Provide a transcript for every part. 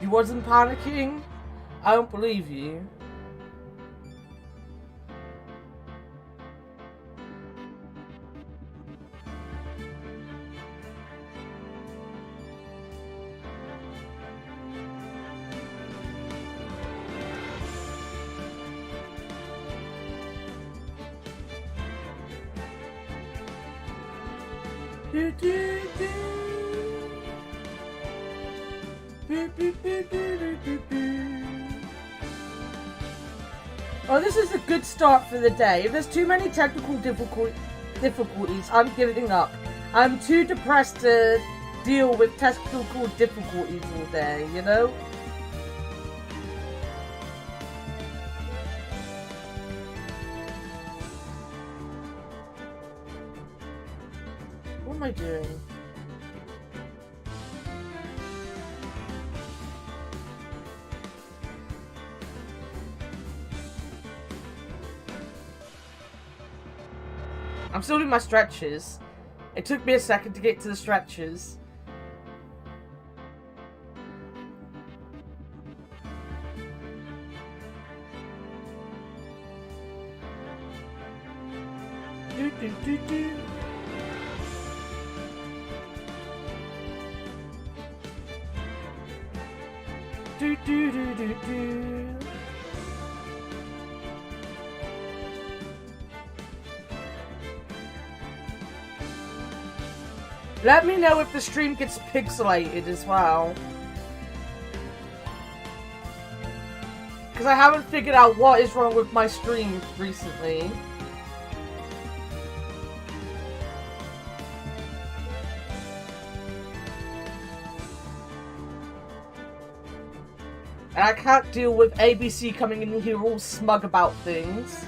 You wasn't panicking? I don't believe you. Do, do, do. Do, do, do, do, do, do, do. Oh, this is a good start for the day. If there's too many technical difficulties, I'm giving up. I'm too depressed to deal with technical difficulties all day, you know? What am I doing? I'm still doing my stretches. It took me a second to get to the stretches. Do, do, do, do. Do, do, do, do, do. Let me know if the stream gets pixelated as well. Because I haven't figured out what is wrong with my stream recently. And I can't deal with ABC coming in here all smug about things.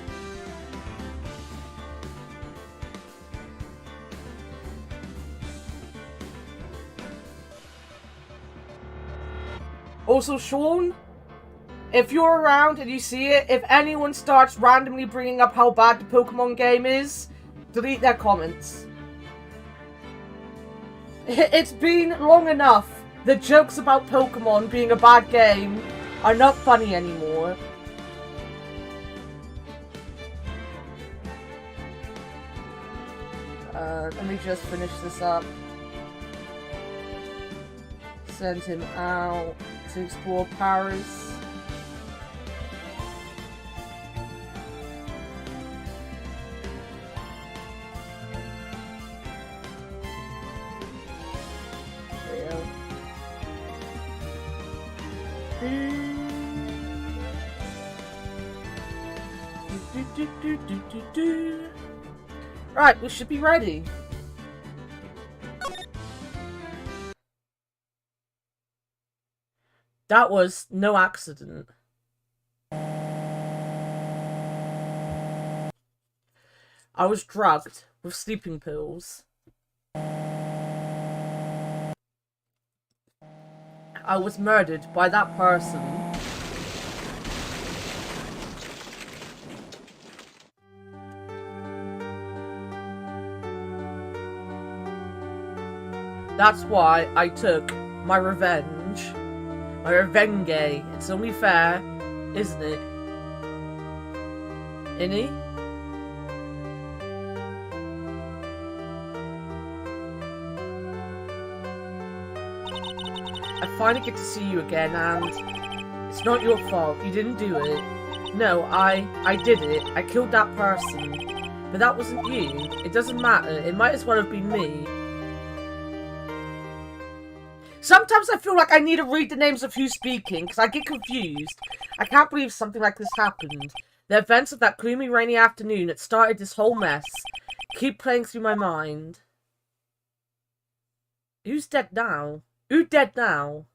Also, Sean, if you're around and you see it, if anyone starts randomly bringing up how bad the Pokemon game is, delete their comments. It's been long enough. The jokes about Pokemon being a bad game are not funny anymore. Let me just finish this up. Send him out to explore Paris. There you go. Right, we should be ready. That was no accident. I was drugged with sleeping pills. I was murdered by that person. That's why I took my revenge. My revenge. It's only fair, isn't it? Innie? I finally get to see you again, and it's not your fault. You didn't do it. No, I did it. I killed that person. But that wasn't you. It doesn't matter. It might as well have been me. Sometimes I feel like I need to read the names of who's speaking, because I get confused. I can't believe something like this happened. The events of that gloomy, rainy afternoon that started this whole mess keep playing through my mind. Who's dead now? Who's dead now?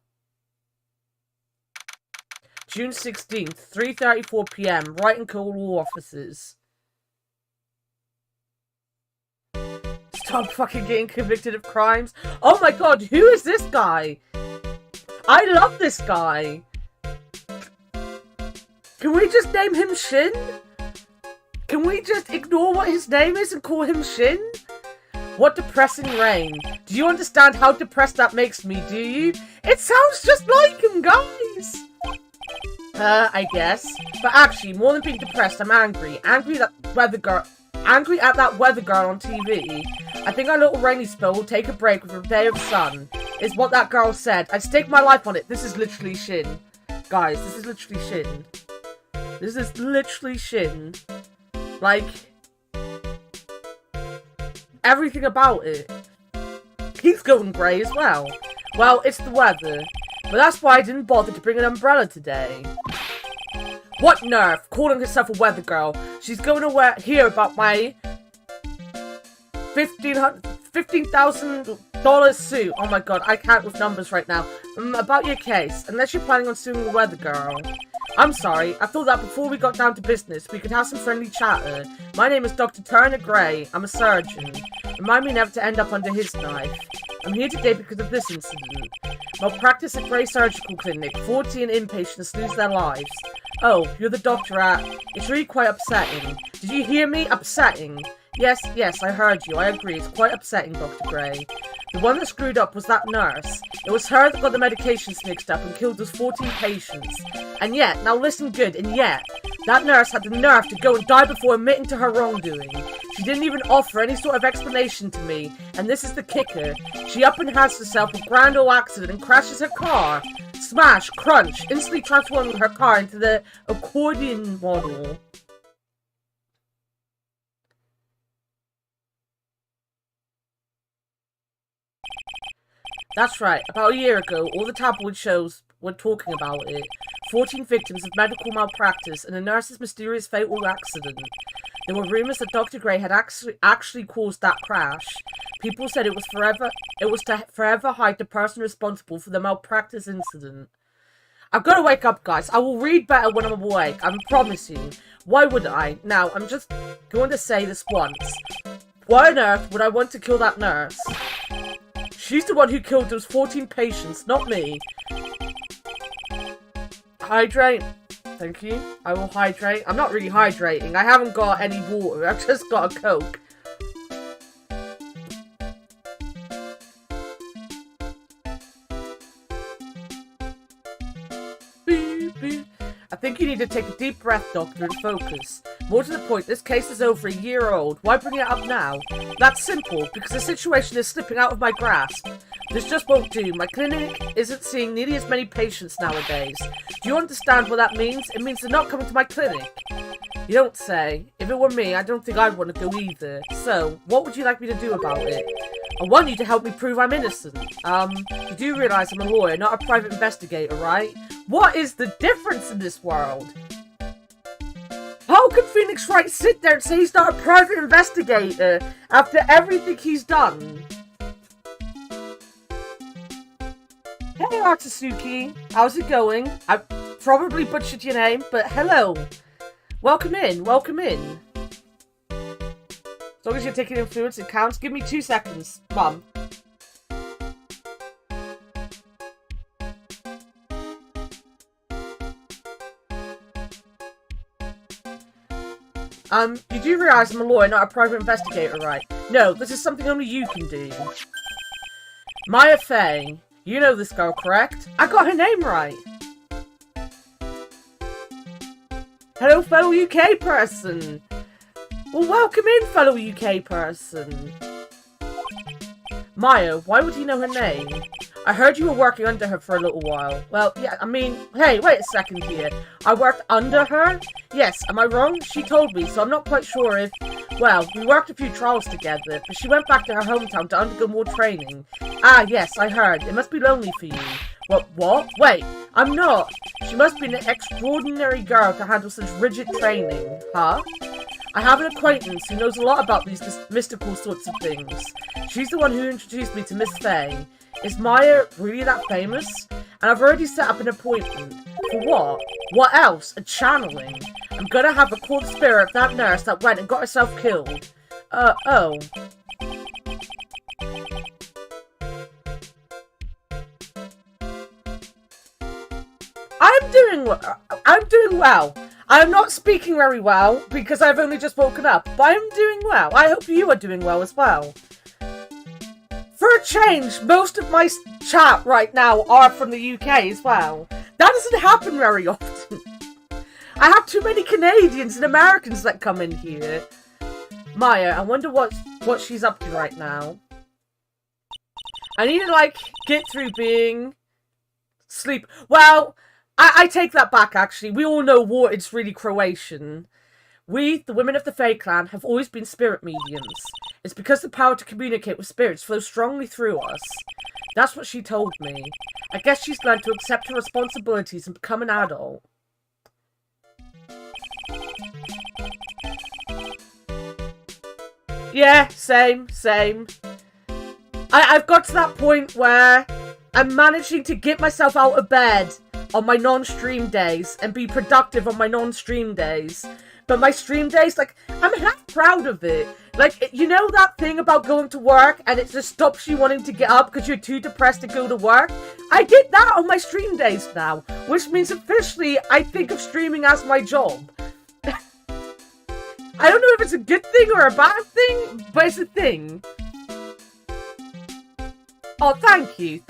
June 16th, 3:34 PM, Writing Cold War offices. Stop fucking getting convicted of crimes. Oh my god, who is this guy? I love this guy. Can we just name him Shin? Can we just ignore what his name is and call him Shin? What depressing rain. Do you understand how depressed that makes me, do you? It sounds just like him, guys! I guess. But actually, more than being depressed, I'm angry. Angry at that weather girl on TV. I think our little rainy spell will take a break with a day of sun, is what that girl said. I'd stake my life on it. This is literally Shin. Guys, this is literally Shin. This is literally Shin. Like, everything about it. He's going grey as well. Well, it's the weather. But that's why I didn't bother to bring an umbrella today. What nerve, calling herself a weather girl. She's going to hear about my $15,000 suit. Oh my god, I can't with numbers right now. About your case, unless you're planning on suing the weather girl. I'm sorry, I thought that before we got down to business, we could have some friendly chatter. My name is Dr. Turner Gray. I'm a surgeon. Remind me never to end up under his knife. I'm here today because of this incident. Malpractice at Gray Surgical Clinic. 14 inpatients lose their lives. Oh, you're the doctor at... It's really quite upsetting. Did you hear me? Upsetting. Yes, I heard you. I agree. It's quite upsetting, Dr. Gray. The one that screwed up was that nurse. It was her that got the medications mixed up and killed those 14 patients. And yet, now listen good, and yet, that nurse had the nerve to go and die before admitting to her wrongdoing. She didn't even offer any sort of explanation to me, and this is the kicker. She up and has herself a grand old accident and crashes her car. Smash, crunch, instantly transforming her car into the accordion model. That's right, about a year ago, all the tabloid shows were talking about it. 14 victims of medical malpractice and a nurse's mysterious fatal accident. There were rumors that Dr. Gray had actually caused that crash. People said it was to forever hide the person responsible for the malpractice incident. I've got to wake up, guys. I will read better when I'm awake, I'm promising. Why would I? Now, I'm just going to say this once. Why on earth would I want to kill that nurse? She's the one who killed those 14 patients, not me. Hydrate. Thank you. I will hydrate. I'm not really hydrating. I haven't got any water. I've just got a Coke. I think you need to take a deep breath, Doctor, and focus. More to the point, this case is over a year old. Why bring it up now? That's simple, because the situation is slipping out of my grasp. This just won't do. My clinic isn't seeing nearly as many patients nowadays. Do you understand what that means? It means they're not coming to my clinic. You don't say. If it were me, I don't think I'd want to go either. So, what would you like me to do about it? I want you to help me prove I'm innocent. You do realize I'm a lawyer, not a private investigator, right? What is the difference in this world? How can Phoenix Wright sit there and say he's not a private investigator after everything he's done? Hey, Artsuki. How's it going? I probably butchered your name, but hello. Welcome in, welcome in. As long as you're taking influence, it counts. Give me 2 seconds, Mum. You do realize I'm a lawyer, not a private investigator, right? No, this is something only you can do. Maya Fey. You know this girl, correct? I got her name right. Hello, fellow UK person. Well, welcome in, fellow UK person. Maya, why would he know her name? I heard you were working under her for a little while. Well, yeah, I mean, hey, wait a second here. I worked under her? Yes, am I wrong? She told me, so I'm not quite sure if... Well, we worked a few trials together, but she went back to her hometown to undergo more training. Ah, yes, I heard. It must be lonely for you. What? Wait, I'm not. She must be an extraordinary girl to handle such rigid training. Huh? I have an acquaintance who knows a lot about these mystical sorts of things. She's the one who introduced me to Miss Fey. Is Maya really that famous? And I've already set up an appointment. For what? What else? A channeling. I'm gonna have a call the spirit of that nurse that went and got herself killed. Oh. I'm doing well. I'm not speaking very well because I've only just woken up, but I'm doing well. I hope you are doing well as well. a change, most of my chat right now are from the UK as well. That doesn't happen very often. I have too many Canadians and Americans that come in here. Maya, I wonder what she's up to right now. I need to, like, get through being... sleep. Well, I take that back, actually. We all know war is really Croatian. We, the women of the Fae clan, have always been spirit mediums. It's because the power to communicate with spirits flows strongly through us. That's what she told me. I guess she's learned to accept her responsibilities and become an adult. Yeah, same. I've got to that point where I'm managing to get myself out of bed on my non-stream days and be productive on my non-stream days. But my stream days, like, I'm half proud of it. Like, you know that thing about going to work and it just stops you wanting to get up because you're too depressed to go to work? I get that on my stream days now, which means officially I think of streaming as my job. I don't know if it's a good thing or a bad thing, but it's a thing. Oh, thank you.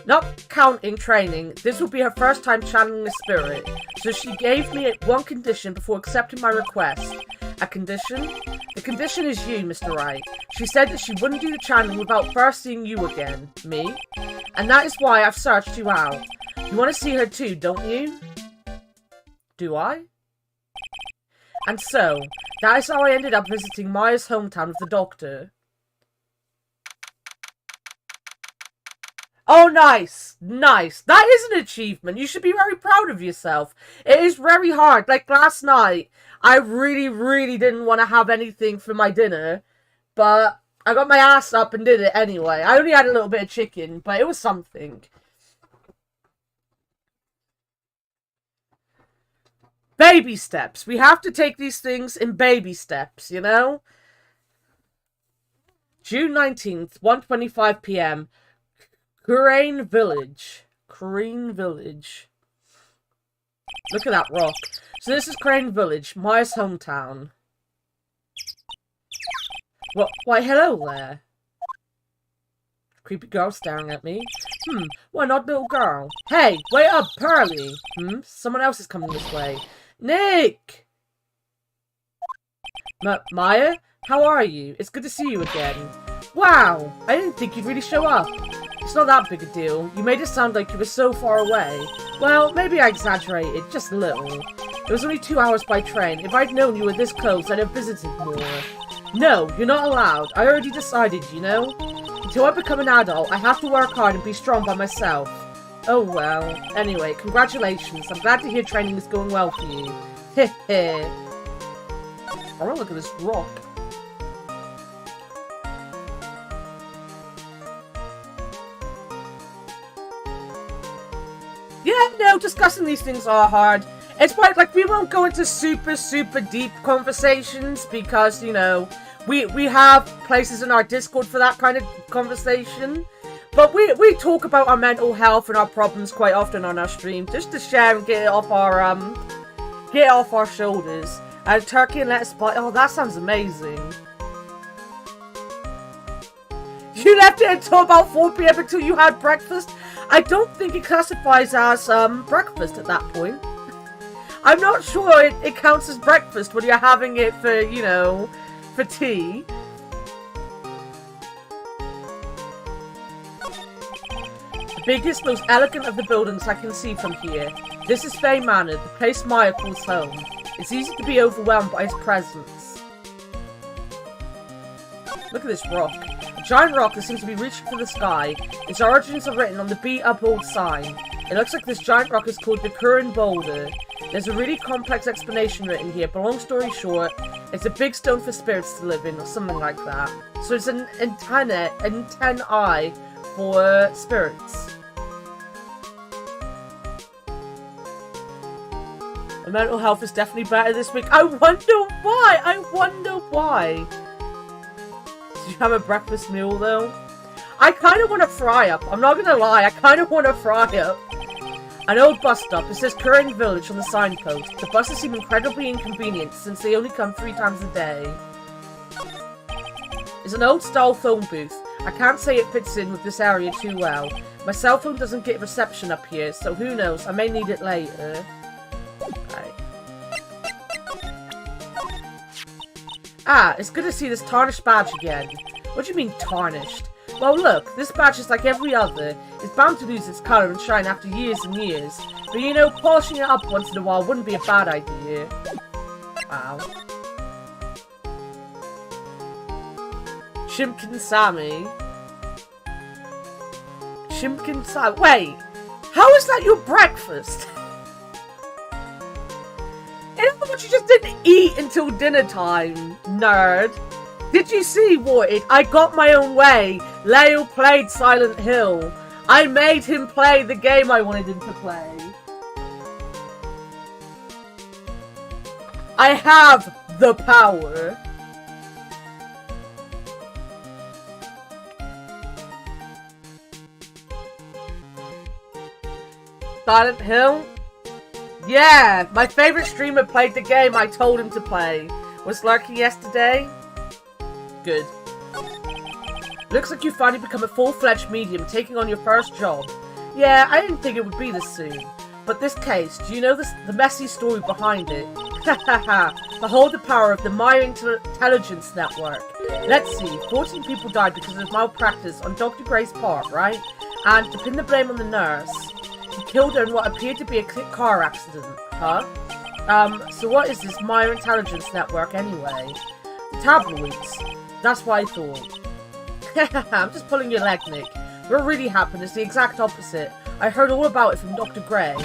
Not counting training, this will be her first time channeling the spirit, so she gave me one condition before accepting my request. A condition? The condition is you, Mr. Wright. She said that she wouldn't do the channeling without first seeing you again. Me? And that is why I've searched you out. You want to see her too, don't you? Do I? And so, that is how I ended up visiting Maya's hometown with the doctor. Oh, nice. That is an achievement. You should be very proud of yourself. It is very hard. Like last night, I really didn't want to have anything for my dinner. But I got my ass up and did it anyway. I only had a little bit of chicken, but it was something. Baby steps. We have to take these things in baby steps, you know? June 19th, 1:25 p.m. Crane Village. Look at that rock. So this is Crane Village, Maya's hometown. What? Why, hello there. Creepy girl staring at me. Why not little girl? Hey, wait up, Pearly. Someone else is coming this way. Nick! Maya? How are you? It's good to see you again. Wow, I didn't think you'd really show up. It's not that big a deal. You made it sound like you were so far away. Well, maybe I exaggerated, just a little. It was only 2 hours by train. If I'd known you were this close, I'd have visited more. No, you're not allowed. I already decided, you know? Until I become an adult, I have to work hard and be strong by myself. Oh well. Anyway, congratulations. I'm glad to hear training is going well for you. Heh heh. I want to look at this rock. Yeah, no, discussing these things are hard. It's like we won't go into super deep conversations because, you know, we have places in our Discord for that kind of conversation. But we talk about our mental health and our problems quite often on our stream, just to share and get it off our shoulders. And turkey and lettuce pie. Oh, that sounds amazing. You left it until about 4 p.m. until you had breakfast. I don't think it classifies as breakfast at that point. I'm not sure it counts as breakfast when you're having it for, you know, for tea. The biggest, most elegant of the buildings I can see from here. This is Fae Manor, the place Maya calls home. It's easy to be overwhelmed by his presence. Look at this rock. A giant rock that seems to be reaching for the sky. Its origins are written on the beat-up old sign. It looks like this giant rock is called the Curran Boulder. There's a really complex explanation written here, but long story short, it's a big stone for spirits to live in, or something like that. So it's an antennae for spirits. My mental health is definitely better this week. I wonder why. Did you have a breakfast meal, though? I kind of want to fry up. I'm not going to lie. I kind of want to fry up. An old bus stop. It says Curran Village on the signpost. The buses seem incredibly inconvenient since they only come 3 times a day. is an old-style phone booth. I can't say it fits in with this area too well. My cell phone doesn't get reception up here, so who knows, I may need it later. Right. Ah, it's good to see this tarnished badge again. What do you mean, tarnished? Well, look, this badge is like every other. It's bound to lose its colour and shine after years and years. But you know, polishing it up once in a while wouldn't be a bad idea. Wow. Shimkin Sammy. Shimkin Sammy. Wait, how is that your breakfast? In other words, you just didn't eat until dinner time, nerd. Did you see, Warted? I got my own way. Leo played Silent Hill. I made him play the game I wanted him to play. I have the power. Silent Hill? Yeah, my favorite streamer played the game I told him to play. Was lurking yesterday? Good. Looks like you finally become a full-fledged medium, taking on your first job. Yeah, I didn't think it would be this soon. But this case, do you know the messy story behind it? Hahaha, behold the power of the Maya Intelligence Network. Let's see, 14 people died because of malpractice on Dr. Gray's part, right? And to pin the blame on the nurse, he killed her in what appeared to be a car accident, huh? So what is this Maya Intelligence Network anyway? The tabloids. That's what I thought. I'm just pulling your leg, Nick. What really happened is the exact opposite. I heard all about it from Dr. Gray.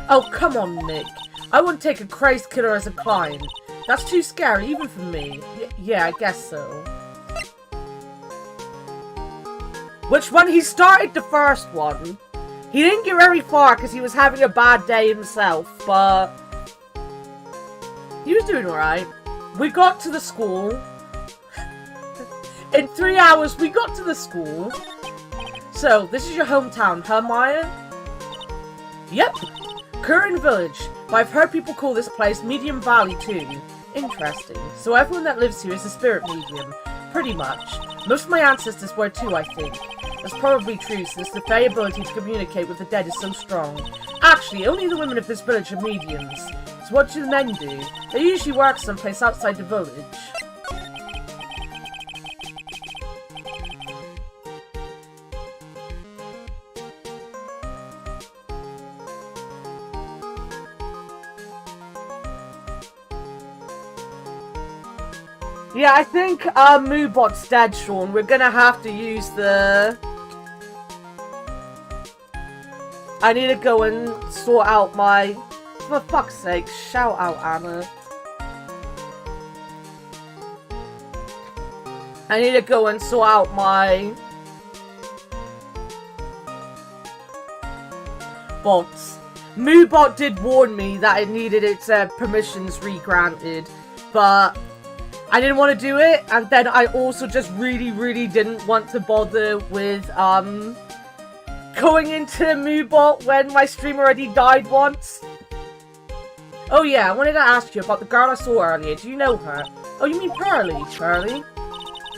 Oh, come on, Nick. I wouldn't take a crazed killer as a client. That's too scary, even for me. Yeah, I guess so. Which, when he started the first one, he didn't get very far because he was having a bad day himself, but he was doing alright. We got to the school. In 3 hours, we got to the school. So, this is your hometown, huh, Maya? Yep. Curran Village. But I've heard people call this place Medium Valley, too. Interesting. So everyone that lives here is a spirit medium. Pretty much. Most of my ancestors were too, I think. That's probably true, since the Fae ability to communicate with the dead is so strong. Actually, only the women of this village are mediums. So what do the men do? They usually work someplace outside the village. Yeah, I think Moobot's dead, Sean. We're gonna have to use the... I need to go and sort out my... For fuck's sake, shout out, Anna. I need to go and sort out my... bots. Moobot did warn me that it needed its permissions re-granted, but... I didn't want to do it, and then I also just really didn't want to bother with, going into Moobot when my stream already died once. Oh yeah, I wanted to ask you about the girl I saw earlier. Do you know her? Oh, you mean Pearly? Pearly?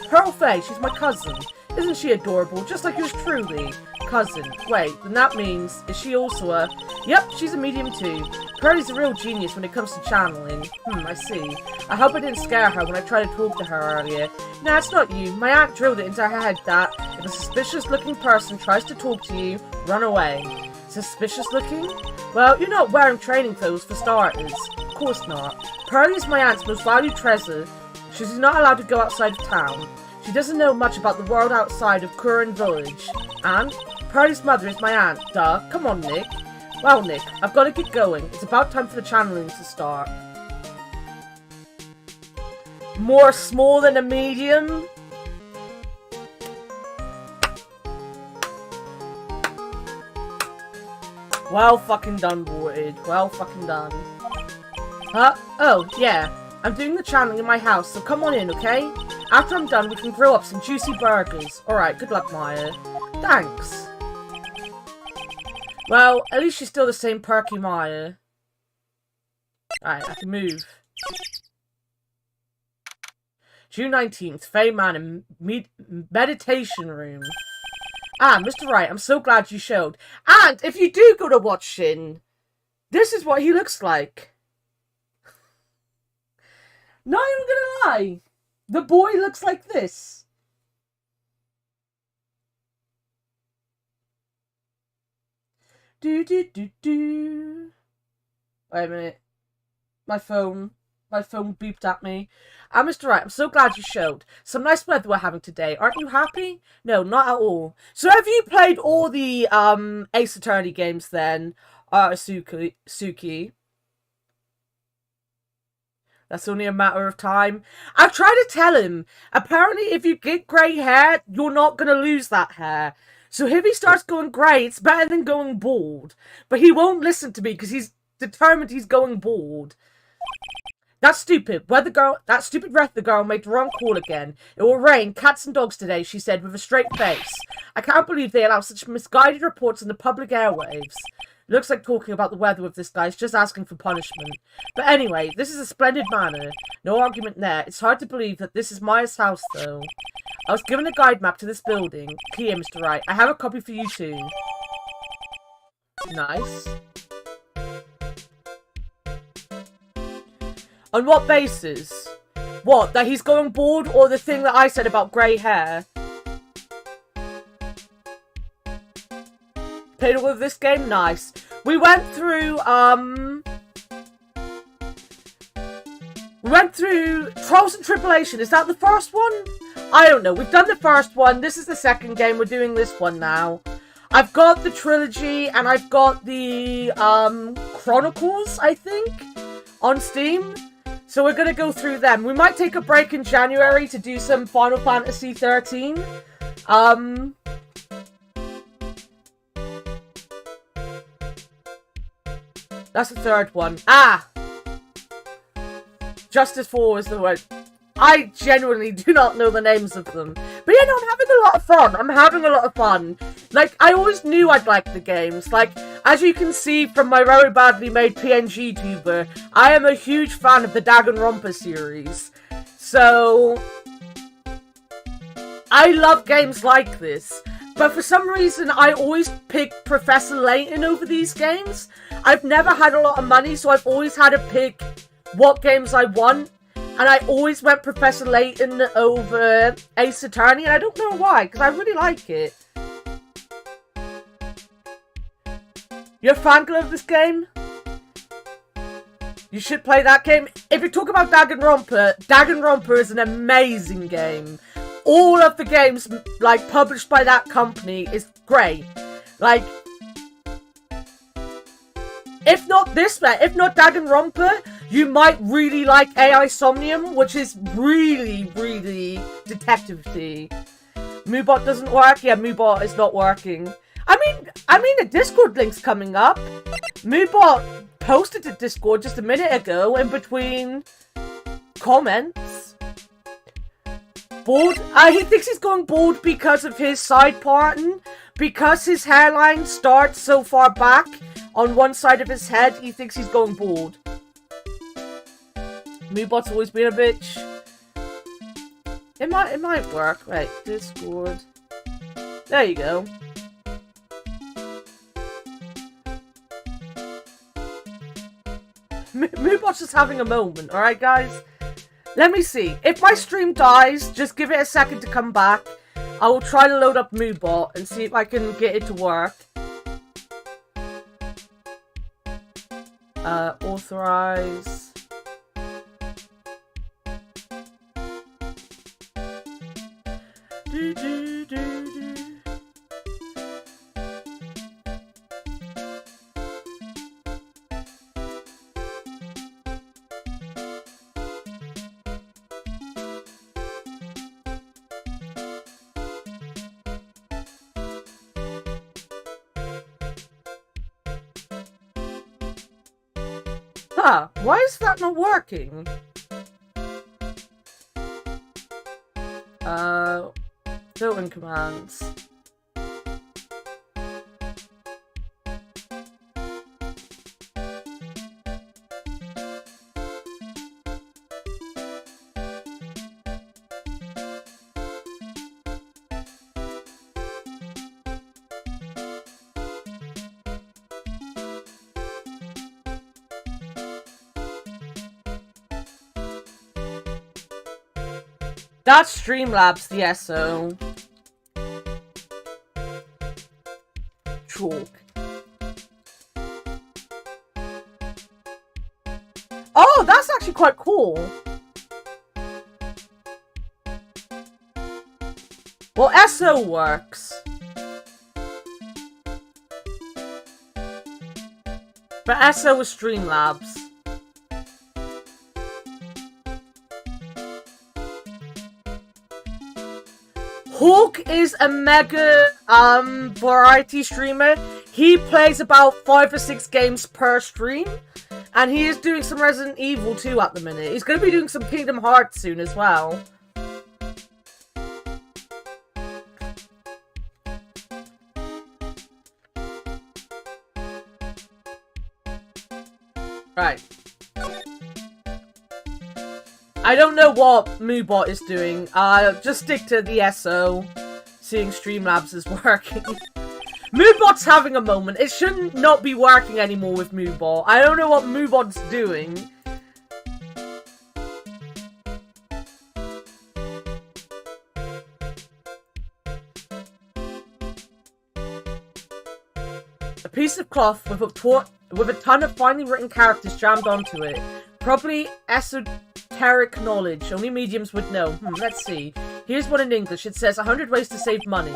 Pearl Faye, she's my cousin. Isn't she adorable? Just like yours truly. Cousin. Wait, then that means, is she also a... Yep, she's a medium too. Pearly's a real genius when it comes to channeling. I see. I hope I didn't scare her when I tried to talk to her earlier. Nah, it's not you. My aunt drilled it into her head that if a suspicious-looking person tries to talk to you, run away. Suspicious-looking? Well, you're not wearing training clothes for starters. Of course not. Pearly is my aunt's most valued treasure. She's not allowed to go outside of town. She doesn't know much about the world outside of Curran Village. And Pearly's mother is my aunt. Duh. Come on, Nick. Well, Nick, I've got to get going. It's about time for the channeling to start. More small than a medium? Well fucking done, Warted. Well fucking done. Huh? Oh, yeah. I'm doing the channeling in my house, so come on in, okay? After I'm done, we can grill up some juicy burgers. Alright, good luck, Maya. Thanks. Well, at least she's still the same perky Maya. Alright, I can move. June 19th, Fey Man in meditation room. Ah, Mr. Wright, I'm so glad you showed. And if you do go to watch Shin, this is what he looks like. Not even gonna lie. The boy looks like this. Do. Wait a minute. My phone beeped at me. Mr. Wright, I'm so glad you showed. Some nice weather we're having today. Aren't you happy? No, not at all. So have you played all the Ace Attorney games then, Suki? That's only a matter of time. I've tried to tell him. Apparently, if you get grey hair, you're not going to lose that hair. So if he starts going grey, it's better than going bald. But he won't listen to me because he's determined he's going bald. That's stupid. That stupid weather girl made the wrong call again. It will rain cats and dogs today, she said with a straight face. I can't believe they allow such misguided reports in the public airwaves. Looks like talking about the weather with this guy is just asking for punishment. But anyway, this is a splendid manner. No argument there. It's hard to believe that this is Maya's house, though. I was given a guide map to this building. Here, Mr. Wright. I have a copy for you, too. Nice. On what basis? What, that he's going bald, or the thing that I said about grey hair? Played all of this game? Nice. We went through Trials and Tribulation. Is that the first one? I don't know. We've done the first one. This is the second game. We're doing this one now. I've got the Trilogy, and I've got the, Chronicles, I think, on Steam. So we're gonna go through them. We might take a break in January to do some Final Fantasy 13. That's the third one. Justice 4 is the word. I genuinely do not know the names of them. But yeah, no, I'm having a lot of fun. I'm having a lot of fun. Like, I always knew I'd like the games. Like, as you can see from my very badly made PNGTuber, I am a huge fan of the Danganronpa series. So, I love games like this. But for some reason, I always pick Professor Layton over these games. I've never had a lot of money, so I've always had to pick what games I want. And I always went Professor Layton over Ace Attorney, and I don't know why, because I really like it. You're a fangirl of this game? You should play that game. If you talk about Danganronpa is an amazing game. All of the games, like, published by that company is great. Like, if not Danganronpa, you might really like AI Somnium, which is really, really detective-y. Moobot doesn't work? Yeah, Moobot is not working. I mean, the Discord link's coming up. Moobot posted to Discord just a minute ago in between comments. Bald? He thinks he's going bald because of his side parting. Because his hairline starts so far back on one side of his head, he thinks he's going bald. Moobot's always been a bitch. It might work. Right, Discord. There you go. Moobot's just having a moment, alright guys? Let me see. If my stream dies, just give it a second to come back. I will try to load up Moobot and see if I can get it to work. Authorize. Huh, why is that not working? Built-in commands. That's Streamlabs, the SO. Chalk. Oh, that's actually quite cool. Well, SO works. But SO is Streamlabs. Hawk is a mega variety streamer. He plays about 5 or 6 games per stream. And he is doing some Resident Evil 2 at the minute. He's going to be doing some Kingdom Hearts soon as well. Right. I don't know what Moobot is doing. Just stick to the SO. Seeing Streamlabs is working. Moobot's having a moment. It shouldn't not be working anymore with Moobot. I don't know what Moobot's doing. A piece of cloth with a ton of finely written characters jammed onto it. Probably esoteric knowledge. Only mediums would know. Let's see. Here's one in English. It says 100 ways to save money.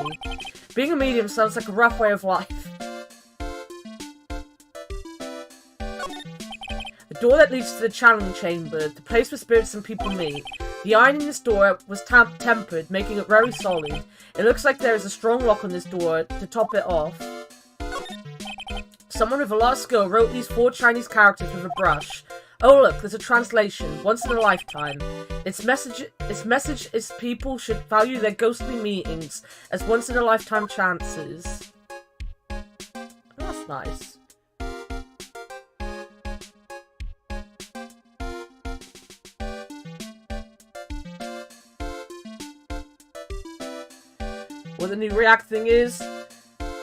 Being a medium sounds like a rough way of life. The door that leads to the channeling chamber, the place where spirits and people meet. The iron in this door was tempered, making it very solid. It looks like there is a strong lock on this door to top it off. Someone with a lot of skill wrote these 4 Chinese characters with a brush. Oh look, there's a translation. Once in a lifetime. Its message is people should value their ghostly meetings as once in a lifetime chances. That's nice. What the new React thing is?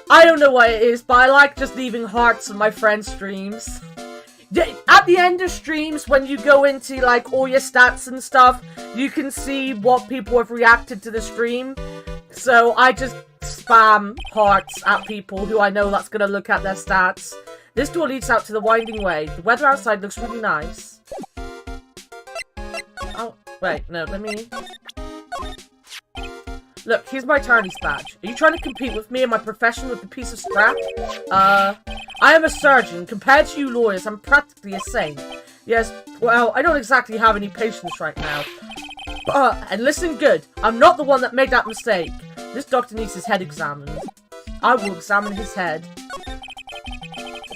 I don't know what it is, but I like just leaving hearts on my friends' streams. At the end of streams, when you go into, like, all your stats and stuff, you can see what people have reacted to the stream. So I just spam hearts at people who I know that's going to look at their stats. This door leads out to the winding way. The weather outside looks really nice. Oh, wait, no, let me... Look, here's my Tarnies badge. Are you trying to compete with me in my profession with a piece of scrap? I am a surgeon. Compared to you lawyers, I'm practically a saint. Yes, well, I don't exactly have any patience right now. And listen good, I'm not the one that made that mistake. This doctor needs his head examined. I will examine his head.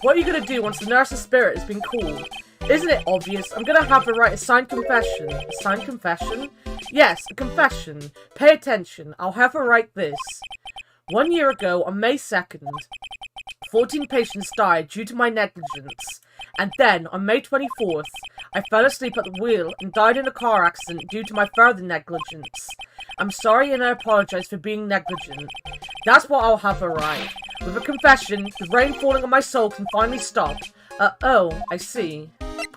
What are you gonna do once the nurse's spirit has been called? Isn't it obvious? I'm gonna have her write a signed confession. A signed confession? Yes, a confession. Pay attention. I'll have her write this. 1 year ago, on May 2nd, 14 patients died due to my negligence. And then, on May 24th, I fell asleep at the wheel and died in a car accident due to my further negligence. I'm sorry and I apologize for being negligent. That's what I'll have her write. With a confession, the rain falling on my soul can finally stop. Oh, I see.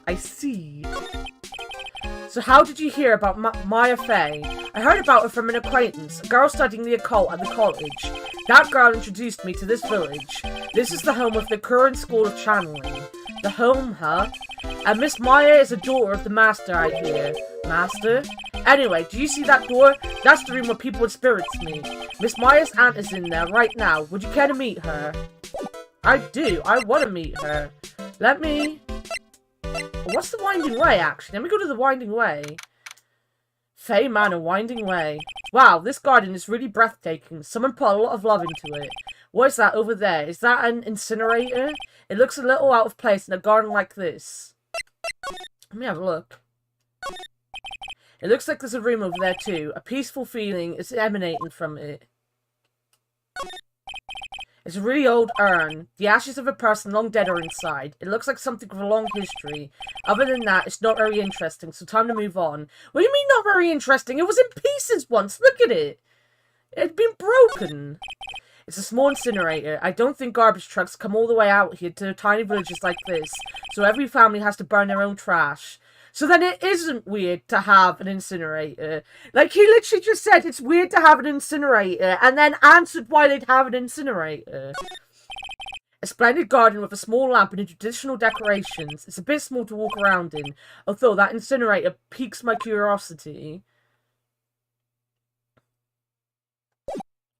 I see. So how did you hear about Maya Fey? I heard about her from an acquaintance, a girl studying the occult at the college. That girl introduced me to this village. This is the home of the current school of channeling. The home, huh? And Miss Maya is a daughter of the master, I hear. Master? Anyway, do you see that door? That's the room where people and spirits meet. Miss Maya's aunt is in there right now. Would you care to meet her? I do. I want to meet her. Let me... What's the Winding Way, actually? Let me go to the Winding Way. Fey Manor, Winding Way. Wow, this garden is really breathtaking. Someone put a lot of love into it. What is that over there? Is that an incinerator? It looks a little out of place in a garden like this. Let me have a look. It looks like there's a room over there too. A peaceful feeling is emanating from it. It's a really old urn. The ashes of a person long dead are inside. It looks like something with a long history. Other than that, it's not very interesting, so time to move on. What do you mean not very interesting? It was in pieces once. Look at it. It had been broken. It's a small incinerator. I don't think garbage trucks come all the way out here to tiny villages like this, so every family has to burn their own trash. So then it isn't weird to have an incinerator. Like, he literally just said it's weird to have an incinerator, and then answered why they'd have an incinerator. A splendid garden with a small lamp and traditional decorations. It's a bit small to walk around in, although that incinerator piques my curiosity.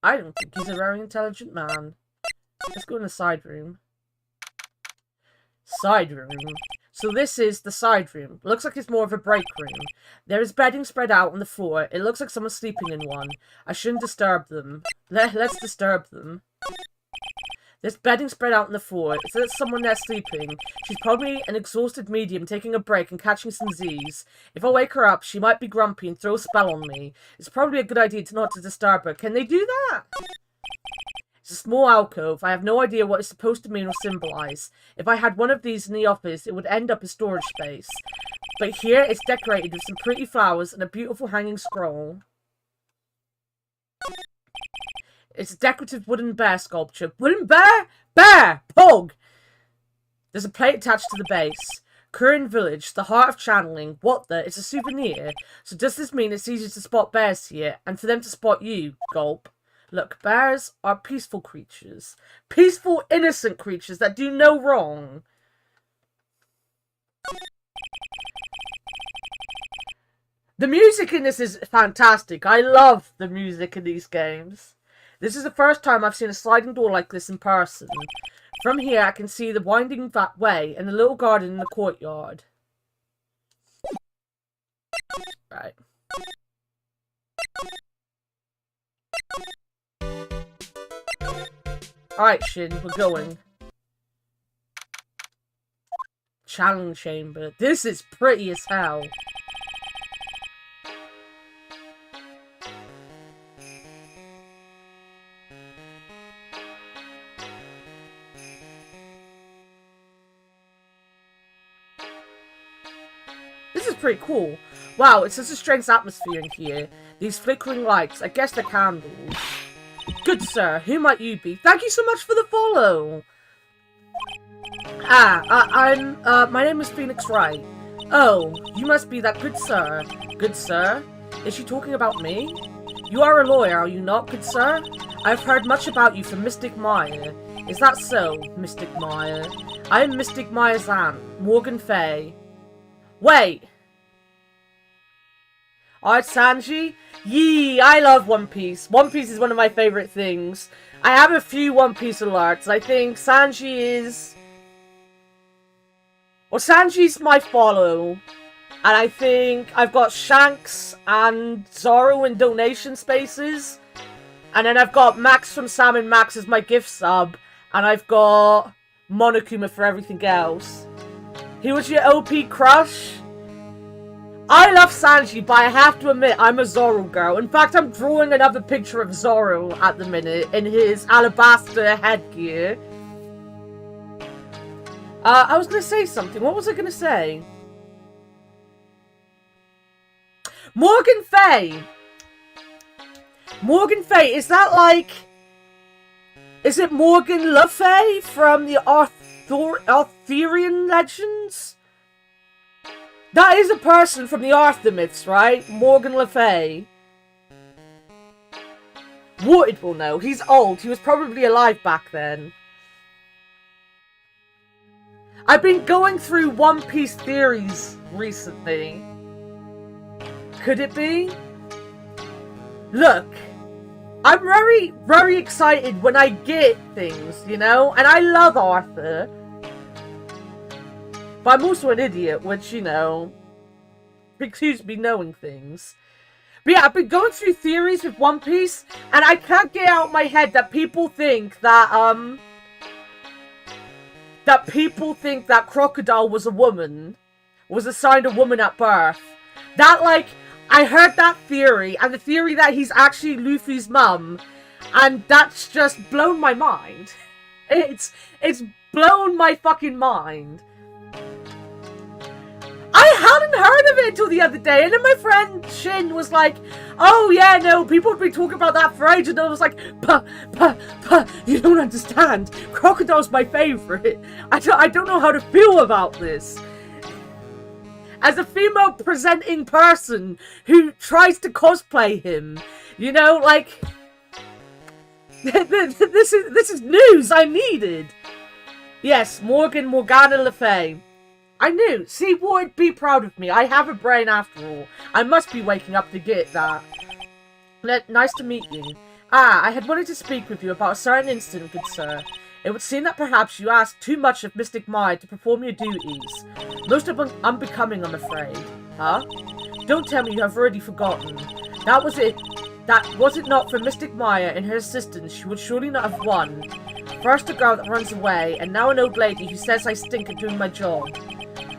I don't think he's a very intelligent man. Let's go in the side room. Side room. So this is the side room. Looks like it's more of a break room. There is bedding spread out on the floor. It looks like someone's sleeping in one. I shouldn't disturb them. Let's disturb them. There's bedding spread out on the floor. So there's someone there sleeping. She's probably an exhausted medium taking a break and catching some Z's. If I wake her up, she might be grumpy and throw a spell on me. It's probably a good idea not to disturb her. Can they do that? It's a small alcove. I have no idea what it's supposed to mean or symbolize. If I had one of these in the office, it would end up as storage space. But here, it's decorated with some pretty flowers and a beautiful hanging scroll. It's a decorative wooden bear sculpture. Wooden bear? Bear! Pug! There's a plate attached to the base. Curran Village, the heart of channeling. What the? It's a souvenir. So does this mean it's easy to spot bears here, and for them to spot you? Gulp. Look, bears are peaceful creatures. Peaceful, innocent creatures that do no wrong. The music in this is fantastic. I love the music in these games. This is the first time I've seen a sliding door like this in person. From here, I can see the winding way and the little garden in the courtyard. Right. Alright, Shin, we're going. Challenge chamber. This is pretty as hell. This is pretty cool. Wow, it's such a strange atmosphere in here. These flickering lights, I guess they're candles. Good sir, who might you be? Thank you so much for the follow! My name is Phoenix Wright. Oh, you must be that good sir. Good sir? Is she talking about me? You are a lawyer, are you not, good sir? I've heard much about you from Mystic Maya. Is that so, Mystic Maya? I am Mystic Maya's aunt, Morgan Fay. Wait! Art Sanji? Yee, I love One Piece. One Piece is one of my favorite things. I have a few One Piece alerts. I think Sanji is... Well, Sanji's my follow. And I think I've got Shanks and Zoro in donation spaces. And then I've got Max from Sam and Max as my gift sub. And I've got Monokuma for everything else. He was your OP crush? I love Sanji, but I have to admit, I'm a Zoro girl. In fact, I'm drawing another picture of Zoro at the minute in his alabaster headgear. I was going to say something. What was I going to say? Morgan Fay! Morgan Fay, is that like... Is it Morgan Le Fay from the Arthurian legends? That is a person from the Arthur myths, right? Morgan Le Fay. Wooded will know. He's old. He was probably alive back then. I've been going through One Piece theories recently. Could it be? Look, I'm very, very excited when I get things, you know? And I love Arthur. But I'm also an idiot, which, you know, precludes me knowing things. But yeah, I've been going through theories with One Piece, and I can't get out of my head that people think that, Crocodile was a woman. Was assigned a woman at birth. That, like, I heard that theory, and the theory that he's actually Luffy's mum, and that's just blown my mind. It's blown my fucking mind. I hadn't heard of it until the other day, and then my friend Shin was like, oh yeah, no, people have been talking about that for ages, and I was like, you don't understand. Crocodile's my favourite. I don't know how to feel about this. as a female presenting person who tries to cosplay him. You know, like, this is news I needed. Yes, Morgana Le Fay. I knew. See, would be proud of me. I have a brain after all. I must be waking up to get that. Nice to meet you. I had wanted to speak with you about a certain incident, good sir. It would seem that perhaps you asked too much of Mystic Maya to perform your duties. Most unbecoming, I'm afraid. Huh? Don't tell me you have already forgotten. That was it not for Mystic Maya and her assistants, she would surely not have won. First a girl that runs away, and now an old lady who says I stink at doing my job.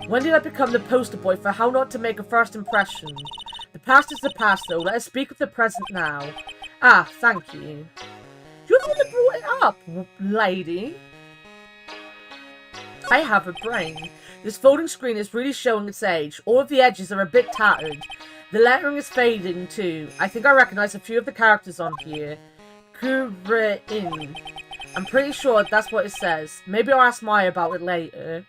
When did I become the poster boy for how not to make a first impression? The past is the past, though. Let us speak of the present now. Thank you. You're the one that brought it up, lady. I have a brain. This folding screen is really showing its age. All of the edges are a bit tattered. The lettering is fading, too. I think I recognize a few of the characters on here. Kurein. I'm pretty sure that's what it says. Maybe I'll ask Maya about it later.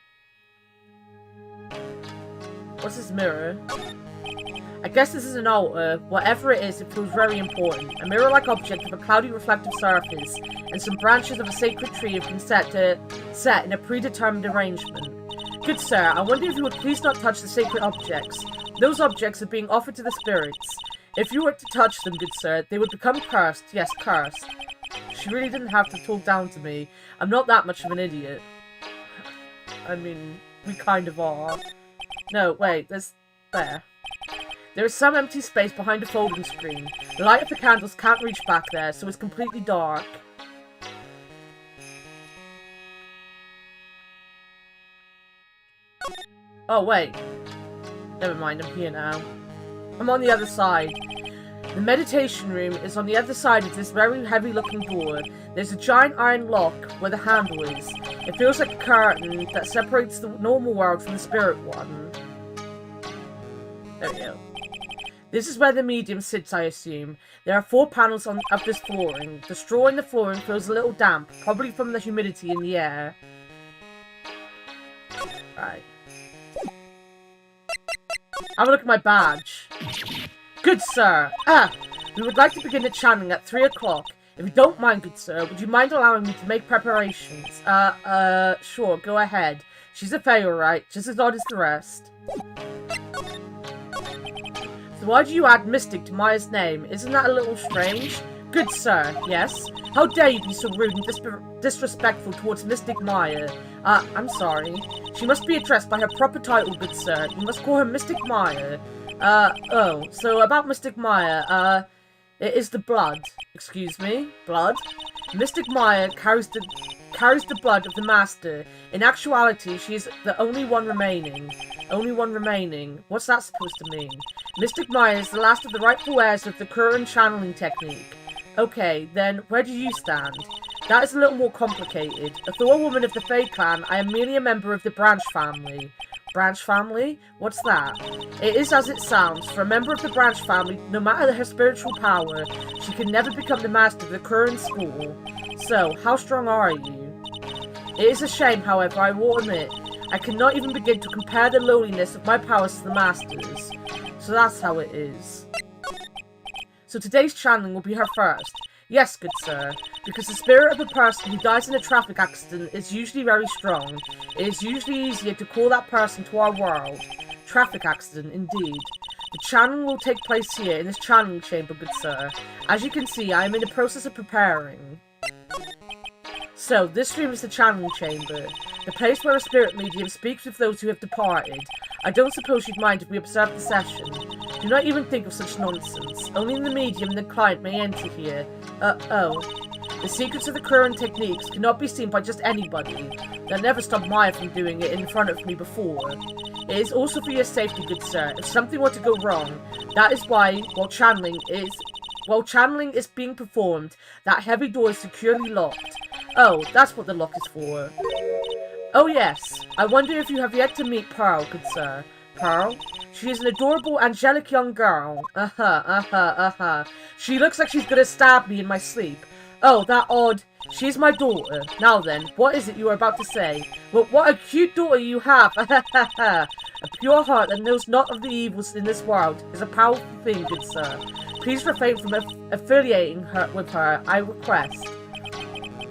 What's this mirror? I guess this is an altar. Whatever it is, it feels very important. A mirror-like object with a cloudy reflective surface, and some branches of a sacred tree have been set in a predetermined arrangement. Good sir, I wonder if you would please not touch the sacred objects. Those objects are being offered to the spirits. If you were to touch them, good sir, they would become cursed. Yes, cursed. She really didn't have to talk down to me. I'm not that much of an idiot. I mean, we kind of are. No, wait, there. There is some empty space behind the folding screen. The light of the candles can't reach back there, so it's completely dark. Oh, wait. Never mind, I'm here now. I'm on the other side. The meditation room is on the other side of this very heavy-looking door. There's a giant iron lock where the handle is. It feels like a curtain that separates the normal world from the spirit one. There we go. This is where the medium sits, I assume. There are 4 panels of this flooring. The straw in the flooring feels a little damp, probably from the humidity in the air. Right. Have a look at my badge. Good sir. We would like to begin the channeling at 3 o'clock. If you don't mind, good sir, would you mind allowing me to make preparations? Sure, go ahead. She's a fae, alright, just as odd as the rest. So why do you add Mystic to Maya's name? Isn't that a little strange? Good sir, yes? How dare you be so rude and disrespectful towards Mystic Maya? I'm sorry. She must be addressed by her proper title, good sir. You must call her Mystic Maya. So about Mystic Maya, it is the blood. Excuse me? Blood? Mystic Maya carries the blood of the Master. In actuality, she is the only one remaining. Only one remaining. What's that supposed to mean? Mystic Maya is the last of the rightful heirs of the current channeling technique. Okay, then where do you stand? That is a little more complicated. Although a woman of the Fae clan, I am merely a member of the Branch family. Branch family? What's that? It is as it sounds. For a member of the Branch family, no matter her spiritual power, she can never become the master of the current school. So, how strong are you? It is a shame, however, I will admit. I cannot even begin to compare the lowliness of my powers to the Master's. So that's how it is. So today's channeling will be her first. Yes, good sir. Because the spirit of a person who dies in a traffic accident is usually very strong. It is usually easier to call that person to our world. Traffic accident, indeed. The channeling will take place here in this channeling chamber, good sir. As you can see, I am in the process of preparing. So, this room is the channeling chamber. The place where a spirit medium speaks with those who have departed. I don't suppose you'd mind if we observe the session. Do not even think of such nonsense. Only the medium and the client may enter here. The secrets of the current techniques cannot be seen by just anybody. That never stopped Maya from doing it in front of me before. It is also for your safety, good sir. If something were to go wrong, that is why, while channeling is being performed, that heavy door is securely locked. Oh, that's what the lock is for. Oh yes, I wonder if you have yet to meet Pearl, good sir. Pearl? She is an adorable, angelic young girl. She looks like she's gonna stab me in my sleep. Oh, that odd. She's my daughter. Now then, what is it you are about to say? Well, what a cute daughter you have. A pure heart that knows not of the evils in this world is a powerful thing, good sir. Please refrain from affiliating with her, I request.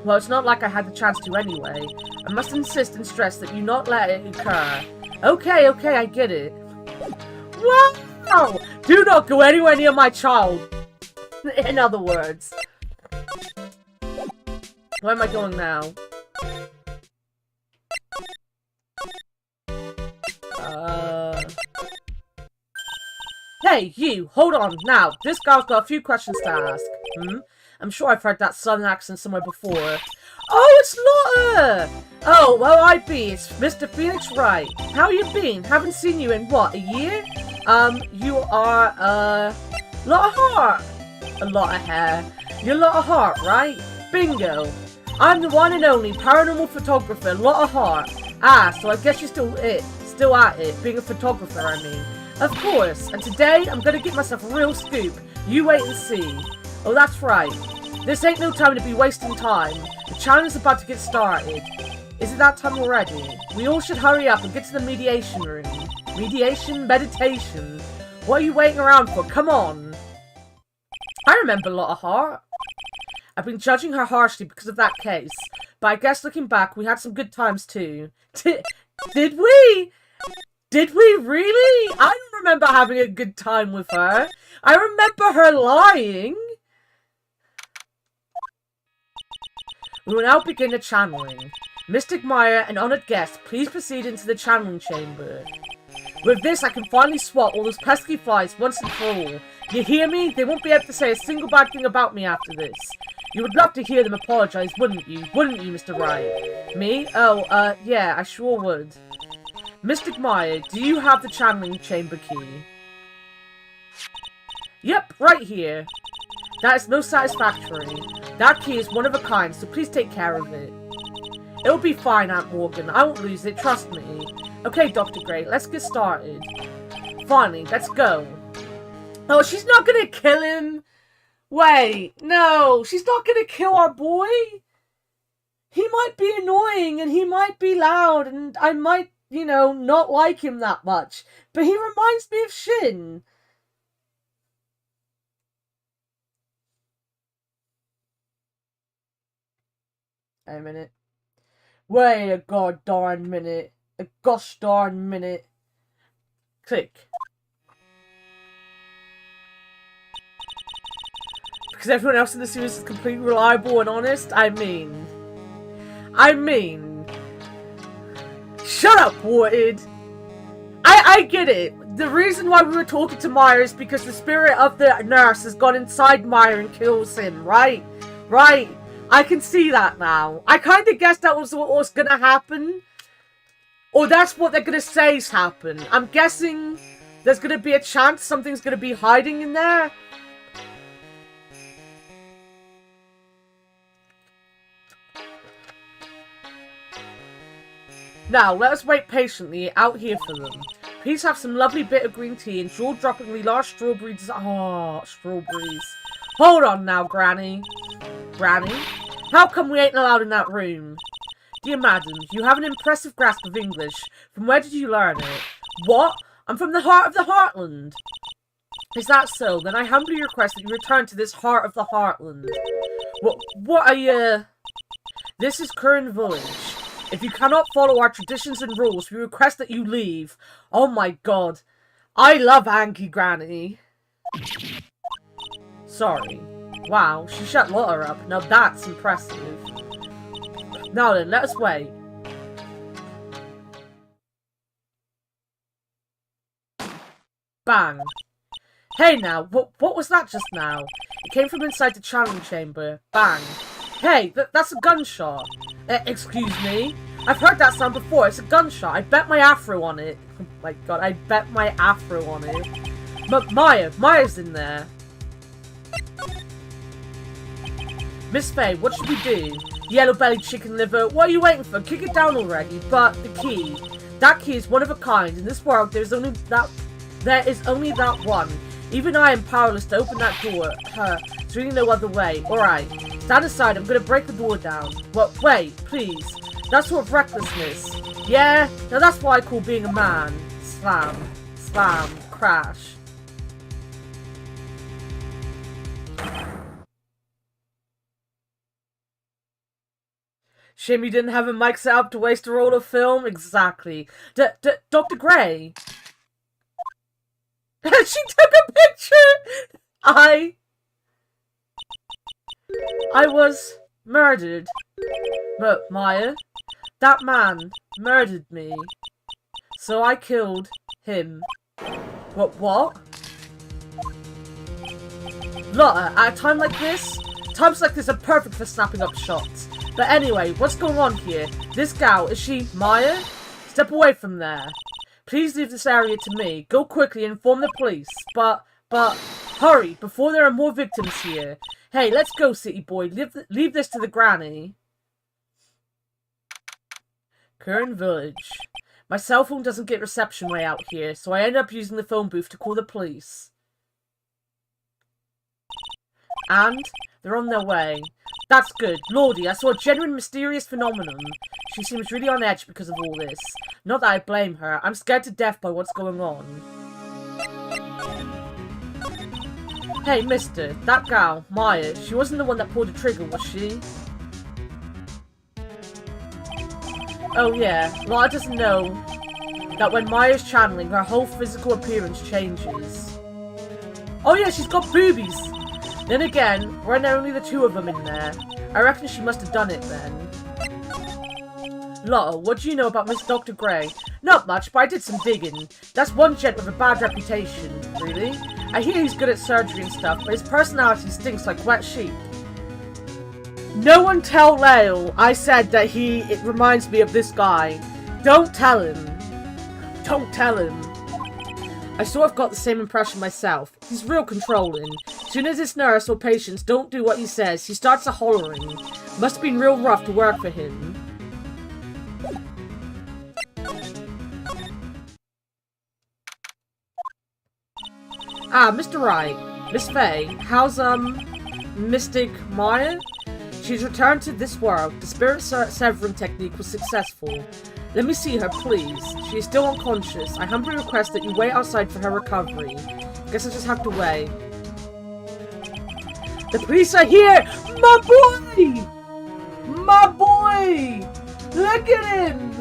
Well, it's not like I had the chance to anyway. I must insist and stress that you not let it occur. Okay, I get it. Wow! Do not go anywhere near my child. In other words. Where am I going now? Hey, you! Hold on, now! This guy's got a few questions to ask. I'm sure I've heard that southern accent somewhere before. Oh, it's Lotta! Oh, well, I be. It's Mr. Phoenix Wright. How you been? Haven't seen you in, what, a year? You are, Lotta Hart. A lot of hair. You're Lotta Hart, right? Bingo. I'm the one and only paranormal photographer, Lotta Hart. Ah, so I guess you're still at it, being a photographer, I mean. Of course, and today I'm gonna get myself a real scoop. You wait and see. Oh, that's right. This ain't no time to be wasting time. The challenge is about to get started. Is it that time already? We all should hurry up and get to the mediation room. Mediation? Meditation? What are you waiting around for? Come on. I remember Lotta Hart. I've been judging her harshly because of that case, but I guess looking back, we had some good times too. Did we? Did we really? I don't remember having a good time with her. I remember her lying. We will now begin the channeling. Mystic Maya and honoured guests, please proceed into the channeling chamber. With this, I can finally swat all those pesky flies once and for all. You hear me? They won't be able to say a single bad thing about me after this. You would love to hear them apologize, wouldn't you? Wouldn't you, Mr. Wright? Me? Oh, yeah, I sure would. Mystic Maya, do you have the channeling chamber key? Yep, right here. That is most satisfactory. That key is one of a kind, so please take care of it. It'll be fine, Aunt Morgan. I won't lose it, trust me. Okay, Dr. Gray, let's get started. Finally, let's go. Oh, she's not gonna kill him! Wait, no, she's not gonna kill our boy? He might be annoying, and he might be loud, and I might, you know, not like him that much. But he reminds me of Shin. A minute. Wait a god darn minute. A gosh darn minute. Click. Because everyone else in the series is completely reliable and honest? I mean... Shut up, Ward! I get it. The reason why we were talking to Meyer is because the spirit of the nurse has gone inside Meyer and kills him, right? Right. I can see that now. I kind of guessed that was what was going to happen. Or that's what they're going to say's happen. I'm guessing there's going to be a chance something's going to be hiding in there. Now, let us wait patiently out here for them. Please have some lovely bitter green tea and jaw-droppingly large strawberries. Oh, strawberries. Hold on now, Granny. Granny? How come we ain't allowed in that room? Dear madam, you have an impressive grasp of English. From where did you learn it? What? I'm from the heart of the Heartland. Is that so? Then I humbly request that you return to this heart of the Heartland. What are you... This is Curran Village. If you cannot follow our traditions and rules, we request that you leave. Oh my god. I love Anki Granny. Sorry. Wow, she shut Lotta up. Now that's impressive. Now then, let us wait. Bang. Hey now, what was that just now? It came from inside the channeling chamber. Bang. Hey, that's a gunshot. Excuse me? I've heard that sound before. It's a gunshot. I bet my afro on it. Oh my god, I bet my afro on it. But Maya's in there. Miss Faye, what should we do? Yellow-bellied chicken liver, what are you waiting for? Kick it down already. But the key. That key is one of a kind. In this world, there is only that one. Even I am powerless to open that door. There's really no other way. Alright. Stand aside, I'm gonna break the door down. What? Wait, please. That sort of recklessness. Yeah, now that's what I call being a man. Slam. Slam. Crash. Shame you didn't have a mic set up to waste a roll of film. Exactly. Dr. Gray. She took a picture. I was murdered. Maya, that man murdered me. So I killed him. What? Lotta, at a time like this, times like this are perfect for snapping up shots. But anyway, what's going on here? This gal, is she Maya? Step away from there. Please leave this area to me. Go quickly and inform the police. But, hurry, before there are more victims here. Hey, let's go, city boy. Leave this to the granny. Current village. My cell phone doesn't get reception way out here, so I end up using the phone booth to call the police. And they're on their way. That's good. Lordy, I saw a genuine mysterious phenomenon. She seems really on edge because of all this. Not that I blame her. I'm scared to death by what's going on. Hey, mister. That gal, Maya, she wasn't the one that pulled the trigger, was she? Oh yeah, Lotta doesn't know that when Maya's channeling, her whole physical appearance changes. Oh yeah, she's got boobies! Then again, weren't there only the two of them in there? I reckon she must have done it then. Lotta, what do you know about Miss Dr. Gray? Not much, but I did some digging. That's one gent with a bad reputation. Really? I hear he's good at surgery and stuff, but his personality stinks like wet sheep. No one tell Leo I said that it reminds me of this guy. Don't tell him. Don't tell him. I sort of got the same impression myself. He's real controlling. As soon as his nurse or patients don't do what he says, he starts a hollering. Must have been real rough to work for him. Ah, Mr. Wright. Miss Faye, how's, Mystic Maya? She's returned to this world. The spirit severing technique was successful. Let me see her, please. She is still unconscious. I humbly request that you wait outside for her recovery. Guess I just have to wait. The police are here! My boy! My boy! Look at him!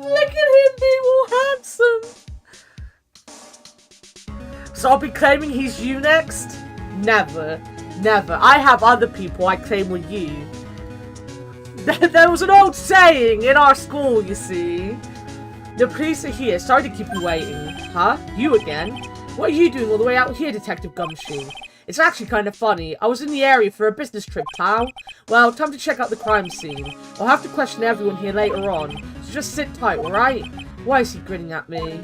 Look at him being all handsome! So I'll be claiming he's you next? Never. Never. I have other people I claim were you. There was an old saying in our school, you see. The police are here. Sorry to keep you waiting. Huh? You again? What are you doing all the way out here, Detective Gumshoe? It's actually kind of funny. I was in the area for a business trip, pal. Well, time to check out the crime scene. I'll have to question everyone here later on, so just sit tight, alright? Why is he grinning at me?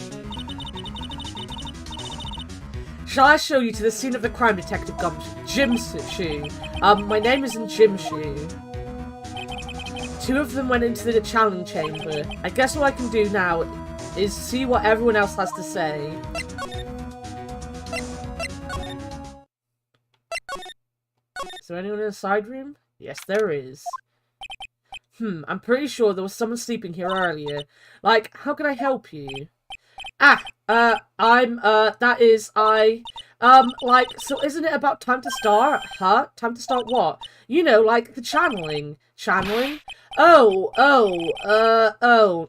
Shall I show you to the scene of the crime, Detective Gumshoe? My name isn't Jimshoe. Two of them went into the channeling chamber. I guess all I can do now is see what everyone else has to say. Is there anyone in the side room? Yes, there is. I'm pretty sure there was someone sleeping here earlier. Like, how can I help you? So isn't it about time to start? Huh? Time to start what? You know, like the channeling. Channeling? Oh,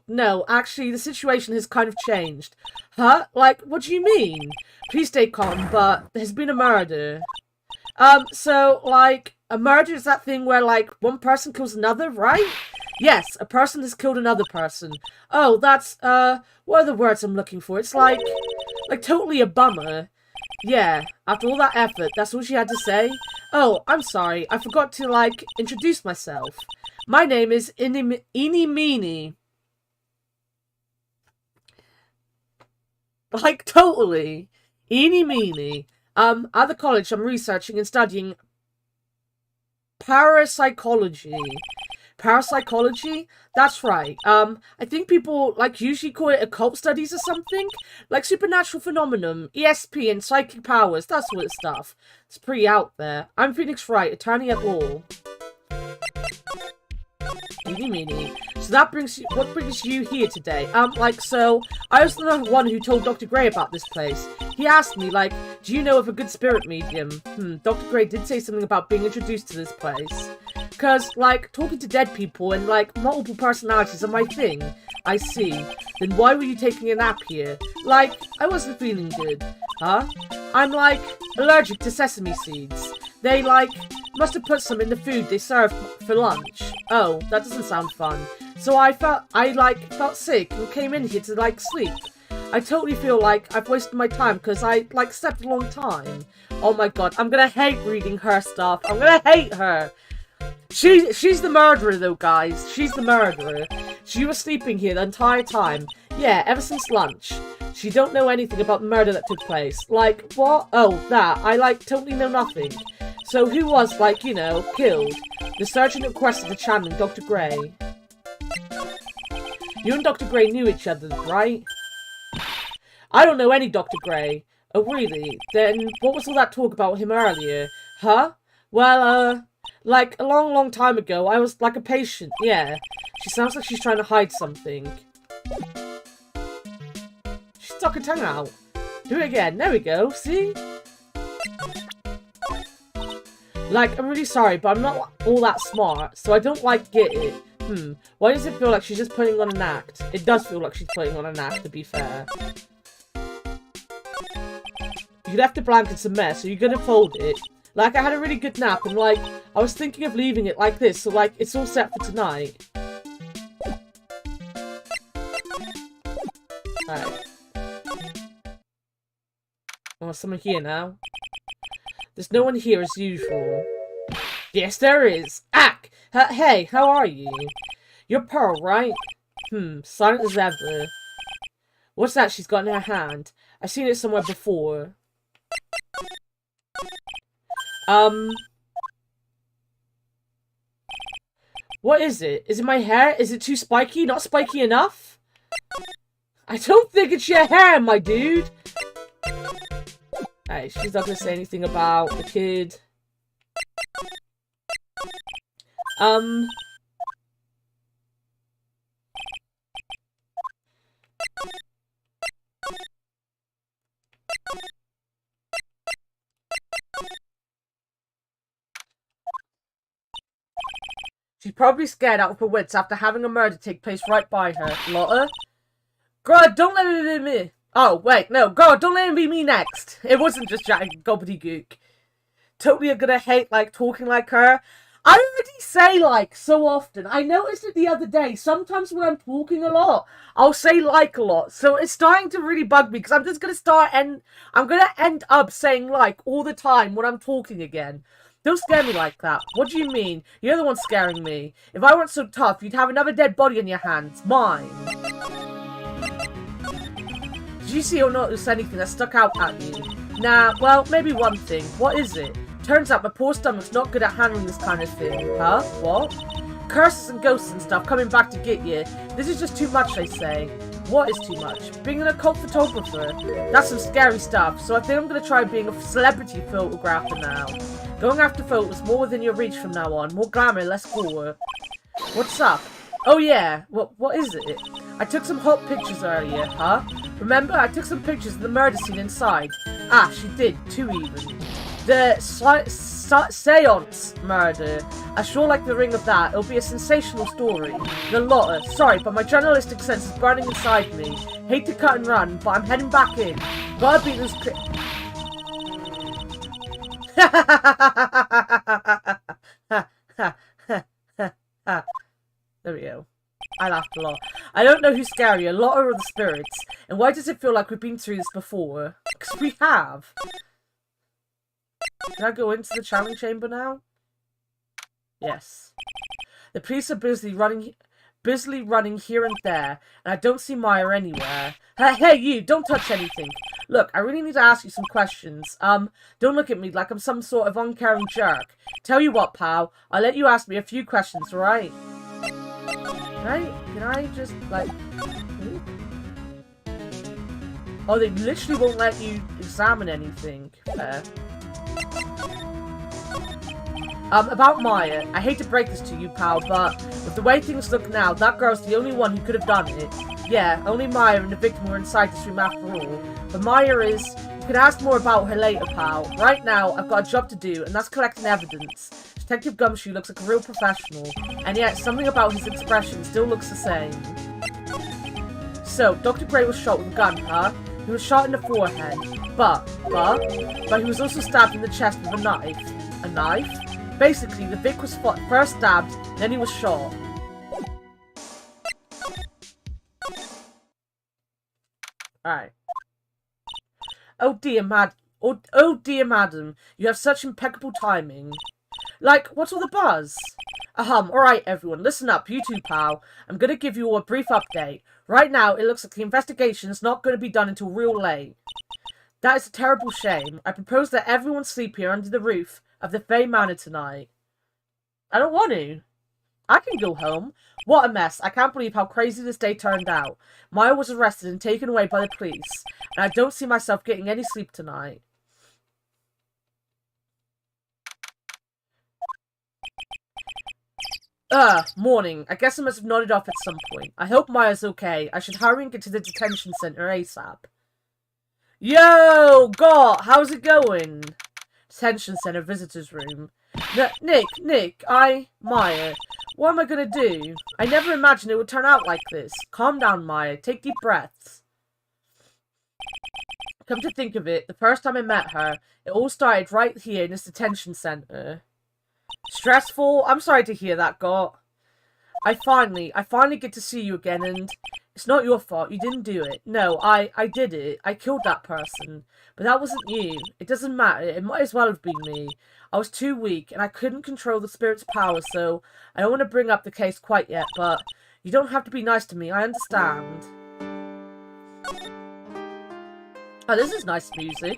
no, actually, the situation has kind of changed. Huh? Like, what do you mean? Please stay calm, but there's been a murder. So, like, a murder is that thing where, like, one person kills another, right? Yes, a person has killed another person. Oh, that's, what are the words I'm looking for? It's like totally a bummer. Yeah, after all that effort, that's all she had to say? Oh, I'm sorry, I forgot to, like, introduce myself. My name is Eeny Meeny. Like, totally. Eeny Meeny. At the college, I'm researching and studying parapsychology. Parapsychology? That's right. I think people, like, usually call it occult studies or something. Like supernatural phenomenon, ESP, and psychic powers, that sort of stuff. It's pretty out there. I'm Phoenix Wright, attorney at law. You Eeny meeny. So that brings you, what brings you here today? So, I was the one who told Dr. Gray about this place. He asked me, like, do you know of a good spirit medium? Dr. Gray did say something about being introduced to this place. Cause, like, talking to dead people and, like, multiple personalities are my thing. I see. Then why were you taking a nap here? Like, I wasn't feeling good. Huh? I'm, like, allergic to sesame seeds. They, like, must have put some in the food they served for lunch. Oh, that doesn't sound fun. So I felt sick and came in here to, like, sleep. I totally feel like I've wasted my time because I, like, slept a long time. Oh my god, I'm gonna hate reading her stuff. I'm gonna hate her. She's the murderer though, guys. She's the murderer. She was sleeping here the entire time. Yeah, ever since lunch. She don't know anything about the murder that took place. Like, what? Oh, that. I, like, totally know nothing. So who was, like, you know, killed? The sergeant requested a channeling Dr. Gray. You and Dr. Gray knew each other, right? I don't know any Dr. Gray. Oh, really? Then what was all that talk about him earlier? Huh? Well, like, a long, long time ago, I was, like, a patient, yeah. She sounds like she's trying to hide something. She stuck her tongue out. Do it again. There we go. See? Like, I'm really sorry, but I'm not all that smart, so I don't, like, get it. Why does it feel like she's just putting on an act? It does feel like she's putting on an act, to be fair. You left the blankets a mess, so you're gonna fold it. Like, I had a really good nap, and, like, I was thinking of leaving it like this, so, like, it's all set for tonight. Alright. Oh, someone here now. There's no one here as usual. Yes, there is. Ack! Hey, how are you? You're Pearl, right? Silent as ever. What's that she's got in her hand? I've seen it somewhere before. What is it? Is it my hair? Is it too spiky? Not spiky enough? I don't think it's your hair, my dude! Alright, she's not gonna say anything about the kid. She's probably scared out of her wits after having a murder take place right by her. Lotta? Girl, don't let it be me. Oh, wait, no. Girl, don't let it be me next. It wasn't just Jack gobbledygook. Totally gonna hate, like, talking like her. I already say, like, so often. I noticed it the other day. Sometimes when I'm talking a lot, I'll say like a lot. So it's starting to really bug me because I'm just gonna I'm gonna end up saying like all the time when I'm talking again. Don't scare me like that. What do you mean? You're the one scaring me. If I weren't so tough, you'd have another dead body in your hands. Mine. Did you see or notice anything that stuck out at you? Nah, well, maybe one thing. What is it? Turns out my poor stomach's not good at handling this kind of thing. Huh? What? Curses and ghosts and stuff coming back to get you. This is just too much, they say. What is too much? Being an occult photographer. That's some scary stuff, so I think I'm going to try being a celebrity photographer now. Going after photos more within your reach from now on. More glamour, less gore. What's up? Oh yeah, what is it? I took some hot pictures earlier, huh? Remember, I took some pictures of the murder scene inside. Ah, she did, 2 even. The seance murder. I sure like the ring of that. It'll be a sensational story. The Lotta. Sorry, but my journalistic sense is burning inside me. Hate to cut and run, but I'm heading back in. Gotta beat this There we go. I laughed a lot. I don't know who's scarier, Lotta or the spirits. And why does it feel like we've been through this before? Because we have. Can I go into the channeling chamber now? Yes. The police are busily running here and there, and I don't see Maya anywhere. Hey, you! Don't touch anything! Look, I really need to ask you some questions. Don't look at me like I'm some sort of uncaring jerk. Tell you what, pal, I'll let you ask me a few questions, alright? Can I just, like... Oh, they literally won't let you examine anything. Fair. About Maya, I hate to break this to you, pal, but with the way things look now, that girl's the only one who could have done it. Yeah, only Maya and the victim were inside this room after all. But Maya is... You can ask more about her later, pal. Right now, I've got a job to do, and that's collecting evidence. Detective Gumshoe looks like a real professional, and yet something about his expression still looks the same. So, Dr. Gray was shot with a gun, huh? He was shot in the forehead. But he was also stabbed in the chest with a knife. A knife? Basically, the Vic was first stabbed, then he was shot. Alright. Oh dear, madam, you have such impeccable timing. Like, what's all the buzz? Alright everyone, listen up, you too, pal. I'm gonna give you all a brief update. Right now, it looks like the investigation's not gonna be done until real late. That is a terrible shame. I propose that everyone sleep here under the roof of the Fey Manor tonight. I don't want to. I can go home. What a mess. I can't believe how crazy this day turned out. Maya was arrested and taken away by the police, and I don't see myself getting any sleep tonight. Morning. I guess I must have nodded off at some point. I hope Maya's okay. I should hurry and get to the detention center ASAP. Yo, God, how's it going? Detention center visitors room. Nick, Maya, what am I gonna do? I never imagined it would turn out like this. Calm down, Maya. Take deep breaths. Come to think of it, the first time I met her, it all started right here in this detention center. Stressful? I'm sorry to hear that, Got. I finally get to see you again, and it's not your fault. You didn't do it. No, I did it. I killed that person. But that wasn't you. It doesn't matter. It might as well have been me. I was too weak, and I couldn't control the spirit's power, so I don't want to bring up the case quite yet, but you don't have to be nice to me. I understand. Oh, this is nice music.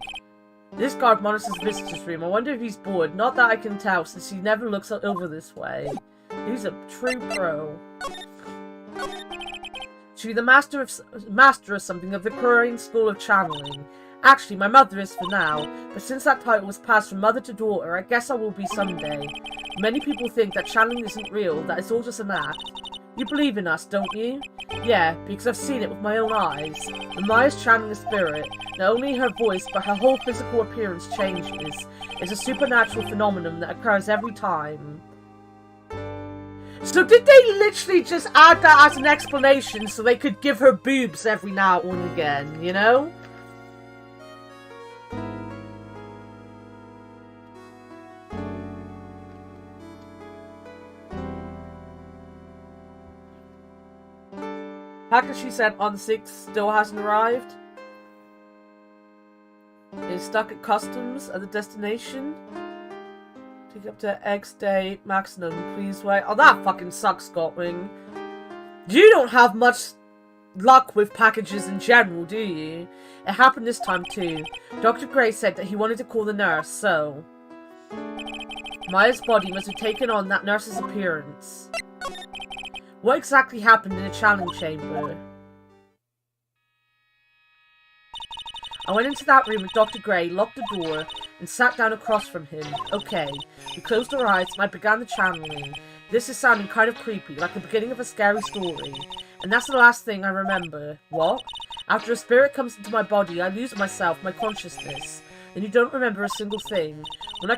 This guard monitors the visitor's room. I wonder if he's bored. Not that I can tell, since he never looks over this way. He's a true pro. Should be the master of something of the Korean School of Channeling. Actually, my mother is for now, but since that title was passed from mother to daughter, I guess I will be someday. Many people think that channeling isn't real, that it's all just an act. You believe in us, don't you? Yeah, because I've seen it with my own eyes. When Maya's channeling a spirit, not only her voice, but her whole physical appearance changes. It's a supernatural phenomenon that occurs every time. So did they literally just add that as an explanation so they could give her boobs every now and again, you know? Package she sent on the 6th still hasn't arrived. Is stuck at customs at the destination. Take up to X day maximum, please wait. Oh, that fucking sucks, Scotwing. You don't have much luck with packages in general, do you? It happened this time too. Dr. Gray said that he wanted to call the nurse, so... Maya's body must have taken on that nurse's appearance. What exactly happened in the channeling chamber? I went into that room with Dr. Gray, locked the door, and sat down across from him. Okay. We closed our eyes, and I began the channeling. This is sounding kind of creepy, like the beginning of a scary story. And that's the last thing I remember. What? After a spirit comes into my body, I lose myself, my consciousness. Then you don't remember a single thing. When I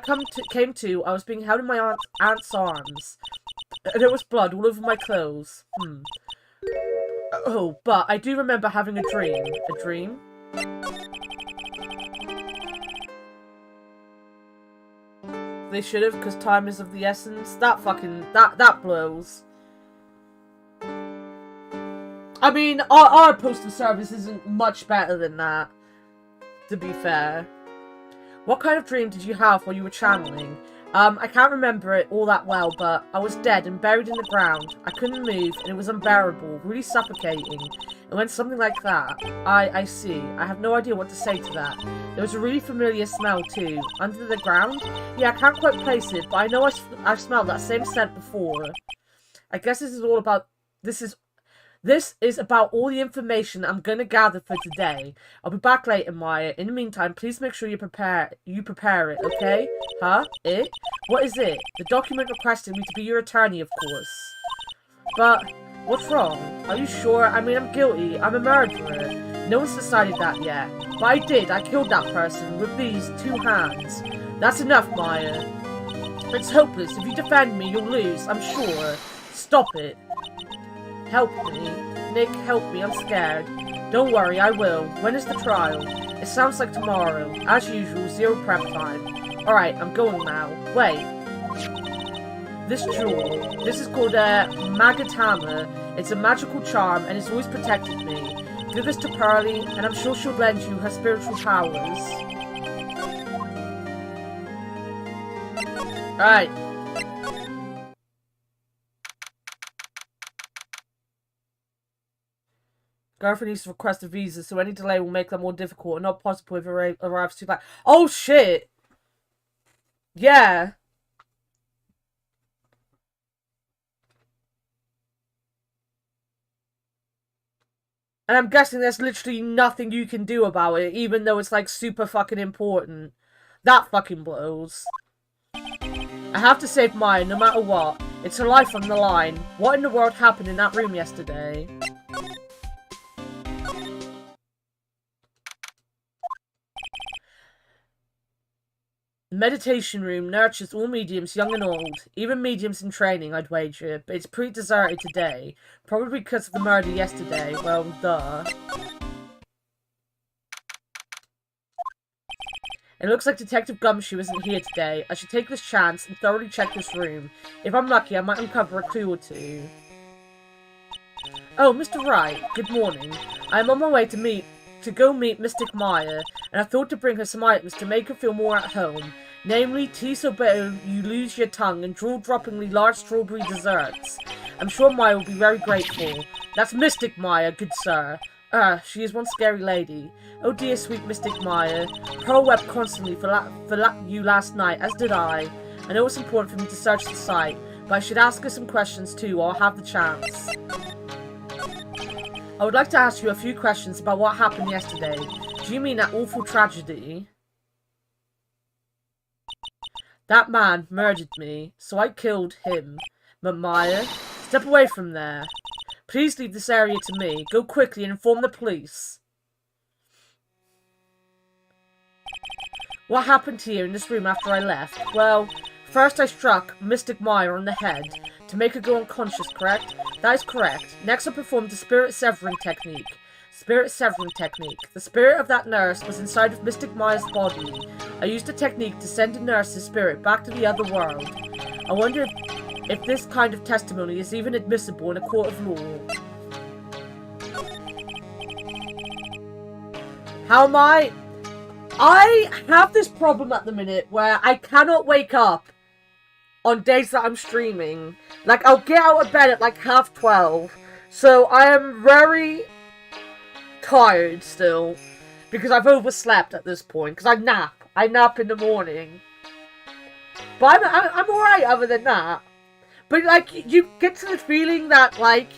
came to, I was being held in my aunt's arms. And there was blood all over my clothes. Oh, but I do remember having a dream. A dream? They should have, because time is of the essence. That blows. I mean, our postal service isn't much better than that, to be fair. What kind of dream did you have while you were channeling? I can't remember it all that well, but I was dead and buried in the ground. I couldn't move, and it was unbearable, really suffocating. It went something like that. I see. I have no idea what to say to that. There was a really familiar smell, too. Under the ground? Yeah, I can't quite place it, but I know I've smelled that same scent before. I guess this is all about... This This is about all the information I'm gonna gather for today. I'll be back later, Maya. In the meantime, please make sure you prepare it, okay? Huh? It? What is it? The document requesting me to be your attorney, of course. But, what's wrong? Are you sure? I mean, I'm guilty. I'm a murderer. No one's decided that yet. But I did. I killed that person with these 2 hands. That's enough, Maya. It's hopeless. If you defend me, you'll lose. I'm sure. Stop it. Help me. Nick, help me. I'm scared. Don't worry, I will. When is the trial? It sounds like tomorrow. As usual, 0 prep time. Alright, I'm going now. Wait. This jewel. This is called a Magatama. It's a magical charm, and it's always protected me. Give this to Pearly, and I'm sure she'll lend you her spiritual powers. Alright. Girlfriend needs to request a visa, so any delay will make that more difficult and not possible if it arrives too late. Oh, shit! Yeah. And I'm guessing there's literally nothing you can do about it, even though it's, like, super fucking important. That fucking blows. I have to save Maya, no matter what. It's her life on the line. What in the world happened in that room yesterday? The meditation room nurtures all mediums, young and old. Even mediums in training, I'd wager. But it's pretty deserted today. Probably because of the murder yesterday. Well, duh. It looks like Detective Gumshoe isn't here today. I should take this chance and thoroughly check this room. If I'm lucky, I might uncover a clue or two. Oh, Mr. Wright. Good morning. I'm on my way to go meet Mystic Maya, and I thought to bring her some items to make her feel more at home. Namely, tea so bitter you lose your tongue and drool-droppingly large strawberry desserts. I'm sure Maya will be very grateful. That's Mystic Maya, good sir. She is one scary lady. Oh dear sweet Mystic Maya. Pearl wept constantly for you last night, as did I. I know it's important for me to search the site, but I should ask her some questions too while I have the chance. I would like to ask you a few questions about what happened yesterday. Do you mean that awful tragedy? That man murdered me, so I killed him. But Maya, step away from there. Please leave this area to me. Go quickly and inform the police. What happened here in this room after I left? Well, first I struck Mystic Maya on the head to make her go unconscious, correct? That is correct. Next I performed the spirit severing technique. Spirit severing technique. The spirit of that nurse was inside of Mystic Maya's body. I used the technique to send the nurse's spirit back to the other world. I wonder if this kind of testimony is even admissible in a court of law. How am I have this problem at the minute where I cannot wake up on days that I'm streaming. Like, I'll get out of bed at like 12:30. So I am very tired still. Because I've overslept at this point. Because I nap. I nap in the morning. But I'm alright other than that. But, like, you get to the feeling that, like,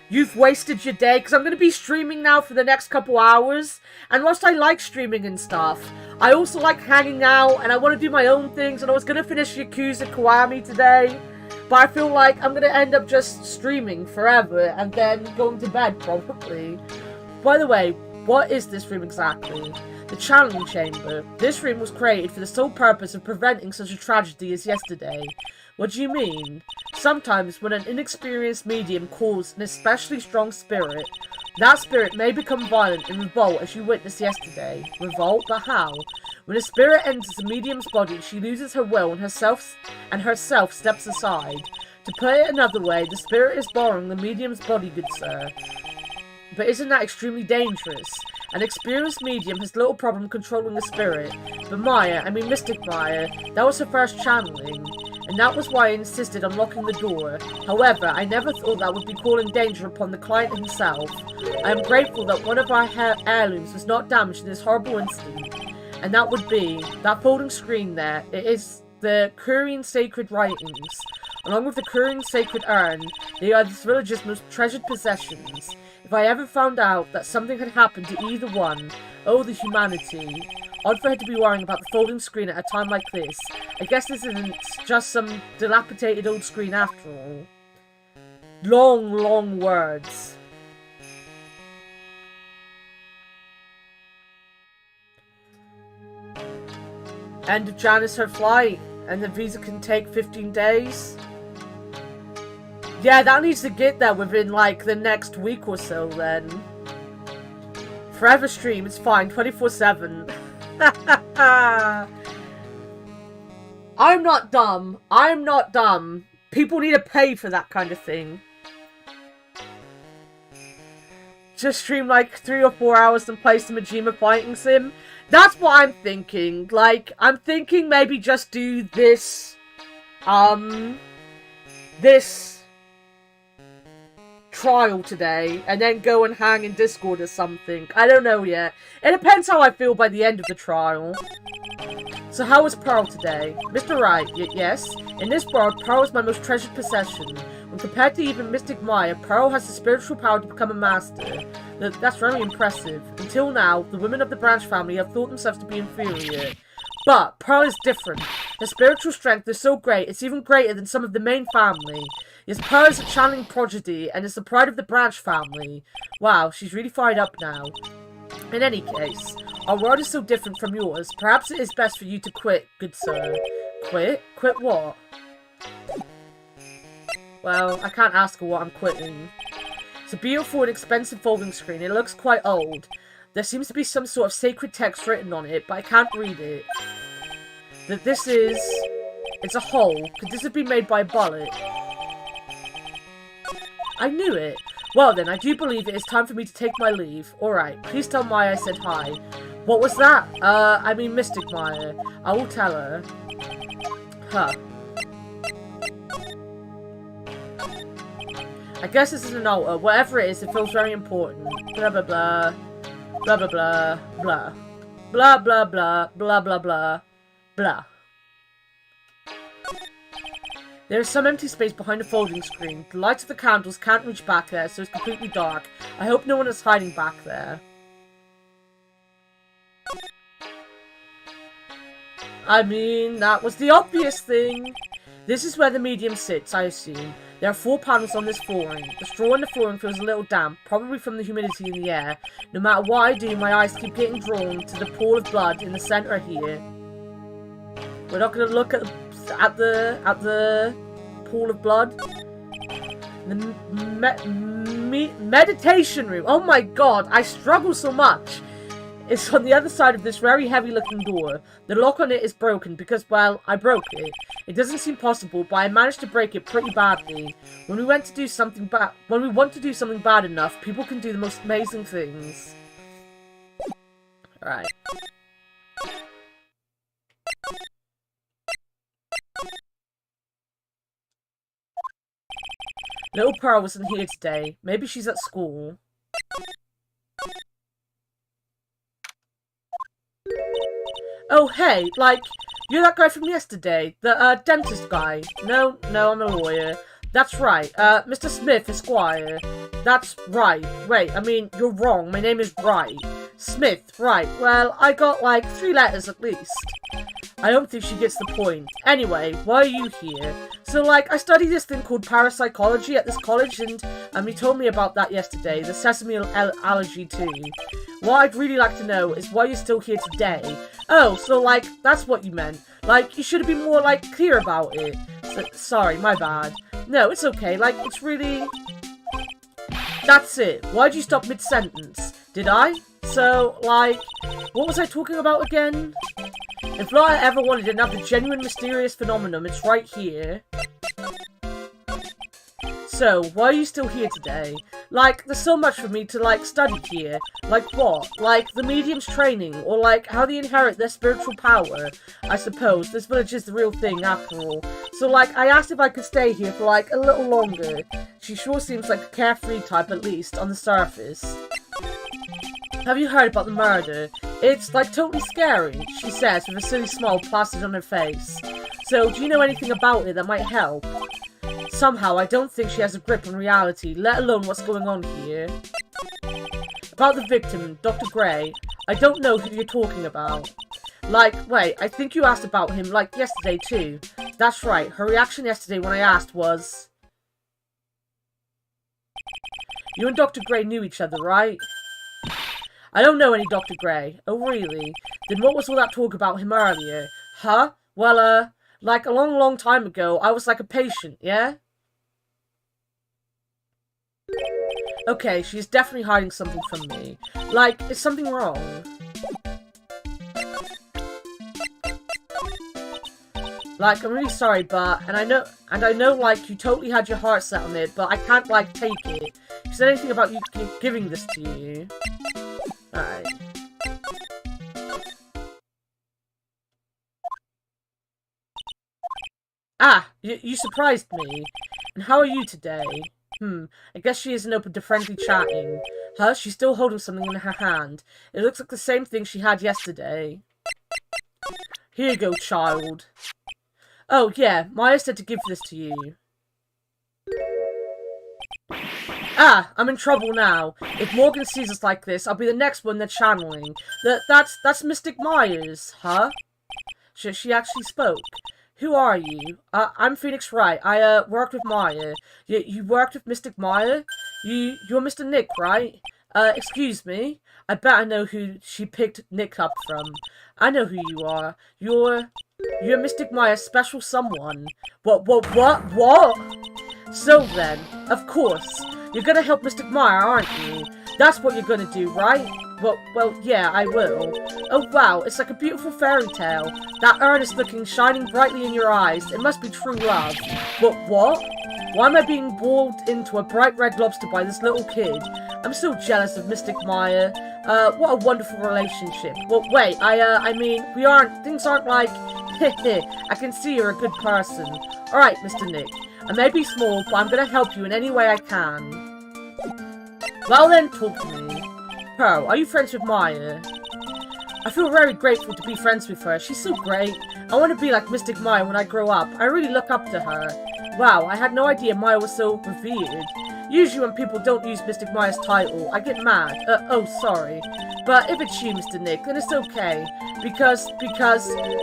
you've wasted your day. Because I'm going to be streaming now for the next couple hours. And whilst I like streaming and stuff, I also like hanging out. And I want to do my own things. And I was going to finish Yakuza Kiwami today. But I feel like I'm going to end up just streaming forever. And then going to bed, probably. By the way, what is this room exactly? The channeling chamber. This room was created for the sole purpose of preventing such a tragedy as yesterday. What do you mean? Sometimes when an inexperienced medium calls an especially strong spirit, that spirit may become violent and revolt as you witnessed yesterday. Revolt? But how? When a spirit enters a medium's body, she loses her will and herself steps aside. To put it another way, the spirit is borrowing the medium's body, good sir. But isn't that extremely dangerous? An experienced medium has little problem controlling the spirit, but Mystic Maya, that was her first channeling, and that was why I insisted on locking the door. However, I never thought that would be calling danger upon the client himself. I am grateful that one of our heirlooms was not damaged in this horrible incident, and that would be that folding screen there. It is the Korean sacred writings. Along with the curing sacred urn, they are this village's most treasured possessions. If I ever found out that something had happened to either one, oh, the humanity. Odd for her to be worrying about the folding screen at a time like this. I guess this isn't just some dilapidated old screen after all. Long, long words. End of Janice her flight, and the visa can take 15 days. Yeah, that needs to get there within, like, the next week or so, then. Forever stream, it's fine, 24/7. I'm not dumb. I'm not dumb. People need to pay for that kind of thing. Just stream, like, 3 or 4 hours and play some Majima fighting sim. That's what I'm thinking. Like, I'm thinking maybe just do this, this trial today, and then go and hang in Discord or something. I don't know yet. It depends how I feel by the end of the trial. So how was Pearl today? Mr. Wright, yes? In this world, Pearl is my most treasured possession. When compared to even Mystic Maya, Pearl has the spiritual power to become a master. That's very impressive. Until now, the women of the Branch family have thought themselves to be inferior. But Pearl is different. Her spiritual strength is so great, it's even greater than some of the main family. Yes, Pearl is a channeling prodigy, and is the pride of the Branch family. Wow, she's really fired up now. In any case, our world is so different from yours. Perhaps it is best for you to quit, good sir. Quit? Quit what? Well, I can't ask her what I'm quitting. It's a beautiful and expensive folding screen. It looks quite old. There seems to be some sort of sacred text written on it, but I can't read it. That this is... It's a hole. Could this have been made by a bullet? I knew it. Well then, I do believe it is time for me to take my leave. Alright, please tell Maya I said hi. What was that? I mean Mystic Maya. I will tell her. Huh. I guess this is an altar. Whatever it is, it feels very important. Blah blah blah. Blah blah blah. Blah. Blah blah blah. Blah blah blah. Blah. There is some empty space behind the folding screen. The lights of the candles can't reach back there, so it's completely dark. I hope no one is hiding back there. I mean, that was the obvious thing. This is where the medium sits, I assume. There are 4 panels on this flooring. The straw on the flooring feels a little damp, probably from the humidity in the air. No matter what I do, my eyes keep getting drawn to the pool of blood in the center here. We're not going to look at the pool of blood. The meditation room. Oh my god, I struggle so much. It's on the other side of this very heavy looking door. The lock on it is broken because, well, I broke it. It doesn't seem possible, but I managed to break it pretty badly. When we want to do something bad enough, people can do the most amazing things. Alright. Little Pearl wasn't here today. Maybe she's at school. Oh, hey, like, you're that guy from yesterday, the, dentist guy. No, I'm a lawyer. That's right, Mr. Smith, Esquire. That's right. Wait, I mean, you're wrong. My name is Wright. Smith, right. Well, I got, like, 3 letters at least. I don't think she gets the point. Anyway, why are you here? So, like, I study this thing called parapsychology at this college, and you told me about that yesterday, the sesame allergy too. What I'd really like to know is why you're still here today. Oh, so, like, that's what you meant. Like, you should have been more, like, clear about it. So, sorry, my bad. No, it's okay. Like, it's really... That's it. Why'd you stop mid-sentence? Did I? So, like, what was I talking about again? If Laura ever wanted another genuine mysterious phenomenon, it's right here. So, why are you still here today? Like, there's so much for me to, like, study here. Like what? Like, the medium's training, or like, how they inherit their spiritual power. I suppose, this village is the real thing, after all. So, like, I asked if I could stay here for, like, a little longer. She sure seems like a carefree type, at least, on the surface. Have you heard about the murder? It's, like, totally scary, she says, with a silly smile plastered on her face. So, do you know anything about it that might help? Somehow, I don't think she has a grip on reality, let alone what's going on here. About the victim, Dr. Gray, I don't know who you're talking about. Like, wait, I think you asked about him, like, yesterday too. That's right, her reaction yesterday when I asked was... You and Dr. Gray knew each other, right? I don't know any Dr. Gray. Oh, really? Then what was all that talk about him earlier? Huh? Well, like a long, long time ago, I was like a patient, yeah? Okay, she's definitely hiding something from me. Like, is something wrong? Like, I'm really sorry, but, and I know, like, you totally had your heart set on it, but I can't, like, take it. You said anything about you giving this to you? Alright. Ah, you surprised me. And how are you today? I guess she isn't open to friendly chatting. Huh? She's still holding something in her hand. It looks like the same thing she had yesterday. Here you go, child. Oh, yeah, Maya said to give this to you. Ah, I'm in trouble now. If Morgan sees us like this, I'll be the next one they're channeling. That's Mystic Myers, huh? She actually spoke. Who are you? I'm Phoenix Wright. I, worked with Maya. You worked with Mystic Maya? You're Mr. Nick, right? Excuse me? I bet I know who she picked Nick up from. I know who you are. You're Mystic Maya's special someone. What? So then, of course, you're gonna help Mystic Maya, aren't you? That's what you're gonna do, right? Well, yeah, I will. Oh, wow, it's like a beautiful fairy tale. That earnest looking shining brightly in your eyes. It must be true love. But what? Why am I being boiled into a bright red lobster by this little kid? I'm so jealous of Mystic Maya. What a wonderful relationship. Well, wait, I mean, things aren't like, heh, I can see you're a good person. Alright, Mr. Nick. I may be small, but I'm gonna help you in any way I can. Well then, talk to me. Pearl, are you friends with Maya? I feel very grateful to be friends with her. She's so great. I want to be like Mystic Maya when I grow up. I really look up to her. Wow, I had no idea Maya was so revered. Usually when people don't use Mystic Maya's title, I get mad. Oh, sorry. But if it's you, Mr. Nick, then it's okay. Because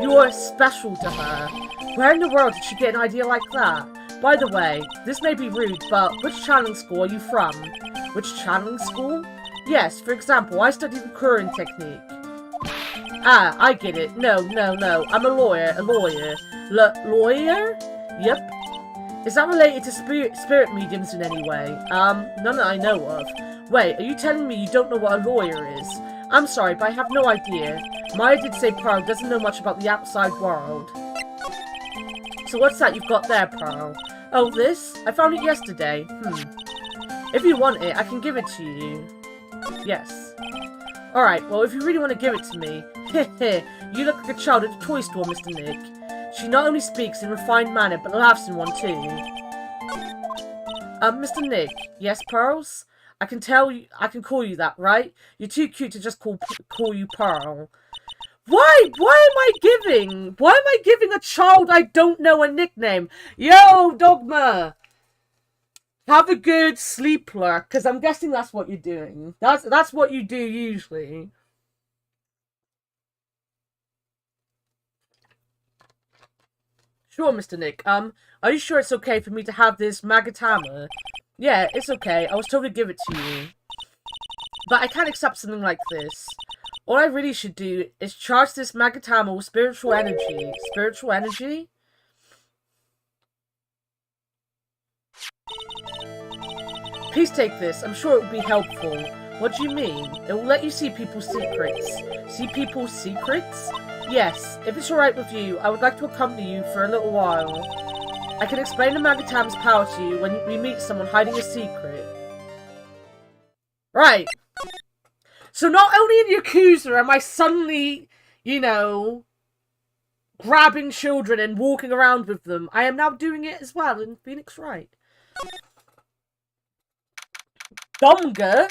you're special to her. Where in the world did she get an idea like that? By the way, this may be rude, but which channeling school are you from? Which channeling school? Yes, for example, I studied the Kurin technique. Ah, I get it. No. I'm a lawyer. Lawyer? Yep. Is that related to spirit mediums in any way? None that I know of. Wait, are you telling me you don't know what a lawyer is? I'm sorry, but I have no idea. Maya did say Pearl doesn't know much about the outside world. So what's that you've got there, Pearl? Oh, this? I found it yesterday. If you want it, I can give it to you. Yes. Alright, well, if you really want to give it to me, you look like a child at a toy store, Mr. Nick. She not only speaks in a refined manner, but laughs in one too. Mr. Nick, yes, Pearls? I can call you that, right? You're too cute to just call you Pearl. Why am I giving a child I don't know a nickname? Yo, Dogma! Have a good sleep lurk, because I'm guessing that's what you're doing. That's what you do usually. Sure, Mr. Nick. Are you sure it's okay for me to have this Magatama? Yeah, it's okay. I was told to give it to you. But I can't accept something like this. All I really should do is charge this Magatama with spiritual energy. Spiritual energy? Please take this. I'm sure it will be helpful. What do you mean? It will let you see people's secrets. See people's secrets? Yes. If it's alright with you, I would like to accompany you for a little while. I can explain the Magatama's power to you when we meet someone hiding a secret. Right. So not only in Yakuza am I suddenly, you know, grabbing children and walking around with them, I am now doing it as well in Phoenix Wright. Domga?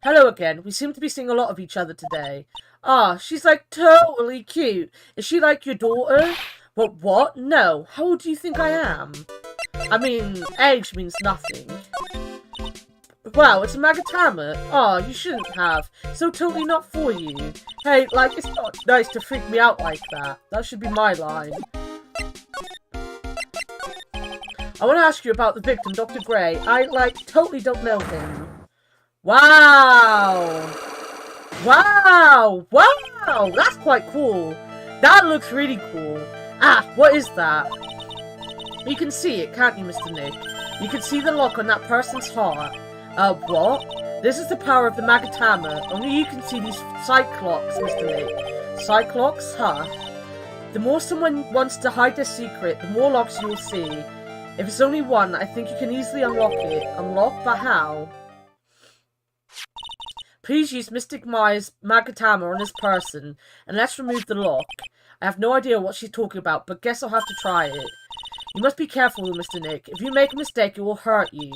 Hello again. We seem to be seeing a lot of each other today. Ah, she's like totally cute. Is she like your daughter? But what? No. How old do you think I am? I mean, age means nothing. Wow, it's a Magatama. Oh, you shouldn't have. So totally not for you. Hey, like, it's not nice to freak me out like that. That should be my line. I want to ask you about the victim, Dr. Gray. I, like, totally don't know him. Wow! Wow! Wow! That's quite cool. That looks really cool. Ah, what is that? You can see it, can't you, Mr. Nick? You can see the lock on that person's heart. What? This is the power of the Magatama. Only you can see these Cyclocks, Mr. Nick. Cyclocks? Huh? The more someone wants to hide their secret, the more locks you will see. If it's only one, I think you can easily unlock it. Unlock? But how? Please use Mystic Maya's Magatama on this person, and let's remove the lock. I have no idea what she's talking about, but guess I'll have to try it. You must be careful, Mr. Nick. If you make a mistake, it will hurt you.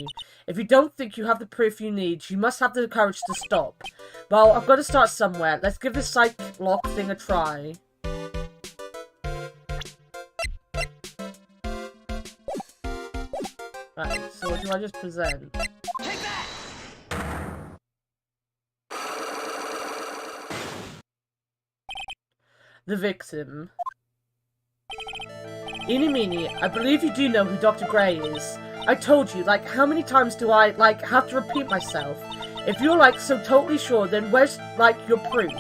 If you don't think you have the proof you need, you must have the courage to stop. Well, I've got to start somewhere. Let's give this psych lock thing a try. Right, so what do I just present? Take that! The victim. Inimini, I believe you do know who Dr. Gray is. I told you, like, how many times do I, like, have to repeat myself? If you're, like, so totally sure, then where's, like, your proof?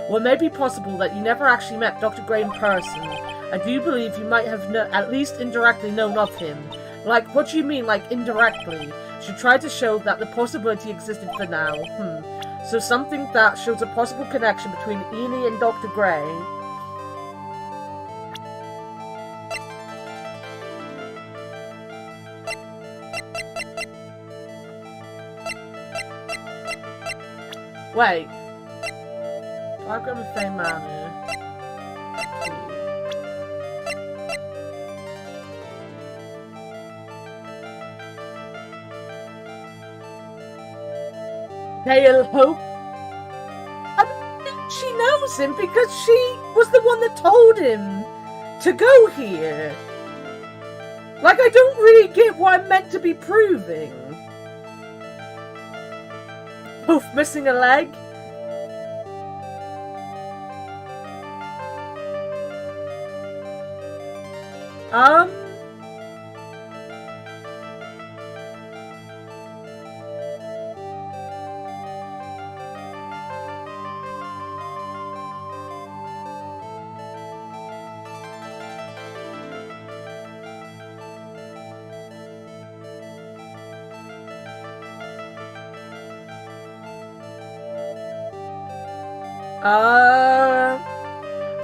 Well, it may be possible that you never actually met Dr. Gray in person. I do believe you might have at least indirectly known of him. Like, what do you mean, like, indirectly? She tried to show that the possibility existed for now. So something that shows a possible connection between Eni and Dr. Gray. Wait. I've got the same manner. Hello? I mean, she knows him because she was the one that told him to go here. Like, I don't really get what I'm meant to be proving. Poof, missing a leg?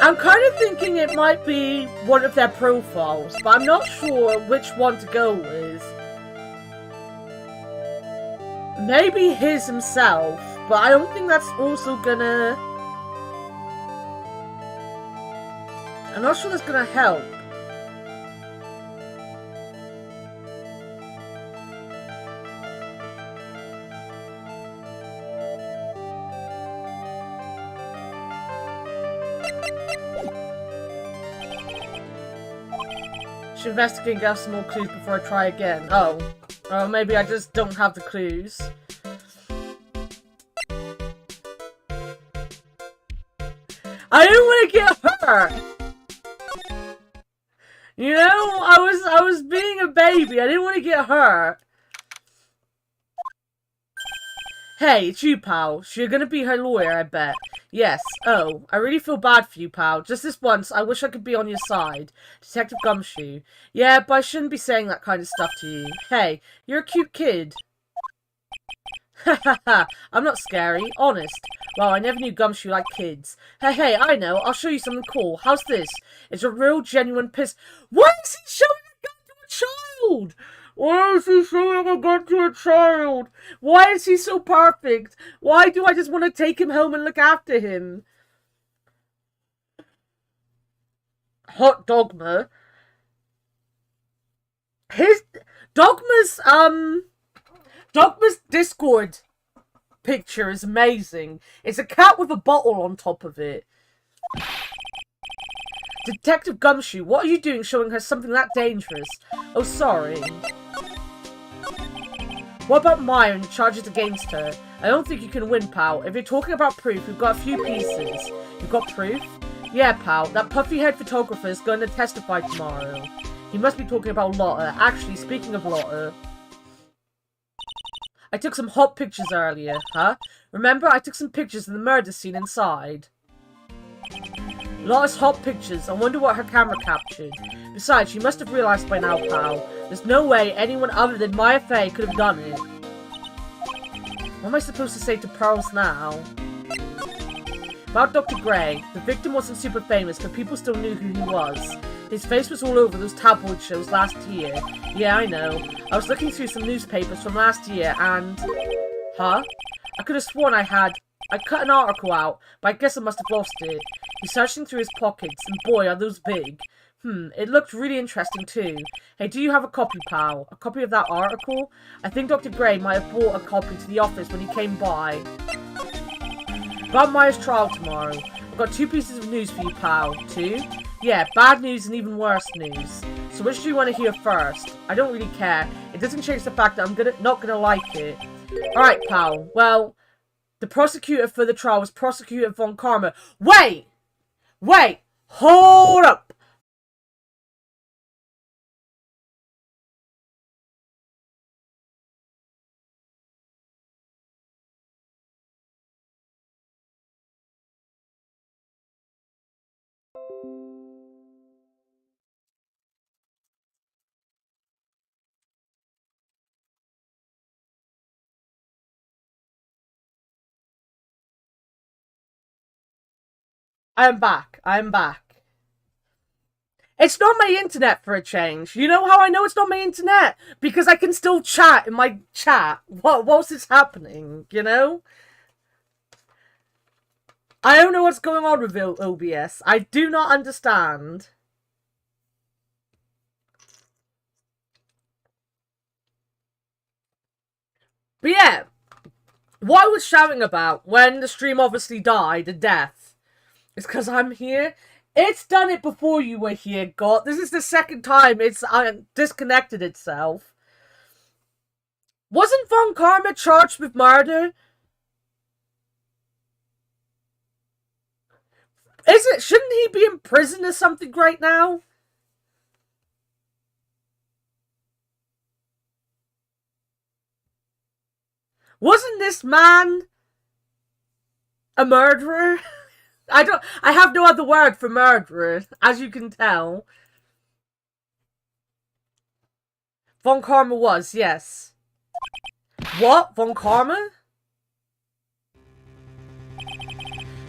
I'm kind of thinking it might be one of their profiles, but I'm not sure which one to go with. Maybe his himself, but I don't think that's also gonna... I'm not sure that's gonna help. Should investigate and get some more clues before I try again. Oh. Oh, maybe I just don't have the clues. I didn't want to get hurt! You know, I was being a baby. I didn't want to get hurt. Hey, it's you, pal. So you're gonna be her lawyer, I bet. Yes. Oh, I really feel bad for you, pal. Just this once, I wish I could be on your side. Detective Gumshoe. Yeah, but I shouldn't be saying that kind of stuff to you. Hey, you're a cute kid. Ha ha ha. I'm not scary. Honest. Well, I never knew Gumshoe liked kids. Hey, I know. I'll show you something cool. How's this? It's a real, genuine piss. Why is he showing a gun to a child? Why is he showing a gun to a child? Why is he so perfect? Why do I just want to take him home and look after him? Hot Dogma. His... Dogma's Discord picture is amazing. It's a cat with a bottle on top of it. Detective Gumshoe, what are you doing showing her something that dangerous? Oh, sorry. What about Maya and the charges against her? I don't think you can win, pal. If you're talking about proof, we've got a few pieces. You've got proof? Yeah, pal. That puffy-head photographer is going to testify tomorrow. He must be talking about Lotta. Actually, speaking of Lotta, I took some hot pictures earlier, huh? Remember, I took some pictures of the murder scene inside. Lotta's hot pictures. I wonder what her camera captured. Besides, you must have realized by now, pal. There's no way anyone other than Maya Fey could have done it. What am I supposed to say to Pearls now? About Dr. Gray, the victim wasn't super famous, but people still knew who he was. His face was all over those tabloid shows last year. Yeah, I know. I was looking through some newspapers from last year and... Huh? I could have sworn I cut an article out, but I guess I must have lost it. He's searching through his pockets, and boy, are those big. It looked really interesting too. Hey, do you have a copy, pal? A copy of that article? I think Dr. Gray might have brought a copy to the office when he came by. About Maya's trial tomorrow. I've got 2 pieces of news for you, pal. 2? Yeah, bad news and even worse news. So which do you want to hear first? I don't really care. It doesn't change the fact that I'm not gonna like it. Alright, pal. Well, the prosecutor for the trial was Prosecutor Von Karma. Wait! Wait! Hold up! I am back. I am back. It's not my internet for a change. You know how I know it's not my internet? Because I can still chat in my chat. What's this happening? You know? I don't know what's going on with OBS. I do not understand. But yeah, what I was shouting about when the stream obviously died a death is because I'm here. It's done it before you were here, God. This is the second time it's disconnected itself. Wasn't Von Karma charged with murder? Shouldn't he be in prison or something right now? Wasn't this man a murderer? I have no other word for murderer, as you can tell. Von Karma was, yes. What? Von Karma?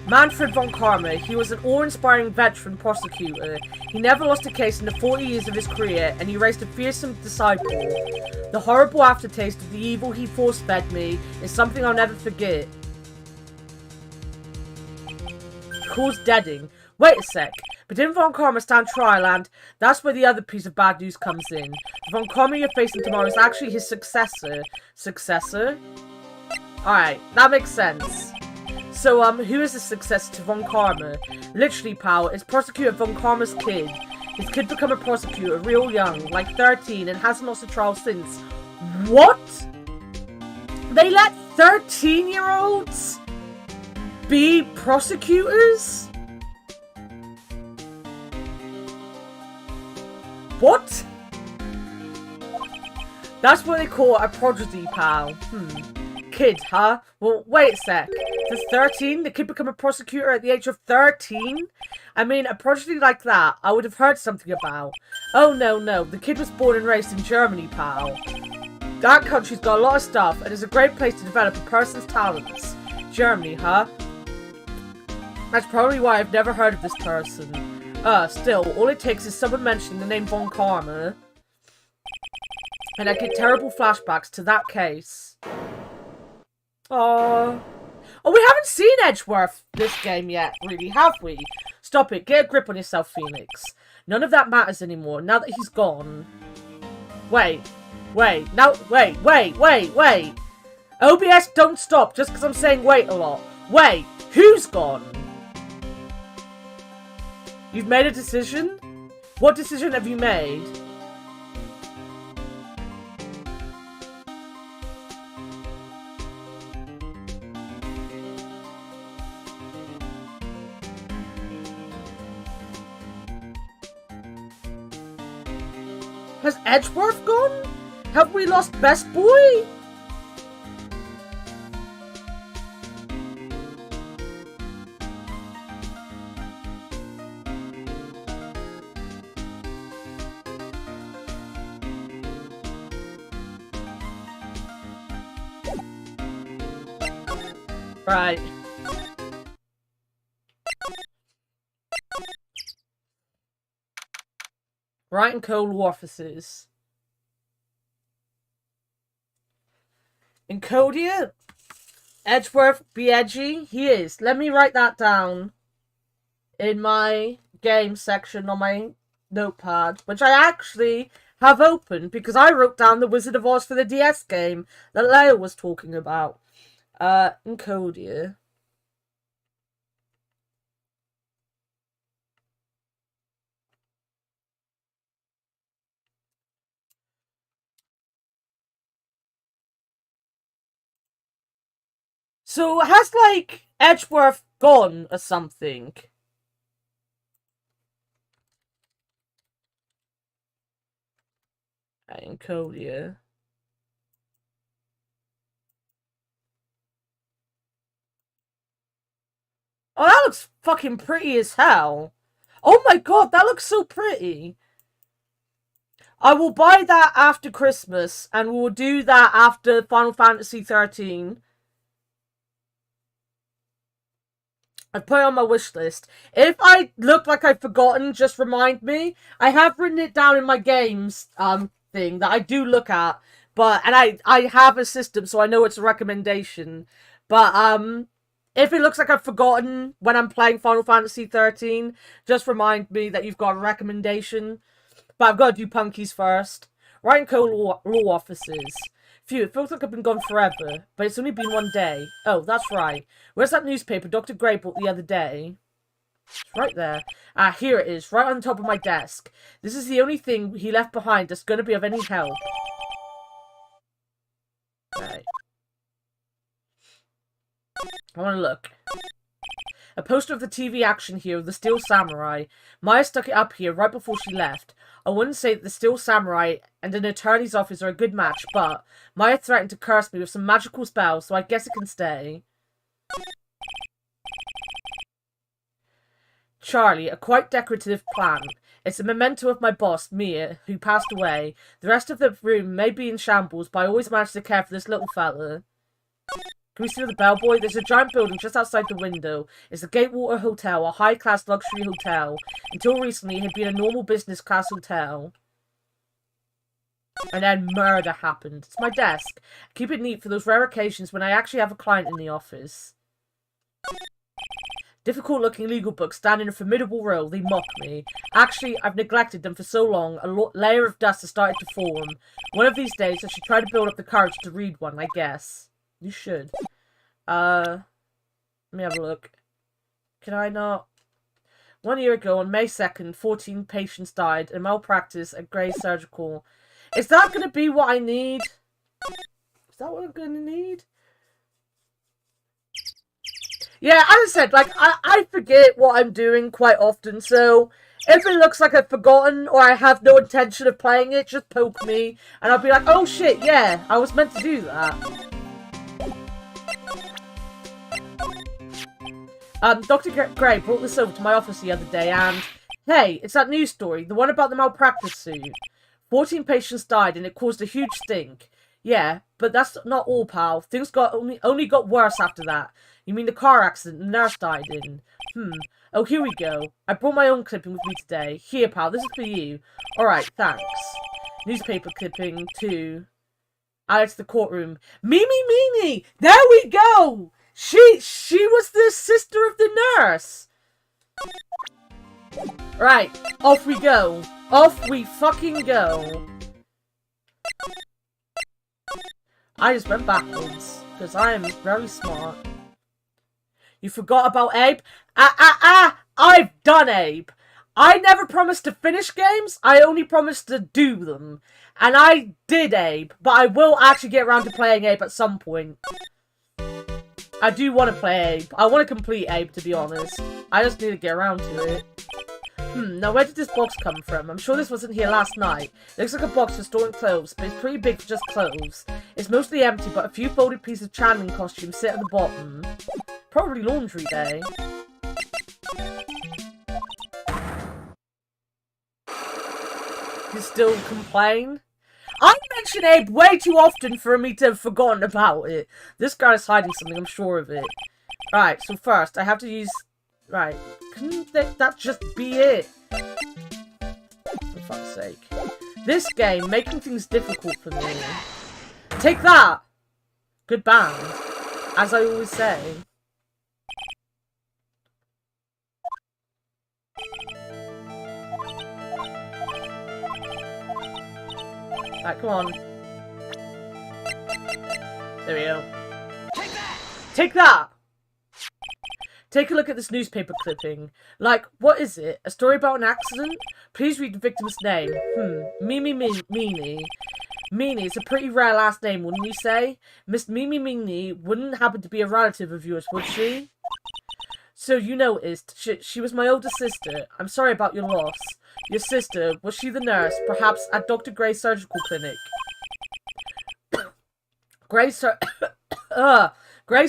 Manfred Von Karma, he was an awe-inspiring veteran prosecutor. He never lost a case in the 40 years of his career, and he raised a fearsome disciple. The horrible aftertaste of the evil he force-fed me is something I'll never forget. Caused deading. Wait a sec. But didn't Von Karma stand trial, and that's where the other piece of bad news comes in. The Von Karma you're facing tomorrow is actually his successor. Successor? Alright, that makes sense. So, who is the successor to Von Karma? Literally, pal, it's Prosecutor Von Karma's kid. His kid became a prosecutor real young, like 13, and hasn't lost a trial since. What? They let 13-year-olds be prosecutors? What? That's what they call a prodigy, pal. Kid, huh? Well, wait a sec. Does 13? The kid become a prosecutor at the age of 13? I mean, a prodigy like that, I would have heard something about. Oh, no. The kid was born and raised in Germany, pal. That country's got a lot of stuff, and is a great place to develop a person's talents. Germany, huh? That's probably why I've never heard of this person. Still, all it takes is someone mentioning the name Von Karma, and I get terrible flashbacks to that case. Oh, we haven't seen Edgeworth this game yet, really, have we? Stop it. Get a grip on yourself, Phoenix. None of that matters anymore, now that he's gone. Wait. OBS, don't stop, just because I'm saying wait a lot. Wait, who's gone? You've made a decision? What decision have you made? Has Edgeworth gone? Have we lost Best Boy? Right. Right in Cold War offices. Encodia? Edgeworth be edgy? He is. Let me write that down in my game section on my notepad, which I actually have opened because I wrote down the Wizard of Oz for the DS game that Leo was talking about. Encodia. So has, like, Edgeworth gone or something? Encodia. Oh, that looks fucking pretty as hell. Oh my god, that looks so pretty. I will buy that after Christmas, and we'll do that after Final Fantasy 13. I've put it on my wish list. If I look like I've forgotten, just remind me. I have written it down in my games thing that I do look at, and I have a system, so I know it's a recommendation. But if it looks like I've forgotten when I'm playing Final Fantasy 13, just remind me that you've got a recommendation. But I've got to do Punkies first. Right in Cold Law offices. Phew, it feels like I've been gone forever, but it's only been one day. Oh, that's right. Where's that newspaper Dr. Gray bought the other day? It's right there. Ah, here it is, right on top of my desk. This is the only thing he left behind that's going to be of any help. Right. I want to look. A poster of the TV action hero, the Steel Samurai. Maya stuck it up here right before she left. I wouldn't say that the Steel Samurai and an attorney's office are a good match, but Maya threatened to curse me with some magical spells, so I guess it can stay. Charlie, a quite decorative plant. It's a memento of my boss, Mia, who passed away. The rest of the room may be in shambles, but I always manage to care for this little fella. Can we see the bellboy? There's a giant building just outside the window. It's the Gatewater Hotel, a high-class luxury hotel. Until recently, it had been a normal business-class hotel. And then murder happened. It's my desk. Keep it neat for those rare occasions when I actually have a client in the office. Difficult-looking legal books stand in a formidable row. They mock me. Actually, I've neglected them for so long, a layer of dust has started to form. One of these days, I should try to build up the courage to read one, I guess. You should. Let me have a look. Can I not? 1 year ago, on May 2nd, 14 patients died in malpractice at Grey Surgical. Is that going to be what I need? Is that what I'm going to need? Yeah, as I said, like, I forget what I'm doing quite often, so if it looks like I've forgotten or I have no intention of playing it, just poke me, and I'll be like, oh shit, yeah, I was meant to do that. Dr. Gray brought this over to my office the other day, and hey, it's that news story, the one about the malpractice suit. 14 patients died, and it caused a huge stink. Yeah, but that's not all, pal. Things only got worse after that. You mean the car accident the nurse died in? Oh, here we go. I brought my own clipping with me today. Here, pal, this is for you. Alright, thanks. Newspaper clipping, too. Alex, the courtroom. Mimi Meanie! There we go! She was the sister of the nurse! Right, off we go. Off we fucking go. I just went backwards, because I am very smart. You forgot about Abe? I've done Abe. I never promised to finish games, I only promised to do them. And I did Abe, but I will actually get around to playing Abe at some point. I do want to play Abe. I want to complete Abe, to be honest. I just need to get around to it. Now where did this box come from? I'm sure this wasn't here last night. It looks like a box for storing clothes, but it's pretty big for just clothes. It's mostly empty, but a few folded pieces of channeling costumes sit at the bottom. Probably laundry day. You still complain? I mention Abe way too often for me to have forgotten about it. This guy is hiding something, I'm sure of it. Right, so first, I have to use... Right, couldn't that just be it? For fuck's sake. This game, making things difficult for me. Take that! Good band. As I always say. Right, come on. There we go. Take that! Take that! Take a look at this newspaper clipping. Like, what is it? A story about an accident? Please read the victim's name. Meanie. Meanie is a pretty rare last name, wouldn't you say? Miss Meanie wouldn't happen to be a relative of yours, would she? So you noticed. She was my older sister. I'm sorry about your loss. Your sister, was she the nurse, perhaps at Dr. Gray's surgical clinic? Gray's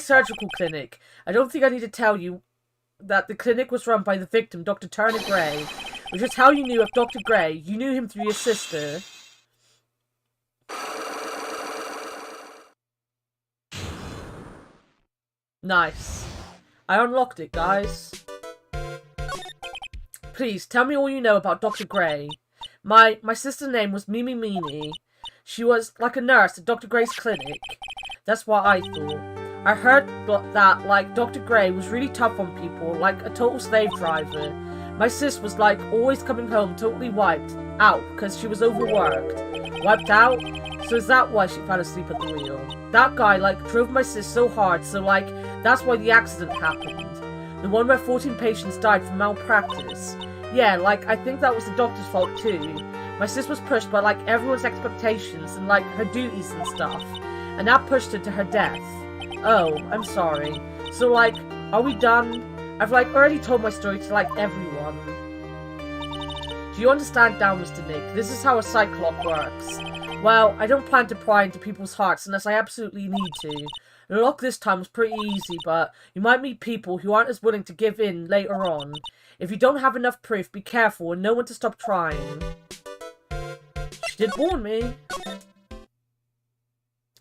surgical clinic. I don't think I need to tell you that the clinic was run by the victim, Dr. Turner Gray. Which is how you knew of Dr. Gray. You knew him through your sister. Nice. I unlocked it, guys. Please, tell me all you know about Dr. Gray. My sister's name was Mimi Meanie. She was like a nurse at Dr. Gray's clinic. That's what I thought. I heard that, like, Dr. Gray was really tough on people, like a total slave driver. My sis was, like, always coming home totally wiped out because she was overworked. Wiped out? So is that why she fell asleep at the wheel? That guy, like, drove my sis so hard, so, like, that's why the accident happened. The one where 14 patients died from malpractice. Yeah, like, I think that was the doctor's fault too. My sis was pushed by, like, everyone's expectations and, like, her duties and stuff. And that pushed her to her death. Oh, I'm sorry. So, like, are we done? I've, like, already told my story to, like, everyone. Do you understand now, Mr. Nick? This is how a cyclops works. Well, I don't plan to pry into people's hearts unless I absolutely need to. The lock this time was pretty easy, but you might meet people who aren't as willing to give in later on. If you don't have enough proof, be careful and know when to stop trying. She did warn me.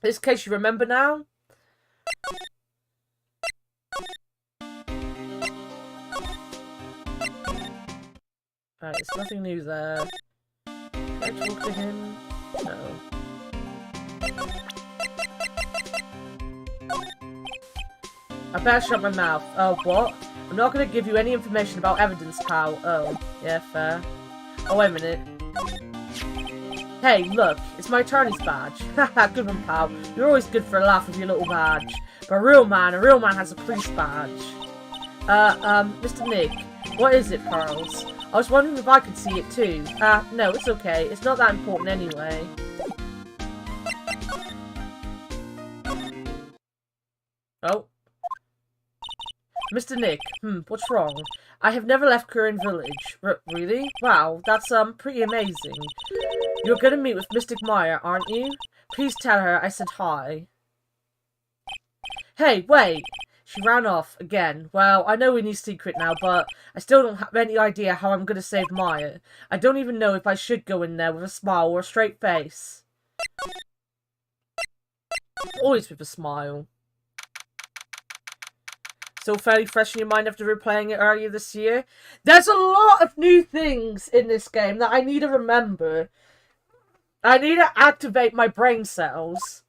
This case you remember now? Right, there's nothing new there. Can I talk to him? No. I better shut my mouth. Oh, what? I'm not gonna give you any information about evidence, pal. Oh, yeah, fair. Oh, wait a minute. Hey, look, it's my attorney's badge. Haha, good one, pal. You're always good for a laugh with your little badge. But a real man has a police badge. Mr. Nick, what is it, Pearls? I was wondering if I could see it too. No, it's okay. It's not that important anyway. Oh. Mr. Nick, what's wrong? I have never left Kurin Village. Really? Wow, that's, pretty amazing. You're gonna meet with Mystic Maya, aren't you? Please tell her I said hi. Hey, wait! She ran off, again. Well, I know we need secret now, but I still don't have any idea how I'm gonna save Maya. I don't even know if I should go in there with a smile or a straight face. Always with a smile. Still fairly fresh in your mind after replaying it earlier this year. There's a lot of new things in this game that I need to remember. I need to activate my brain cells.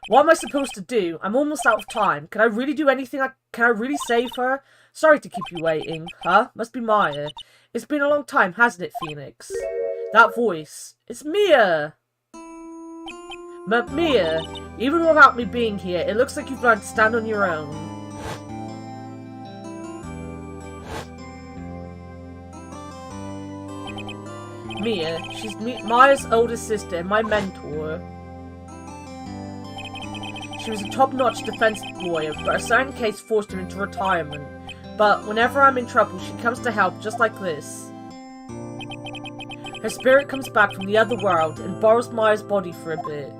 What am I supposed to do? I'm almost out of time. Can I really do anything? Can I really save her? Sorry to keep you waiting. Huh? Must be Maya. It's been a long time, hasn't it, Phoenix? That voice. It's Mia! Mia, even without me being here, it looks like you've learned to stand on your own. Mia, she's Maya's older sister and my mentor. She was a top-notch defense lawyer, but a certain case forced her into retirement. But whenever I'm in trouble, she comes to help, just like this. Her spirit comes back from the other world and borrows Maya's body for a bit.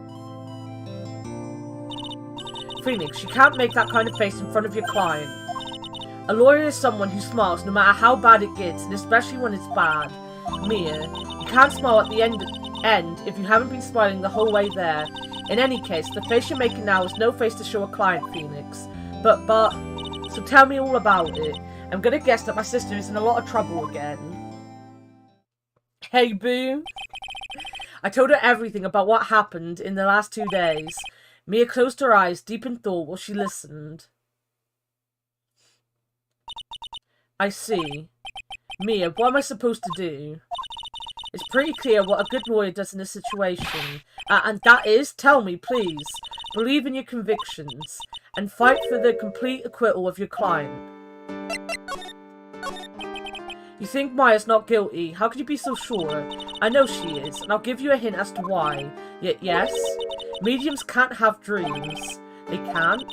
Phoenix, you can't make that kind of face in front of your client. A lawyer is someone who smiles no matter how bad it gets, and especially when it's bad. Mia, you can't smile at the end if you haven't been smiling the whole way there. In any case, the face you're making now is no face to show a client, Phoenix. So tell me all about it. I'm gonna guess that my sister is in a lot of trouble again. Hey, boo. I told her everything about what happened in the last 2 days. Mia closed her eyes, deep in thought, while she listened. I see. Mia, what am I supposed to do? It's pretty clear what a good lawyer does in this situation. And that is, tell me, please. Believe in your convictions. And fight for the complete acquittal of your client. You think Maya's not guilty? How could you be so sure? I know she is, and I'll give you a hint as to why. Yes? Mediums can't have dreams. They can't?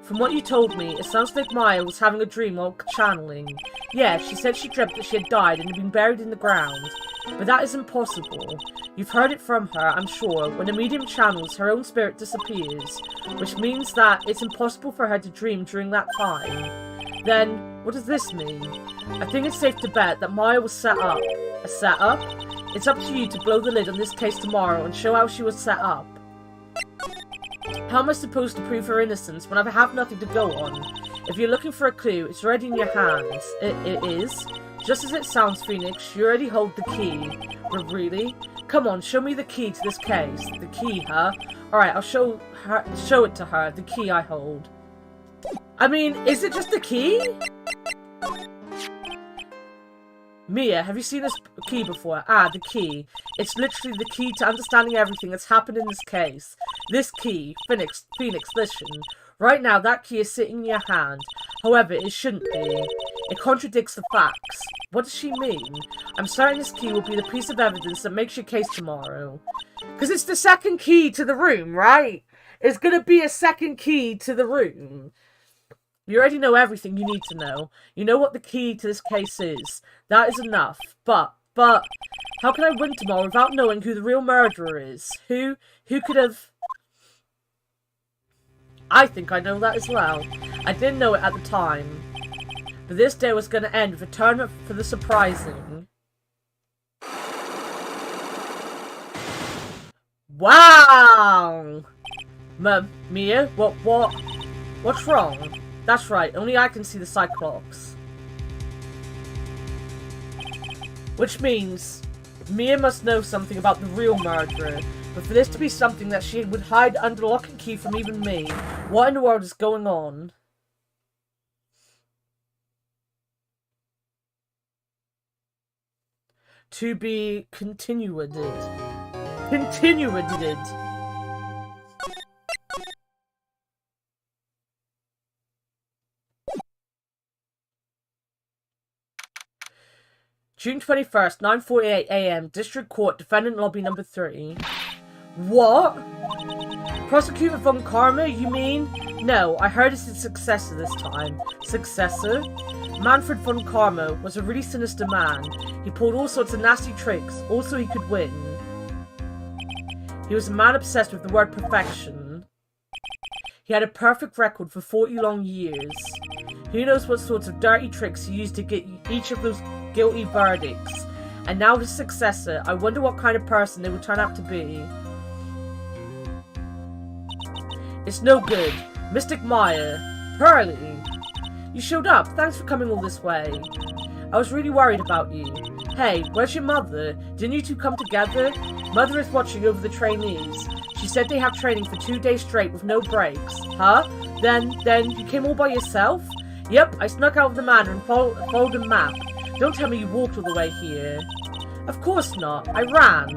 From what you told me, it sounds like Maya was having a dream while channeling. Yeah, she said she dreamt that she had died and had been buried in the ground. But that isn't possible. You've heard it from her, I'm sure. When a medium channels, her own spirit disappears, which means that it's impossible for her to dream during that time. Then, what does this mean? I think it's safe to bet that Maya was set up. A set-up? It's up to you to blow the lid on this case tomorrow and show how she was set up. How am I supposed to prove her innocence when I have nothing to go on? If you're looking for a clue, it's already in your hands. It is? Just as it sounds, Phoenix, you already hold the key. Really? Come on, show me the key to this case. The key, huh? Alright, I'll show it to her, the key I hold. I mean, is it just the key? Mia, have you seen this key before? Ah, the key. It's literally the key to understanding everything that's happened in this case. This key, Phoenix, listen. Right now, that key is sitting in your hand. However, it shouldn't be. It contradicts the facts. What does she mean? I'm certain this key will be the piece of evidence that makes your case tomorrow. Because it's the second key to the room, right? It's going to be a second key to the room. You already know everything you need to know. You know what the key to this case is. That is enough. But, how can I win tomorrow without knowing who the real murderer is? Who could have... I think I know that as well. I didn't know it at the time. But this day was going to end with a tournament for the surprising. Wow! Mia, what's wrong? That's right, only I can see the Cyclops. Which means, Mia must know something about the real murderer. But for this to be something that she would hide under lock and key from even me, what in the world is going on? To be continued. June 21st, 9:48 AM, District Court, Defendant Lobby Number 3. What? Prosecutor Von Karma, you mean? No, I heard it's his successor this time. Successor? Manfred Von Karma was a really sinister man. He pulled all sorts of nasty tricks. Also, he could win. He was a man obsessed with the word perfection. He had a perfect record for 40 long years. Who knows what sorts of dirty tricks he used to get each of those guilty verdicts. And now his successor, I wonder what kind of person they would turn out to be. It's no good. Mystic Maya. Pearly. You showed up. Thanks for coming all this way. I was really worried about you. Hey, where's your mother? Didn't you two come together? Mother is watching over the trainees. She said they have training for 2 days straight with no breaks. Huh? Then you came all by yourself? Yep, I snuck out of the manor and followed a map. Don't tell me you walked all the way here. Of course not. I ran.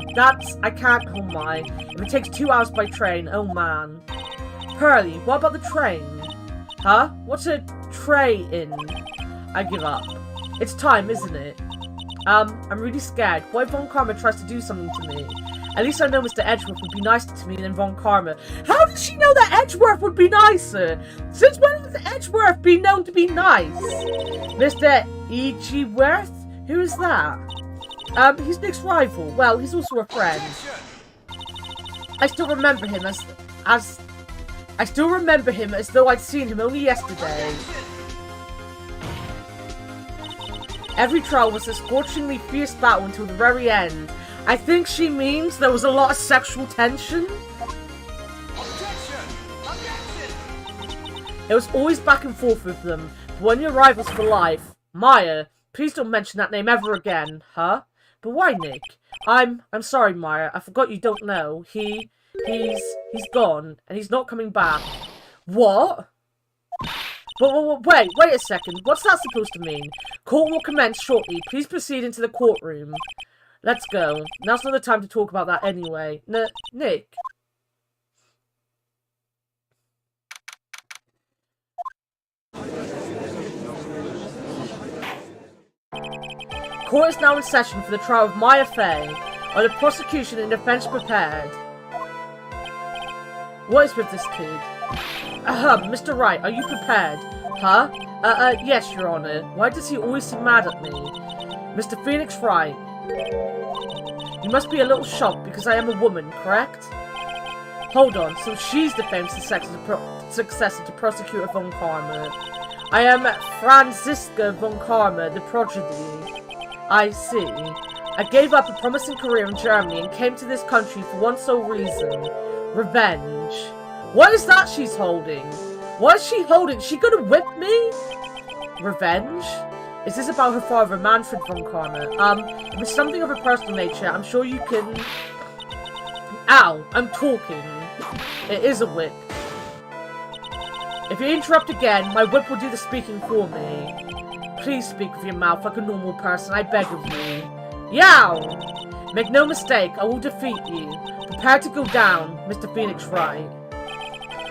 I can't, oh my. If it takes 2 hours by train, oh man. Pearly, what about the train? Huh? What's a tray in? I give up. It's time, isn't it? I'm really scared. What if Von Karma tries to do something to me? At least I know Mr. Edgeworth would be nicer to me than Von Karma. How does she know that Edgeworth would be nicer? Since when has Edgeworth been known to be nice? Mr. Edgeworth? Who is that? He's Nick's rival. Well, he's also a friend. I still remember him as though I'd seen him only yesterday. Every trial was a scorchingly fierce battle until the very end. I think she means there was a lot of sexual tension. It was always back and forth with them, but when you're rivals for life... Maya, please don't mention that name ever again, huh? But why, Nick? I'm sorry, Maya, I forgot you don't know. He's gone, and he's not coming back. What? Wait a second. What's that supposed to mean? Court will commence shortly. Please proceed into the courtroom. Let's go. Now's not the time to talk about that anyway. Nick? Court is now in session for the trial of Maya Fey. Are the prosecution and defense prepared? What is with this kid? Mr. Wright, are you prepared? Huh? Yes, Your Honor. Why does he always seem mad at me? Mr. Phoenix Wright. You must be a little shocked because I am a woman, correct? Hold on, so she's the famous successor to Prosecutor Von Karma. I am Franziska Von Karma, the prodigy. I see. I gave up a promising career in Germany and came to this country for one sole reason. Revenge. What is that she's holding? What is she holding? She gonna whip me? Revenge? Is this about her father, Manfred Von Karma? If it's something of a personal nature, I'm sure you can... Ow! I'm talking. It is a whip. If you interrupt again, my whip will do the speaking for me. Please speak with your mouth like a normal person, I beg of you. Yow! Make no mistake, I will defeat you. Prepare to go down, Mr. Phoenix Wright.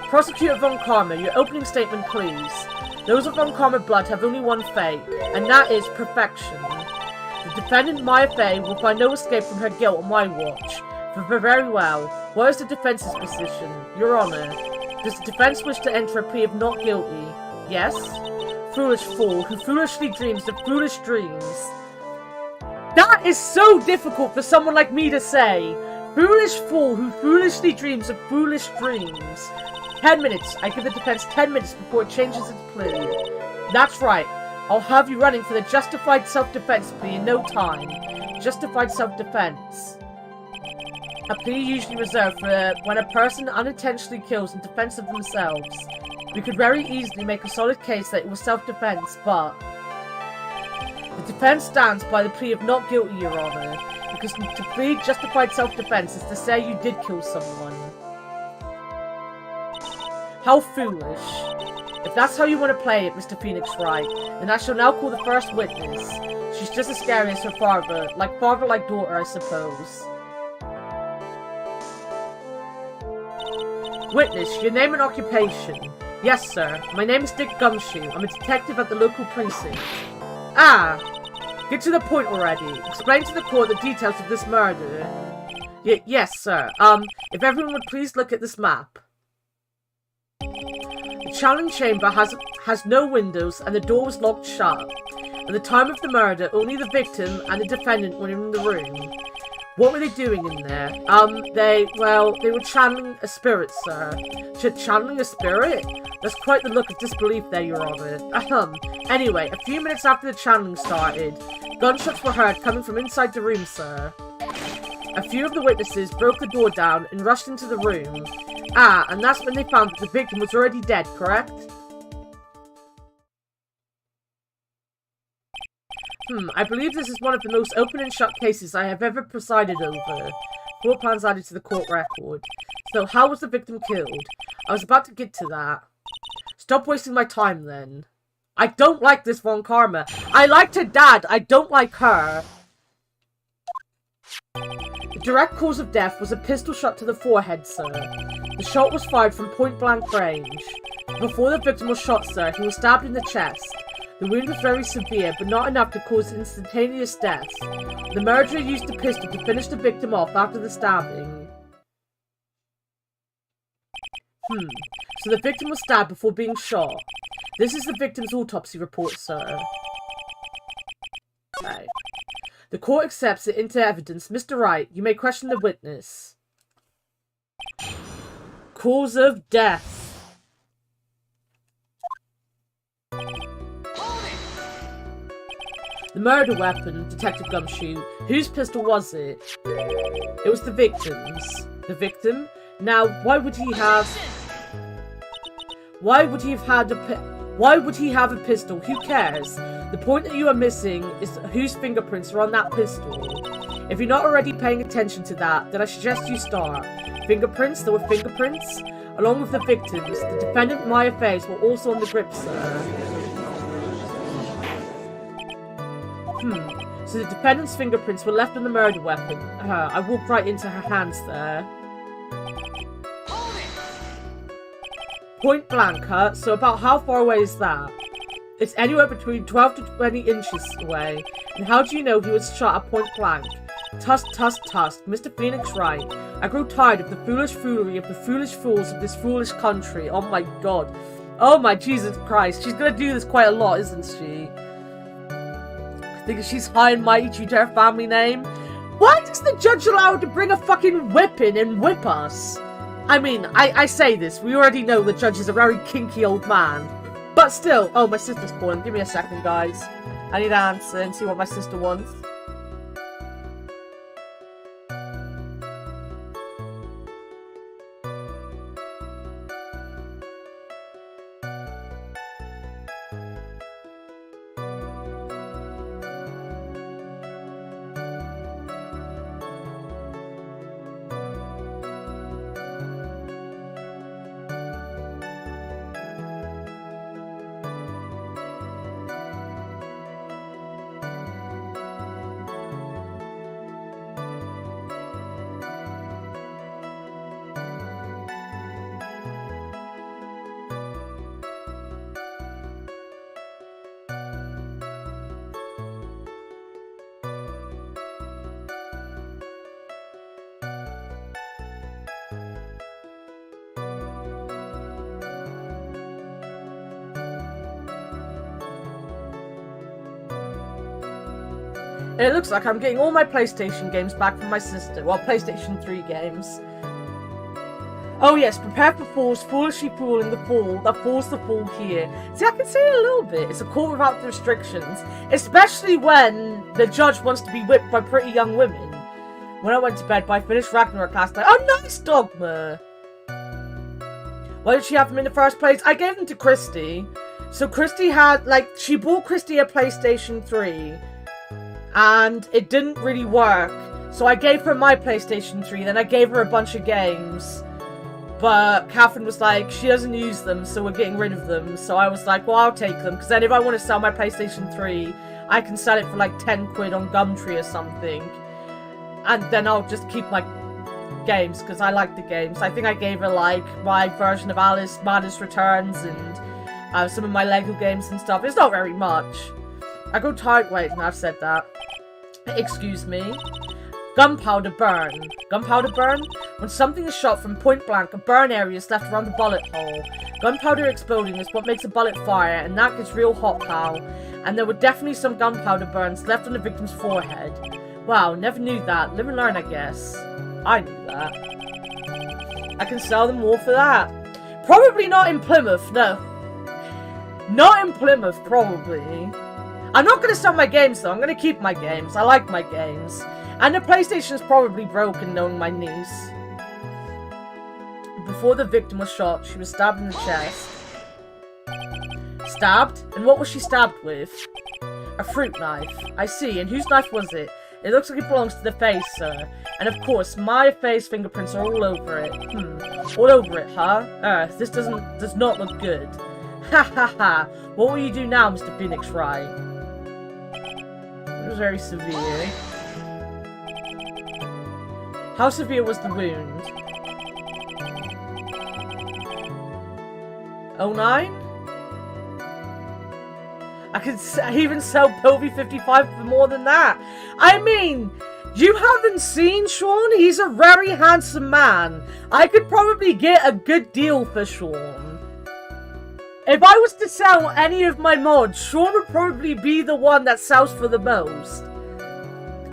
Prosecutor Von Karma, your opening statement, please. Those of Von Karma blood have only one fate, and that is perfection. The defendant, Maya Fey, will find no escape from her guilt on my watch. Very well. What is the defense's position? Your Honor, does the defense wish to enter a plea of not guilty? Yes? Foolish fool, who foolishly dreams of foolish dreams. That is so difficult for someone like me to say. Foolish fool who foolishly dreams of foolish dreams. 10 minutes. I give the defense 10 minutes before it changes its plea. That's right. I'll have you running for the justified self-defense plea in no time. Justified self-defense. A plea usually reserved for when a person unintentionally kills in defense of themselves. We could very easily make a solid case that it was self-defense, but... The defense stands by the plea of not guilty, Your Honor, because to plead justified self-defense is to say you did kill someone. How foolish. If that's how you want to play it, Mr. Phoenix Wright, then I shall now call the first witness. She's just as scary as her father, like daughter, I suppose. Witness, your name and occupation. Yes, sir. My name is Dick Gumshoe. I'm a detective at the local precinct. Ah! Get to the point already. Explain to the court the details of this murder. Yes, sir. If everyone would please look at this map. The challenge chamber has no windows and the door was locked shut. At the time of the murder, only the victim and the defendant were in the room. What were they doing in there? They were channeling a spirit, sir. Channeling a spirit? That's quite the look of disbelief there, Your Honor. Anyway, a few minutes after the channeling started, gunshots were heard coming from inside the room, sir. A few of the witnesses broke the door down and rushed into the room. Ah, and that's when they found that the victim was already dead, correct? I believe this is one of the most open and shut cases I have ever presided over. Court plans added to the court record. So, how was the victim killed? I was about to get to that. Stop wasting my time, then. I don't like this Von Karma. I liked her dad. I don't like her. The direct cause of death was a pistol shot to the forehead, sir. The shot was fired from point-blank range. Before the victim was shot, sir, he was stabbed in the chest. The wound was very severe, but not enough to cause instantaneous death. The murderer used a pistol to finish the victim off after the stabbing. So the victim was stabbed before being shot. This is the victim's autopsy report, sir. Okay. The court accepts it into evidence. Mr. Wright, you may question the witness. Cause of death. The murder weapon, Detective Gumshoe. Whose pistol was it? It was the victim's. The victim? Now, why would he have a pistol? Who cares? The point that you are missing is whose fingerprints are on that pistol. If you're not already paying attention to that, then I suggest you start. Fingerprints? There were fingerprints? Along with the victims, the defendant Maya Faye's were also on the grip, sir. So the defendant's fingerprints were left on the murder weapon. I walked right into her hands there. Point blank, huh? So about how far away is that? It's anywhere between 12 to 20 inches away. And how do you know he was shot at point blank? Tusk, tusk, tusk. Mr. Phoenix Wright. I grow tired of the foolish foolery of the foolish fools of this foolish country. Oh my god. Oh my Jesus Christ. She's gonna do this quite a lot, isn't she? I think she's high and mighty due to her family name. Why does the judge allow her to bring a fucking whip in and whip us? I mean, I say this, we already know the judge is a very kinky old man. But still, oh, my sister's calling. Give me a second, guys. I need to answer and see what my sister wants. It looks like I'm getting all my PlayStation games back from my sister. Well, PlayStation 3 games. Oh yes, prepare for fools, foolishly fooling the fool that falls the fool here. See, I can say it a little bit. It's a court without the restrictions. Especially when the judge wants to be whipped by pretty young women. When I went to bed, but I finished Ragnarok last night. Oh, nice, Dogma! Why did she have them in the first place? I gave them to Christy. So Christy had, like, she bought Christy a PlayStation 3. And it didn't really work. So I gave her my PlayStation 3, then I gave her a bunch of games. But Catherine was like, she doesn't use them, so we're getting rid of them. So I was like, well, I'll take them. Because then if I want to sell my PlayStation 3, I can sell it for like 10 quid on Gumtree or something. And then I'll just keep my games, because I like the games. I think I gave her like my version of Alice Madness Returns and some of my Lego games and stuff. It's not very much. I go tired. Wait, no, I've said that. Excuse me. Gunpowder burn. Gunpowder burn? When something is shot from point blank, a burn area is left around the bullet hole. Gunpowder exploding is what makes a bullet fire, and that gets real hot, pal. And there were definitely some gunpowder burns left on the victim's forehead. Wow, never knew that. Live and learn, I guess. I knew that. I can sell them all for that. Probably not in Plymouth, no. Not in Plymouth, probably. I'm not going to sell my games, though. I'm going to keep my games. I like my games. And the PlayStation's probably broken, knowing my niece. Before the victim was shot, she was stabbed in the chest. Stabbed? And what was she stabbed with? A fruit knife. I see. And whose knife was it? It looks like it belongs to the face, sir. And of course, my face fingerprints are all over it. All over it, huh? This does not look good. Ha ha ha. What will you do now, Mr. Phoenix Wright? It was very severe. How severe was the wound? 09? I could even sell Povey 55 for more than that. I mean, you haven't seen Sean? He's a very handsome man. I could probably get a good deal for Sean. If I was to sell any of my mods, Sean would probably be the one that sells for the most.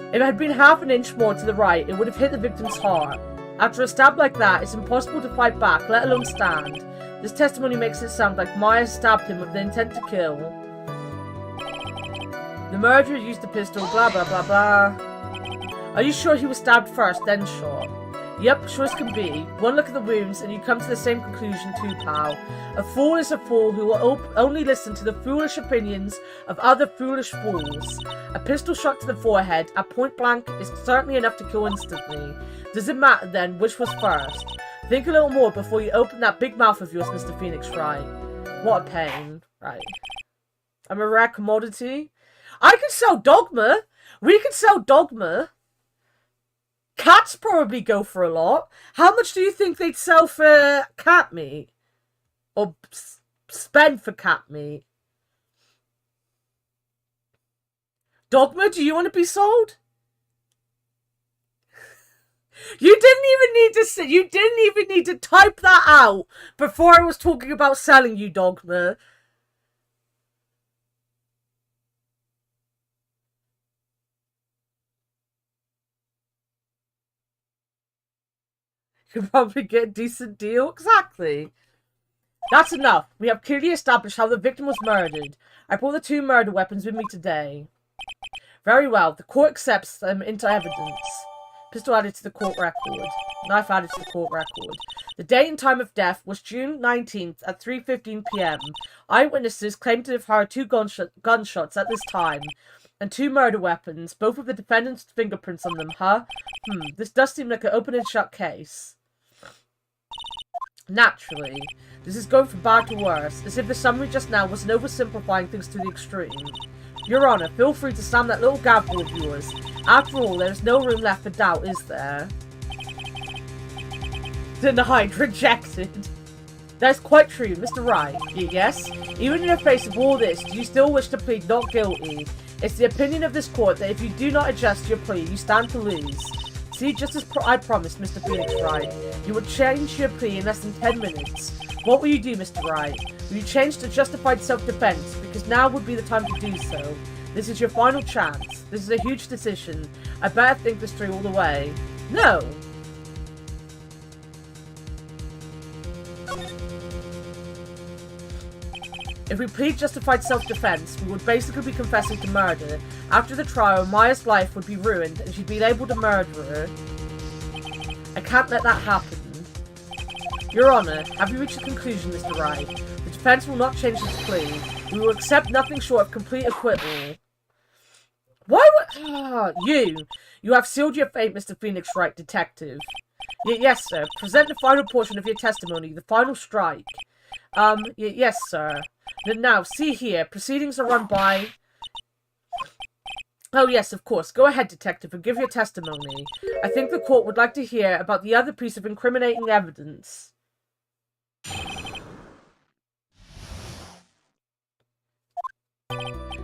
If it had been half an inch more to the right, it would have hit the victim's heart. After a stab like that, it's impossible to fight back, let alone stand. This testimony makes it sound like Myers stabbed him with the intent to kill. The murderer used the pistol, blah blah blah blah. Are you sure he was stabbed first, then shot? Yep, sure as can be. One look at the wounds and you come to the same conclusion too, pal. A fool is a fool who will only listen to the foolish opinions of other foolish fools. A pistol shot to the forehead at point blank is certainly enough to kill instantly. Does it matter then which was first? Think a little more before you open that big mouth of yours, Mr. Phoenix Wright. What a pain. Right. I'm a rare commodity. I could sell Dogma. We could sell Dogma. Cats probably go for a lot. How much do you think they'd sell for cat meat? Or spend for cat meat? Dogma, do you want to be sold? You didn't even need to type that out before I was talking about selling you, Dogma. You could probably get a decent deal. Exactly. That's enough. We have clearly established how the victim was murdered. I brought the 2 murder weapons with me today. Very well. The court accepts them into evidence. Pistol added to the court record. Knife added to the court record. The date and time of death was June 19th at 3:15 p.m. Eyewitnesses claimed to have heard 2 gunshots at this time. And 2 murder weapons, both with the defendant's fingerprints on them, huh? This does seem like an open and shut case. Naturally. This is going from bad to worse, as if the summary just now was an oversimplifying things to the extreme. Your Honor, feel free to slam that little gavel of yours. After all, there is no room left for doubt, is there? Denied. Rejected. That is quite true, Mr. Wright. Yes? Even in the face of all this, do you still wish to plead not guilty? It's the opinion of this court that if you do not adjust your plea, you stand to lose. See, just as I promised, Mr. Phoenix Wright, you would change your plea in less than 10 minutes. What will you do, Mr. Wright? Will you change to justified self-defense? Because now would be the time to do so. This is your final chance. This is a huge decision. I better think this through all the way. No! If we plead justified self-defense, we would basically be confessing to murder. After the trial, Maya's life would be ruined and she'd be labelled a murderer. I can't let that happen. Your Honour, have you reached a conclusion, Mr. Wright? The defence will not change its plea. We will accept nothing short of complete acquittal. Why would... You have sealed your fate, Mr. Phoenix Wright, detective. Yes, sir. Present the final portion of your testimony, the final strike. Yes, sir. Now, see here. Proceedings are run by... Oh, yes, of course. Go ahead, detective, and give your testimony. I think the court would like to hear about the other piece of incriminating evidence.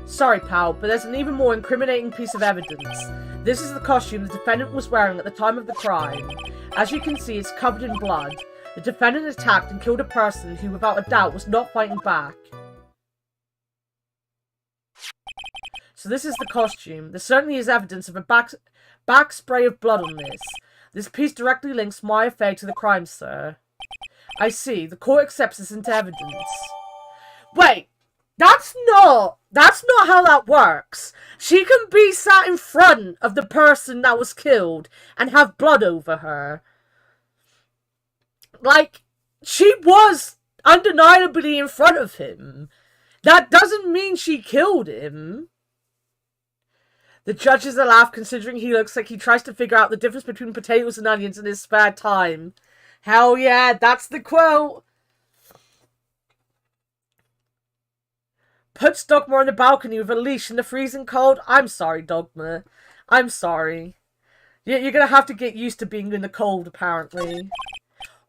Sorry, pal, but there's an even more incriminating piece of evidence. This is the costume the defendant was wearing at the time of the crime. As you can see, it's covered in blood. The defendant attacked and killed a person who, without a doubt, was not fighting back. So this is the costume. There certainly is evidence of a back spray of blood on this. This piece directly links Maya Fey to the crime, sir. I see. The court accepts this into evidence. Wait! That's not how that works. She can be sat in front of the person that was killed and have blood over her. Like, she was undeniably in front of him. That doesn't mean she killed him. The judges laugh considering he looks like he tries to figure out the difference between potatoes and onions in his spare time. Hell yeah, that's the quote. Puts Dogma on the balcony with a leash in the freezing cold. I'm sorry, Dogma. I'm sorry. You're going to have to get used to being in the cold, apparently.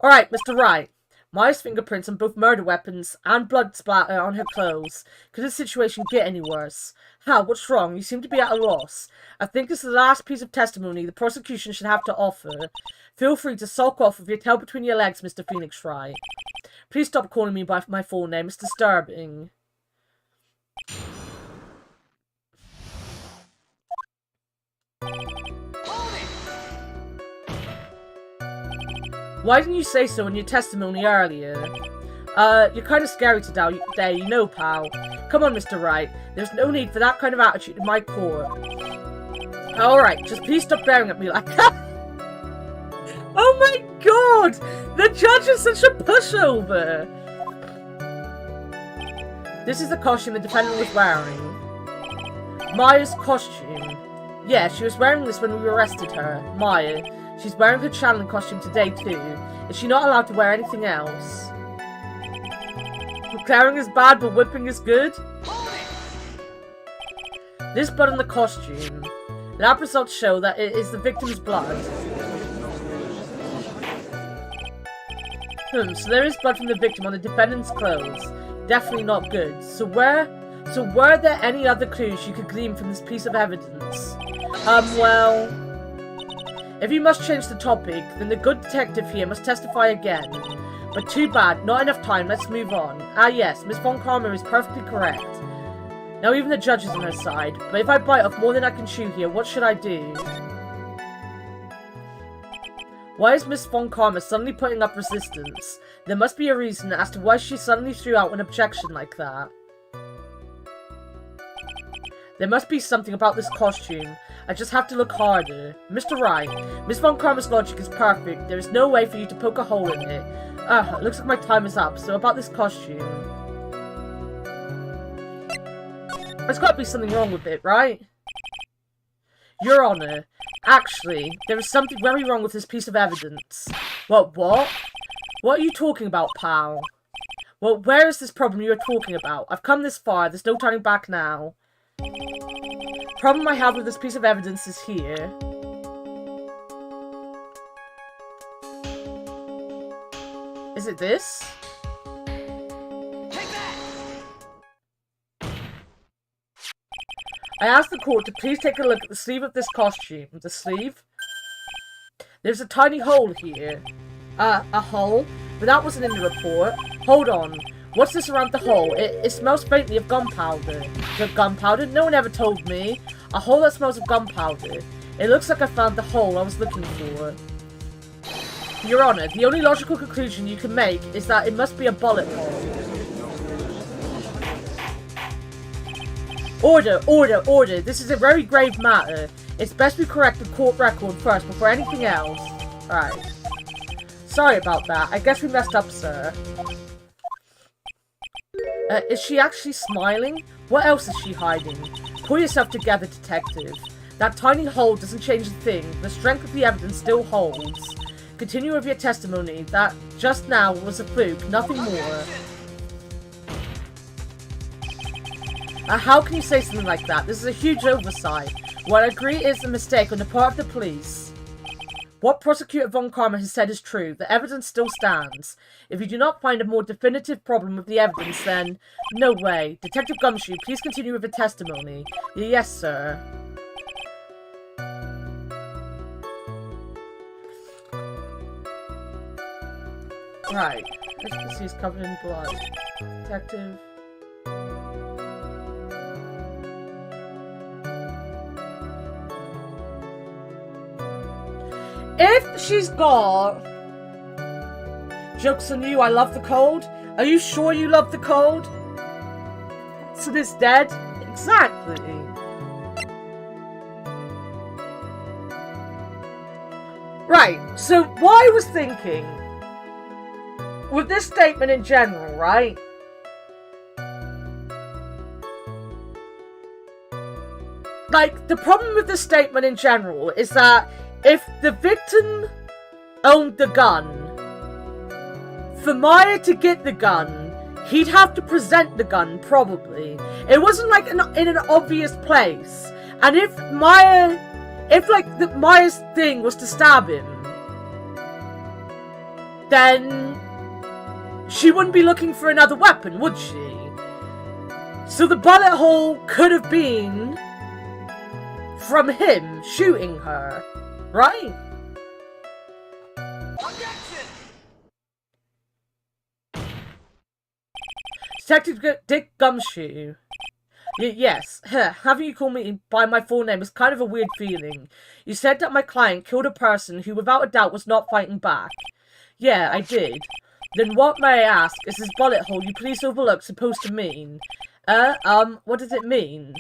Alright, Mr. Wright. Maya's fingerprints on both murder weapons and blood splatter on her clothes. Could the situation get any worse? How? What's wrong? You seem to be at a loss. I think this is the last piece of testimony the prosecution should have to offer. Feel free to sulk off with your tail between your legs, Mr. Phoenix Wright. Please stop calling me by my full name. It's disturbing. Why didn't you say so in your testimony earlier? You're kind of scary today, you know, pal. Come on, Mr. Wright. There's no need for that kind of attitude in my court. Alright, just please stop staring at me like that. Oh my god! The judge is such a pushover! This is the costume the defendant was wearing. Maya's costume. Yeah, she was wearing this when we arrested her. Maya. She's wearing her channeling costume today too. Is she not allowed to wear anything else? Declaring is bad, but whipping is good? This blood on the costume. Lab results show that it is the victim's blood. So there is blood from the victim on the defendant's clothes. Definitely not good. So were there any other clues you could glean from this piece of evidence? Well... If you must change the topic, then the good detective here must testify again. But too bad, not enough time, let's move on. Ah yes, Miss Von Karma is perfectly correct. Now even the judge is on her side, but if I bite off more than I can chew here, what should I do? Why is Miss Von Karma suddenly putting up resistance? There must be a reason as to why she suddenly threw out an objection like that. There must be something about this costume. I just have to look harder. Mr. Wright, Miss Von Karma's logic is perfect. There is no way for you to poke a hole in it. It looks like my time is up. So about this costume. There's got to be something wrong with it, right? Your Honor, actually, there is something very wrong with this piece of evidence. What? What are you talking about, pal? Well, where is this problem you are talking about? I've come this far. There's no turning back now. Problem I have with this piece of evidence is here. Is it this? Take that! I asked the court to please take a look at the sleeve of this costume. The sleeve? There's a tiny hole here. A hole? But that wasn't in the report. Hold on. What's this around the hole? It smells faintly of gunpowder. Gunpowder? No one ever told me. A hole that smells of gunpowder. It looks like I found the hole I was looking for. Your Honor, the only logical conclusion you can make is that it must be a bullet hole. Order. This is a very grave matter. It's best we correct the court record first before anything else. Alright. Sorry about that. I guess we messed up, sir. Is she actually smiling? What else is she hiding? Pull yourself together, detective. That tiny hole doesn't change a thing. The strength of the evidence still holds. Continue with your testimony. That just now was a fluke, nothing more. How can you say something like that? This is a huge oversight. What I agree is a mistake on the part of the police. What Prosecutor Von Karma has said is true. The evidence still stands. If you do not find a more definitive problem with the evidence, then... No way. Detective Gumshoe, please continue with the testimony. Yes, sir. Right. Let's see, he's covered in blood. Detective... If she's got... Joke's on you, I love the cold. Are you sure you love the cold? So this dead? Exactly. Right, so what I was thinking... With this statement in general, right? Like, the problem with this statement in general is that if the victim owned the gun, for Maya to get the gun, he'd have to present the gun, probably. It wasn't like in an obvious place. And if Maya's thing was to stab him, then she wouldn't be looking for another weapon, would she? So the bullet hole could have been from him shooting her, right? Detective Dick Gumshoe. Yes, having you call me by my full name is kind of a weird feeling. You said that my client killed a person who without a doubt was not fighting back. Yeah, I did. Then what, may I ask, is this bullet hole you police overlook supposed to mean? What does it mean?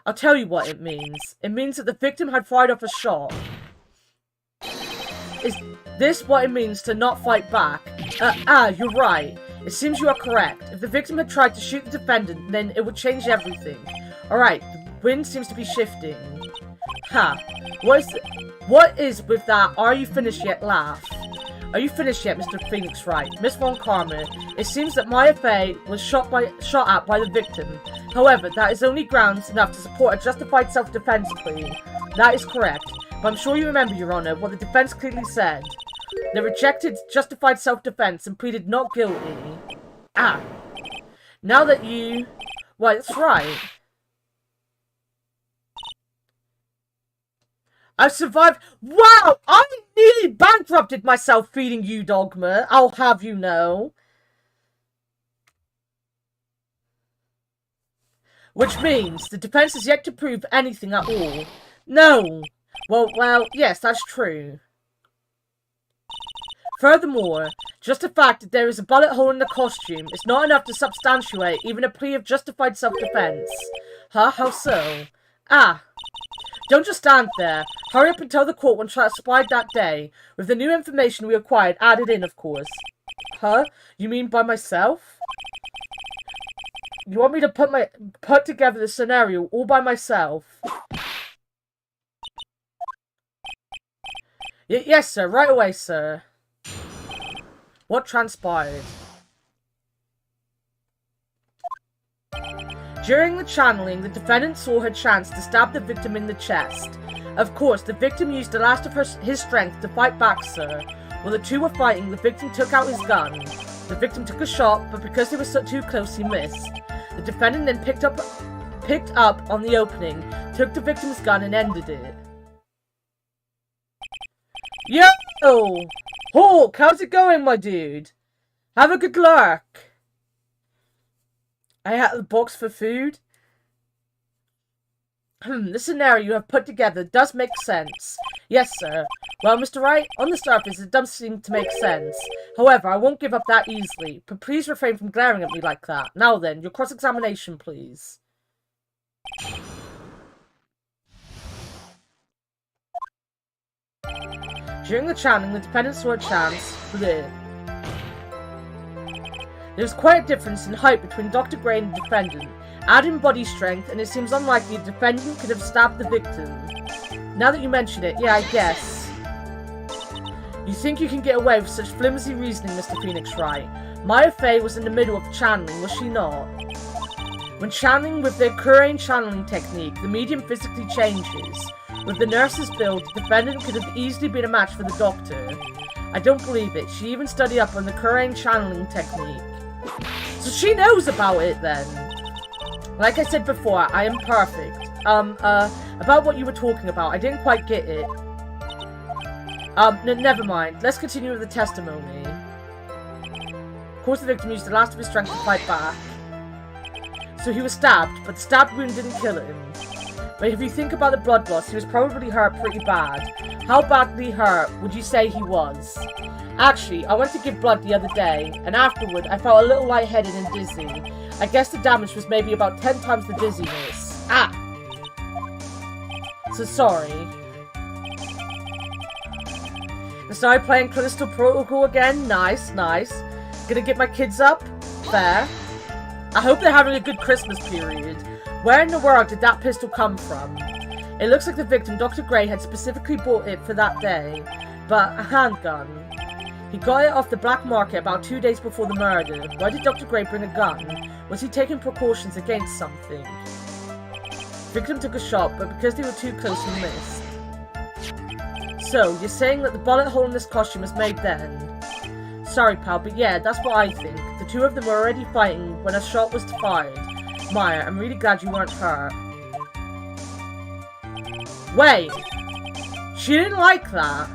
I'll tell you what it means. It means that the victim had fired off a shot. Is this what it means to not fight back? You're right. It seems you are correct. If the victim had tried to shoot the defendant, then it would change everything. Alright, the wind seems to be shifting. Ha. What is with that "are you finished yet" laugh? Are you finished yet, Mr. Phoenix Wright? Miss Von Karma, it seems that Maya Fey was shot at by the victim. However, that is only grounds enough to support a justified self-defense plea. That is correct. But I'm sure you remember, Your Honor, what the defense clearly said. They rejected justified self-defense and pleaded not guilty. Now that you... Why, that's right. I've survived... Wow! I nearly bankrupted myself feeding you dogma. I'll have you know. Which means the defense is yet to prove anything at all. No. Well, yes, that's true. Furthermore, just the fact that there is a bullet hole in the costume is not enough to substantiate even a plea of justified self-defense. Huh? How so? Don't just stand there. Hurry up and tell the court what transpired that day, with the new information we acquired added in, of course. Huh? You mean by myself? You want me to put together the scenario all by myself? Yes, sir. Right away, sir. What transpired? During the channeling, the defendant saw her chance to stab the victim in the chest. Of course, the victim used the last of his strength to fight back, sir. While the two were fighting, the victim took out his gun. The victim took a shot, but because they were too close, he missed. The defendant then picked up on the opening, took the victim's gun, and ended it. Yo! Hawk, how's it going, my dude? Have a good luck. I had the box for food. The scenario you have put together does make sense. Yes, sir. Well, Mr. Wright, on the surface it does seem to make sense. However, I won't give up that easily. But please refrain from glaring at me like that. Now then, your cross-examination, please. During the channeling, the defendant saw a chance. There's quite a difference in height between Dr. Gray and the defendant. Add in body strength, and it seems unlikely the defendant could have stabbed the victim. Now that you mention it, yeah, I guess. You think you can get away with such flimsy reasoning, Mr. Phoenix Wright? Maya Fey was in the middle of channeling, was she not? When channeling with the Kurain channeling technique, the medium physically changes. With the nurse's build, the defendant could have easily been a match for the doctor. I don't believe it. She even studied up on the Kurain channeling technique. So she knows about it then. Like I said before, I am perfect. About what you were talking about, I didn't quite get it. Never mind. Let's continue with the testimony. Of course, the victim used the last of his strength to fight back. So he was stabbed, but the stab wound didn't kill him. But if you think about the blood loss, he was probably hurt pretty bad. How badly hurt would you say he was? Actually, I went to give blood the other day, and afterward I felt a little lightheaded and dizzy. I guess the damage was maybe about 10 times the dizziness. So sorry. And started playing Callisto Protocol again. Nice, nice. Gonna get my kids up? Fair. I hope they're having a good Christmas period. Where in the world did that pistol come from? It looks like the victim, Dr. Gray, had specifically bought it for that day. But a handgun. He got it off the black market about 2 days before the murder. Why did Dr. Gray bring a gun? Was he taking precautions against something? The victim took a shot, but because they were too close, he missed. So, you're saying that the bullet hole in this costume was made then? Sorry, pal, but yeah, that's what I think. The two of them were already fighting when a shot was fired. Maya, I'm really glad you weren't hurt. Wait. She didn't like that.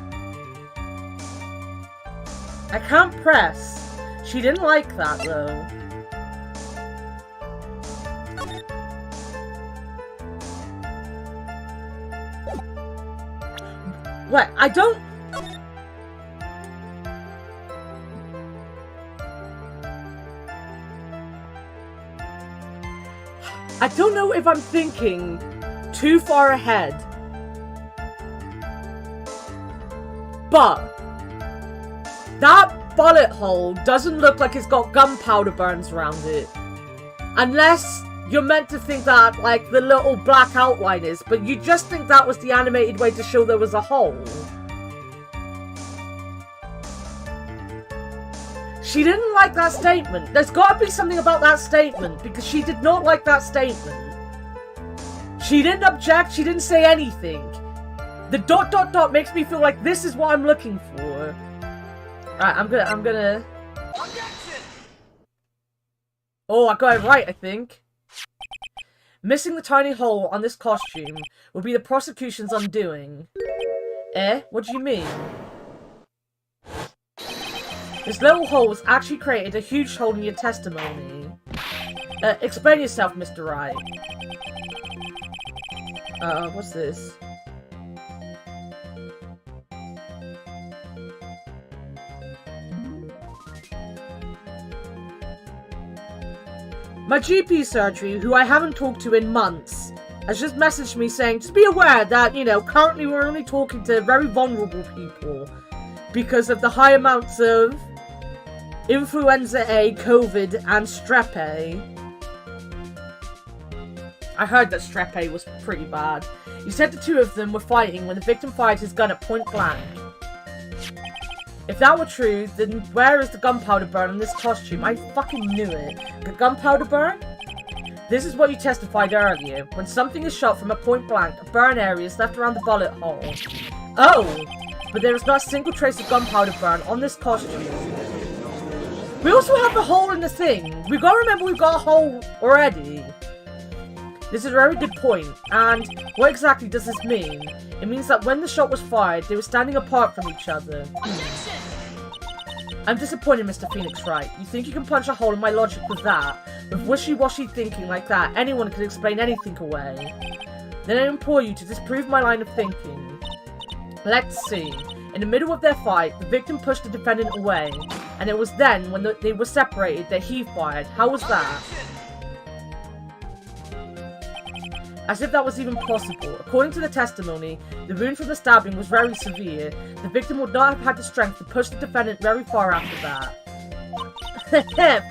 I can't press. She didn't like that, though. Wait, I don't... I don't know if I'm thinking too far ahead. But that bullet hole doesn't look like it's got gunpowder burns around it. Unless you're meant to think that, like, the little black outline is, but you just think that was the animated way to show there was a hole. She didn't like that statement. There's got to be something about that statement, because she did not like that statement. She didn't object, she didn't say anything. The ... makes me feel like this is what I'm looking for. Alright, I'm gonna... Oh, I got it right, I think. Missing the tiny hole on this costume will be the prosecution's undoing. Eh? What do you mean? This little hole was actually created a huge hole in your testimony. Explain yourself, Mr. Wright. What's this? My GP surgery, who I haven't talked to in months, has just messaged me saying, just be aware that, you know, currently we're only talking to very vulnerable people because of the high amounts of Influenza A, COVID, and Strep A. I heard that Strep A was pretty bad. You said the two of them were fighting when the victim fired his gun at point blank. If that were true, then where is the gunpowder burn on this costume? I fucking knew it. The gunpowder burn? This is what you testified earlier. When something is shot from a point blank, a burn area is left around the bullet hole. Oh! But there is not a single trace of gunpowder burn on this costume. We also have a hole in the thing. We've got to remember we've got a hole already. This is a very good point. And what exactly does this mean? It means that when the shot was fired, they were standing apart from each other. I'm disappointed, Mr. Phoenix Wright. You think you can punch a hole in my logic with that? With wishy-washy thinking like that, anyone can explain anything away. Then I implore you to disprove my line of thinking. Let's see. In the middle of their fight, the victim pushed the defendant away, and it was then, when they were separated, that he fired. How was that? As if that was even possible. According to the testimony, the wound from the stabbing was very severe. The victim would not have had the strength to push the defendant very far after that.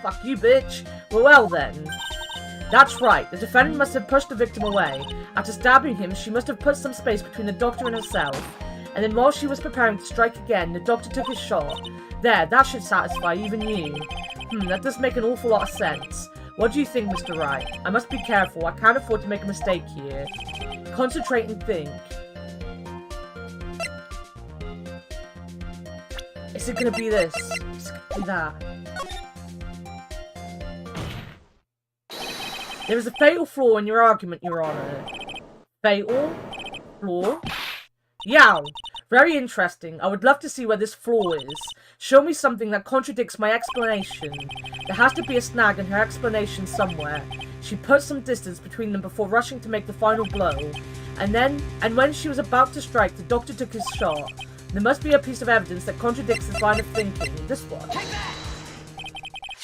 Fuck you, bitch. Well then. That's right. The defendant must have pushed the victim away. After stabbing him, she must have put some space between the doctor and herself. And then while she was preparing to strike again, the doctor took his shot. There, that should satisfy even you. That does make an awful lot of sense. What do you think, Mr. Wright? I must be careful. I can't afford to make a mistake here. Concentrate and think. Is it gonna be this? Is it gonna be that? There is a fatal flaw in your argument, Your Honor. Fatal? Flaw? Yow! Very interesting. I would love to see where this flaw is. Show me something that contradicts my explanation. There has to be a snag in her explanation somewhere. She put some distance between them before rushing to make the final blow. And when she was about to strike, the doctor took his shot. There must be a piece of evidence that contradicts this line of thinking. This one.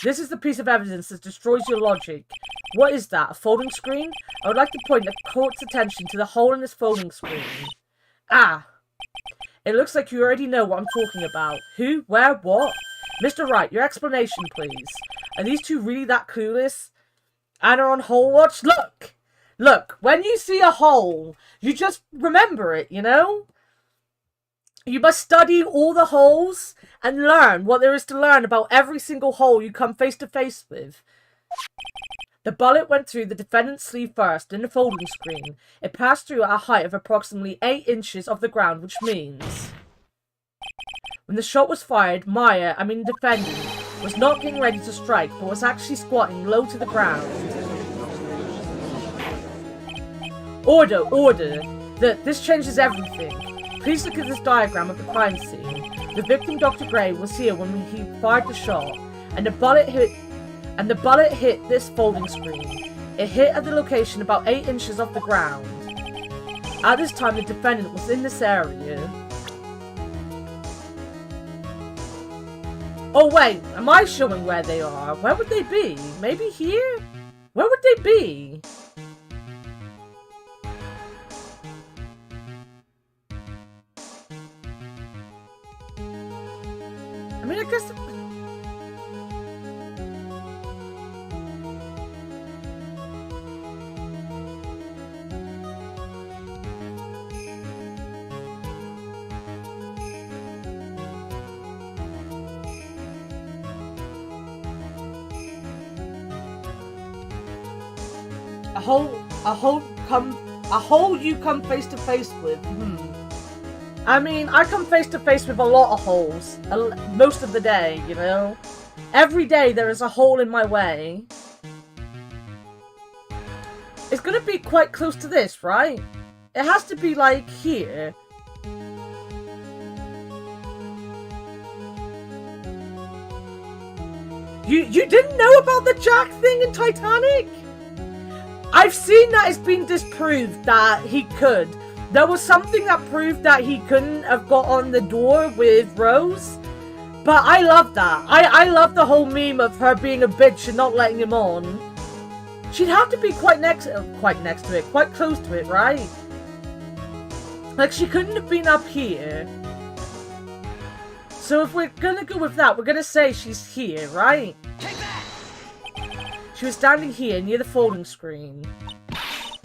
This is the piece of evidence that destroys your logic. What is that? A folding screen? I would like to point the court's attention to the hole in this folding screen. Ah! It looks like you already know what I'm talking about. Who? Where? What? Mr. Wright, your explanation, please. Are these two really that clueless? Anna on hole watch? Look! Look, when you see a hole, you just remember it, you know? You must study all the holes and learn what there is to learn about every single hole you come face to face with. The bullet went through the defendant's sleeve first, in the folding screen. It passed through at a height of approximately 8 inches off the ground, which means... When the shot was fired, the defendant, was not getting ready to strike, but was actually squatting low to the ground. Order! This changes everything. Please look at this diagram of the crime scene. The victim, Dr. Gray, was here when he fired the shot, and the bullet hit this folding screen. It hit at the location about 8 inches off the ground. At this time, the defendant was in this area. Oh wait, am I showing where they are? Where would they be? Maybe here? Where would they be? I mean, I guess... A hole you come face to face with. I mean, I come face to face with a lot of holes. Most of the day, you know? Every day there is a hole in my way. It's gonna be quite close to this, right? It has to be, like, here. You didn't know about the Jack thing in Titanic? I've seen that it's been disproved that he could. There was something that proved that he couldn't have got on the door with Rose. But I love that. I love the whole meme of her being a bitch and not letting him on. She'd have to be quite close to it, right? Like, she couldn't have been up here. So if we're gonna go with that, we're gonna say she's here, right? Take that! She was standing here, near the folding screen.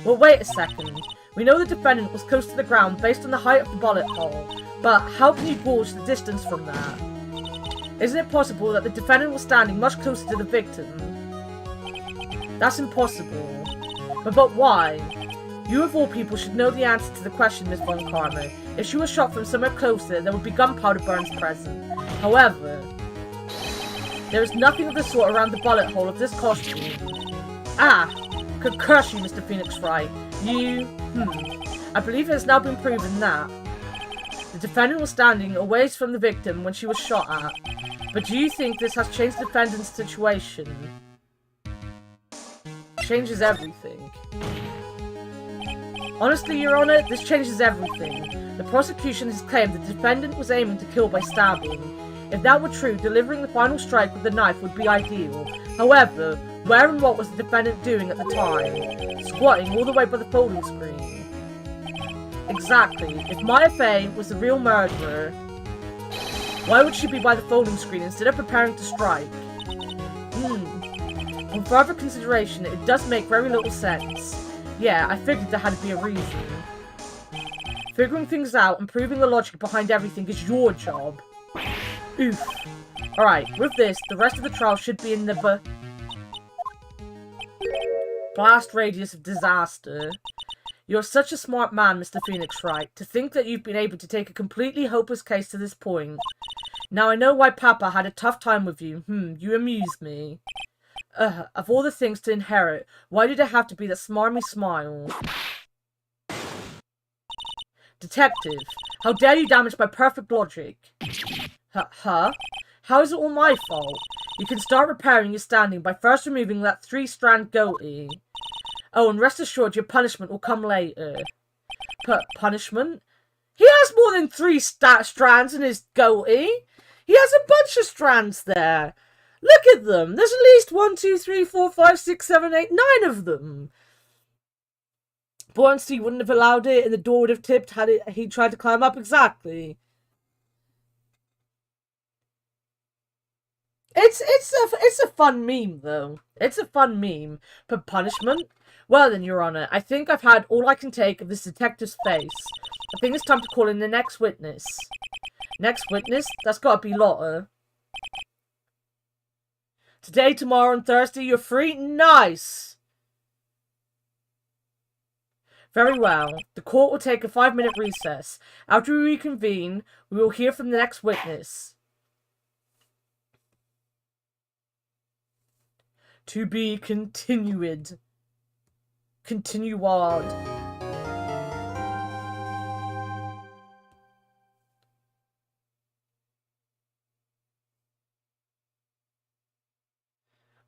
Well, wait a second. We know the defendant was close to the ground based on the height of the bullet hole, but how can you gauge the distance from that? Isn't it possible that the defendant was standing much closer to the victim? That's impossible. But why? You of all people should know the answer to the question, Miss Von Karma. If she was shot from somewhere closer, there would be gunpowder burns present. However, there is nothing of the sort around the bullet hole of this costume. Ah! Could curse you, Mr. Phoenix Wright. I believe it has now been proven that the defendant was standing a ways from the victim when she was shot at. But do you think this has changed the defendant's situation? Changes everything. Honestly, Your Honor, this changes everything. The prosecution has claimed the defendant was aiming to kill by stabbing. If that were true, delivering the final strike with the knife would be ideal. However, where and what was the defendant doing at the time? Squatting all the way by the folding screen. Exactly. If Maya Fey was the real murderer, why would she be by the folding screen instead of preparing to strike? On further consideration, it does make very little sense. Yeah, I figured there had to be a reason. Figuring things out and proving the logic behind everything is your job. Oof. Alright, with this, the rest of the trial should be in the blast radius of disaster. You're such a smart man, Mr. Phoenix Wright, to think that you've been able to take a completely hopeless case to this point. Now I know why Papa had a tough time with you. You amuse me. Of all the things to inherit, why did it have to be that smarmy smile? Detective, how dare you damage my perfect logic? Huh? How is it all my fault? You can start repairing your standing by first removing that 3-strand goatee. Oh, and rest assured your punishment will come later. Punishment? He has more than 3 strands in his goatee. He has a bunch of strands there. Look at them. There's at least 1, 2, 3, 4, 5, 6, 7, 8, 9 of them. Bornstein wouldn't have allowed it, and the door would have tipped had he tried to climb up. Exactly. It's a fun meme, though. It's a fun meme. But punishment? Well then, Your Honor, I think I've had all I can take of this detective's face. I think it's time to call in the next witness. Next witness? That's gotta be Lotta. Today, tomorrow, and Thursday, you're free? Nice! Very well. The court will take a 5-minute recess. After we reconvene, we will hear from the next witness. To be continued. Continued.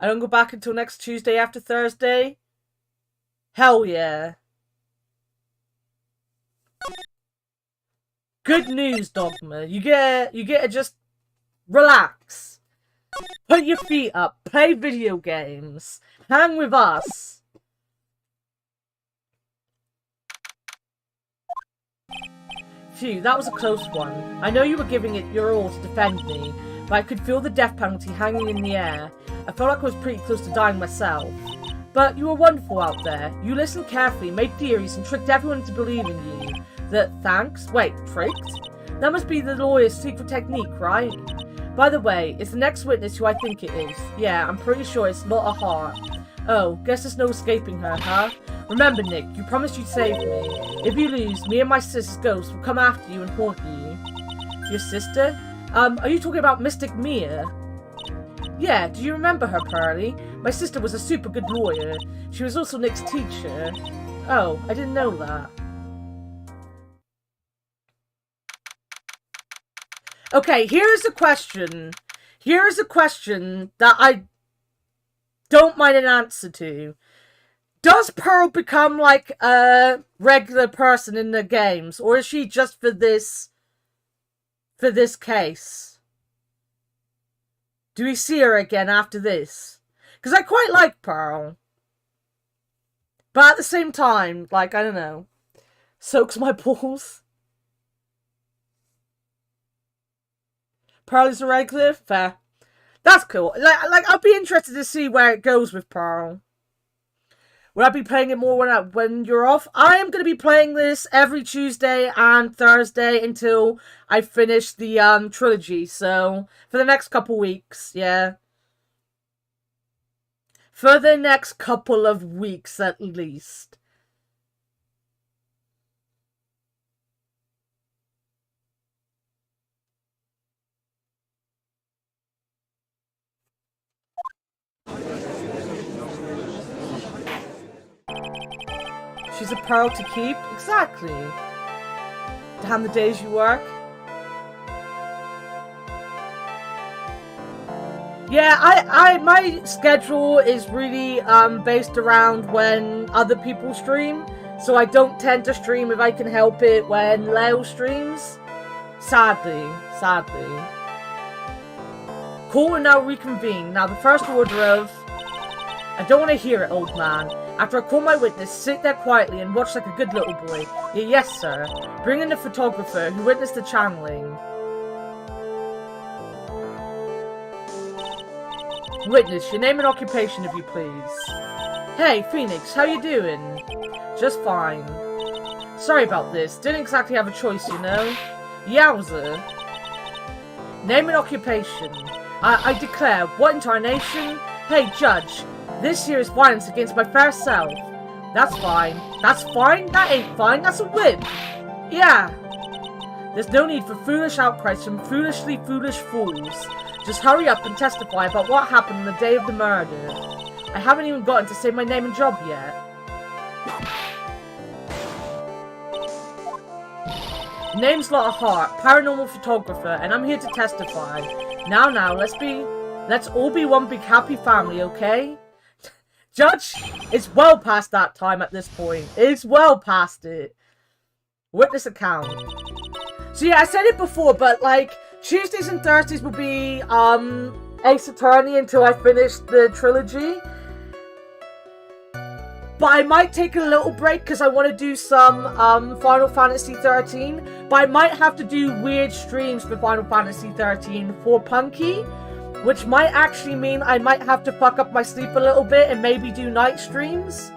I don't go back until next Tuesday after Thursday? Hell yeah. Good news, Dogma. You get to just relax. Put your feet up, play video games, hang with us. Phew, that was a close one. I know you were giving it your all to defend me, but I could feel the death penalty hanging in the air. I felt like I was pretty close to dying myself. But you were wonderful out there. You listened carefully, made theories, and tricked everyone into believing you. Thanks? Wait, tricked? That must be the lawyer's secret technique, right? By the way, it's the next witness who I think it is. Yeah, I'm pretty sure it's Lotta Hart. Oh, guess there's no escaping her, huh? Remember, Nick, you promised you'd save me. If you lose, me and my sister's ghost will come after you and haunt you. Your sister? Are you talking about Mystic Mia? Yeah, do you remember her, Pearly? My sister was a super good lawyer. She was also Nick's teacher. Oh, I didn't know that. Okay, here's a question. Here's a question that I don't mind an answer to. Does Pearl become like a regular person in the games, or is she just for this case? Do we see her again after this? Because I quite like Pearl. But at the same time, like, I don't know. Soaks my balls. Pearl is a regular? Fair. That's cool. Like, I'd be interested to see where it goes with Pearl. Will I be playing it more when you're off? I am going to be playing this every Tuesday and Thursday until I finish the trilogy. So, for the next couple weeks, yeah. For the next couple of weeks at least. She's a pearl to keep? Exactly. Damn the days you work. Yeah, my schedule is really based around when other people stream. So I don't tend to stream if I can help it when Leo streams. Sadly. Cool, and now reconvene. Now the first order of... I don't want to hear it, old man. After I call my witness, sit there quietly and watch like a good little boy. Yeah, yes, sir. Bring in the photographer who witnessed the channeling. Witness, your name and occupation, if you please. Hey, Phoenix, how you doing? Just fine. Sorry about this. Didn't exactly have a choice, you know? Yowza. Name and occupation. I declare, what incarnation? Hey, Judge. This here is violence against my fair self. That's fine. That's fine? That ain't fine. That's a whip. Yeah. There's no need for foolish outcries from foolishly foolish fools. Just hurry up and testify about what happened on the day of the murder. I haven't even gotten to say my name and job yet. Name's Lotta Hart, paranormal photographer, and I'm here to testify. Now, let's all be one big happy family, okay? Judge, it's well past that time at this point. It's well past it. Witness account. So yeah, I said it before, but like, Tuesdays and Thursdays will be Ace Attorney until I finish the trilogy. But I might take a little break because I want to do some Final Fantasy 13. But I might have to do weird streams for Final Fantasy 13 for Punky. Which might actually mean I might have to fuck up my sleep a little bit and maybe do night streams.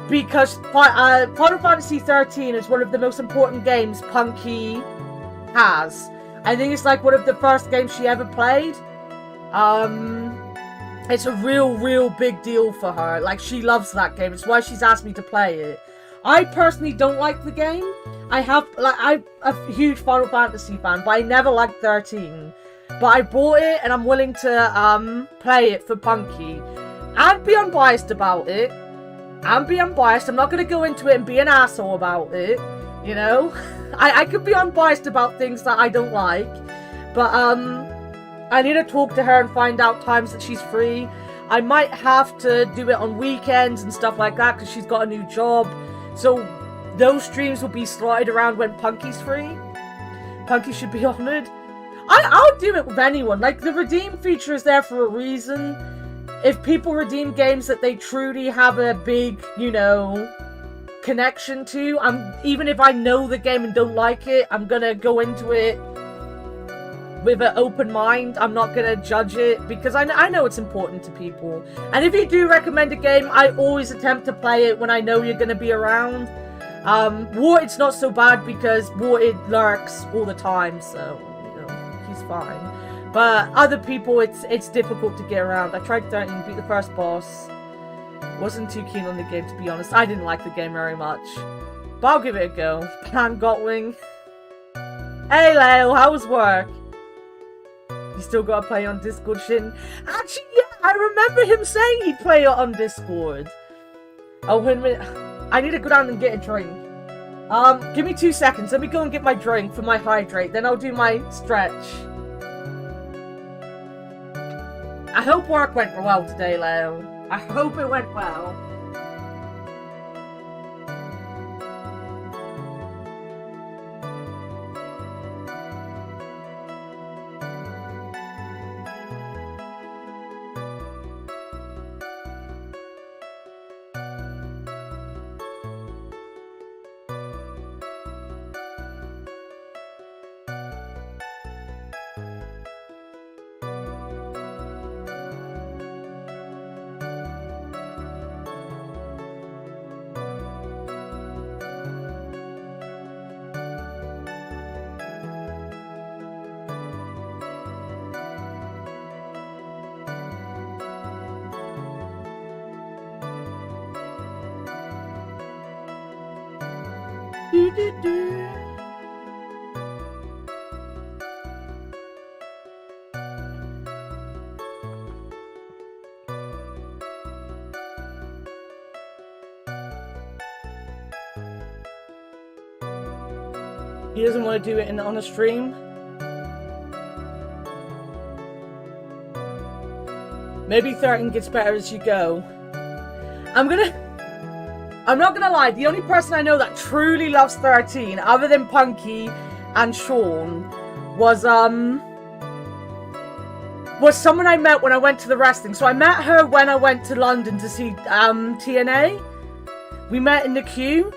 Because Final Fantasy 13 is one of the most important games Punky has. I think it's like one of the first games she ever played. It's a real big deal for her. Like, she loves that game. It's why she's asked me to play it. I personally don't like the game. I'm a huge Final Fantasy fan, but I never liked 13. But I bought it and I'm willing to play it for Punky. And be unbiased about it. I'm not going to go into it and be an asshole about it. You know? I could be unbiased about things that I don't like. But I need to talk to her and find out times that she's free. I might have to do it on weekends and stuff like that because she's got a new job. So those streams will be slotted around when Punky's free. Punky should be honoured. I'll do it with anyone. Like, the redeem feature is there for a reason. If people redeem games that they truly have a big, you know, connection to, even if I know the game and don't like it, I'm gonna go into it with an open mind. I'm not gonna judge it because I know it's important to people. And if you do recommend a game, I always attempt to play it when I know you're gonna be around. Warted's not so bad because Warted lurks all the time, so you know he's fine. But other people, it's difficult to get around. I tried 13, beat the first boss. Wasn't too keen on the game, to be honest. I didn't like the game very much, but I'll give it a go. Pan Gotwing. Hey Leo, how was work? You still gotta play on Discord, Shin? Actually, yeah, I remember him saying he'd play it on Discord. Oh, wait a minute. I need to go down and get a drink. Give me 2 seconds. Let me go and get my drink for my hydrate. Then I'll do my stretch. I hope work went well today, Leo. I hope it went well. He doesn't want to do it on a stream. Maybe 13 gets better as you go. I'm not gonna lie, the only person I know that truly loves 13, other than Punky and Sean, was someone I met when I went to the wrestling. So I met her when I went to London to see TNA. We met in the queue,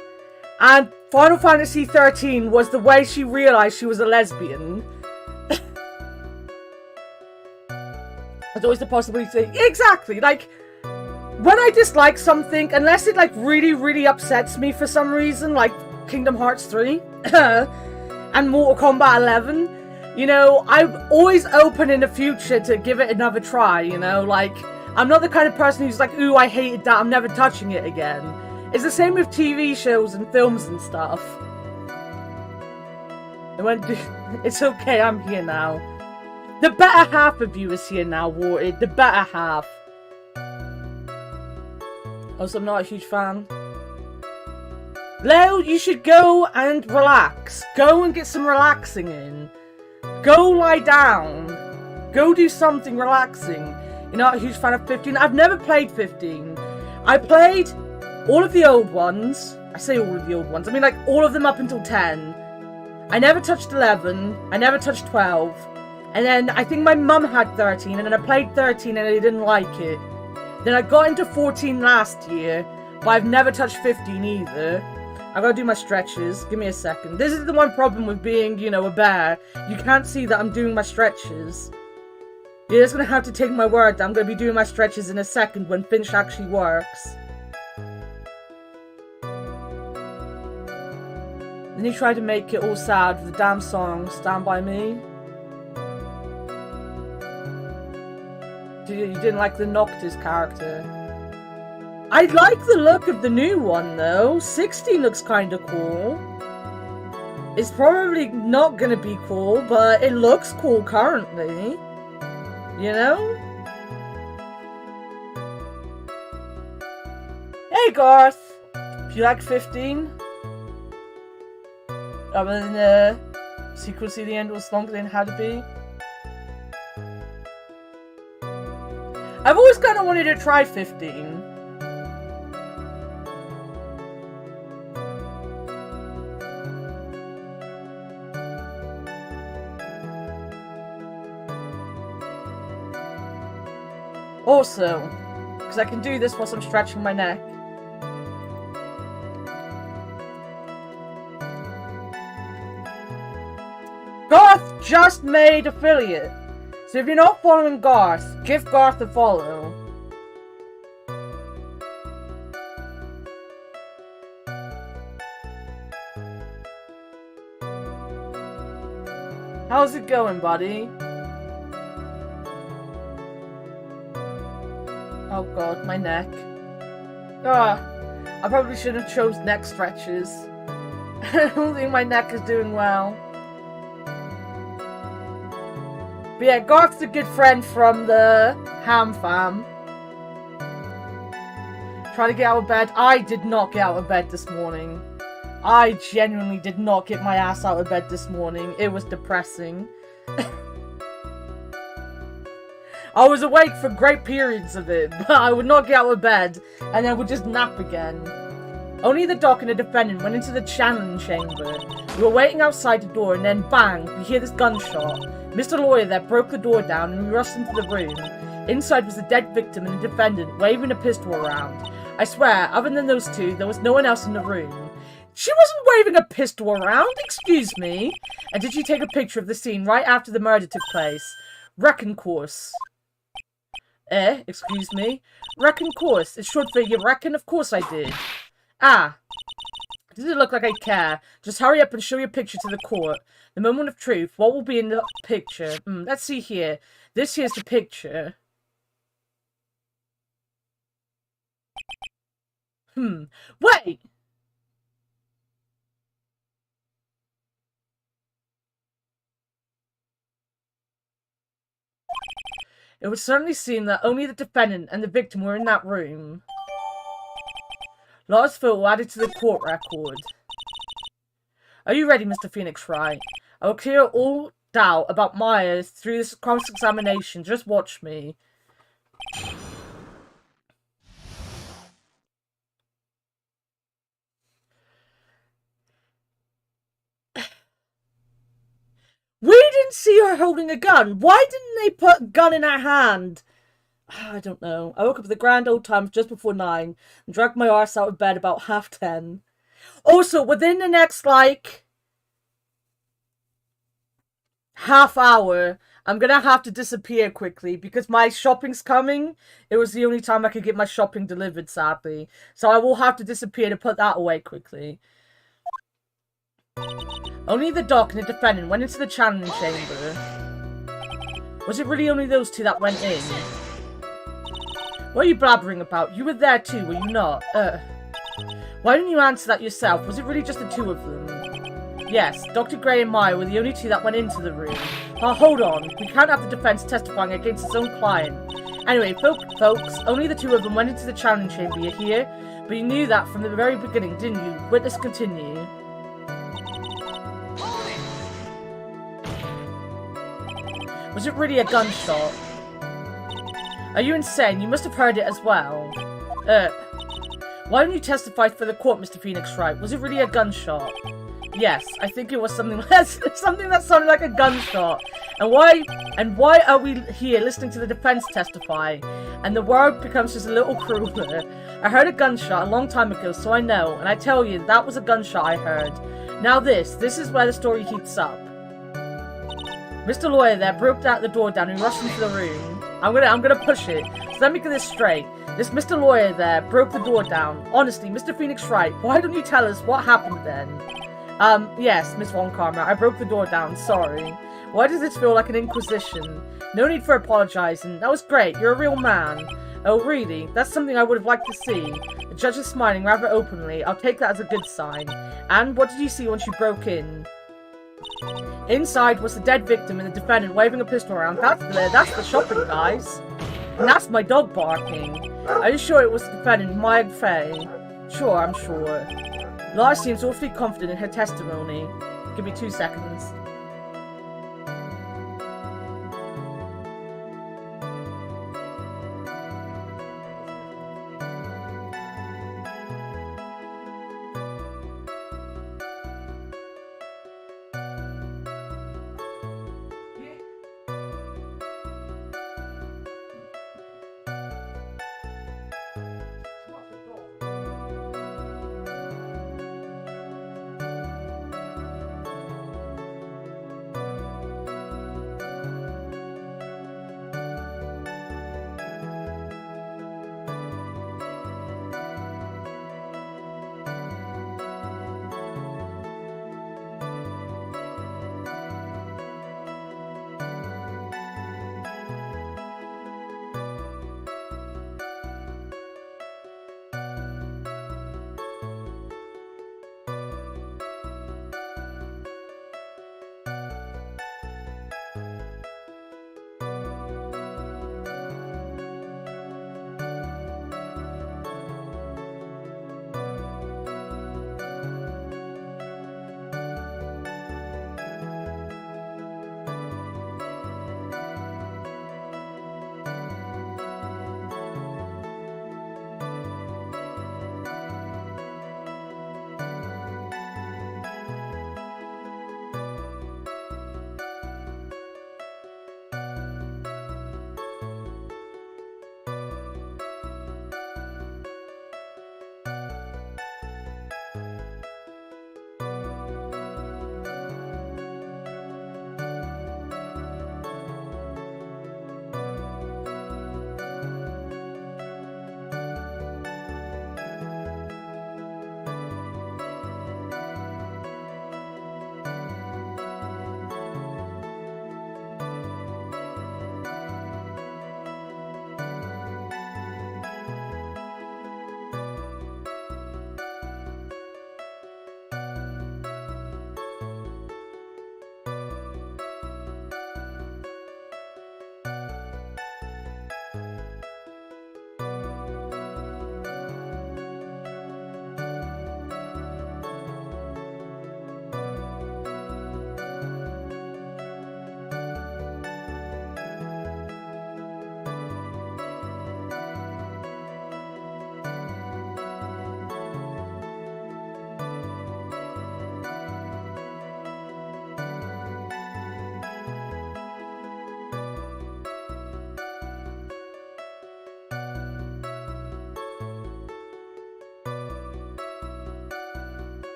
and Final Fantasy 13 was the way she realized she was a lesbian. There's always the possibility. Exactly, like, when I dislike something, unless it, like, really, really upsets me for some reason, like Kingdom Hearts 3 and Mortal Kombat 11, you know, I'm always open in the future to give it another try, you know, like, I'm not the kind of person who's like, ooh, I hated that, I'm never touching it again. It's the same with TV shows and films and stuff. It's okay, I'm here now. The better half of you is here now, Warted. The better half. Also, I'm not a huge fan. Leo, you should go and relax. Go and get some relaxing in. Go lie down. Go do something relaxing. You're not a huge fan of 15? I've never played 15. I played all of the old ones. I say all of the old ones. I mean, like, all of them up until 10. I never touched 11. I never touched 12. And then I think my mum had 13. And then I played 13 and I didn't like it. Then I got into 14 last year. But I've never touched 15 either. I gotta do my stretches. Give me a second. This is the one problem with being, you know, a bear. You can't see that I'm doing my stretches. You're just gonna have to take my word that I'm gonna be doing my stretches in a second when Finch actually works. Then he tried to make it all sad with the damn song, Stand By Me. You didn't like the Noctis character. I like the look of the new one, though. 16 looks kind of cool. It's probably not gonna be cool, but it looks cool currently. You know? Hey, Garth! If you like 15? Other than the secrecy, the end was longer than it had to be. I've always kind of wanted to try 15. Also, because I can do this whilst I'm stretching my neck. Garth just made affiliate. So if you're not following Garth, give Garth a follow. How's it going, buddy? Oh god, my neck. I probably should have chose neck stretches. I don't think my neck is doing well. But yeah, Garth's a good friend from the Ham Fam. Trying to get out of bed. I did not get out of bed this morning. I genuinely did not get my ass out of bed this morning. It was depressing. I was awake for great periods of it, but I would not get out of bed, and then would just nap again. Only the doc and the defendant went into the channeling chamber. We were waiting outside the door, and then bang, we hear this gunshot. Mr. Lawyer there broke the door down, and we rushed into the room. Inside was the dead victim and the defendant, waving a pistol around. I swear, other than those two, there was no one else in the room. She wasn't waving a pistol around, excuse me. And did she take a picture of the scene right after the murder took place? Reckon course. Excuse me? Reckon course. It's short for you reckon? Of course I did. Ah. Does it look like I care? Just hurry up and show your picture to the court. The moment of truth. What will be in the picture? Let's see here. This here's the picture. Wait! It would certainly seem that only the defendant and the victim were in that room. Large photo added to the court record. Are you ready, Mr. Phoenix Wright? I will clear all doubt about Myers through this cross-examination. Just watch me. We didn't see her holding a gun. Why didn't they put a gun in her hand? I don't know. I woke up at the grand old time just before 9 and dragged my arse out of bed about 10:30. Also, within the next, half hour, I'm gonna have to disappear quickly because my shopping's coming. It was the only time I could get my shopping delivered, sadly. So I will have to disappear to put that away quickly. Only the doc and the defendant went into the channeling chamber. Was it really only those two that went in? What are you blabbering about? You were there too, were you not? Why didn't you answer that yourself? Was it really just the two of them? Yes, Dr. Gray and Meyer were the only two that went into the room. Hold on. We can't have the defense testifying against its own client. Anyway, folks, only the two of them went into the channeling chamber, you hear? But you knew that from the very beginning, didn't you? Witness continue. Was it really a gunshot? Are you insane? You must have heard it as well. Why didn't you testify for the court, Mr. Phoenix Wright? Was it really a gunshot? Yes, I think it was something that sounded like a gunshot. And why are we here listening to the defense testify? And the world becomes just a little crueler. I heard a gunshot a long time ago, so I know. And I tell you, that was a gunshot I heard. Now this is where the story heats up. Mr. Lawyer there broke the door down and rushed into the room. I'm gonna push it. So let me get this straight. This Mr. Lawyer there broke the door down. Honestly, Mr. Phoenix Wright, why don't you tell us what happened then? Yes, Miss Von Karma, I broke the door down, sorry. Why does this feel like an inquisition? No need for apologizing. That was great, you're a real man. Oh, really? That's something I would have liked to see. The judge is smiling rather openly. I'll take that as a good sign. And what did you see once you broke in? Inside was the dead victim and the defendant waving a pistol around. That's the shopping, guys. And that's my dog barking. Are you sure it was the defendant, Maya Fey? Sure, I'm sure. Lara seems awfully confident in her testimony. Give me 2 seconds.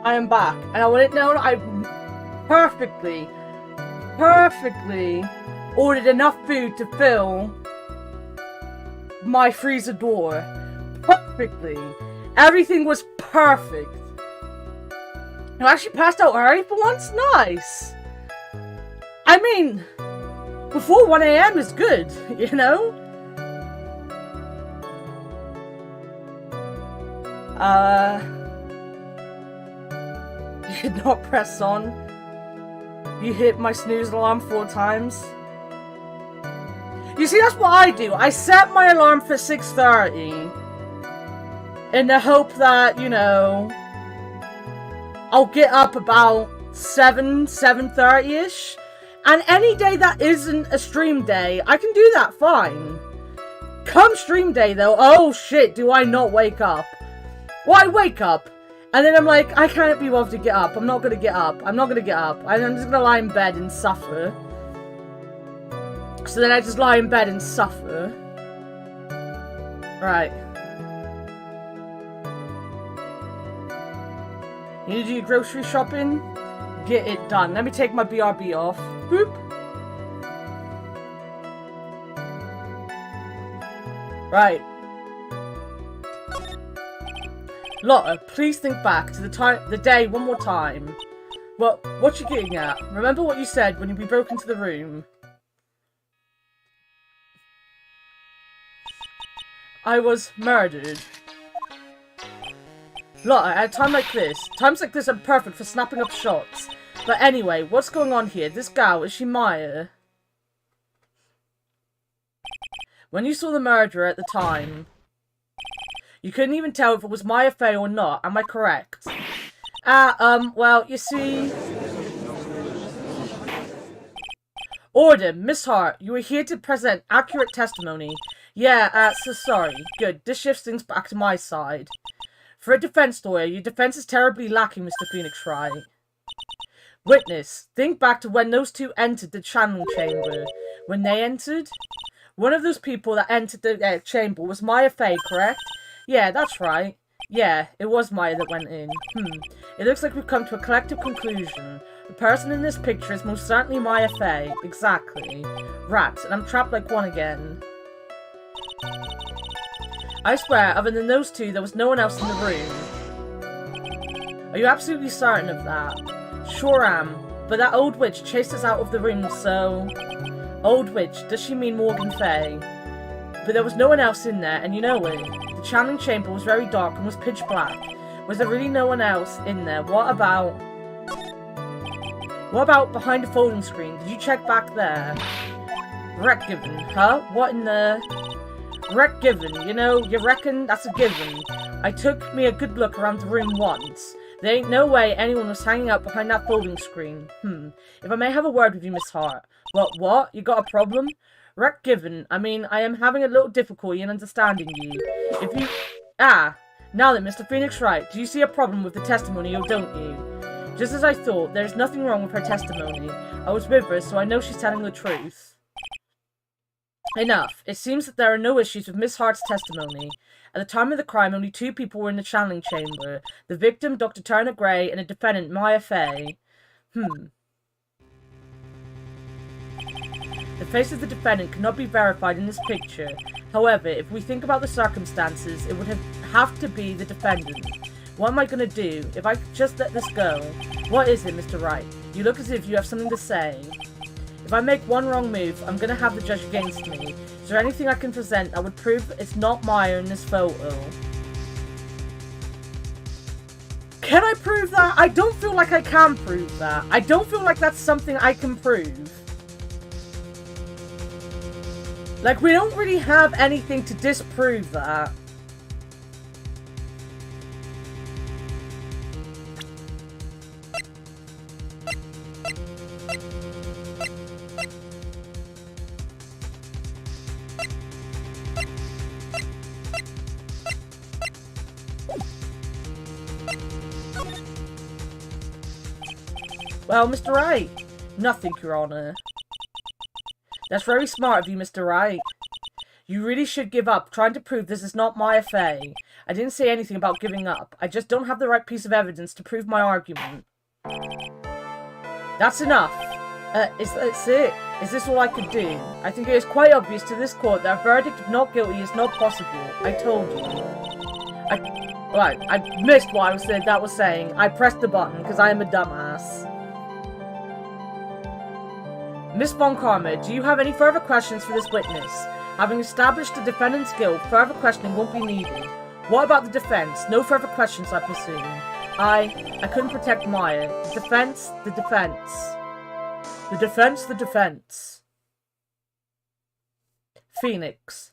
I am back. And I want it known I perfectly ordered enough food to fill my freezer door. Perfectly. Everything was perfect. I actually passed out early for once? Nice. I mean, before 1 AM is good, you know? You did not press on. You hit my snooze alarm 4 times. You see, that's what I do. I set my alarm for 6:30 in the hope that, you know, I'll get up about 7:30-ish. And any day that isn't a stream day, I can do that fine. Come stream day, though, oh shit, do I not wake up. Well, I wake up, and then I'm like, I can't be bothered to get up. I'm not gonna get up. I'm just gonna lie in bed and suffer. So then I just lie in bed and suffer. Right. You need to do your grocery shopping? Get it done. Let me take my BRB off. Boop. Right. Lotta, please think back to the day one more time. What you getting at? Remember what you said when we broke into the room? I was murdered. Lotta, at a time like this, times like this are perfect for snapping up shots. But anyway, what's going on here? This gal, is she Maya? When you saw the murderer at the time, you couldn't even tell if it was Maya Fey or not, am I correct? Well, you see... Order, Miss Hart, you are here to present accurate testimony. Yeah, so sorry. Good, this shifts things back to my side. For a defense lawyer, your defense is terribly lacking, Mr. Phoenix Wright. Witness, think back to when those two entered the channeling chamber. When they entered? One of those people that entered the chamber was Maya Fey, correct? Yeah, that's right. Yeah, it was Maya that went in. It looks like we've come to a collective conclusion. The person in this picture is most certainly Maya Fey. Exactly. Rats, and I'm trapped like one again. I swear, other than those two, there was no one else in the room. Are you absolutely certain of that? Sure am, but that old witch chased us out of the room, so... Old witch, does she mean Morgan Fey? But there was no one else in there, and you know it. The channeling chamber was very dark and was pitch black. Was there really no one else in there? What about behind the folding screen? Did you check back there? Wreck given, huh? What in the... Wreck given, you know, you reckon that's a given. I took me a good look around the room once. There ain't no way anyone was hanging out behind that folding screen. If I may have a word with you, Miss Hart. What? You got a problem? Wreck given, I mean, I am having a little difficulty in understanding you. If you... now then, Mr. Phoenix Wright, do you see a problem with the testimony or don't you? Just as I thought, there's nothing wrong with her testimony. I was with her, so I know she's telling the truth. Enough. It seems that there are no issues with Miss Hart's testimony. At the time of the crime, only 2 people were in the channeling chamber. The victim, Dr. Turner Gray, and the defendant, Maya Fey. The face of the defendant cannot be verified in this picture. However, if we think about the circumstances, it would have to be the defendant. What am I going to do? If I just let this go? What is it, Mr. Wright? You look as if you have something to say. If I make one wrong move, I'm going to have the judge against me. Is there anything I can present that would prove it's not Maya in this photo? Can I prove that? I don't feel like I can prove that. I don't feel like that's something I can prove. Like, we don't really have anything to disprove that. Well, Mr. Wright, nothing, Your Honor. That's very smart of you, Mr. Wright. You really should give up trying to prove this is not Maya Fey. I didn't say anything about giving up. I just don't have the right piece of evidence to prove my argument. That's enough. That's it. Is this all I could do? I think it is quite obvious to this court that a verdict of not guilty is not possible. I told you. I missed what that was saying. I pressed the button because I am a dumbass. Miss Von Karma, do you have any further questions for this witness? Having established the defendant's guilt, further questioning won't be needed. What about the defense? No further questions, I presume. I couldn't protect Maya. The defense. The defense. Phoenix.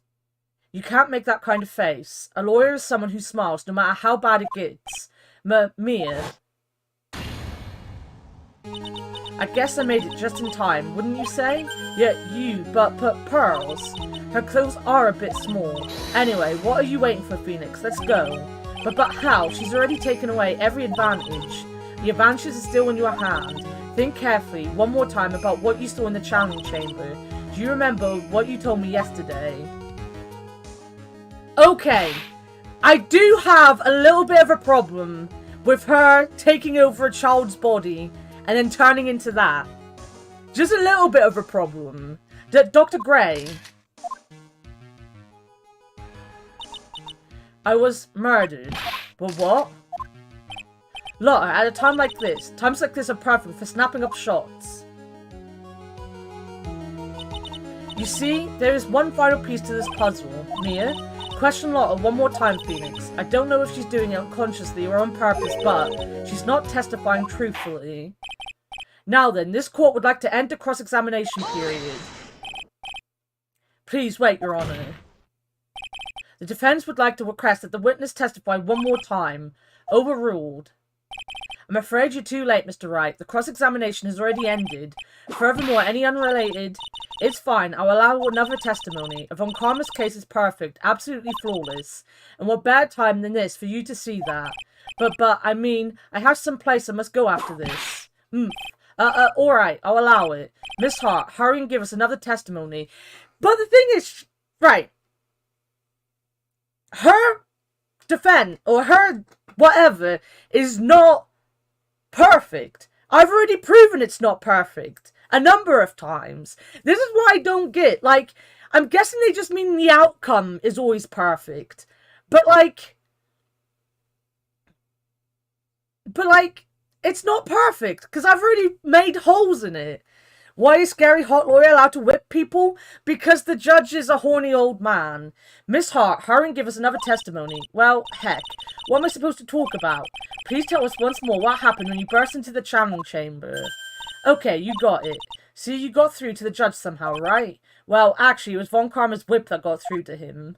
You can't make that kind of face. A lawyer is someone who smiles no matter how bad it gets. Mia. I guess I made it just in time, wouldn't you say? Yeah, but Pearls. Her clothes are a bit small. Anyway, what are you waiting for, Phoenix? Let's go. But how? She's already taken away every advantage. The advantages are still in your hand. Think carefully, one more time, about what you saw in the challenge chamber. Do you remember what you told me yesterday? Okay. I do have a little bit of a problem with her taking over a child's body and then turning into that. Just a little bit of a problem. Dr. Gray. I was murdered. But what? Look, at a time like this, times like this are perfect for snapping up shots. You see, there is one final piece to this puzzle. Mia? Question Lotta one more time, Phoenix. I don't know if she's doing it unconsciously or on purpose, but she's not testifying truthfully. Now then, this court would like to end the cross-examination period. Please wait, Your Honor. The defense would like to request that the witness testify one more time. Overruled. I'm afraid you're too late, Mr. Wright. The cross-examination has already ended. Furthermore, any unrelated... It's fine. I'll allow another testimony. Von Karma's case is perfect. Absolutely flawless. And what better time than this for you to see that? But, I mean, I have some place I must go after this. Alright. I'll allow it. Miss Hart, hurry and give us another testimony. But the thing is... Right. Her defense, or her whatever, is not perfect. I've already proven it's not perfect a number of times. This is what I don't get. Like, I'm guessing they just mean the outcome is always perfect. But like, it's not perfect because I've already made holes in it. Why is Scary Hot Lawyer allowed to whip people? Because the judge is a horny old man. Miss Hart, hurry and give us another testimony. Well, heck. What am I supposed to talk about? Please tell us once more what happened when you burst into the challenge chamber. Okay, you got it. See, you got through to the judge somehow, right? Well, actually, it was Von Karma's whip that got through to him.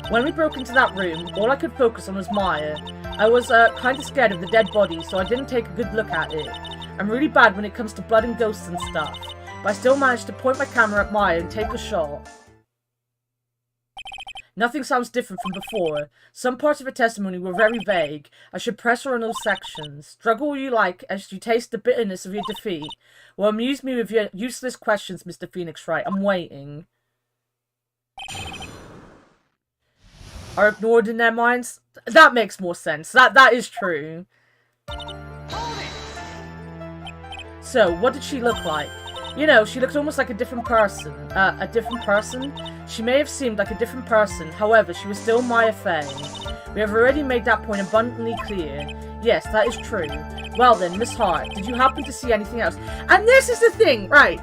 When we broke into that room, all I could focus on was Maya. I was, kind of scared of the dead body, so I didn't take a good look at it. I'm really bad when it comes to blood and ghosts and stuff, but I still managed to point my camera at Maya and take a shot. Nothing sounds different from before. Some parts of her testimony were very vague. I should press her on those sections. Struggle all you like as you taste the bitterness of your defeat. Well, amuse me with your useless questions, Mr. Phoenix Wright. I'm waiting. Are ignored in their minds? That makes more sense. That is true. So, what did she look like? You know, she looked almost like a different person. A different person? She may have seemed like a different person, however, she was still Maya Fey. We have already made that point abundantly clear. Yes, that is true. Well then, Miss Hart, did you happen to see anything else? And this is the thing, right?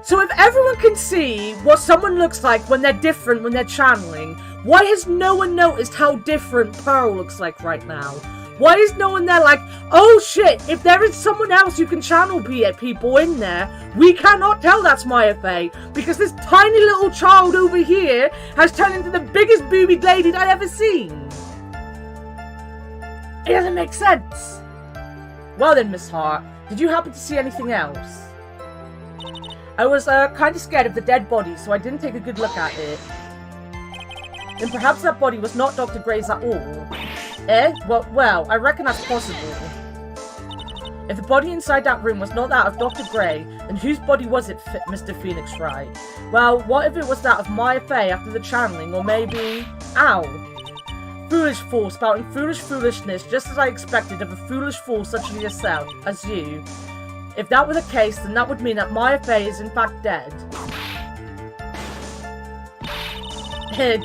So if everyone can see what someone looks like when they're different, when they're channeling, why has no one noticed how different Pearl looks like right now? Why is no one there like, oh shit, if there is someone else who can channel people in there, we cannot tell that's Maya Fey, because this tiny little child over here has turned into the biggest boobied lady I've ever seen. It doesn't make sense. Well then, Miss Hart, did you happen to see anything else? I was kind of scared of the dead body, so I didn't take a good look at it. Then perhaps that body was not Dr. Gray's at all. Eh? Well, I reckon that's possible. If the body inside that room was not that of Dr. Gray, then whose body was it, Mr. Phoenix Wright? Well, what if it was that of Maya Fey after the channeling, or maybe... Ow! Foolish fool, spouting foolish foolishness, just as I expected of a foolish fool such as yourself, as you. If that were the case, then that would mean that Maya Fey is in fact dead.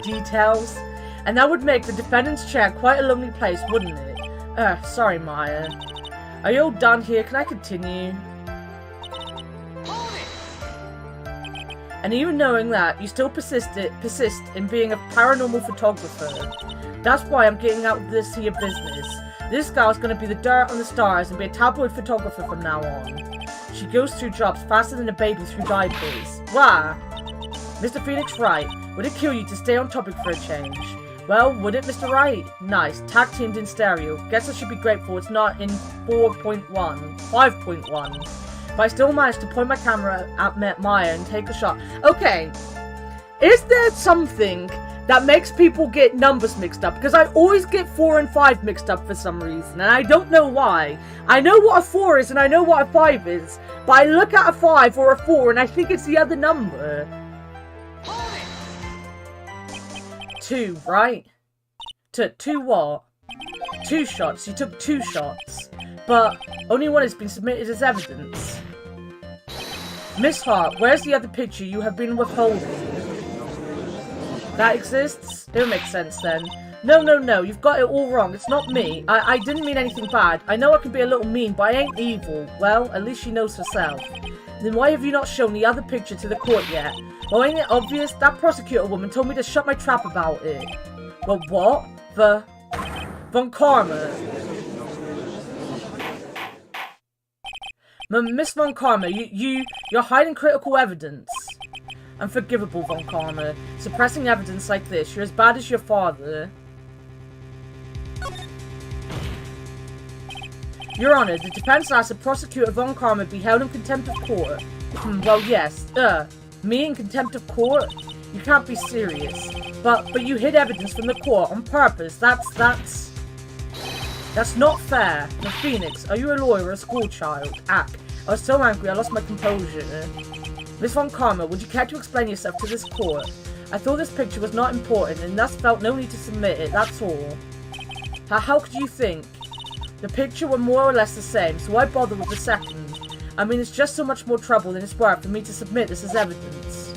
Details. And that would make the defendant's chair quite a lonely place, wouldn't it? Sorry, Maya. Are you all done here? Can I continue? And even knowing that, you still persist in being a paranormal photographer. That's why I'm getting out of this here business. This gal's gonna be the dirt on the stars and be a tabloid photographer from now on. She goes through jobs faster than a baby through diapers. Why? Mr. Phoenix Wright, would it kill you to stay on topic for a change? Well, would it, Mr. Wright? Nice. Tag teamed in stereo. Guess I should be grateful it's not in 5.1. But I still managed to point my camera at Maya and take a shot. Okay. Is there something that makes people get numbers mixed up? Because I always get 4 and 5 mixed up for some reason, and I don't know why. I know what a 4 is and I know what a 5 is, but I look at a 5 or a 4 and I think it's the other number. 2, right? 2 what? 2 shots. You took 2 shots. But only one has been submitted as evidence. Miss Hart, where's the other picture you have been withholding? That exists? It'll make sense then. No, you've got it all wrong. It's not me. I didn't mean anything bad. I know I can be a little mean, but I ain't evil. Well, at least she knows herself. Then why have you not shown the other picture to the court yet? Well, ain't it obvious? That prosecutor woman told me to shut my trap about it. Well, what? Von Karma. Miss Von Karma, you're hiding critical evidence. Unforgivable, Von Karma. Suppressing evidence like this, you're as bad as your father. Your Honor, the defense asks that Prosecutor Von Karma be held in contempt of court. Well, yes. Me in contempt of court? You can't be serious. But you hid evidence from the court on purpose. That's not fair. Now, Phoenix, are you a lawyer or a schoolchild? I was so angry I lost my composure. Miss Von Karma, would you care to explain yourself to this court? I thought this picture was not important and thus felt no need to submit it, that's all. How could you think? The picture were more or less the same, so why bother with the second? I mean, it's just so much more trouble than it's worth for me to submit this as evidence.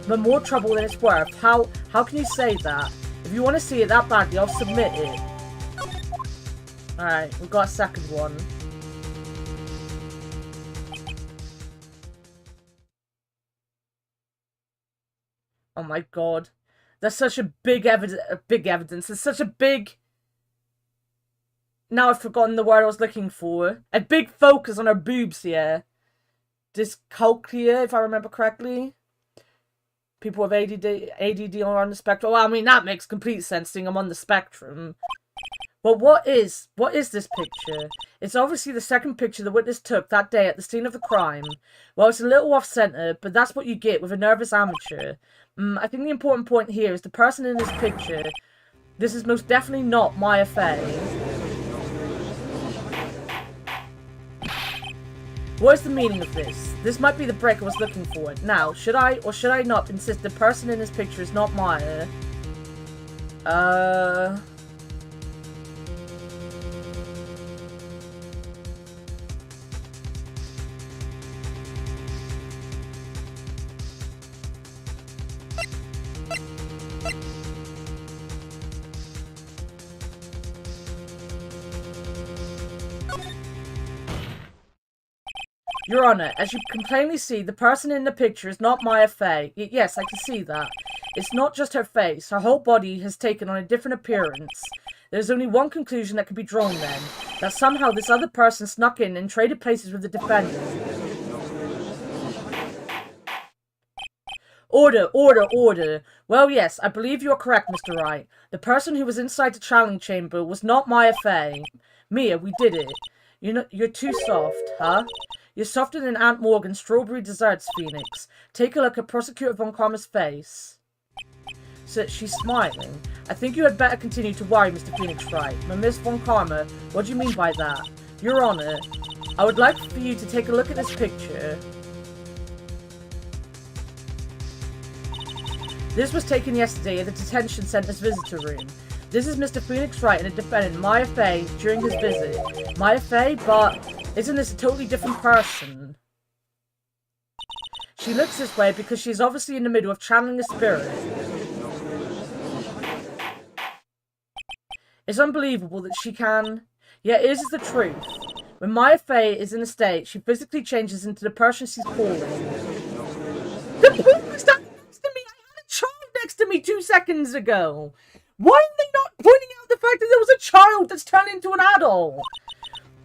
But more trouble than it's worth? How can you say that? If you want to see it that badly, I'll submit it. Alright, we've got a second one. Oh my god. That's such a big evidence. It's such a big... Now I've forgotten the word I was looking for. A big focus on her boobs here. Dyscalculia, if I remember correctly. People with ADD are on the spectrum. Well, I mean, that makes complete sense, seeing I'm on the spectrum. But what is this picture? It's obviously the second picture the witness took that day at the scene of the crime. Well, it's a little off-center, but that's what you get with a nervous amateur. I think the important point here is the person in this picture. This is most definitely not Maya Fey. What is the meaning of this? This might be the break I was looking for. Now, should I or should I not insist the person in this picture is not Maya? Your Honor, as you can plainly see, the person in the picture is not Maya Fey. Yes, I can see that. It's not just her face. Her whole body has taken on a different appearance. There's only one conclusion that can be drawn then. That somehow this other person snuck in and traded places with the defendant. Order. Well, yes, I believe you are correct, Mr. Wright. The person who was inside the channeling chamber was not Maya Fey. Mia, we did it. You're too soft, huh? You're softer than Aunt Morgan's strawberry desserts, Phoenix. Take a look at Prosecutor Von Karma's face. So she's smiling. I think you had better continue to worry, Mr. Phoenix Wright. But Miss Von Karma, what do you mean by that? Your Honor, I would like for you to take a look at this picture. This was taken yesterday at the detention center's visitor room. This is Mr. Phoenix Wright and a defendant, Maya Fey, during his visit. Maya Fey? But isn't this a totally different person? She looks this way because she's obviously in the middle of channeling a spirit. It's unbelievable that she can... Yet it is the truth. When Maya Fey is in a state, she physically changes into the person she's calling. The poop is standing next to me! I had a child next to me 2 seconds ago! Why are they not pointing out the fact that there was a child that's turned into an adult?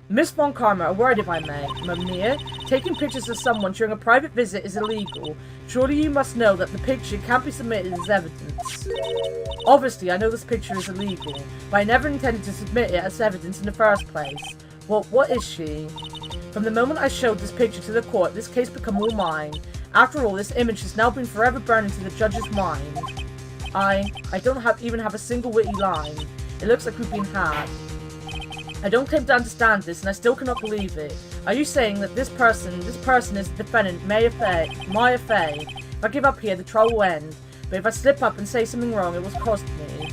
Miss Von Karma, a word if I may. Mimir, taking pictures of someone during a private visit is illegal. Surely you must know that the picture can't be submitted as evidence. Obviously, I know this picture is illegal, but I never intended to submit it as evidence in the first place. Well, what is she? From the moment I showed this picture to the court, this case became all mine. After all, this image has now been forever burned into the judge's mind. I don't even have a single witty line. It looks like we've been had. I don't claim to understand this, and I still cannot believe it. Are you saying that this person is the defendant, Maya Fey? If I give up here, the trial will end. But if I slip up and say something wrong, it will cost me.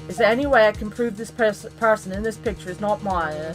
Is there any way I can prove this person in this picture is not Maya?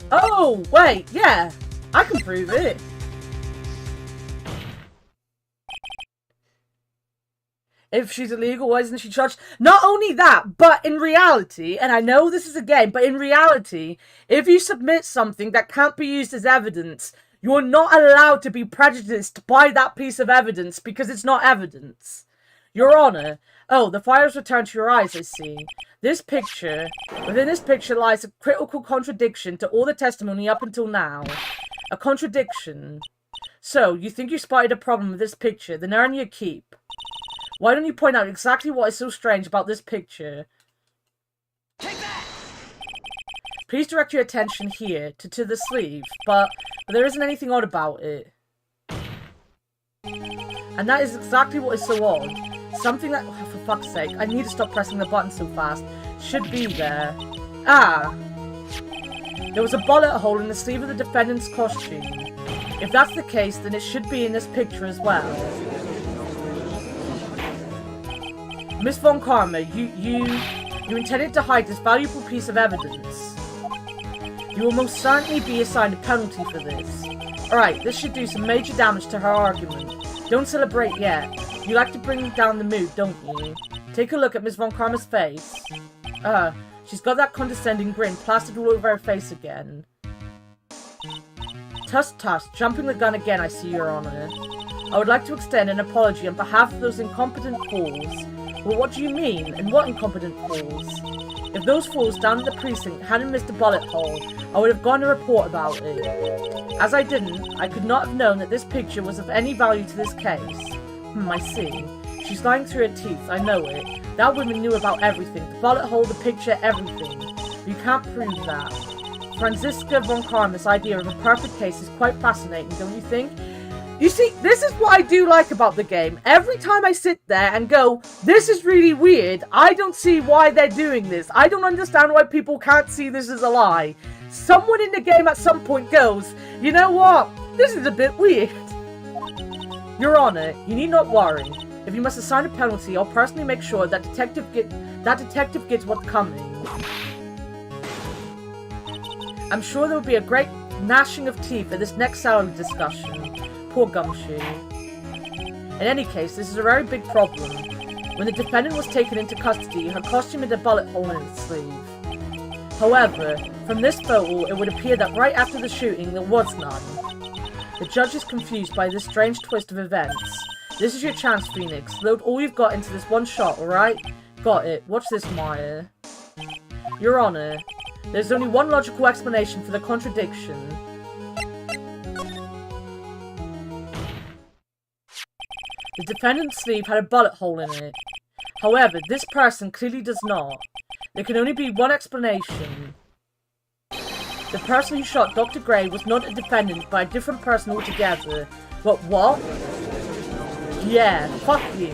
Oh, wait, yeah, I can prove it. If she's illegal, why isn't she charged? Not only that, but in reality, and I know this is a game, but in reality, if you submit something that can't be used as evidence, you're not allowed to be prejudiced by that piece of evidence because it's not evidence. Your Honor. Oh, the fire has returned to your eyes, I see. Within this picture lies a critical contradiction to all the testimony up until now. A contradiction. So, you think you spotted a problem with this picture, then earn your keep. Why don't you point out exactly what is so strange about this picture? Take that! Please direct your attention here, to the sleeve, but there isn't anything odd about it. And that is exactly what is so odd. Something that, oh, for fuck's sake, I need to stop pressing the button so fast. Should be there. Ah! There was a bullet hole in the sleeve of the defendant's costume. If that's the case, then it should be in this picture as well. Miss Von Karma, you intended to hide this valuable piece of evidence. You will most certainly be assigned a penalty for this. Alright, this should do some major damage to her argument. Don't celebrate yet. You like to bring down the mood, don't you? Take a look at Miss Von Karma's face. She's got that condescending grin plastered all over her face again. Tuss, jumping the gun again, I see, Your Honor. I would like to extend an apology on behalf of those incompetent fools. Well, what do you mean? And what incompetent fools? If those fools down at the precinct hadn't missed a bullet hole, I would have gone to report about it. As I didn't, I could not have known that this picture was of any value to this case. I see. She's lying through her teeth, I know it. That woman knew about everything. The bullet hole, the picture, everything. You can't prove that. Franziska Von Karma's idea of a perfect case is quite fascinating, don't you think? You see, this is what I do like about the game. Every time I sit there and go, this is really weird, I don't see why they're doing this. I don't understand why people can't see this as a lie. Someone in the game at some point goes, you know what? This is a bit weird. Your Honor, you need not worry. If you must assign a penalty, I'll personally make sure that detective gets what's coming. I'm sure there will be a great gnashing of teeth at this next salary discussion. Poor Gumshoe. In any case, this is a very big problem. When the defendant was taken into custody, her costume had a bullet hole in its sleeve. However, from this photo, it would appear that right after the shooting, there was none. The judge is confused by this strange twist of events. This is your chance, Phoenix. Load all you've got into this one shot, alright? Got it. Watch this, Maya. Your Honor, there's only one logical explanation for the contradiction. The defendant's sleeve had a bullet hole in it. However, this person clearly does not. There can only be one explanation. The person who shot Dr. Gray was not a defendant, but a different person altogether. But what? Yeah, fuck you.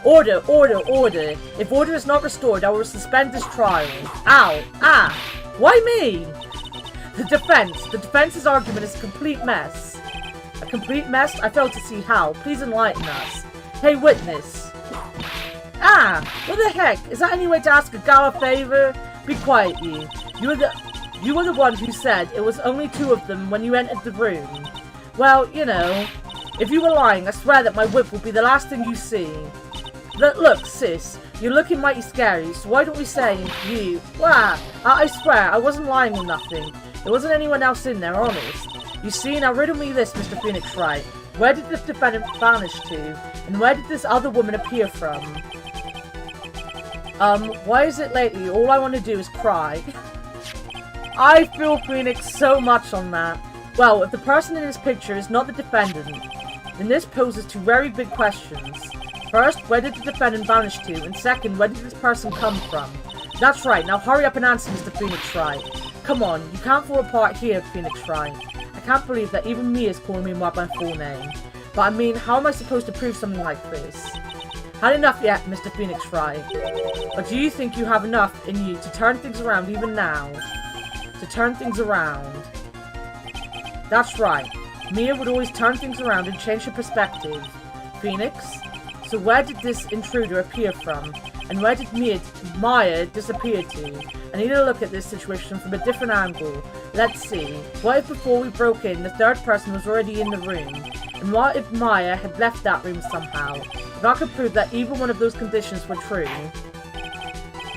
Order, order, order. If order is not restored, I will suspend this trial. Ow, ah, why me? The defense's argument is a complete mess. A complete mess? I fail to see how. Please enlighten us. Hey, witness. Ah, what the heck? Is that any way to ask a gal a favor? Be quiet, you. You were the one who said it was only 2 of them when you entered the room. Well, you know, if you were lying, I swear that my whip will be the last thing you see. Look, sis, you're looking mighty scary, so why don't we say you? Wah! I swear, I wasn't lying or nothing. There wasn't anyone else in there, honest. You see, now riddle me this, Mr. Phoenix Wright. Where did this defendant vanish to? And where did this other woman appear from? Why is it lately all I want to do is cry? I feel Phoenix so much on that. Well, if the person in this picture is not the defendant, then this poses 2 very big questions. First, where did the defendant vanish to? And second, where did this person come from? That's right, now hurry up and answer, Mr. Phoenix Wright. Come on, you can't fall apart here, Phoenix Wright. I can't believe that even me is calling me by my full name. But I mean, how am I supposed to prove something like this? Had enough yet, Mr. Phoenix Wright? Or do you think you have enough in you to turn things around even now? To turn things around. That's right. Mia would always turn things around and change her perspective. Phoenix? So where did this intruder appear from? And where did Maya disappear to? I need to look at this situation from a different angle. Let's see. What if before we broke in, the 3rd person was already in the room? And what if Maya had left that room somehow? If I could prove that either one of those conditions were true.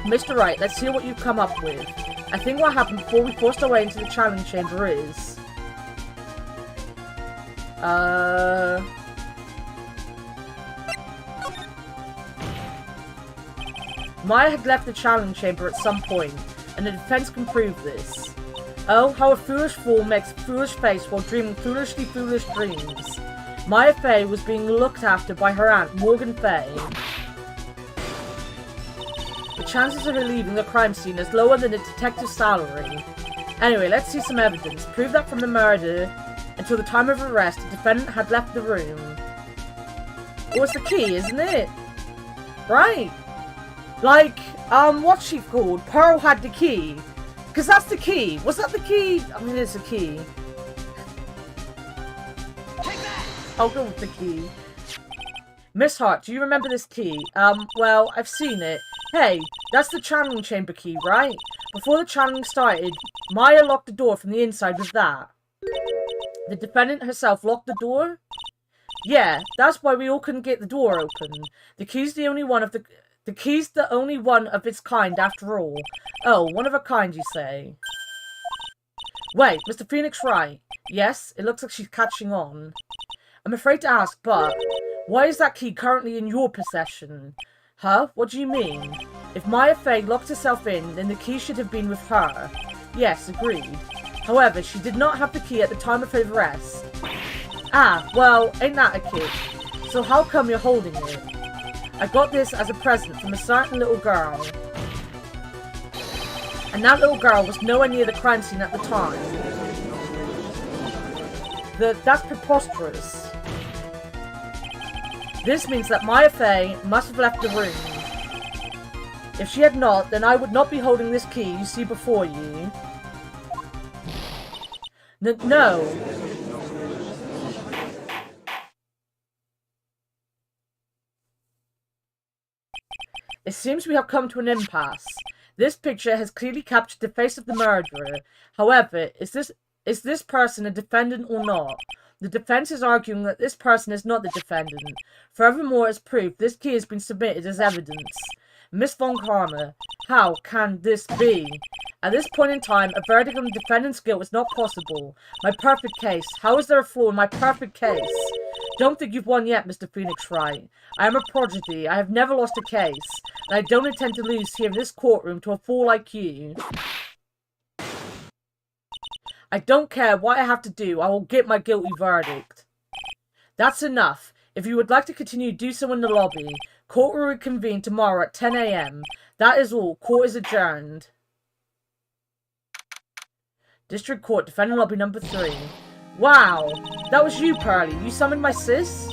Mr. Wright, let's hear what you've come up with. I think what happened before we forced our way into the challenge chamber is... Maya had left the challenge chamber at some point, and the defense can prove this. Oh, how a foolish fool makes a foolish face while dreaming foolishly foolish dreams. Maya Fey was being looked after by her aunt, Morgan Fey. The chances of her leaving the crime scene is lower than a detective's salary. Anyway, let's see some evidence. Prove that from the murder, until the time of arrest, the defendant had left the room. It was the key, isn't it? Right. Like, what's she called? Pearl had the key. Because that's the key. Was that the key? I mean, it's a key. I'll go with the key. Miss Hart, do you remember this key? Well, I've seen it. Hey, that's the channeling chamber key, right? Before the channeling started, Maya locked the door from the inside with that. The defendant herself locked the door? Yeah, that's why we all couldn't get the door open. The key's the only one of its kind after all. Oh, one of a kind, you say? Wait, Mr. Phoenix Wright. Yes, it looks like she's catching on. I'm afraid to ask, but why is that key currently in your possession? Huh? What do you mean? If Maya Fey locked herself in, then the key should have been with her. Yes, agreed. However, she did not have the key at the time of her arrest. Ah, well, ain't that a kick? So how come you're holding it? I got this as a present from a certain little girl. And that little girl was nowhere near the crime scene at the time. That's preposterous. This means that Maya Fey must have left the room. If she had not, then I would not be holding this key you see before you. No. It seems we have come to an impasse. This picture has clearly captured the face of the murderer. However, is this person a defendant or not? The defense is arguing that this person is not the defendant. Furthermore, as proof, this key has been submitted as evidence. Miss Von Karma, how can this be? At this point in time, a verdict on the defendant's guilt is not possible. My perfect case. How is there a flaw in my perfect case? Don't think you've won yet, Mr. Phoenix Wright. I am a prodigy. I have never lost a case. And I don't intend to lose here in this courtroom to a fool like you. I don't care what I have to do. I will get my guilty verdict. That's enough. If you would like to continue, do so in the lobby. Court will reconvene tomorrow at 10 a.m. That is all. Court is adjourned. District Court, defendant lobby number 3. Wow, that was you, Pearly. You summoned my sis?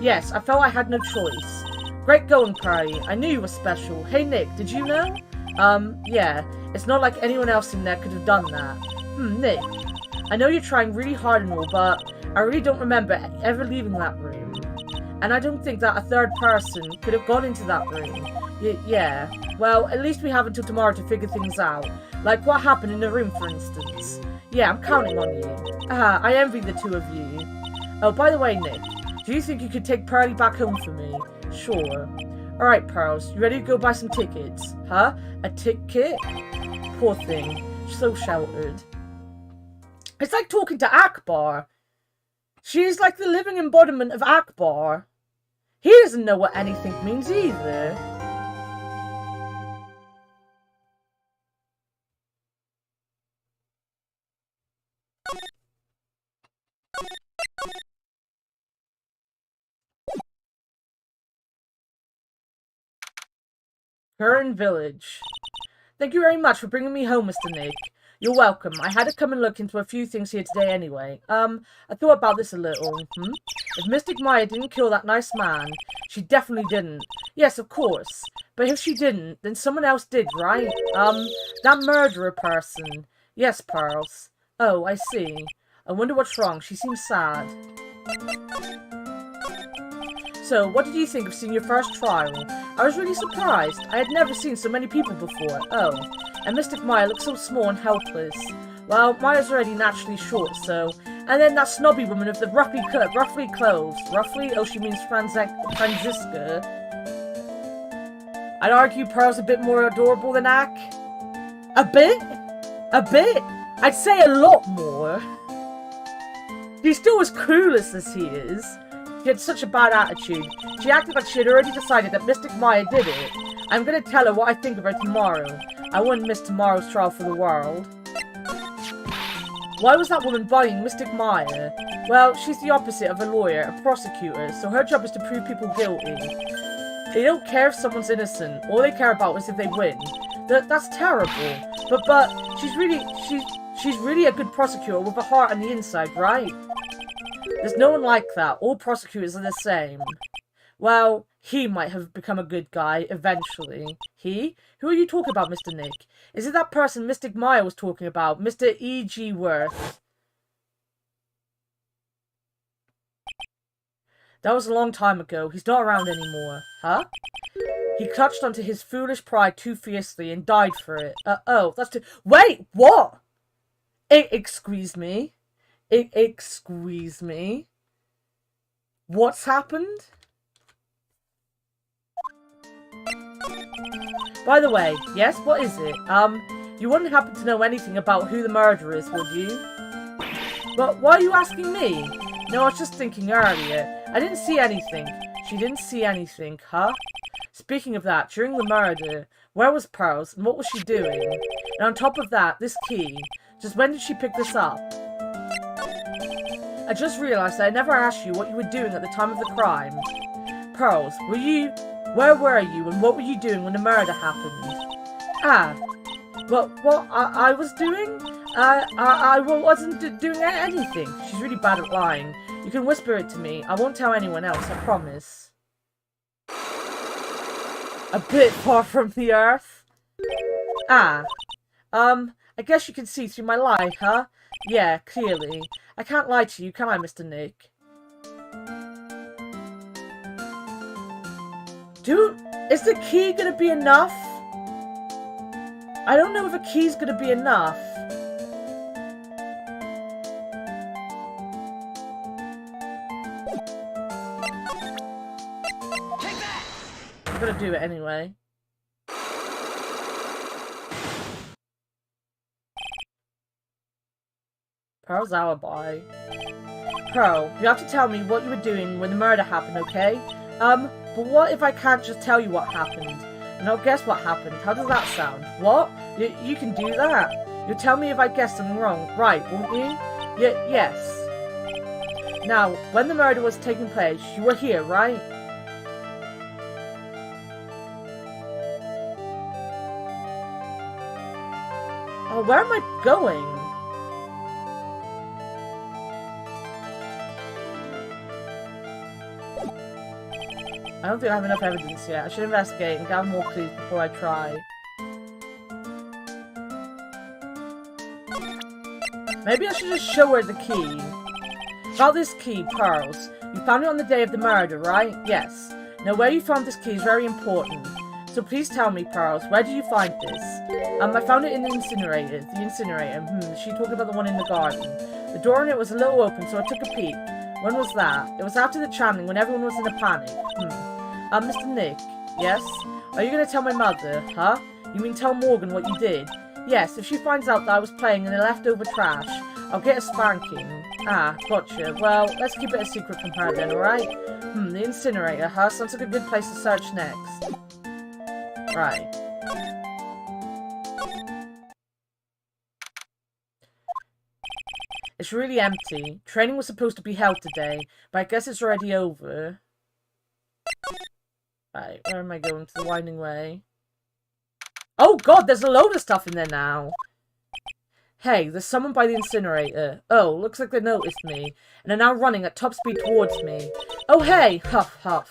Yes, I felt I had no choice. Great going, Pearly. I knew you were special. Hey, Nick, did you know? Yeah. It's not like anyone else in there could have done that. Nick. I know you're trying really hard and all, but I really don't remember ever leaving that room. And I don't think that a third person could have gone into that room. Yeah. Well, at least we have until tomorrow to figure things out. Like what happened in the room, for instance. Yeah, I'm counting on you. I envy the two of you. Oh, by the way, Nick, do you think you could take Pearly back home for me? Sure. Alright, Pearls, you ready to go buy some tickets? Huh? A ticket? Poor thing. So sheltered. It's like talking to Akbar. She's like the living embodiment of Akbar. He doesn't know what anything means either. Curran Village. Thank you very much for bringing me home, Mr. Nick. You're welcome. I had to come and look into a few things here today anyway. I thought about this a little. If Mystic Maya didn't kill that nice man, she definitely didn't. Yes, of course. But if she didn't, then someone else did, right? That murderer person. Yes, Pearls. Oh, I see. I wonder what's wrong. She seems sad. So, what did you think of seeing your first trial? I was really surprised. I had never seen so many people before. Oh, and Mystic Maya looks so small and helpless. Well, Maya's already naturally short, so... And then that snobby woman of the roughly clothes. Roughly? Oh, she means Franziska. I'd argue Pearl's a bit more adorable than Ak. A bit? A bit? I'd say a lot more. He's still as clueless as he is. She had such a bad attitude. She acted like she had already decided that Mystic Maya did it. I'm gonna tell her what I think of her tomorrow. I wouldn't miss tomorrow's trial for the world. Why was that woman bullying Mystic Maya? Well, she's the opposite of a lawyer, a prosecutor, so her job is to prove people guilty. They don't care if someone's innocent. All they care about is if they win. That's terrible. But she's really a good prosecutor with a heart on the inside, right? There's no one like that. All prosecutors are the same. Well, he might have become a good guy, eventually. He? Who are you talking about, Mr. Nick? Is it that person Mystic Maya was talking about? Mr. E.G. Worth? That was a long time ago. He's not around anymore. Huh? He clutched onto his foolish pride too fiercely and died for it. Oh, that's too... Wait, what? Excuse me? Excuse me? What's happened? By the way, yes, what is it? You wouldn't happen to know anything about who the murderer is, would you? But why are you asking me? No, I was just thinking earlier. I didn't see anything. She didn't see anything, huh? Speaking of that, during the murder, where was Pearls and what was she doing? And on top of that, this key. Just when did she pick this up? I just realized that I never asked you what you were doing at the time of the crime. Pearls, where were you and what were you doing when the murder happened? What I was doing? I wasn't doing anything. She's really bad at lying. You can whisper it to me. I won't tell anyone else, I promise. A bit far from the earth? I guess you can see through my lie, huh? Yeah, clearly. I can't lie to you, can I, Mr. Nick? Dude, is the key gonna be enough? I don't know if a key's gonna be enough. Take that! I'm gonna do it anyway. Pearl's alibi. Pearl, you have to tell me what you were doing when the murder happened, okay? But what if I can't just tell you what happened? And I'll guess what happened. How does that sound? What? You can do that. You'll tell me if I guessed something wrong, right, won't you? Yes. Now, when the murder was taking place, you were here, right? Oh, where am I going? I don't think I have enough evidence yet. I should investigate and gather more clues before I try. Maybe I should just show her the key. About this key, pearls. You found it on the day of the murder, right? Yes. Now, where you found this key is very important. So please tell me, Pearls, where did you find this? I found it in the incinerator. The incinerator. She talked about the one in the garden. The door on it was a little open, so I took a peek. When was that? It was after the channeling, when everyone was in a panic. Mr. Nick. Yes? Are you going to tell my mother? Huh? You mean tell Morgan what you did? Yes, if she finds out that I was playing in the leftover trash, I'll get a spanking. Ah, gotcha. Well, let's keep it a secret from her then, alright? The incinerator, huh? Sounds like a good place to search next. Right. It's really empty. Training was supposed to be held today, but I guess it's already over. Right, where am I going? To the winding way. Oh god, there's a load of stuff in there now. Hey, there's someone by the incinerator. Oh, looks like they noticed me, and are now running at top speed towards me. Oh hey, huff huff.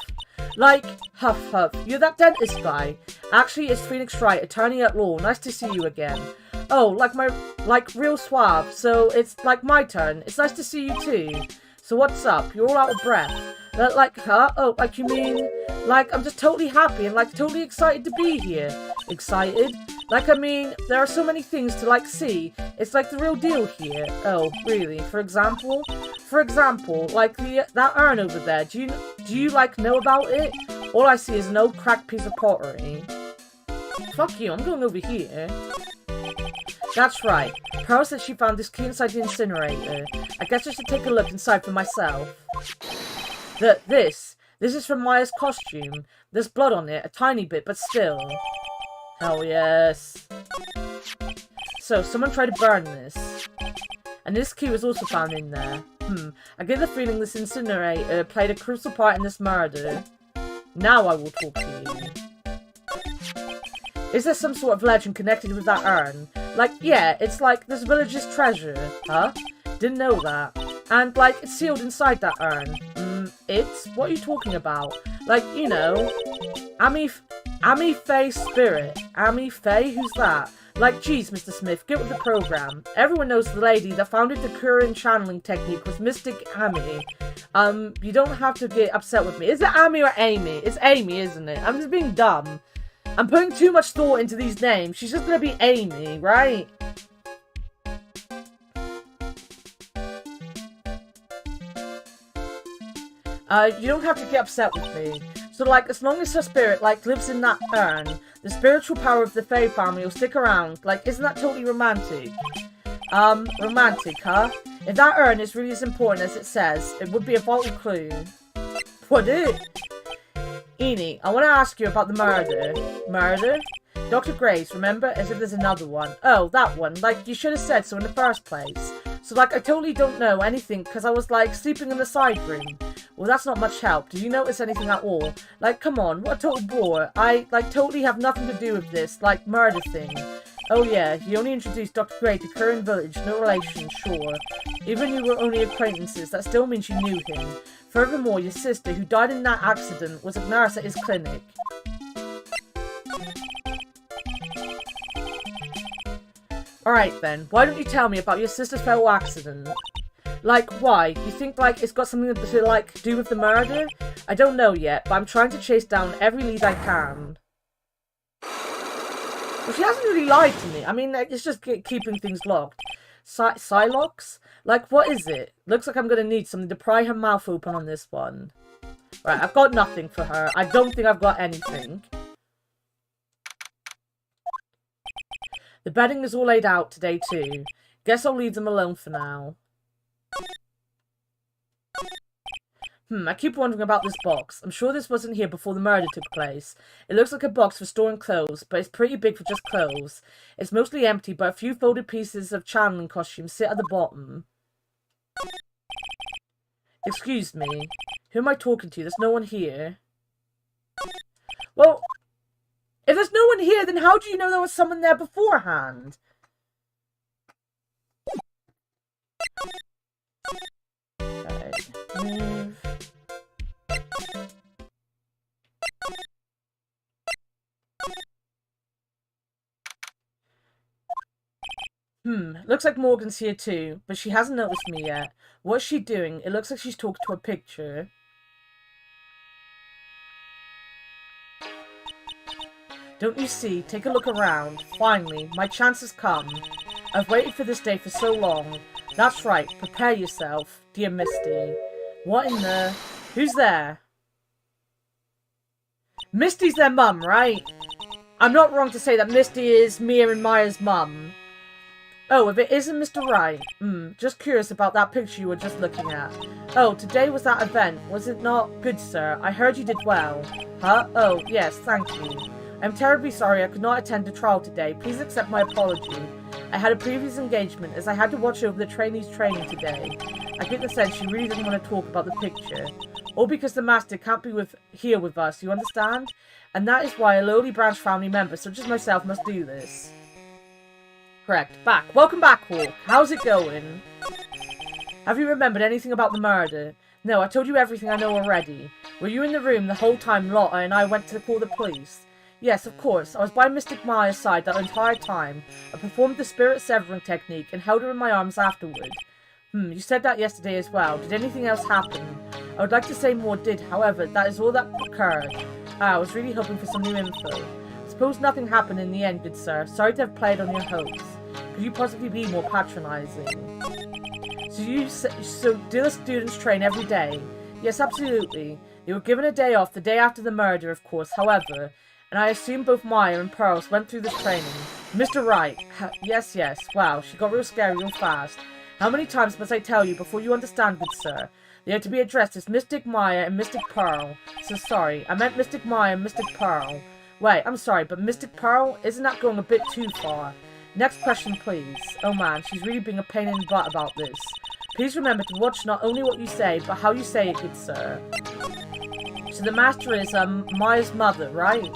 Like, huff huff, you're that dentist guy. Actually, it's Phoenix Wright, attorney at law. Nice to see you again. Oh, like real suave. So it's like my turn. It's nice to see you too. So what's up? You're all out of breath. Like, huh? Oh, like you mean, like I'm just totally happy and like totally excited to be here. Excited? Like, I mean, there are so many things to like see. It's like the real deal here. Oh, really? For example, like that urn over there. Do you like know about it? All I see is an old cracked piece of pottery. Fuck you, I'm going over here. That's right. Pearl said she found this key inside the incinerator. I guess I should take a look inside for myself. This is from Maya's costume. There's blood on it, a tiny bit, but still. Hell yes. So, someone tried to burn this. And this key was also found in there. I get the feeling this incinerator played a crucial part in this murder. Now I will talk to you. Is there some sort of legend connected with that urn? Like, yeah, it's like this village's treasure. Huh? Didn't know that. And, like, it's sealed inside that urn. It's? What are you talking about? Like, you know, Ami Faye Spirit. Ami Faye? Who's that? Like, geez, Mr. Smith, get with the program. Everyone knows the lady that founded the Curran channeling technique was Mystic Ami. You don't have to get upset with me. Is it Ami or Amy? It's Amy, isn't it? I'm just being dumb. I'm putting too much thought into these names. She's just gonna be Amy, right? You don't have to get upset with me. So, like, as long as her spirit, like, lives in that urn, the spiritual power of the Faye family will stick around. Like, isn't that totally romantic? Romantic, huh? If that urn is really as important as it says, it would be a vital clue. Would it? Eni, I want to ask you about the murder. Murder? Dr. Graves, remember? As if there's another one. Oh, that one. Like, you should have said so in the first place. So, like, I totally don't know anything because I was, like, sleeping in the side room. Well, that's not much help. Did you notice anything at all? Like, come on, what a total bore. I, like, totally have nothing to do with this, like, murder thing. Oh yeah, he only introduced Dr. Gray to Curran Village, no relation, sure. Even you were only acquaintances, that still means you knew him. Furthermore, your sister, who died in that accident, was a nurse at his clinic. Alright then, why don't you tell me about your sister's fatal accident? Like, why? You think, like, it's got something to, like, do with the murder? I don't know yet, but I'm trying to chase down every lead I can. Well, she hasn't really lied to me. I mean, like, it's just keeping things locked. Psylocks? Like, what is it? Looks like I'm gonna need something to pry her mouth open on this one. Right, I've got nothing for her. I don't think I've got anything. The bedding is all laid out today, too. Guess I'll leave them alone for now. I keep wondering about this box. I'm sure this wasn't here before the murder took place. It looks like a box for storing clothes, but it's pretty big for just clothes. It's mostly empty, but a few folded pieces of channeling costumes sit at the bottom. Excuse me. Who am I talking to? There's no one here. Well, if there's no one here, then how do you know there was someone there beforehand? Alright, move. Looks like Morgan's here too, but she hasn't noticed me yet. What's she doing? It looks like she's talking to a picture. Don't you see? Take a look around. Finally, my chance has come. I've waited for this day for so long. That's right, prepare yourself, dear Misty. What in the... Who's there? Misty's their mum, right? I'm not wrong to say that Misty is Mia and Maya's mum. Oh, if it isn't Mr. Wright. Just curious about that picture you were just looking at. Oh, today was that event, was it not? Good, sir. I heard you did well. Huh? Oh, yes, thank you. I'm terribly sorry I could not attend the trial today. Please accept my apology. I had a previous engagement as I had to watch over the trainees' training today. I get the sense she really didn't want to talk about the picture. All because the master can't be here with us, you understand? And that is why a lowly branch family member such as myself must do this. Correct. Back. Welcome back, Hawk. How's it going? Have you remembered anything about the murder? No, I told you everything I know already. Were you in the room the whole time Lotta and I went to call the police? Yes, of course. I was by Mystic Maya's side that entire time. I performed the spirit severing technique and held her in my arms afterward. You said that yesterday as well. Did anything else happen? I would like to say more did, however, that is all that occurred. I was really hoping for some new info. Suppose nothing happened in the end, good sir. Sorry to have played on your hopes. Could you possibly be more patronizing? So do the students train every day? Yes, absolutely. They were given a day off the day after the murder, of course, however, and I assume both Maya and Pearls went through this training. Mr. Wright. Yes. Wow, she got real scary real fast. How many times must I tell you before you understand, good sir? They are to be addressed as Mystic Maya and Mystic Pearl. So sorry, I meant Mystic Maya and Mystic Pearl. Wait, I'm sorry, but Mystic Pearl? Isn't that going a bit too far? Next question, please. Oh man, she's really being a pain in the butt about this. Please remember to watch not only what you say, but how you say it, good sir. So the master is, Maya's mother, right?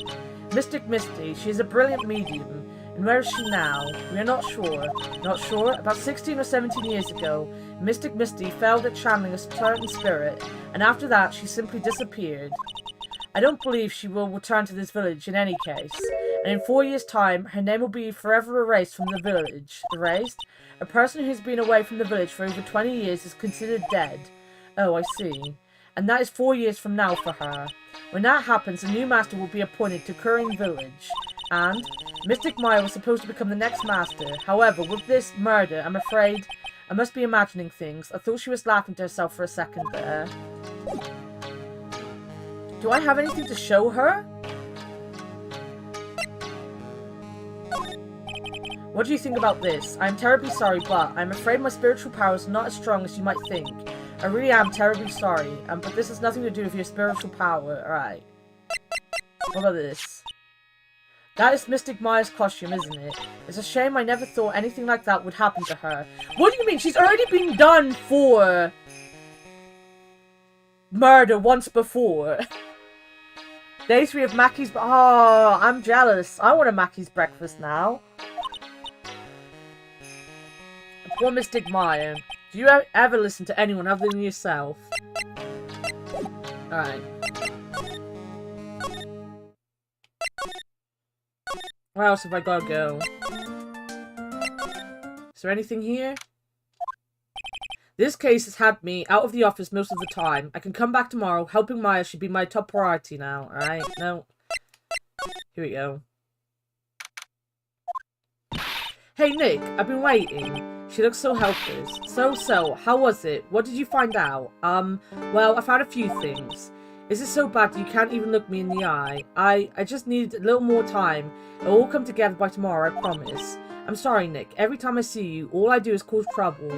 Mystic Misty, she is a brilliant medium. And where is she now? We are not sure. Not sure? About 16 or 17 years ago, Mystic Misty failed at channeling a certain spirit, and after that, she simply disappeared. I don't believe she will return to this village in any case, and in 4 years' time, her name will be forever erased from the village. Erased? A person who's been away from the village for over 20 years is considered dead. Oh, I see. And that is 4 years from now for her. When that happens, a new master will be appointed to Kuring Village. And Mystic Maya was supposed to become the next master. However, with this murder, I'm afraid I must be imagining things. I thought she was laughing to herself for a second there. Do I have anything to show her? What do you think about this? I am terribly sorry, but I'm afraid my spiritual power is not as strong as you might think. I really am terribly sorry, but this has nothing to do with your spiritual power. Alright. What about this? That is Mystic Maya's costume, isn't it? It's a shame I never thought anything like that would happen to her. What do you mean? She's already been done for murder once before. Day 3 of Mackie's... Oh, I'm jealous. I want a Mackie's breakfast now. Poor Mystic Maya. Do you ever listen to anyone other than yourself? Alright. Where else have I got to go? Is there anything here? This case has had me out of the office most of the time. I can come back tomorrow. Helping Maya should be my top priority now. Alright, no. Here we go. Hey Nick, I've been waiting. She looks so helpless. So, how was it? What did you find out? Well, I found a few things. Is it so bad that you can't even look me in the eye? I just need a little more time. It'll all come together by tomorrow, I promise. I'm sorry, Nick. Every time I see you, all I do is cause trouble.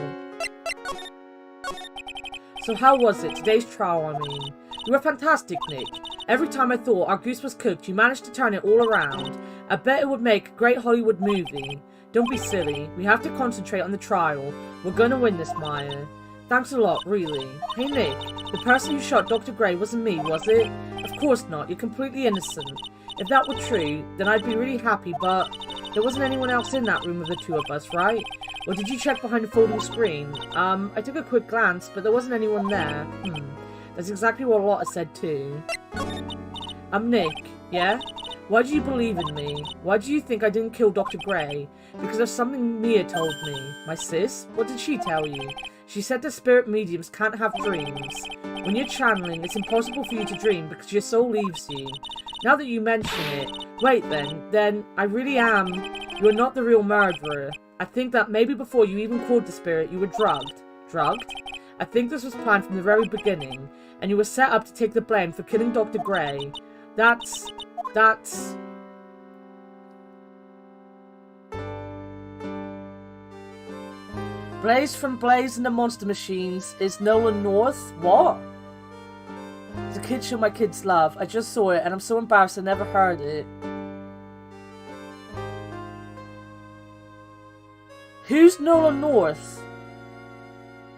So how was it? Today's trial, I mean. You were fantastic, Nick. Every time I thought our goose was cooked, you managed to turn it all around. I bet it would make a great Hollywood movie. Don't be silly. We have to concentrate on the trial. We're gonna win this, Maya. Thanks a lot, really. Hey Nick, the person who shot Dr. Gray wasn't me, was it? Of course not, you're completely innocent. If that were true, then I'd be really happy, but there wasn't anyone else in that room with the two of us, right? Or did you check behind the folding screen? I took a quick glance, but there wasn't anyone there. That's exactly what Lotta said too. I'm Nick, yeah? Why do you believe in me? Why do you think I didn't kill Dr. Gray? Because of something Mia told me. My sis? What did she tell you? She said that spirit mediums can't have dreams. When you're channeling, it's impossible for you to dream because your soul leaves you. Now that you mention it, wait then I really am. You're not the real murderer. I think that maybe before you even called the spirit, you were drugged. Drugged? I think this was planned from the very beginning, and you were set up to take the blame for killing Dr. Gray. That's... Blaze from Blaze and the Monster Machines is Nolan North? What? It's a kid show my kids love. I just saw it and I'm so embarrassed I never heard it. Who's Nolan North?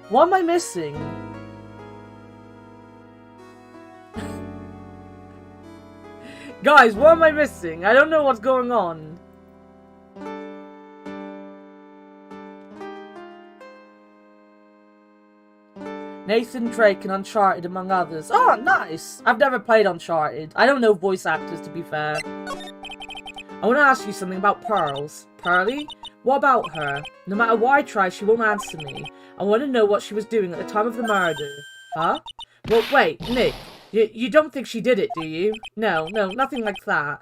What am I missing? Guys, what am I missing? I don't know what's going on. Nathan Drake and Uncharted, among others. Oh, nice! I've never played Uncharted. I don't know voice actors, to be fair. I want to ask you something about Pearls. Pearly? What about her? No matter what I try, she won't answer me. I want to know what she was doing at the time of the murder. Huh? Well, wait, Nick. You don't think she did it, do you? No, nothing like that.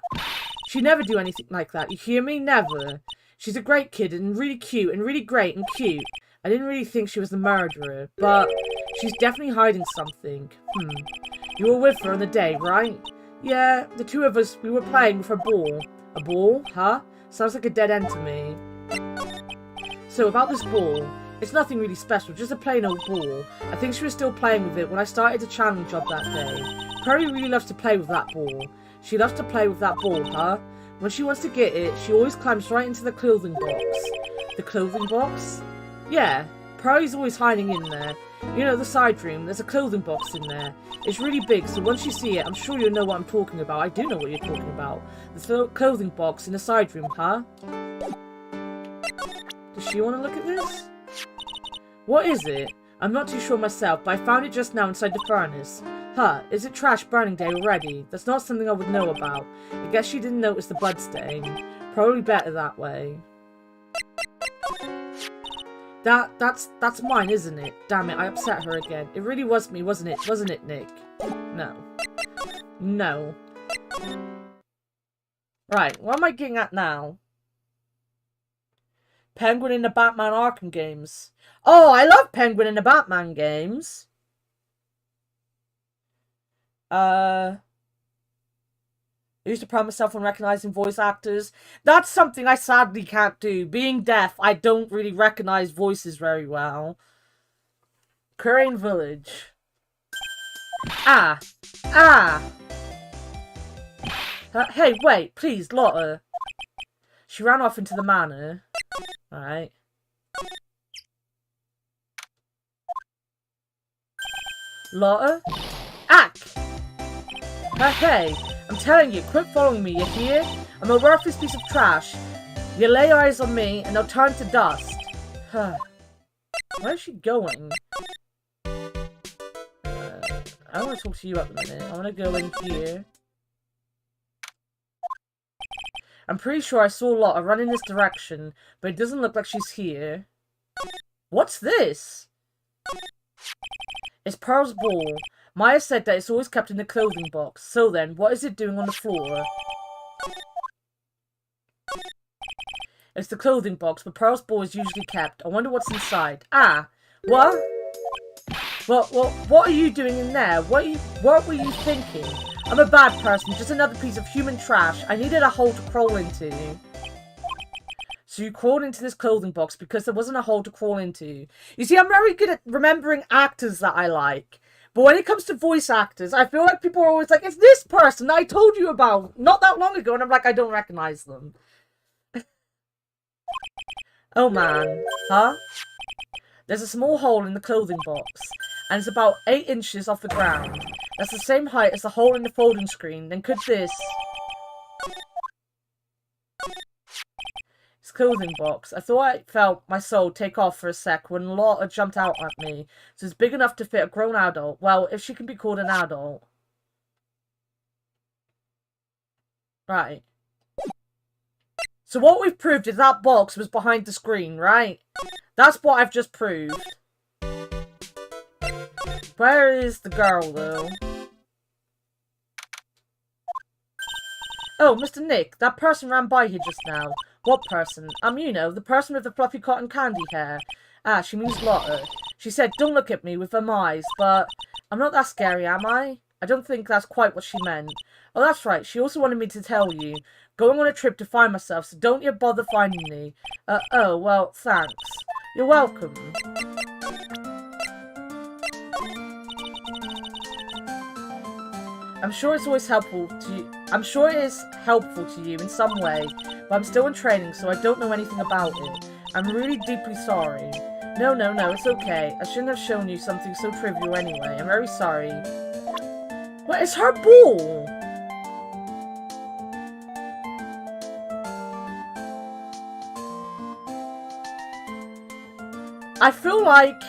She'd never do anything like that, you hear me? Never. She's a great kid and really cute and really great and cute. I didn't really think she was the murderer, but she's definitely hiding something. You were with her on the day, right? Yeah, the two of us, we were playing with her ball. A ball? Huh? Sounds like a dead end to me. So, about this ball, it's nothing really special, just a plain old ball. I think she was still playing with it when I started the channeling job that day. Perry really loves to play with that ball. She loves to play with that ball, huh? When she wants to get it, she always climbs right into the clothing box. The clothing box? Yeah, Pearlie's always hiding in there. You know, the side room, there's a clothing box in there. It's really big, so once you see it, I'm sure you'll know what I'm talking about. I do know what you're talking about. The clothing box in the side room, huh? Does she want to look at this? What is it? I'm not too sure myself, but I found it just now inside the furnace. Huh, is it trash burning day already? That's not something I would know about. I guess she didn't notice the blood stain. Probably better that way. That's mine, isn't it? Damn it, I upset her again. It really was me, wasn't it? Wasn't it, Nick? No. No. Right, what am I getting at now? Penguin in the Batman Arkham games. Oh, I love Penguin in the Batman games. I used to pride myself on recognizing voice actors. That's something I sadly can't do. Being deaf, I don't really recognize voices very well. Crane Village. Hey, wait, please, Lotta. She ran off into the manor. Alright. Lotta? Ack! Hey, I'm telling you, quit following me, you hear? I'm a worthless piece of trash. You lay eyes on me, and they'll turn to dust. Where is she going? I want to talk to you at the minute. I want to go in here. I'm pretty sure I saw Lotta run in this direction, but it doesn't look like she's here. What's this? It's Pearl's ball. Maya said that it's always kept in the clothing box. So then, what is it doing on the floor? It's the clothing box, but Pearl's ball is usually kept. I wonder what's inside. What? What are you doing in there? What were you thinking? I'm a bad person, just another piece of human trash. I needed a hole to crawl into. So you crawled into this clothing box because there wasn't a hole to crawl into. You see, I'm very good at remembering actors that I like. But when it comes to voice actors, I feel like people are always like, it's this person that I told you about not that long ago. And I'm like, I don't recognize them. Oh, man. Huh? There's a small hole in the clothing box, and it's about 8 inches off the ground. That's the same height as the hole in the folding screen. Then could this... It's clothing box. I thought I felt my soul take off for a sec when Lotta jumped out at me. So it's big enough to fit a grown adult. Well, if she can be called an adult. Right. So what we've proved is that box was behind the screen, right? That's what I've just proved. Where is the girl, though? Oh, Mr. Nick, that person ran by here just now. What person? You know, the person with the fluffy cotton candy hair. Ah, she means Lotta. She said, don't look at me with them eyes, but I'm not that scary, am I? I don't think that's quite what she meant. Oh, that's right. She also wanted me to tell you. Going on a trip to find myself, so don't you bother finding me. Oh, well, thanks. You're welcome. I'm sure it's always helpful to you. I'm sure it is helpful to you in some way, but I'm still in training, so I don't know anything about it. I'm really deeply sorry. No, it's okay. I shouldn't have shown you something so trivial anyway. I'm very sorry. What is her ball? I feel like...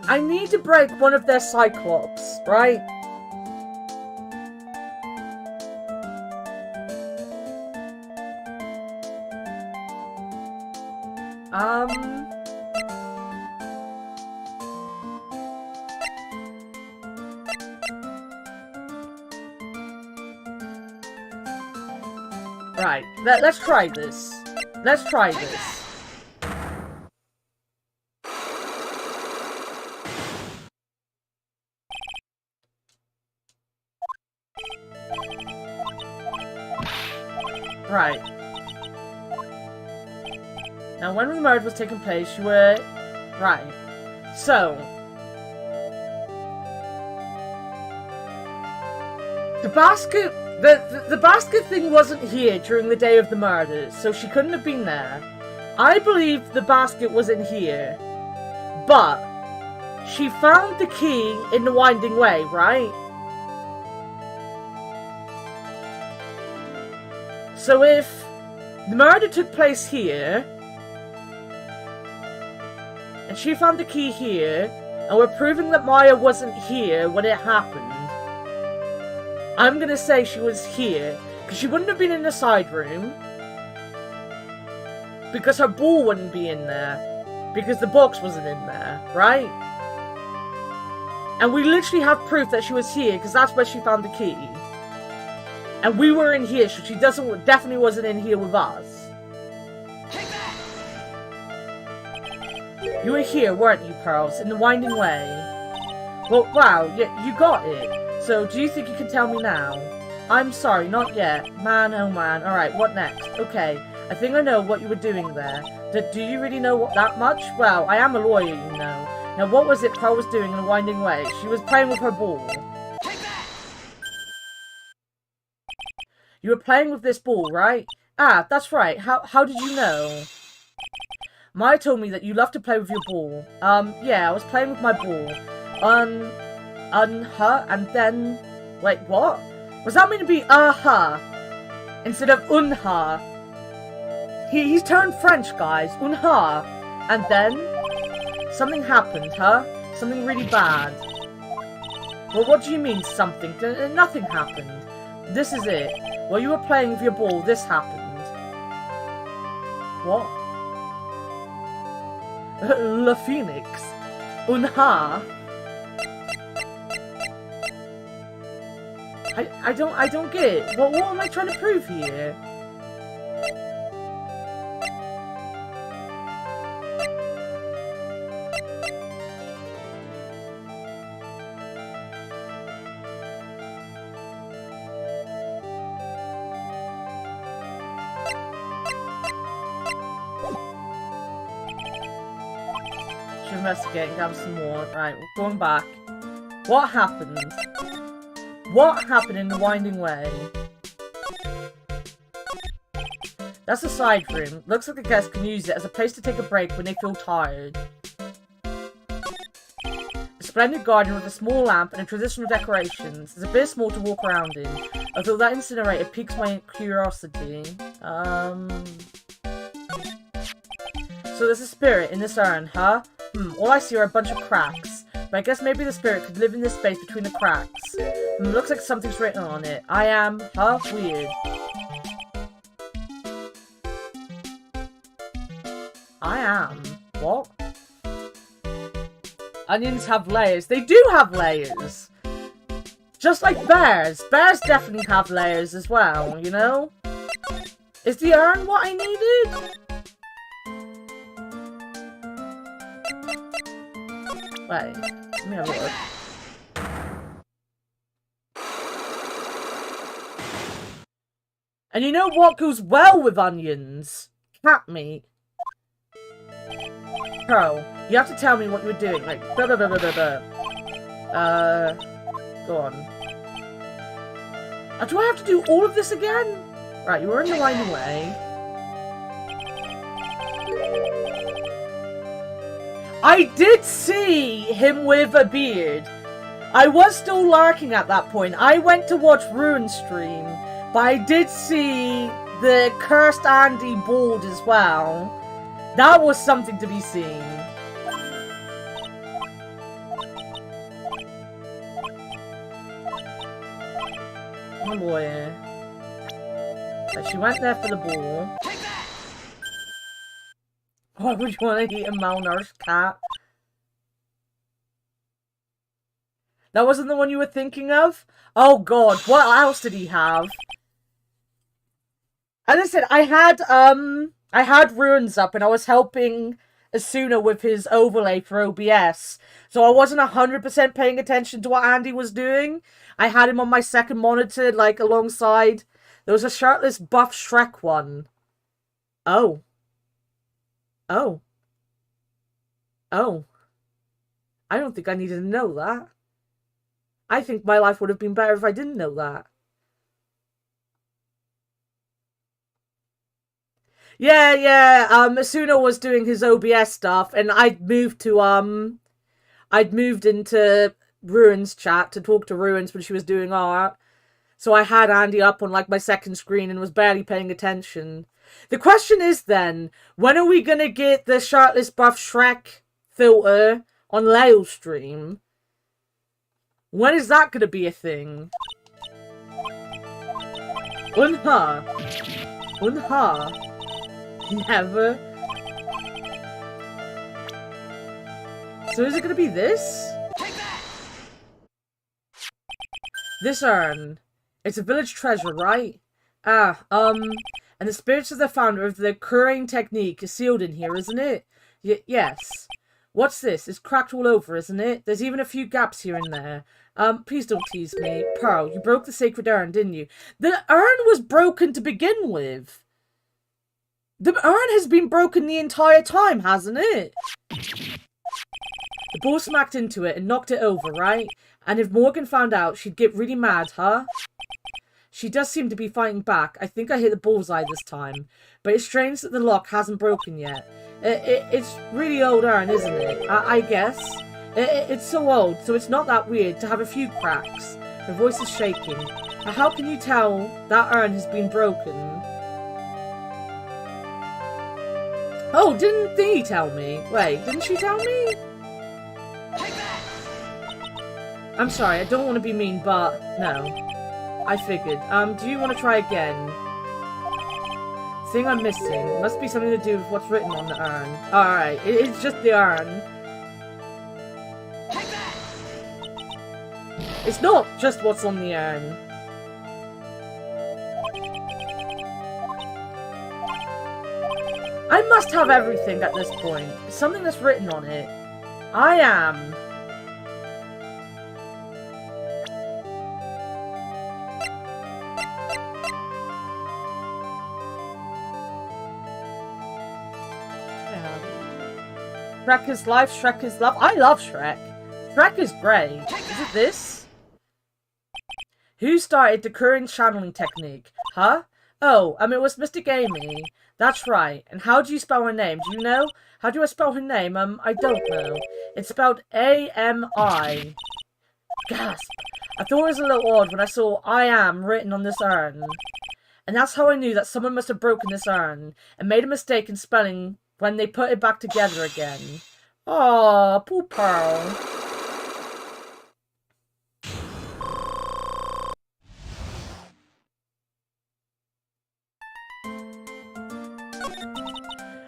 I need to break one of their Cyclops, right? Right, let's try this. Let's try this. Right. Now, when the murder was taking place, you were... Right. So... The basket... The basket thing wasn't here during the day of the murders, so she couldn't have been there. I believe the basket was in here. But... She found the key in the winding way, right? So if the murder took place here, and she found the key here, and we're proving that Maya wasn't here when it happened, I'm gonna say she was here, because she wouldn't have been in the side room, because her ball wouldn't be in there, because the box wasn't in there, right? And we literally have proof that she was here, because that's where she found the key. And we were in here, so she definitely wasn't in here with us. You were here, weren't you, Pearls? In the winding way. Well, wow, you got it. So, do you think you can tell me now? I'm sorry, not yet. Man, oh man. Alright, what next? Okay, I think I know what you were doing there. Do you really know that much? Well, I am a lawyer, you know. Now, what was it Pearl was doing in the winding way? She was playing with her ball. You were playing with this ball, right? Ah, that's right. How did you know? Maya told me that you love to play with your ball. Yeah, I was playing with my ball. Her, and then... Wait, what? Was that meant to be her? Instead of her? He's turned French, guys. Her. And then... Something happened, huh? Something really bad. Well, what do you mean, something? Nothing happened. This is it. While you were playing with your ball, this happened. What? Le Phoenix. Unha. I don't get it. What am I trying to prove here? Investigating, grab some more. Right, we're going back. What happened? What happened in the winding way? That's a side room. Looks like the guests can use it as a place to take a break when they feel tired. A splendid garden with a small lamp and traditional decorations. It's a bit small to walk around in, although that incinerator piques my curiosity. So there's a spirit in this urn, huh? All I see are a bunch of cracks. But I guess maybe the spirit could live in this space between the cracks. Looks like something's written on it. I am, weird. I am. What? Onions have layers. They do have layers! Just like bears. Bears definitely have layers as well, you know? Is the urn what I needed? Wait, let me have a look. And you know what goes well with onions? Cat meat. Pearl, you have to tell me what you were doing. Like, blah, blah, blah, blah, blah, blah. Go on. Do I have to do all of this again? Right, you were in the line away. I did see him with a beard. I was still lurking at that point. I went to watch Ruin's stream, but I did see the cursed Andy bald as well. That was something to be seen. Oh boy. She went there for the ball. Why would you want to eat a malnourished cat? That wasn't the one you were thinking of? Oh god, what else did he have? As I said, I had runes up and I was helping Asuna with his overlay for OBS. So I wasn't 100% paying attention to what Andy was doing. I had him on my second monitor, like, alongside. There was a shirtless buff Shrek one. Oh. Oh. Oh. I don't think I needed to know that. I think my life would have been better if I didn't know that. Yeah, Asuna was doing his OBS stuff, and I'd moved into Ruin's chat to talk to Ruins when she was doing art. So I had Andy up on, like, my second screen and was barely paying attention. The question is then, when are we gonna get the shirtless buff Shrek filter on Leo's stream? When is that gonna be a thing? Unha. Never. So is it gonna be this? This urn. It's a village treasure, right? And the spirits of the founder of the curing technique is sealed in here, isn't it? Yes. What's this? It's cracked all over, isn't it? There's even a few gaps here and there. Please don't tease me. Pearl, you broke the sacred urn, didn't you? The urn was broken to begin with. The urn has been broken the entire time, hasn't it? The ball smacked into it and knocked it over, right? And if Morgan found out, she'd get really mad, huh? She does seem to be fighting back. I think I hit the bullseye this time. But it's strange that the lock hasn't broken yet. It's really old urn, isn't it? I guess. It's so old, so it's not that weird to have a few cracks. Her voice is shaking. How can you tell that urn has been broken? Oh, didn't Thingy tell me? Wait, didn't she tell me? I'm sorry, I don't want to be mean, but no. I figured. Do you want to try again? Thing I'm missing. Must be something to do with what's written on the urn. Alright, it's just the urn. It's not just what's on the urn. I must have everything at this point. It's something that's written on it. I am. Shrek is life, Shrek is love. I love Shrek. Shrek is great. Is it this? Who started the current channeling technique? Huh? Oh, it was Mr. Gamey. That's right. And how do you spell her name? Do you know? How do I spell her name? I don't know. It's spelled A-M-I. Gasp. I thought it was a little odd when I saw I am written on this urn. And that's how I knew that someone must have broken this urn and made a mistake in spelling when they put it back together again. Aww, poor Pearl.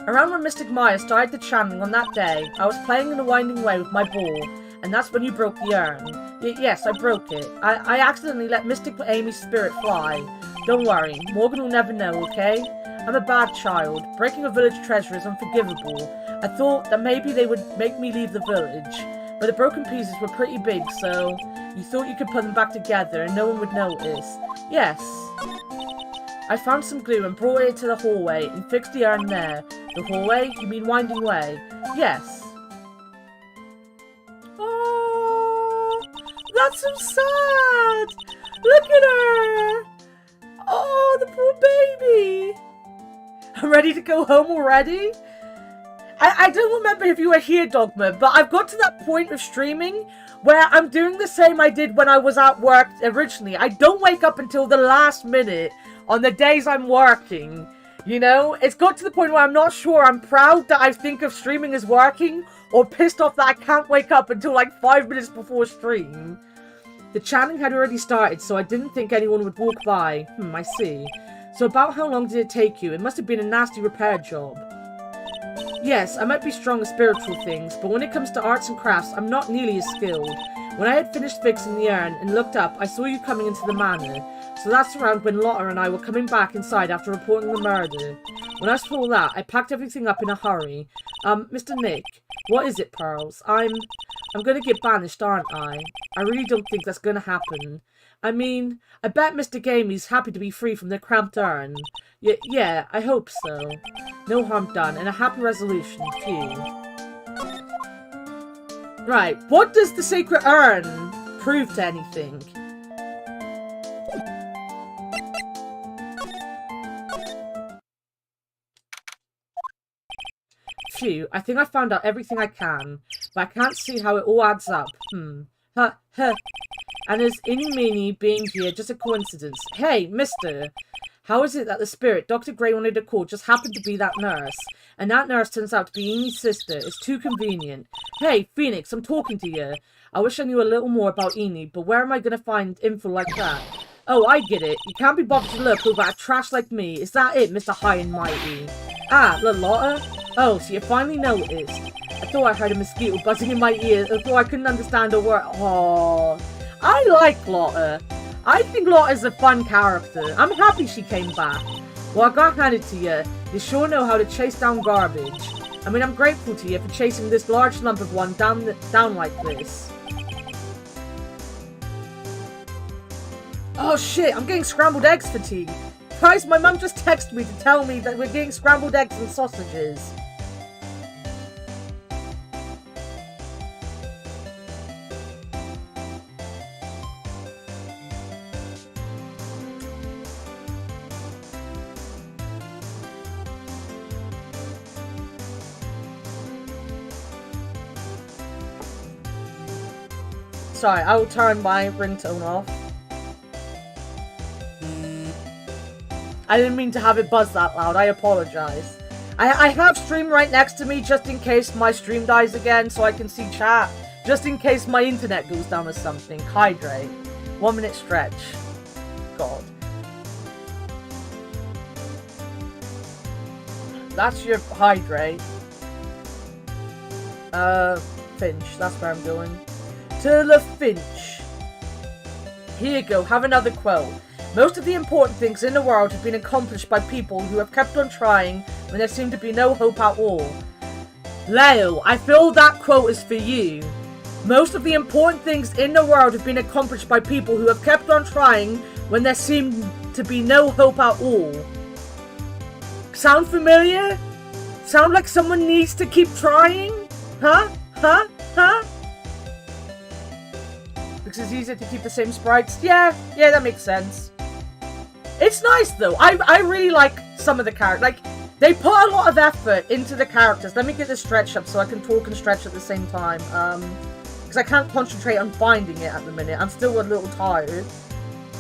Around when Mystic Maya started the channeling on that day, I was playing in the winding way with my ball, and that's when you broke the urn. Yes, I broke it. I accidentally let Mystic Amy's spirit fly. Don't worry, Morgan will never know, okay? I'm a bad child. Breaking a village treasure is unforgivable. I thought that maybe they would make me leave the village, but the broken pieces were pretty big, so you thought you could put them back together and no one would notice. Yes. I found some glue and brought it to the hallway and fixed the urn there. The hallway? You mean winding way? Yes. Oh, that's so sad. Look at her. Oh, the poor baby. I'm ready to go home already? I don't remember if you were here, Dogma, but I've got to that point of streaming where I'm doing the same I did when I was at work originally. I don't wake up until the last minute on the days I'm working. You know, it's got to the point where I'm not sure I'm proud that I think of streaming as working or pissed off that I can't wake up until like 5 minutes before stream. The chanting had already started, so I didn't think anyone would walk by. I see. So about how long did it take you? It must have been a nasty repair job. Yes, I might be strong at spiritual things, but when it comes to arts and crafts, I'm not nearly as skilled. When I had finished fixing the urn and looked up, I saw you coming into the manor. So that's around when Lotta and I were coming back inside after reporting the murder. When I saw that, I packed everything up in a hurry. Mr. Nick, what is it, Pearls? I'm gonna get banished, aren't I? I really don't think that's gonna happen. I mean, I bet Mr. Gamey's happy to be free from the cramped urn. Yeah, I hope so. No harm done, and a happy resolution, phew. Right, what does the sacred urn prove to anything? Phew, I think I found out everything I can, but I can't see how it all adds up. And is Eeny Meeny being here just a coincidence? Hey, mister! How is it that the spirit Dr. Gray wanted to call just happened to be that nurse? And that nurse turns out to be Eeny's sister. It's too convenient. Hey, Phoenix, I'm talking to you. I wish I knew a little more about Eeny, but where am I going to find info like that? Oh, I get it. You can't be bothered to look over at trash like me. Is that it, Mr. High and Mighty? Ah, Lotta? Oh, so you finally noticed. I thought I heard a mosquito buzzing in my ear, although I couldn't understand a word. Oh, I like Lotta. I think Lotta's a fun character. I'm happy she came back. Well, I gotta hand it to you. You sure know how to chase down garbage. I mean, I'm grateful to you for chasing this large lump of one down like this. Oh shit, I'm getting scrambled eggs fatigue. Guys, my mum just texted me to tell me that we're getting scrambled eggs and sausages. Sorry, I will turn my ringtone off. I didn't mean to have it buzz that loud. I apologize. I have stream right next to me just in case my stream dies again so I can see chat. Just in case my internet goes down or something. Hydrate. 1 minute stretch. God. That's your hydrate. Finch. That's where I'm going. To the Finch. Here you go. Have another quote. Most of the important things in the world have been accomplished by people who have kept on trying when there seemed to be no hope at all. Leo, I feel that quote is for you. Most of the important things in the world have been accomplished by people who have kept on trying when there seemed to be no hope at all. Sound familiar? Sound like someone needs to keep trying? Huh? because it's easier to keep the same sprites. Yeah, that makes sense. It's nice though. I really like some of the characters. Like, they put a lot of effort into the characters. Let me get this stretch up so I can talk and stretch at the same time. Because I can't concentrate on finding it at the minute. I'm still a little tired.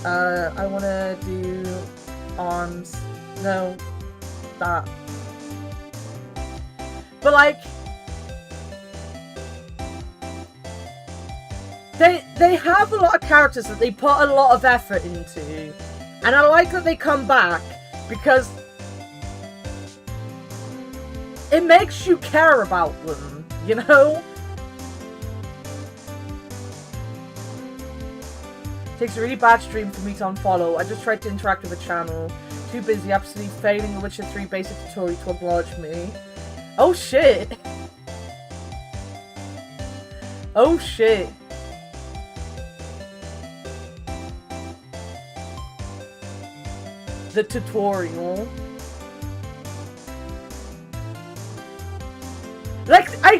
I want to do arms. No, that. But like, they have a lot of characters that they put a lot of effort into. And I like that they come back because it makes you care about them, you know? Takes a really bad stream for me to unfollow. I just tried to interact with the channel. Too busy, absolutely failing the Witcher 3 basic tutorial to oblige me. Oh shit! Oh shit. The tutorial. Like, I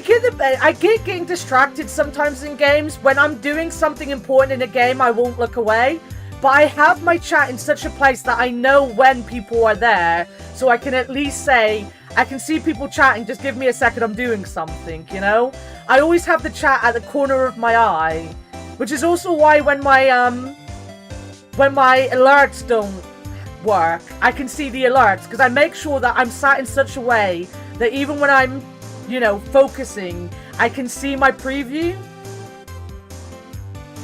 get getting distracted sometimes in games. When I'm doing something important in a game, I won't look away. But I have my chat in such a place that I know when people are there. So I can at least say, I can see people chatting, just give me a second, I'm doing something, you know? I always have the chat at the corner of my eye. Which is also why when my alerts don't work, I can see the alerts. Because I make sure that I'm sat in such a way that even when I'm, you know, focusing, I can see my preview.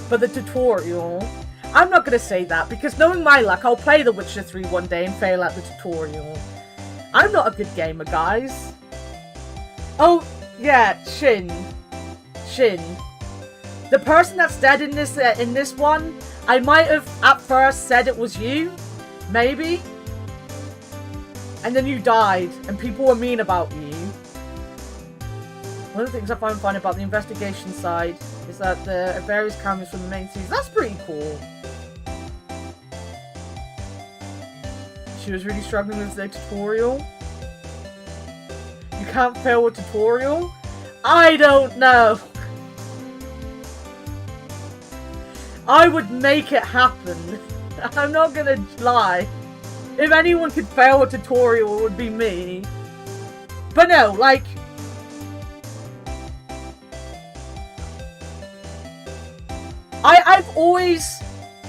But the tutorial, I'm not going to say that, because knowing my luck, I'll play The Witcher 3 one day and fail at the tutorial. I'm not a good gamer, guys. Oh, yeah, Shin. The person that's dead in this one, I might have at first said it was you. Maybe. And then you died, and people were mean about you. One of the things I find fun about the investigation side is that there are various cameras from the main series. That's pretty cool. She was really struggling with the tutorial. You can't fail a tutorial? I don't know. I would make it happen. I'm not gonna lie. If anyone could fail a tutorial, it would be me. But no, like, I've always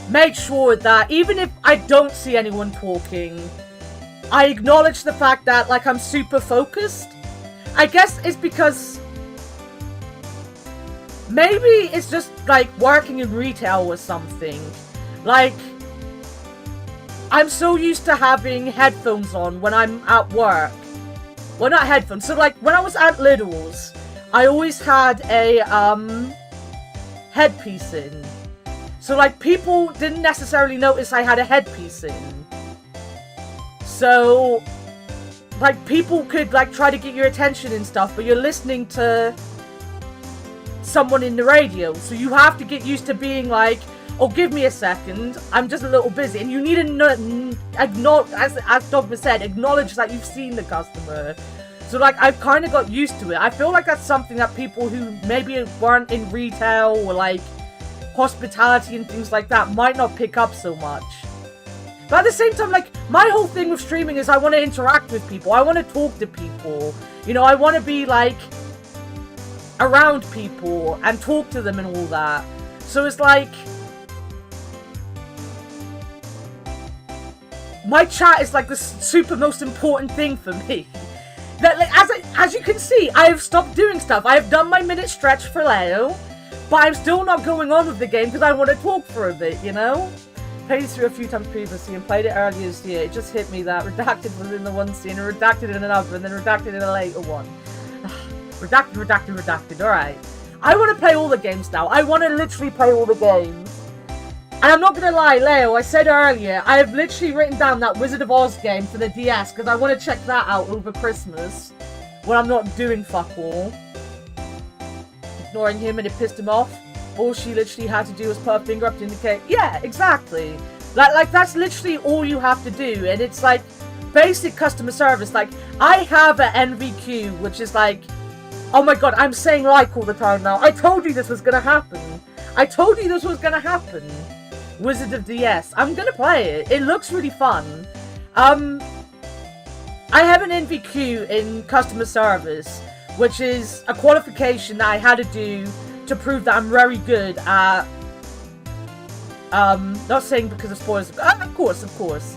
made sure that even if I don't see anyone talking, I acknowledge the fact that, like, I'm super focused. I guess it's because maybe it's just like working in retail or something. Like, I'm so used to having headphones on when I'm at work. Well, not headphones. So, like, when I was at Lidl's, I always had a, headpiece in. So, like, people didn't necessarily notice I had a headpiece in. So, like, people could, like, try to get your attention and stuff, but you're listening to someone in the radio. So you have to get used to being like, oh, give me a second, I'm just a little busy. And you need to acknowledge, as Dogma said, acknowledge that you've seen the customer. So, like, I've kind of got used to it. I feel like that's something that people who maybe weren't in retail or, like, hospitality and things like that might not pick up so much. But at the same time, like, my whole thing with streaming is I want to interact with people. I want to talk to people. You know, I want to be, like, around people and talk to them and all that. So it's like, my chat is like the super most important thing for me. That, like, as you can see, I have stopped doing stuff. I have done my minute stretch for Leo, but I'm still not going on with the game because I want to talk for a bit, you know? Played through a few times previously and played it earlier this year. It just hit me that redacted was in the one scene, and redacted in another, and then redacted in a later one. Redacted, alright. I want to play all the games now. I want to literally play all the games. And I'm not going to lie, Leo, I said earlier, I have literally written down that Wizard of Oz game for the DS, because I want to check that out over Christmas, when I'm not doing fuck all. Ignoring him and it pissed him off. All she literally had to do was put her finger up to indicate, yeah, exactly. Like that's literally all you have to do, and it's like, basic customer service. Like, I have an NVQ, which is like, oh my god, I'm saying like all the time now. I told you this was gonna happen. I told you this was gonna happen. Wizard of DS. I'm gonna play it. It looks really fun. I have an NVQ in customer service, which is a qualification that I had to do to prove that I'm very good at, not saying because of spoilers, of course.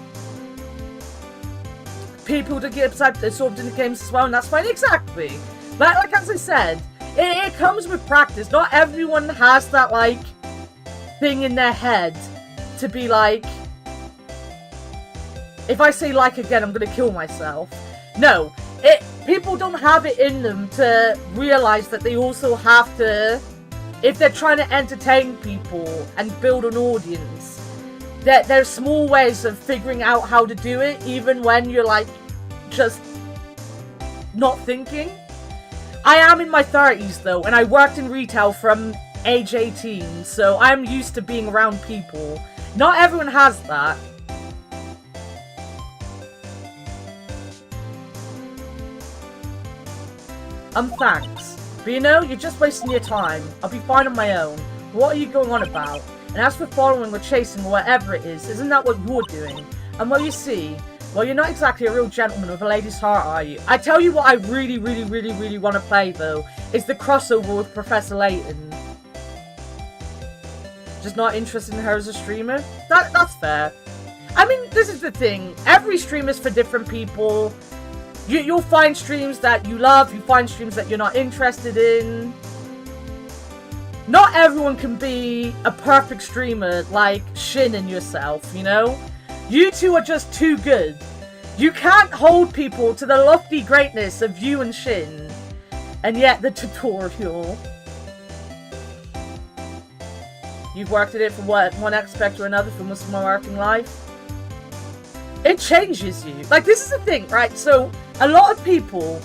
People to get absorbed in the games as well, and that's fine, exactly. But, like, as I said, it comes with practice. Not everyone has that, like, thing in their head to be like, if I say like again, I'm gonna kill myself. No, people don't have it in them to realize that they also have to, if they're trying to entertain people and build an audience, that there's small ways of figuring out how to do it, even when you're like, just not thinking. I am in my 30s though, and I worked in retail from age 18, so I'm used to being around people. Not everyone has that. Thanks. But you know, you're just wasting your time. I'll be fine on my own. What are you going on about? And as for following or chasing or whatever it is, isn't that what you're doing? And well, you see, well, you're not exactly a real gentleman with a lady's heart, are you? I tell you what I really want to play, though, is the crossover with Professor Layton. Just not interested in her as a streamer? That's fair. I mean, this is the thing. Every stream is for different people. You'll find streams that you love, you find streams that you're not interested in. Not everyone can be a perfect streamer like Shin and yourself, you know? You two are just too good. You can't hold people to the lofty greatness of you and Shin. And yet the tutorial. You've worked at it for what, one aspect or another for most of my working life? It changes you. Like, this is the thing, right? So, a lot of people,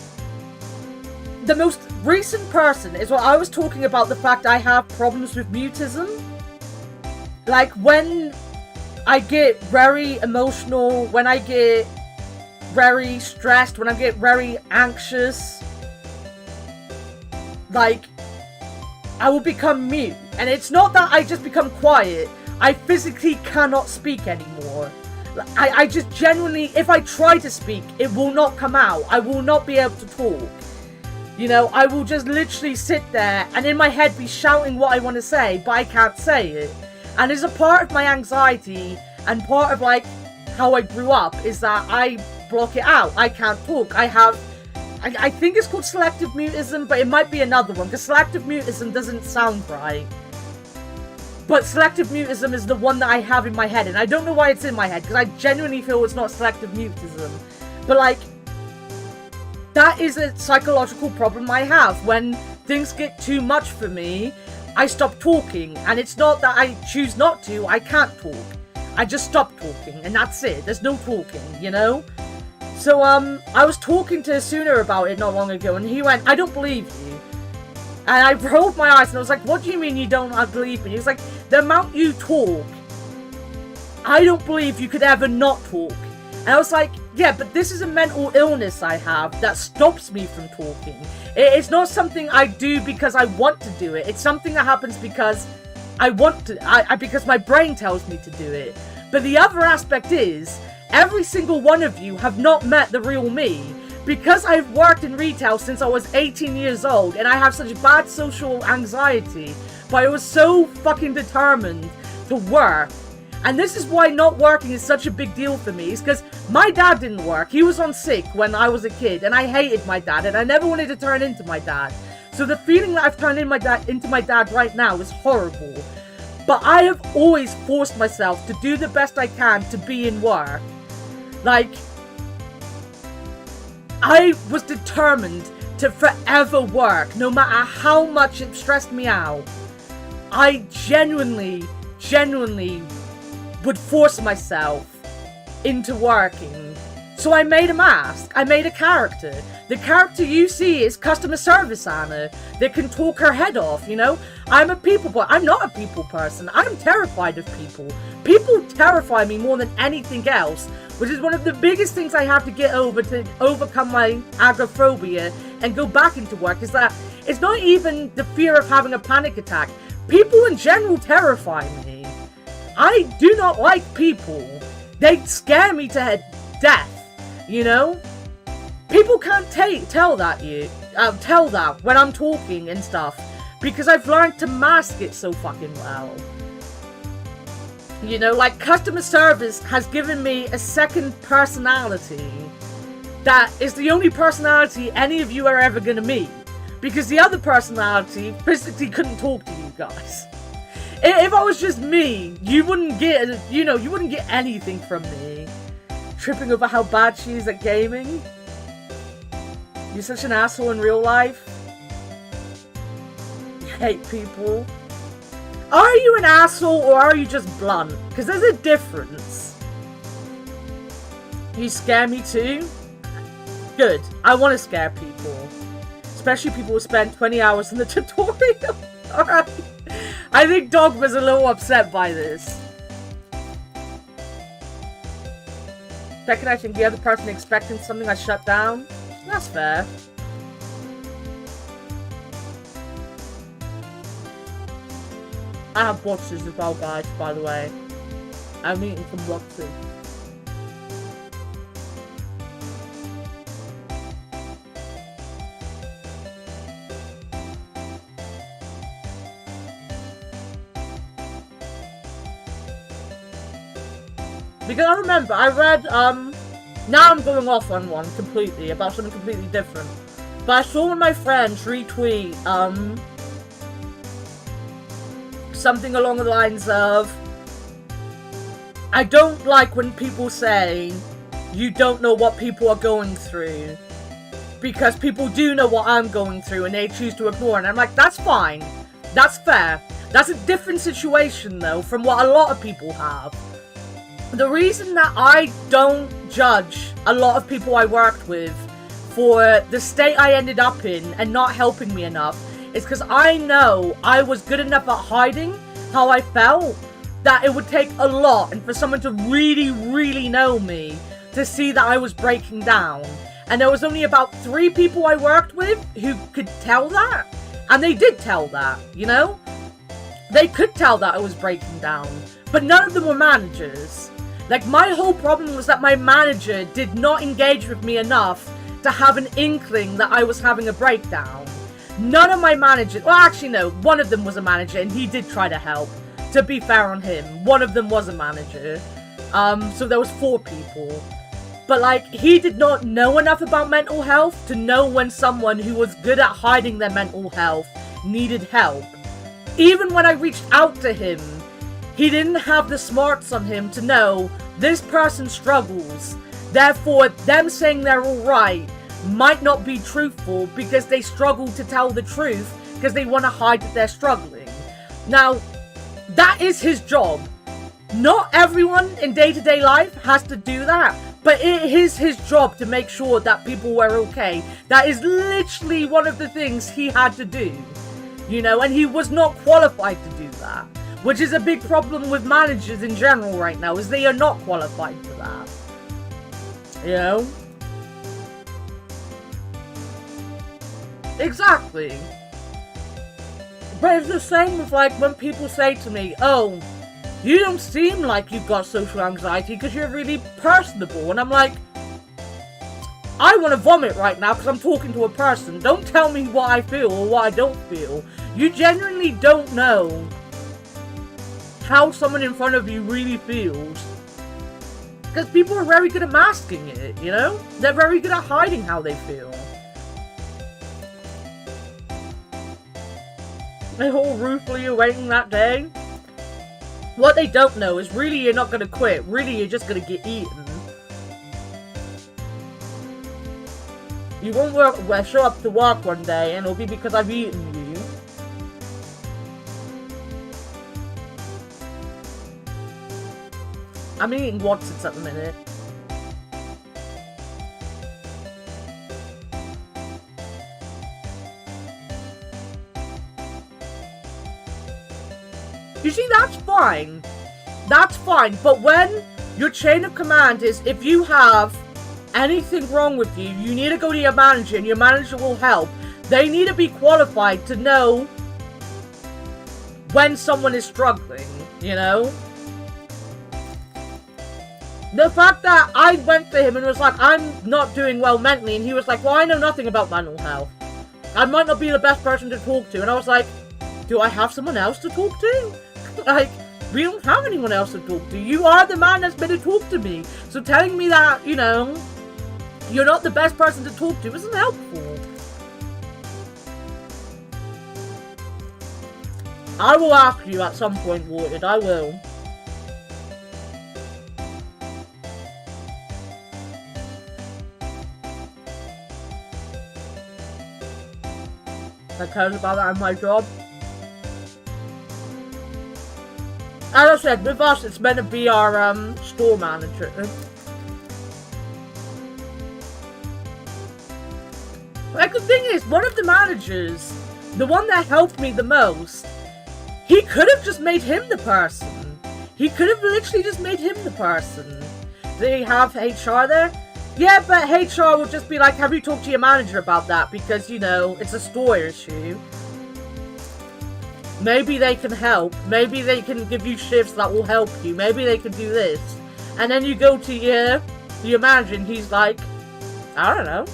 the most recent person is what I was talking about, the fact I have problems with mutism. Like, when I get very emotional, when I get very stressed, when I get very anxious, like, I will become mute. And it's not that I just become quiet, I physically cannot speak anymore. I just genuinely, if I try to speak, it will not come out. I will not be able to talk. You know, I will just literally sit there and in my head be shouting what I want to say, but I can't say it. And as a part of my anxiety and part of like how I grew up is that I block it out. I can't talk. I think it's called selective mutism, but it might be another one because selective mutism doesn't sound right. But selective mutism is the one that I have in my head, and I don't know why it's in my head, because I genuinely feel it's not selective mutism. But, like, that is a psychological problem I have. When things get too much for me, I stop talking, and it's not that I choose not to, I can't talk. I just stop talking, and that's it. There's no talking, you know? So, I was talking to Sooner about it not long ago, and he went, I don't believe you. And I rolled my eyes and I was like, what do you mean you don't believe me? He was like, the amount you talk, I don't believe you could ever not talk. And I was like, yeah, but this is a mental illness I have that stops me from talking. It's not something I do because I want to do it. It's something that happens because I want to, because my brain tells me to do it. But the other aspect is, every single one of you have not met the real me. Because I've worked in retail since I was 18 years old and I have such bad social anxiety, but I was so fucking determined to work. And this is why not working is such a big deal for me, is because my dad didn't work. He was on sick when I was a kid and I hated my dad and I never wanted to turn into my dad. So the feeling that I've turned into my dad right now is horrible. But I have always forced myself to do the best I can to be in work. Like, I was determined to forever work, no matter how much it stressed me out. I genuinely would force myself into working. So I made a mask. I made a character. The character you see is customer service Anna that can talk her head off, you know? I'm a people boy. I'm not a people person. I'm terrified of people. People terrify me more than anything else, which is one of the biggest things I have to get over to overcome my agoraphobia and go back into work, is that it's not even the fear of having a panic attack. People in general terrify me. I do not like people. They scare me to death, you know? People can't tell that when I'm talking and stuff, because I've learned to mask it so fucking well. You know, like, customer service has given me a second personality that is the only personality any of you are ever gonna meet. Because the other personality physically couldn't talk to you guys. If I was just me, you wouldn't get, you know, you wouldn't get anything from me. Tripping over how bad she is at gaming. You're such an asshole in real life. You hate people. Are you an asshole or are you just blunt? Because there's a difference. You scare me too? Good. I want to scare people. Especially people who spend 20 hours in the tutorial. Alright. I think Dogma's a little upset by this. Second, I think the other person expecting something I shut down. That's fair. I have boxes as well, guys, by the way. I'm eating some boxes. Because I remember, I read, now I'm going off on one completely, about something completely different. But I saw one of my friends retweet, something along the lines of, I don't like when people say, you don't know what people are going through. Because people do know what I'm going through and they choose to ignore it. And I'm like, that's fine. That's fair. That's a different situation, though, from what a lot of people have. The reason that I don't judge a lot of people I worked with for the state I ended up in and not helping me enough is because I know I was good enough at hiding how I felt that it would take a lot and for someone to really, really know me to see that I was breaking down. And there was only about 3 people I worked with who could tell that. And they did tell that, you know? They could tell that I was breaking down. But none of them were managers. Like, my whole problem was that my manager did not engage with me enough to have an inkling that I was having a breakdown. None of my managers... Well, actually, no. One of them was a manager, and he did try to help. To be fair on him. One of them was a manager. So there was 4 people. But, like, he did not know enough about mental health to know when someone who was good at hiding their mental health needed help. Even when I reached out to him, he didn't have the smarts on him to know this person struggles. Therefore, them saying they're alright might not be truthful because they struggle to tell the truth because they want to hide that they're struggling. Now, that is his job. Not everyone in day-to-day life has to do that, but it is his job to make sure that people were okay. That is literally one of the things he had to do. You know, and he was not qualified to do that. Which is a big problem with managers in general right now, is they are not qualified for that. You know? Exactly. But it's the same with, like, when people say to me, oh, you don't seem like you've got social anxiety because you're really personable. And I'm like, I want to vomit right now because I'm talking to a person. Don't tell me what I feel or what I don't feel. You genuinely don't know how someone in front of you really feels. Because people are very good at masking it, you know? They're very good at hiding how they feel. They're all ruefully awaiting that day. What they don't know is really you're not going to quit. Really you're just going to get eaten. You won't show up to work one day and it'll be because I've eaten you. I'm eating Watsons at the minute. You see, that's fine. That's fine. But when your chain of command is, if you have anything wrong with you, you need to go to your manager and your manager will help. They need to be qualified to know when someone is struggling, you know? The fact that I went to him and was like, I'm not doing well mentally, and he was like, well, I know nothing about mental health. I might not be the best person to talk to. And I was like, do I have someone else to talk to? Like, we don't have anyone else to talk to. You are the man that's been to talk to me. So telling me that, you know, you're not the best person to talk to isn't helpful. I will ask you at some point, Watered. I will. I cared about that in my job. As I said, with us, it's meant to be our store manager. Like, the thing is, one of the managers, the one that helped me the most, he could have just made him the person. He could have literally just made him the person. Do they have HR there? Yeah, but HR will just be like, have you talked to your manager about that? Because, you know, it's a store issue. Maybe they can help. Maybe they can give you shifts that will help you. Maybe they can do this. And then you go to your manager and he's like, I don't know.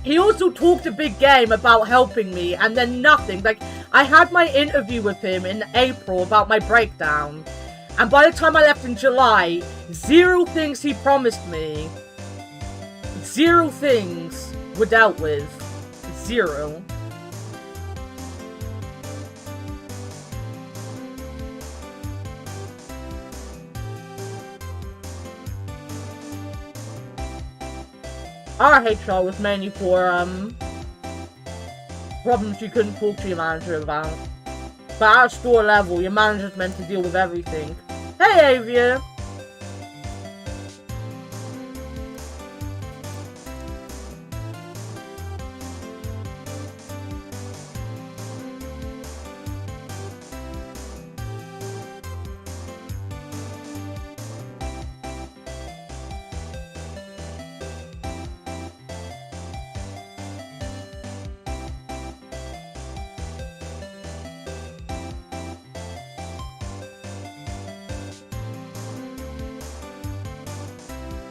He also talked a big game about helping me and then nothing. Like, I had my interview with him in April about my breakdown. And by the time I left in July, 0 things he promised me, 0 things were dealt with. 0. Our HR was mainly for, problems you couldn't talk to your manager about. But at store level, your manager's meant to deal with everything. Hey, Avia!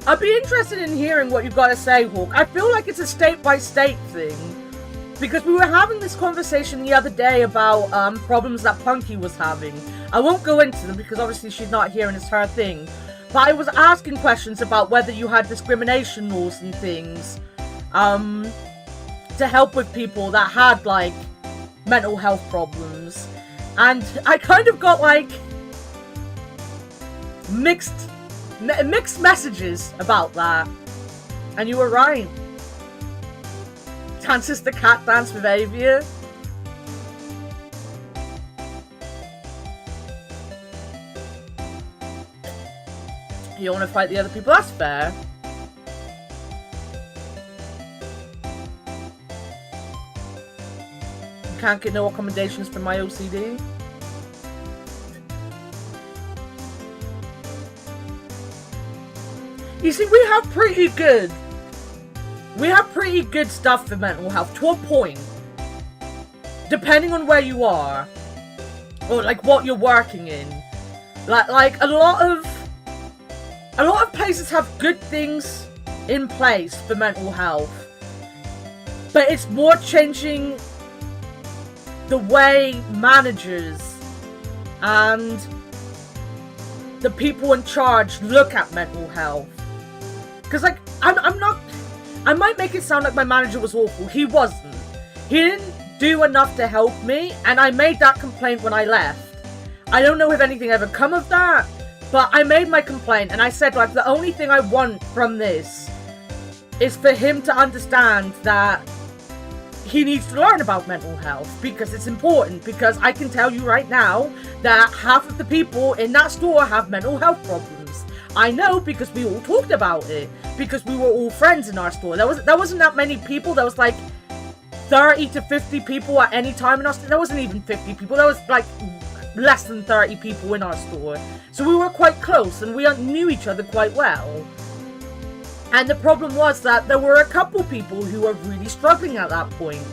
I'd be interested in hearing what you've got to say, Hawk. I feel like it's a state-by-state thing. Because we were having this conversation the other day about problems that Punky was having. I won't go into them because obviously she's not here and it's her thing. But I was asking questions about whether you had discrimination laws and things to help with people that had, like, mental health problems. And I kind of got, like, mixed messages about that. And you were right. Dances the cat dance with Avia. You want to fight the other people? That's fair. You can't get no accommodations for my OCD. You see, we have pretty good stuff for mental health, to a point. Depending on where you are. Or, like, what you're working in. Like a lot of places have good things in place for mental health. But it's more changing the way managers and the people in charge look at mental health. Because, like, I might make it sound like my manager was awful. He wasn't. He didn't do enough to help me, and I made that complaint when I left. I don't know if anything ever come of that, but I made my complaint, and I said, like, the only thing I want from this is for him to understand that he needs to learn about mental health, because it's important, because I can tell you right now that half of the people in that store have mental health problems. I know because we all talked about it, because we were all friends in our store. There wasn't that many people. There was like 30 to 50 people at any time in our store. There wasn't even 50 people. There was like less than 30 people in our store. So we were quite close and we knew each other quite well. And the problem was that there were a couple people who were really struggling at that point.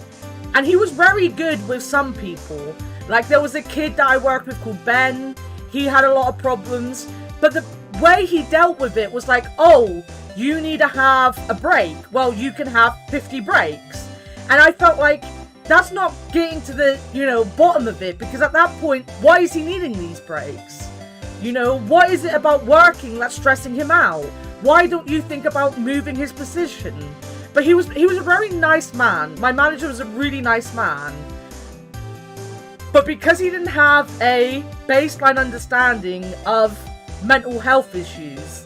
And he was very good with some people. Like, there was a kid that I worked with called Ben. He had a lot of problems. But the way he dealt with it was like, oh, you need to have a break. Well, you can have 50 breaks. And I felt like that's not getting to the, bottom of it. Because at that point, why is he needing these breaks? What is it about working that's stressing him out? Why don't you think about moving his position? But he was a very nice man. My manager was a really nice man. But because he didn't have a baseline understanding of mental health issues,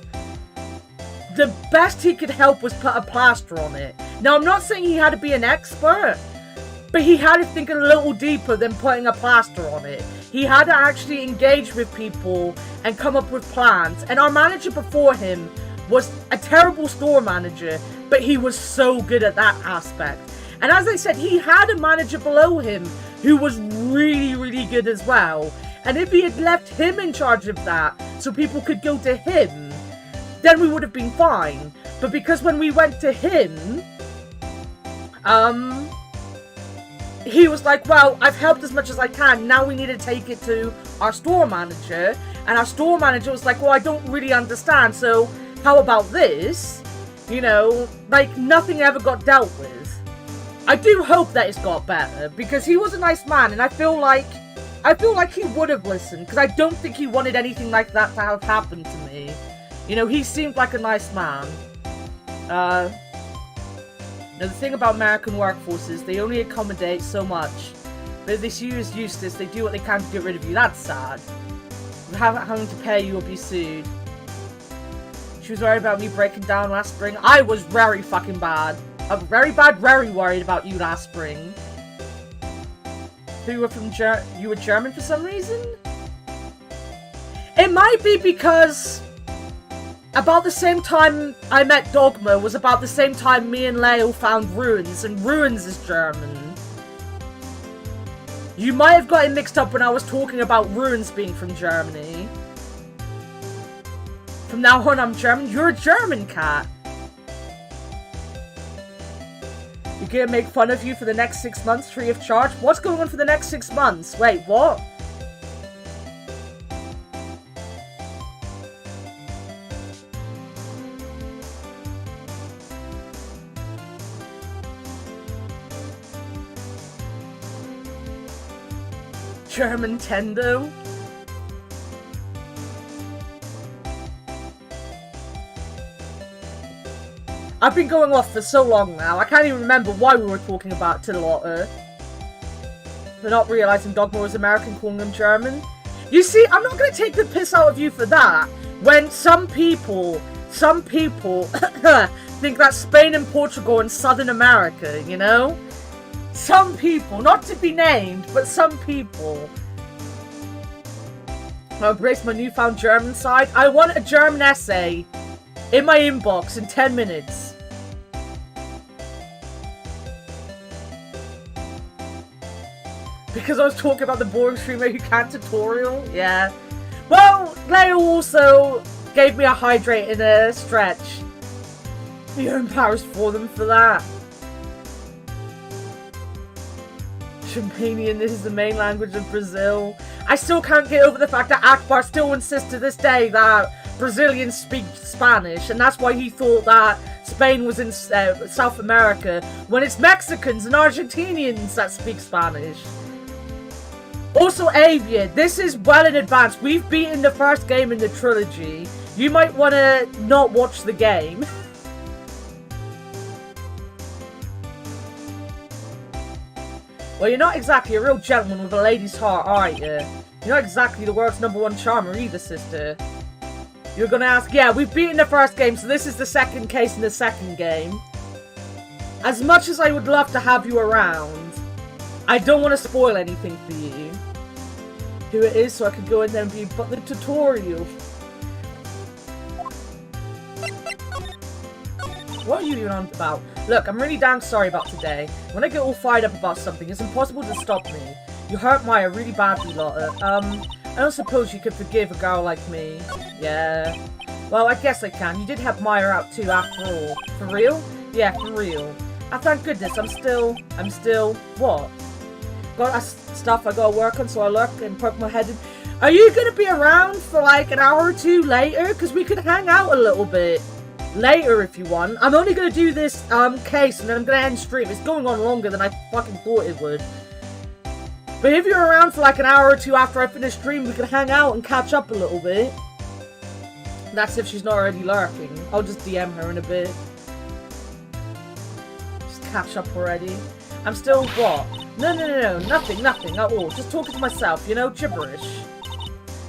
the best he could help was put a plaster on it. Now, I'm not saying he had to be an expert, but he had to think a little deeper than putting a plaster on it. He had to actually engage with people and come up with plans. And our manager before him was a terrible store manager, but he was so good at that aspect. And as I said, he had a manager below him who was really, really good as well. And if he had left him in charge of that, so people could go to him, then we would have been fine. But because when we went to him, he was like, well, I've helped as much as I can, now we need to take it to our store manager. And our store manager was like, well, I don't really understand, so how about this? Like, nothing ever got dealt with. I do hope that it's got better, because he was a nice man, and I feel like he would have listened, because I don't think he wanted anything like that to have happened to me. He seemed like a nice man. The thing about American workforces, they only accommodate so much. But if they see you as useless, they do what they can to get rid of you. That's sad. Having to pay you or be sued. She was worried about me breaking down last spring. I was very fucking bad. I was very worried about you last spring. So you were German for some reason? It might be because about the same time I met Dogma was about the same time me and Leo found Ruins, and Ruins is German. You might have got it mixed up when I was talking about Ruins being from Germany. From now on, I'm German. You're a German cat. You're gonna make fun of you for the next 6 months free of charge? What's going on for the next 6 months? Wait, what? German Tendo? I've been going off for so long now, I can't even remember why we were talking about Titlotter. For not realizing Dogma was American, calling him German. You see, I'm not going to take the piss out of you for that, when some people think that Spain and Portugal and Southern America, Some people, not to be named, but some people. I embrace my newfound German side. I want a German essay in my inbox in 10 minutes. Because I was talking about the boring streamer who can't tutorial? Yeah. Well, Leo also gave me a hydrate and a stretch. You're embarrassed for them for that. Champanian, this is the main language of Brazil. I still can't get over the fact that Akbar still insists to this day that Brazilians speak Spanish, and that's why he thought that Spain was in South America, when it's Mexicans and Argentinians that speak Spanish. Also, Avia, this is well in advance. We've beaten the first game in the trilogy. You might want to not watch the game. Well, you're not exactly a real gentleman with a lady's heart, are you? You're not exactly the world's #1 charmer either, sister. You're gonna ask, yeah, we've beaten the first game, so this is the second case in the second game. As much as I would love to have you around, I don't want to spoil anything for you. Who it is, so I can go in there and be but the tutorial. What are you even on about? Look, I'm really damn sorry about today. When I get all fired up about something, it's impossible to stop me. You hurt Maya really badly, Lotta. I don't suppose you could forgive a girl like me. Yeah. Well, I guess I can. You did help Maya out too, after all. For real? Yeah, for real. Oh, thank goodness, I'm still, what? Got stuff I gotta work on, so I lurk and poke my head in. Are you gonna be around for like an hour or two later? Because we could hang out a little bit later if you want. I'm only gonna do this case and then I'm gonna end stream. It's going on longer than I fucking thought it would. But if you're around for like an hour or two after I finish stream, we could hang out and catch up a little bit. That's if she's not already lurking. I'll just DM her in a bit. Just catch up already. I'm still what? No, nothing at all. Just talking to myself, you know, gibberish.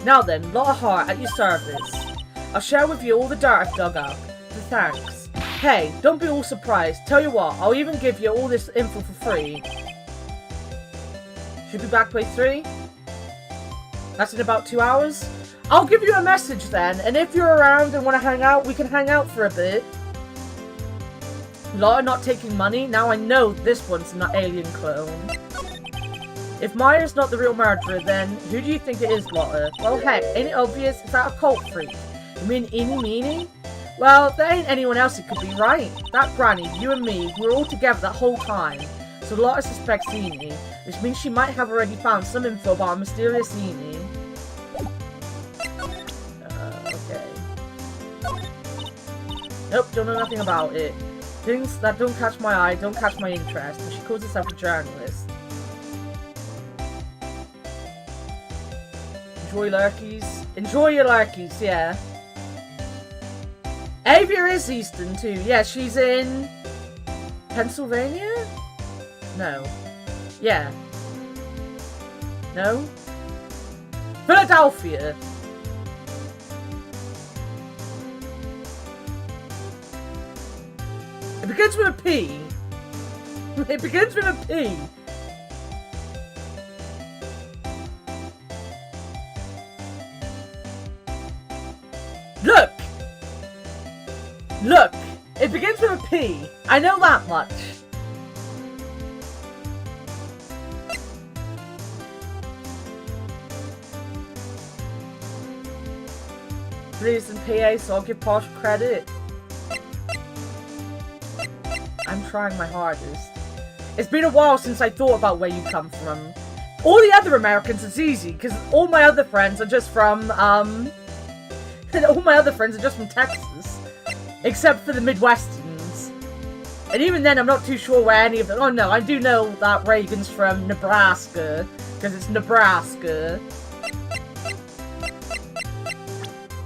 Now then, lot of heart at your service. I'll share with you all the dirt I've dug up. Thanks. Hey, don't be all surprised. Tell you what, I'll even give you all this info for free. Should be back by 3? That's in about 2 hours? I'll give you a message then, and if you're around and want to hang out, we can hang out for a bit. Lotta not taking money? Now I know this one's an alien clone. If Maya's not the real murderer, then who do you think it is, Lotta? Well, heck, ain't it obvious? Is that a cult freak? You mean Eeny Meeny? Well, there ain't anyone else it could be, right? That granny, you and me, we were all together that whole time. So Lotta suspects Eeny, which means she might have already found some info about a mysterious Eeny. Okay. Nope, don't know nothing about it. Things that don't catch my eye, don't catch my interest, and she calls herself a journalist. Enjoy lurkies. Enjoy your lurkies, yeah. Avia is Eastern too. Yeah, she's in Pennsylvania? No. Yeah. No? Philadelphia. It begins with a P. It begins with a P. Look! Look! It begins with a P. I know that much. Please in PA, so I'll give partial credit. I'm trying my hardest. It's been a while since I thought about where you come from. All the other Americans, it's easy, because all my other friends are just from, all my other friends are just from Texas. Except for the Midwesterns. And even then, I'm not too sure where any of them... Oh no, I do know that Reagan's from Nebraska. Because it's Nebraska.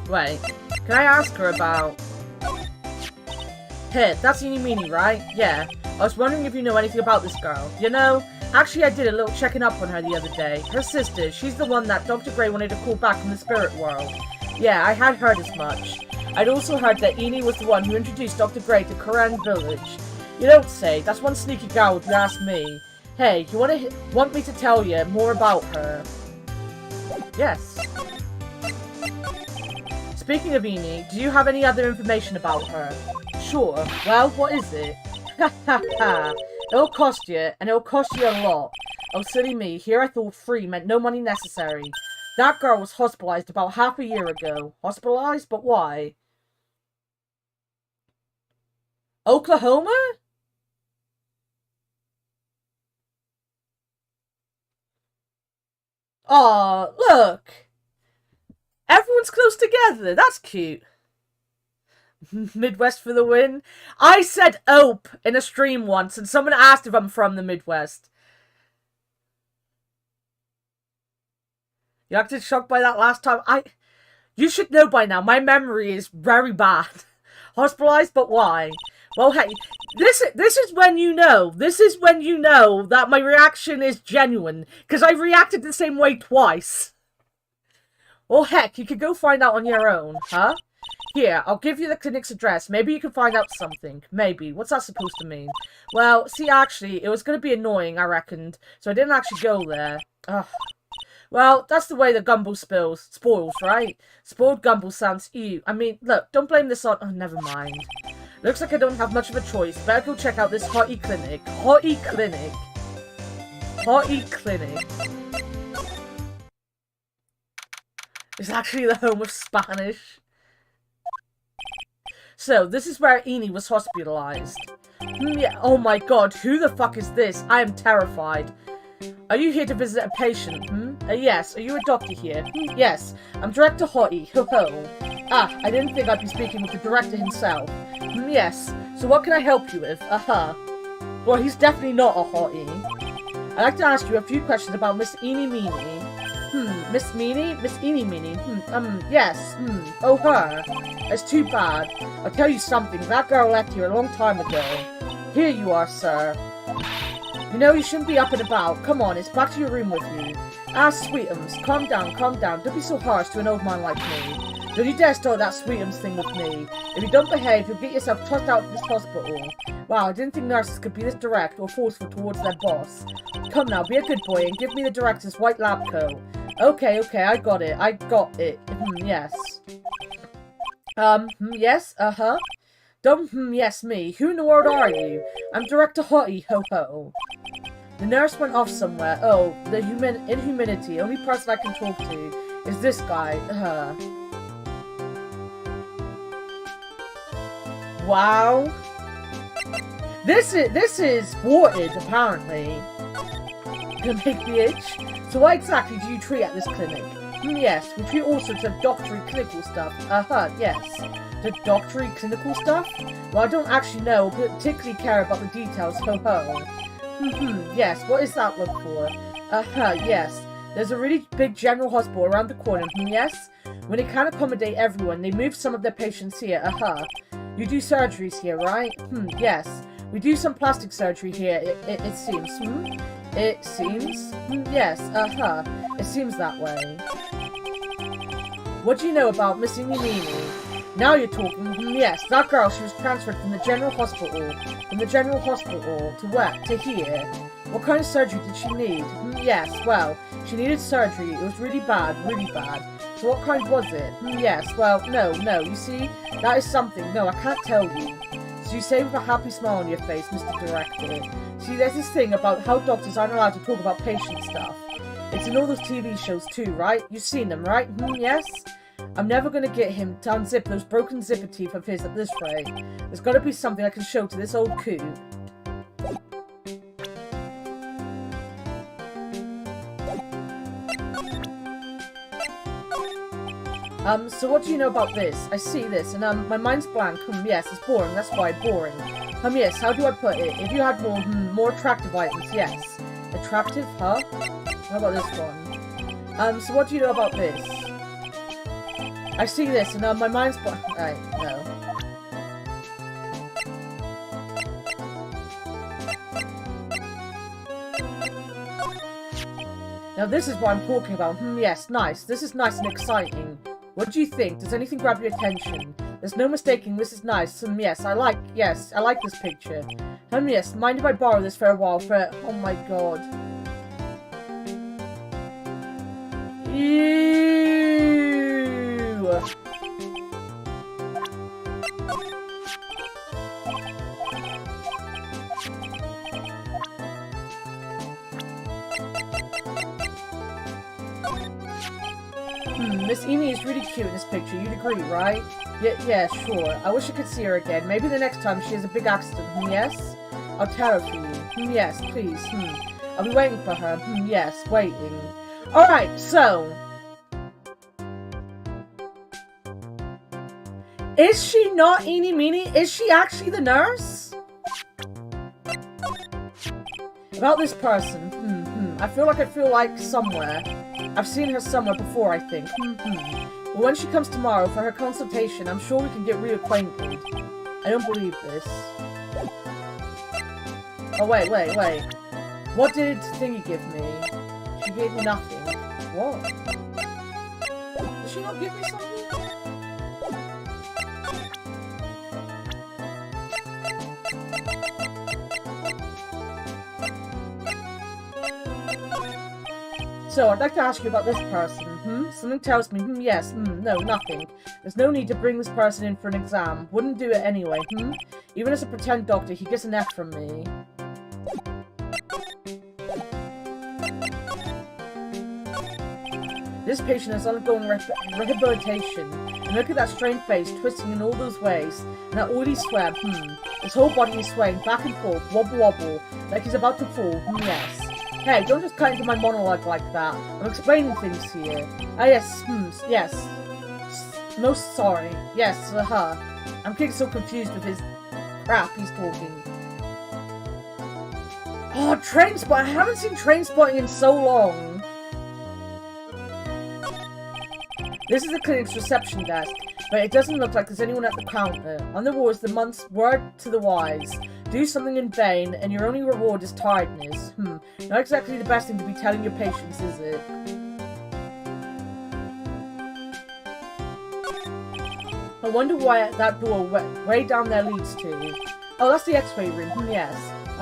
Wait, can I ask her about... Hey, that's Eeny Meeny, right? Yeah. I was wondering if you know anything about this girl. You know, actually I did a little checking up on her the other day. Her sister, she's the one that Dr. Gray wanted to call back from the spirit world. Yeah, I had heard as much. I'd also heard that Eeny was the one who introduced Dr. Gray to Koran village. You don't say, that's one sneaky gal if you ask me. Hey, you want me to tell you more about her? Yes. Speaking of Eeny, do you have any other information about her? Sure. Well, what is it? Ha ha ha. It'll cost you, and it'll cost you a lot. Oh, silly me. Here I thought free meant no money necessary. That girl was hospitalized about half a year ago. Hospitalized? But why? Oklahoma? Aw, look! Everyone's close together. That's cute. Midwest for the win. I said "ope" in a stream once, and someone asked if I'm from the Midwest. You acted shocked by that last time. You should know by now, my memory is very bad. Hospitalized, but why? Well, hey, this is when you know. This is when you know that my reaction is genuine, because I reacted the same way twice. Well, heck, you could go find out on your own, huh? Here, I'll give you the clinic's address. Maybe you can find out something. Maybe. What's that supposed to mean? Well, see, actually, it was going to be annoying, I reckoned, so I didn't actually go there. Ugh. Well, that's the way the gumbo spoils, right? Spoiled gumbo sounds ew. I mean, look, don't blame this on... Oh, never mind. Looks like I don't have much of a choice. Better go check out this hottie clinic. Hottie clinic. Hottie clinic. It's actually the home of Spanish. So, this is where Eeny was hospitalized. Yeah. Oh my god, who the fuck is this? I am terrified. Are you here to visit a patient? Yes. Are you a doctor here? Yes. I'm Director Hottie. Ho ho. Ah, I didn't think I'd be speaking with the director himself. Yes. So what can I help you with? Well, he's definitely not a hottie. I'd like to ask you a few questions about Miss Eeny Meeny. Miss Meeny? Miss Eeny Meeny? Yes. Oh, her. That's too bad. I'll tell you something. That girl left here a long time ago. Here you are, sir. You know, you shouldn't be up and about. Come on, it's back to your room with you. Ah, Sweetums, calm down, calm down. Don't be so harsh to an old man like me. Don't you dare start that Sweetums thing with me. If you don't behave, you'll get yourself tossed out of this hospital. Wow, I didn't think nurses could be this direct or forceful towards their boss. Come now, be a good boy and give me the director's white lab coat. Okay, I got it. Yes. Yes, Don't yes me. Who in the world are you? I'm Director Hottie, ho ho. The nurse went off somewhere. Oh, the inhumanity. Only person I can talk to is this guy. Wow. This is thwarted, apparently. Gonna make me itch. So what exactly do you treat at this clinic? Yes, we treat all sorts of doctory clinical stuff. Yes. The doctory clinical stuff? Well, I don't actually know, but particularly care about the details, ho ho. Yes, what is that look for? Yes. There's a really big general hospital around the corner, yes? When they can't accommodate everyone, they move some of their patients here, You do surgeries here, right? Yes. We do some plastic surgery here, it seems, It seems? Yes, It seems that way. What do you know about Miss Eeny Meeny? Now you're talking. Yes, that girl, she was transferred from the general hospital. To where? To here. What kind of surgery did she need? Yes, well, she needed surgery. It was really bad, really bad. So what kind was it? Yes, well, no, you see, that is something. No, I can't tell you. So you say with a happy smile on your face, Mr. Director. See, there's this thing about how doctors aren't allowed to talk about patient stuff. It's in all those TV shows too, right? You've seen them, right? Yes? I'm never gonna get him to unzip those broken zipper teeth of his at this rate. There's gotta be something I can show to this old coot. So what do you know about this? I see this, and my mind's blank. Yes, it's boring, that's why, boring. Yes, how do I put it? If you had more attractive items, yes. Attractive, huh? How about this one? So what do you know about this? I see this, and my mind's blank. No. Now this is what I'm talking about. Yes, nice. This is nice and exciting. What do you think? Does anything grab your attention? There's no mistaking this is nice. Yes, I like this picture. Yes, mind if I borrow this for a while oh my god. Ew. Miss Eeny is really cute in this picture, you'd agree, right? Yeah, sure. I wish I could see her again. Maybe the next time she has a big accident, yes? I'll tell her for you. Yes, please, I'll be waiting for her. Yes, waiting. Alright, so... Is she not Eeny Meeny? Is she actually the nurse? About this person, I feel like somewhere. I've seen her somewhere before, I think. Well, when she comes tomorrow for her consultation, I'm sure we can get reacquainted. I don't believe this. Oh, wait. What did Thingy give me? She gave me nothing. What? Did she not give me something? So, I'd like to ask you about this person. Something tells me, yes, no, nothing. There's no need to bring this person in for an exam. Wouldn't do it anyway, Even as a pretend doctor, he gets an F from me. This patient has undergone rehabilitation. And look at that strained face, twisting in all those ways. And that oily sweat, His whole body is swaying back and forth, wobble wobble, like he's about to fall, yes. Hey, don't just cut into my monologue like that. I'm explaining things here. Ah, yes, yes. No, sorry. Yes, I'm getting so confused with his crap he's talking. Oh, Trainspotting! I haven't seen Trainspotting in so long. This is the clinic's reception desk, but it doesn't look like there's anyone at the counter. On the wall is the month's word to the wise. Do something in vain, and your only reward is tiredness. Not exactly the best thing to be telling your patients, is it? I wonder why that door way down there leads to. Oh, that's the x-ray room. Yes.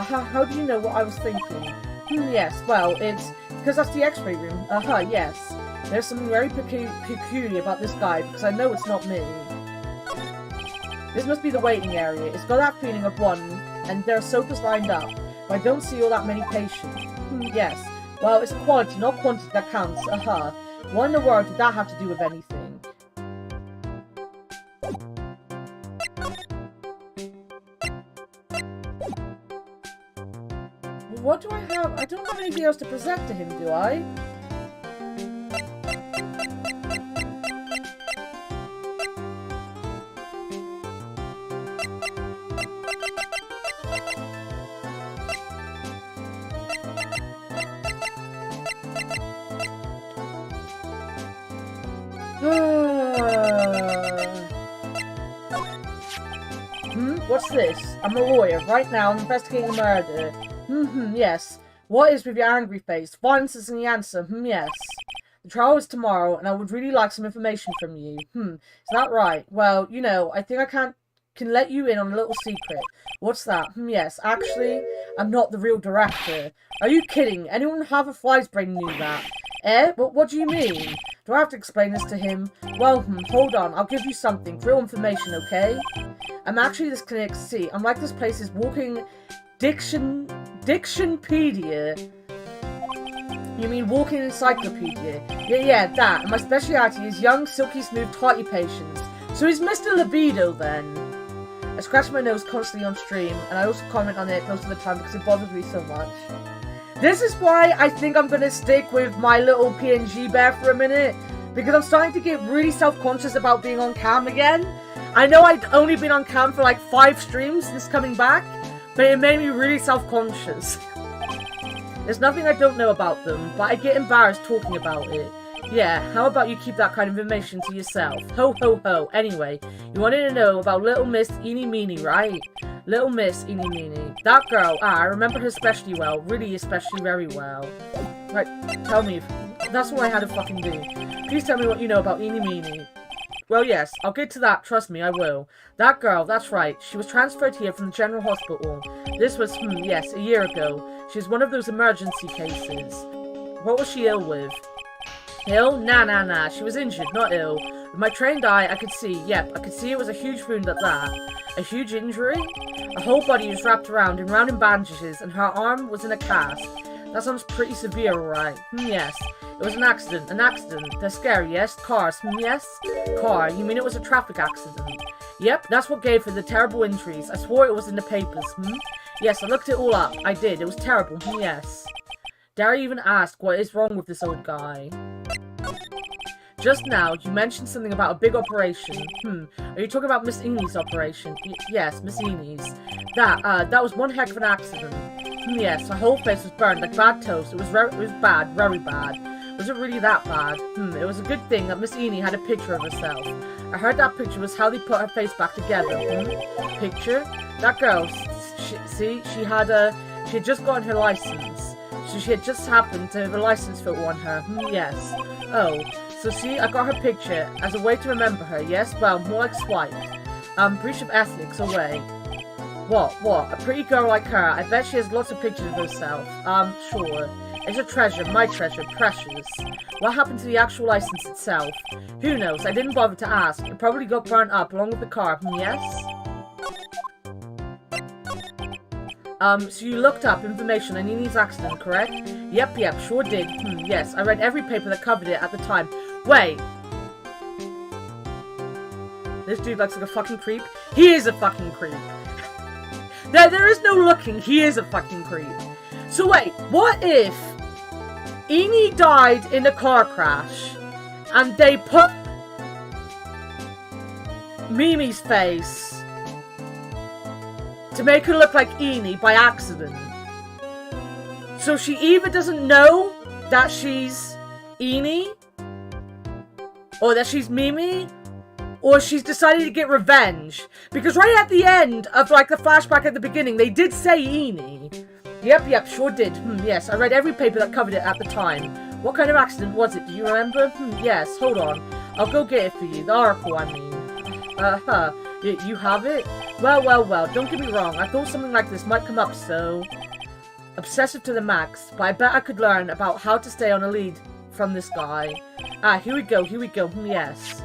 How do you know what I was thinking? Yes. Well, it's because that's the x-ray room. Yes. There's something very peculiar about this guy, because I know it's not me. This must be the waiting area. It's got that feeling of one, and there are sofas lined up, but I don't see all that many patients. Yes. Well, it's quality, not quantity that counts. What in the world did that have to do with anything? What do I have? I don't have anything else to present to him, do I? What's this? I'm a lawyer. Right now, I'm investigating a murder. Yes. What is with your angry face? Violence isn't the answer. Yes. The trial is tomorrow, and I would really like some information from you. Is that right? Well, you know, I think I can let you in on a little secret. What's that? Yes. Actually, I'm not the real director. Are you kidding? Anyone with half a fly's brain knew that. What do you mean? Do I have to explain this to him? Well, hold on. I'll give you something. Real information, okay? I'm actually this clinic's seat. I'm like this place's walking Dictionpedia. You mean walking encyclopedia? Yeah, that. And my speciality is young, silky smooth, tighty patients. So he's Mr. Libido then. I scratch my nose constantly on stream, and I also comment on it most of the time because it bothers me so much. This is why I think I'm gonna stick with my little PNG bear for a minute, because I'm starting to get really self-conscious about being on cam again. I know I'd only been on cam for like 5 streams since coming back, but it made me really self-conscious. There's nothing I don't know about them, but I get embarrassed talking about it. Yeah, how about you keep that kind of information to yourself? Ho ho ho. Anyway, you wanted to know about Little Miss Eeny Meeny, right? Little Miss Eeny Meeny. That girl, I remember her especially well. Really especially very well. Right, tell me. That's what I had to fucking do. Please tell me what you know about Eeny Meeny. Well, yes, I'll get to that. Trust me, I will. That girl, that's right. She was transferred here from the general hospital. This was, yes, a year ago. She was one of those emergency cases. What was she ill with? Ill? Nah. She was injured, not ill. With my trained eye, I could see, yep, I could see it was a huge wound at that. A huge injury? Her whole body was wrapped around in bandages, and her arm was in a cast. That sounds pretty severe, alright. Yes. It was an accident. They're scary, yes? Cars, yes? Car, you mean it was a traffic accident? Yep, that's what gave her the terrible injuries. I swore it was in the papers, Yes, I looked it all up. I did. It was terrible, yes. Dare I even ask what is wrong with this old guy? Just now, you mentioned something about a big operation. Are you talking about Miss Eeny's operation? Yes, Miss Eeny's. That was one heck of an accident. Yes, her whole face was burned like bad toast. It was bad, very bad. Was it really that bad? It was a good thing that Miss Eeny had a picture of herself. I heard that picture was how they put her face back together. Picture? That girl, she had just gotten her license. So she had just happened to have a license photo on her. Yes. Oh, so see, I got her picture as a way to remember her, yes? Well, more like swipe. Breach of ethics, away. What? A pretty girl like her, I bet she has lots of pictures of herself. Sure. It's a treasure, my treasure, precious. What happened to the actual license itself? Who knows, I didn't bother to ask. It probably got burnt up along with the car, yes? So you looked up information on Nini's accident, correct? Yep, sure did. Yes, I read every paper that covered it at the time. Wait. This dude looks like a fucking creep. He is a fucking creep. There is no looking. He is a fucking creep. So wait, what if Eni died in a car crash and they put Mimi's face to make her look like Eni by accident? So she either doesn't know that she's Eni, or that she's Mimi, or she's decided to get revenge. Because right at the end of, like, the flashback at the beginning, they did say Eni. Yep, sure did. Yes, I read every paper that covered it at the time. What kind of accident was it? Do you remember? Yes, hold on. I'll go get it for you. The article, I mean. You have it? Well, don't get me wrong. I thought something like this might come up, so... Obsessive to the max, but I bet I could learn about how to stay on a lead from this guy. Here we go. Yes.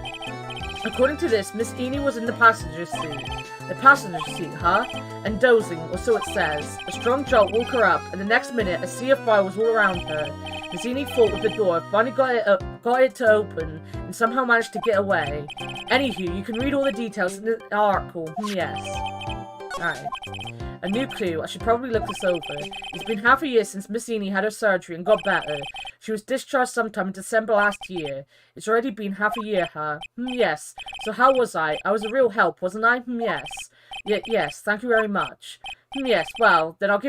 According to this, Miss Eni was in the passenger seat. The passenger seat, huh? And dozing, or so it says. A strong jolt woke her up, and the next minute, a sea of fire was all around her. Miss Eni fought with the door, finally got it to open, and somehow managed to get away. Anywho, you can read all the details in the article. Yes. Alright. A new clue. I should probably look this over. It's been half a year since Miss Eni had her surgery and got better. She was discharged sometime in December last year. It's already been half a year, huh? Yes. So how was I? I was a real help, wasn't I? Yes. Yes, thank you very much. Yes, well, then I'll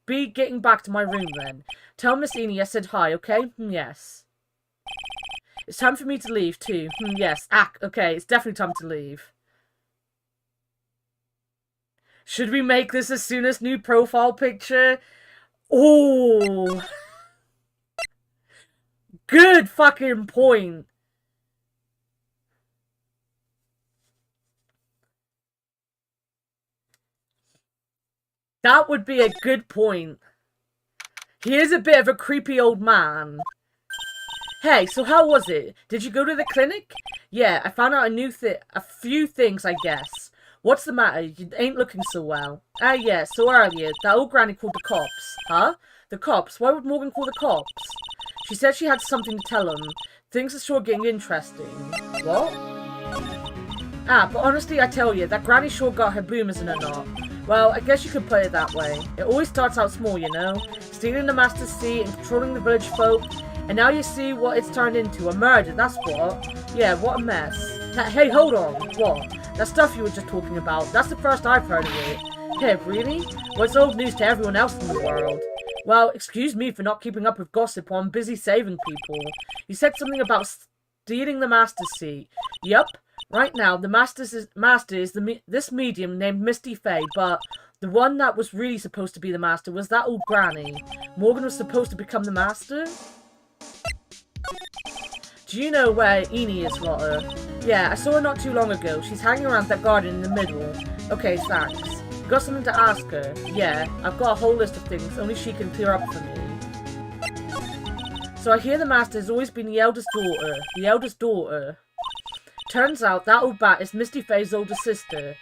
be getting back to my room then. Tell Miss Eni I said hi, okay? Yes. It's time for me to leave too. Yes. Okay, it's definitely time to leave. Should we make this as soon as new profile picture? Oh. Good fucking point. That would be a good point. He is a bit of a creepy old man. Hey, so how was it? Did you go to the clinic? Yeah, I found out a few things, I guess. What's the matter? You ain't looking so well. Yeah, so earlier, that old granny called the cops. Huh? The cops? Why would Morgan call the cops? She said she had something to tell them. Things are sure getting interesting. What? But honestly, I tell you, that granny sure got her boomers in a knot. Well, I guess you could put it that way. It always starts out small, you know? Stealing the master's seat and controlling the village folk. And now you see what it's turned into. A murder, that's what. Yeah, what a mess. Hey, hold on. What? That stuff you were just talking about, that's the first I've heard of it. Hey, really? Well, it's old news to everyone else in the world. Well, excuse me for not keeping up with gossip while I'm busy saving people. You said something about stealing the master's seat. Yup. Right now, the master is this medium named Misty Faye, but the one that was really supposed to be the master was that old granny. Morgan was supposed to become the master? Do you know where Eni is, Lotta? Yeah, I saw her not too long ago. She's hanging around that garden in the middle. Okay, thanks. Got something to ask her? Yeah, I've got a whole list of things only she can clear up for me. So I hear the master has always been the eldest daughter. The eldest daughter. Turns out that old bat is Misty Faye's older sister.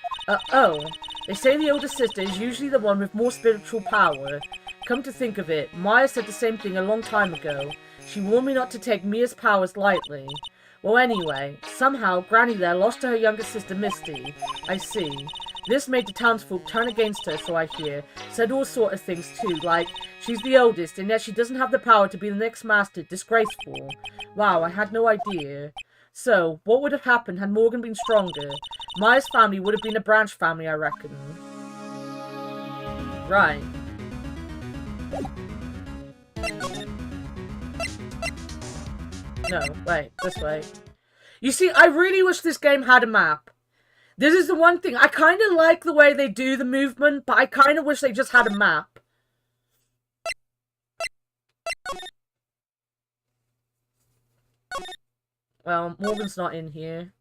Oh. They say the older sister is usually the one with more spiritual power. Come to think of it, Maya said the same thing a long time ago. She warned me not to take Mia's powers lightly. Well, anyway, somehow Granny there lost to her younger sister Misty. I see. This made the townsfolk turn against her, so I hear. Said all sort of things too, like she's the oldest and yet she doesn't have the power to be the next master. Disgraceful. Wow, I had no idea. So, what would have happened had Morgan been stronger? Maya's family would have been a branch family, I reckon. Right. No, wait, this way. You see, I really wish this game had a map. This is the one thing. I kind of like the way they do the movement, but I kind of wish they just had a map. Well, Morgan's not in here.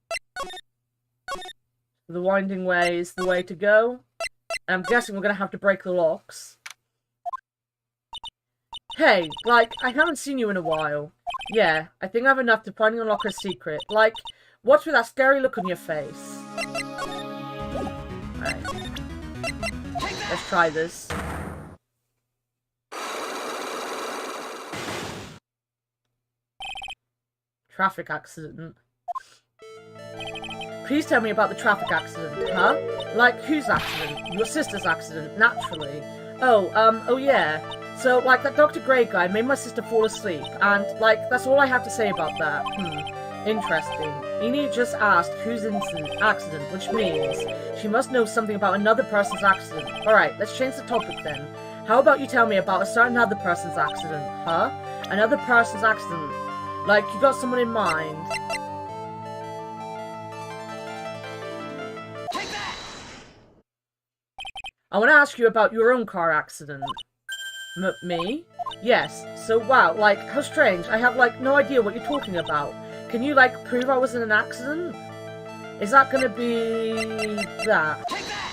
The winding way is the way to go. I'm guessing we're going to have to break the locks. Hey, like, I haven't seen you in a while. Yeah, I think I have enough to finally unlock her secret. Like, what's with that scary look on your face? Right. let's try this. Traffic accident. Please tell me about the traffic accident, huh? Like, whose accident? Your sister's accident, naturally. Oh yeah. So, like, that Dr. Gray guy made my sister fall asleep, and, like, that's all I have to say about that. Interesting. Enid just asked whose accident, which means she must know something about another person's accident. Alright, let's change the topic then. How about you tell me about a certain other person's accident, huh? Another person's accident. Like, you got someone in mind. Take that! I want to ask you about your own car accident. Me? Yes. So, wow, like, how strange. I have, like, no idea what you're talking about. Can you, like, prove I was in an accident? Is that gonna be... that? Take that!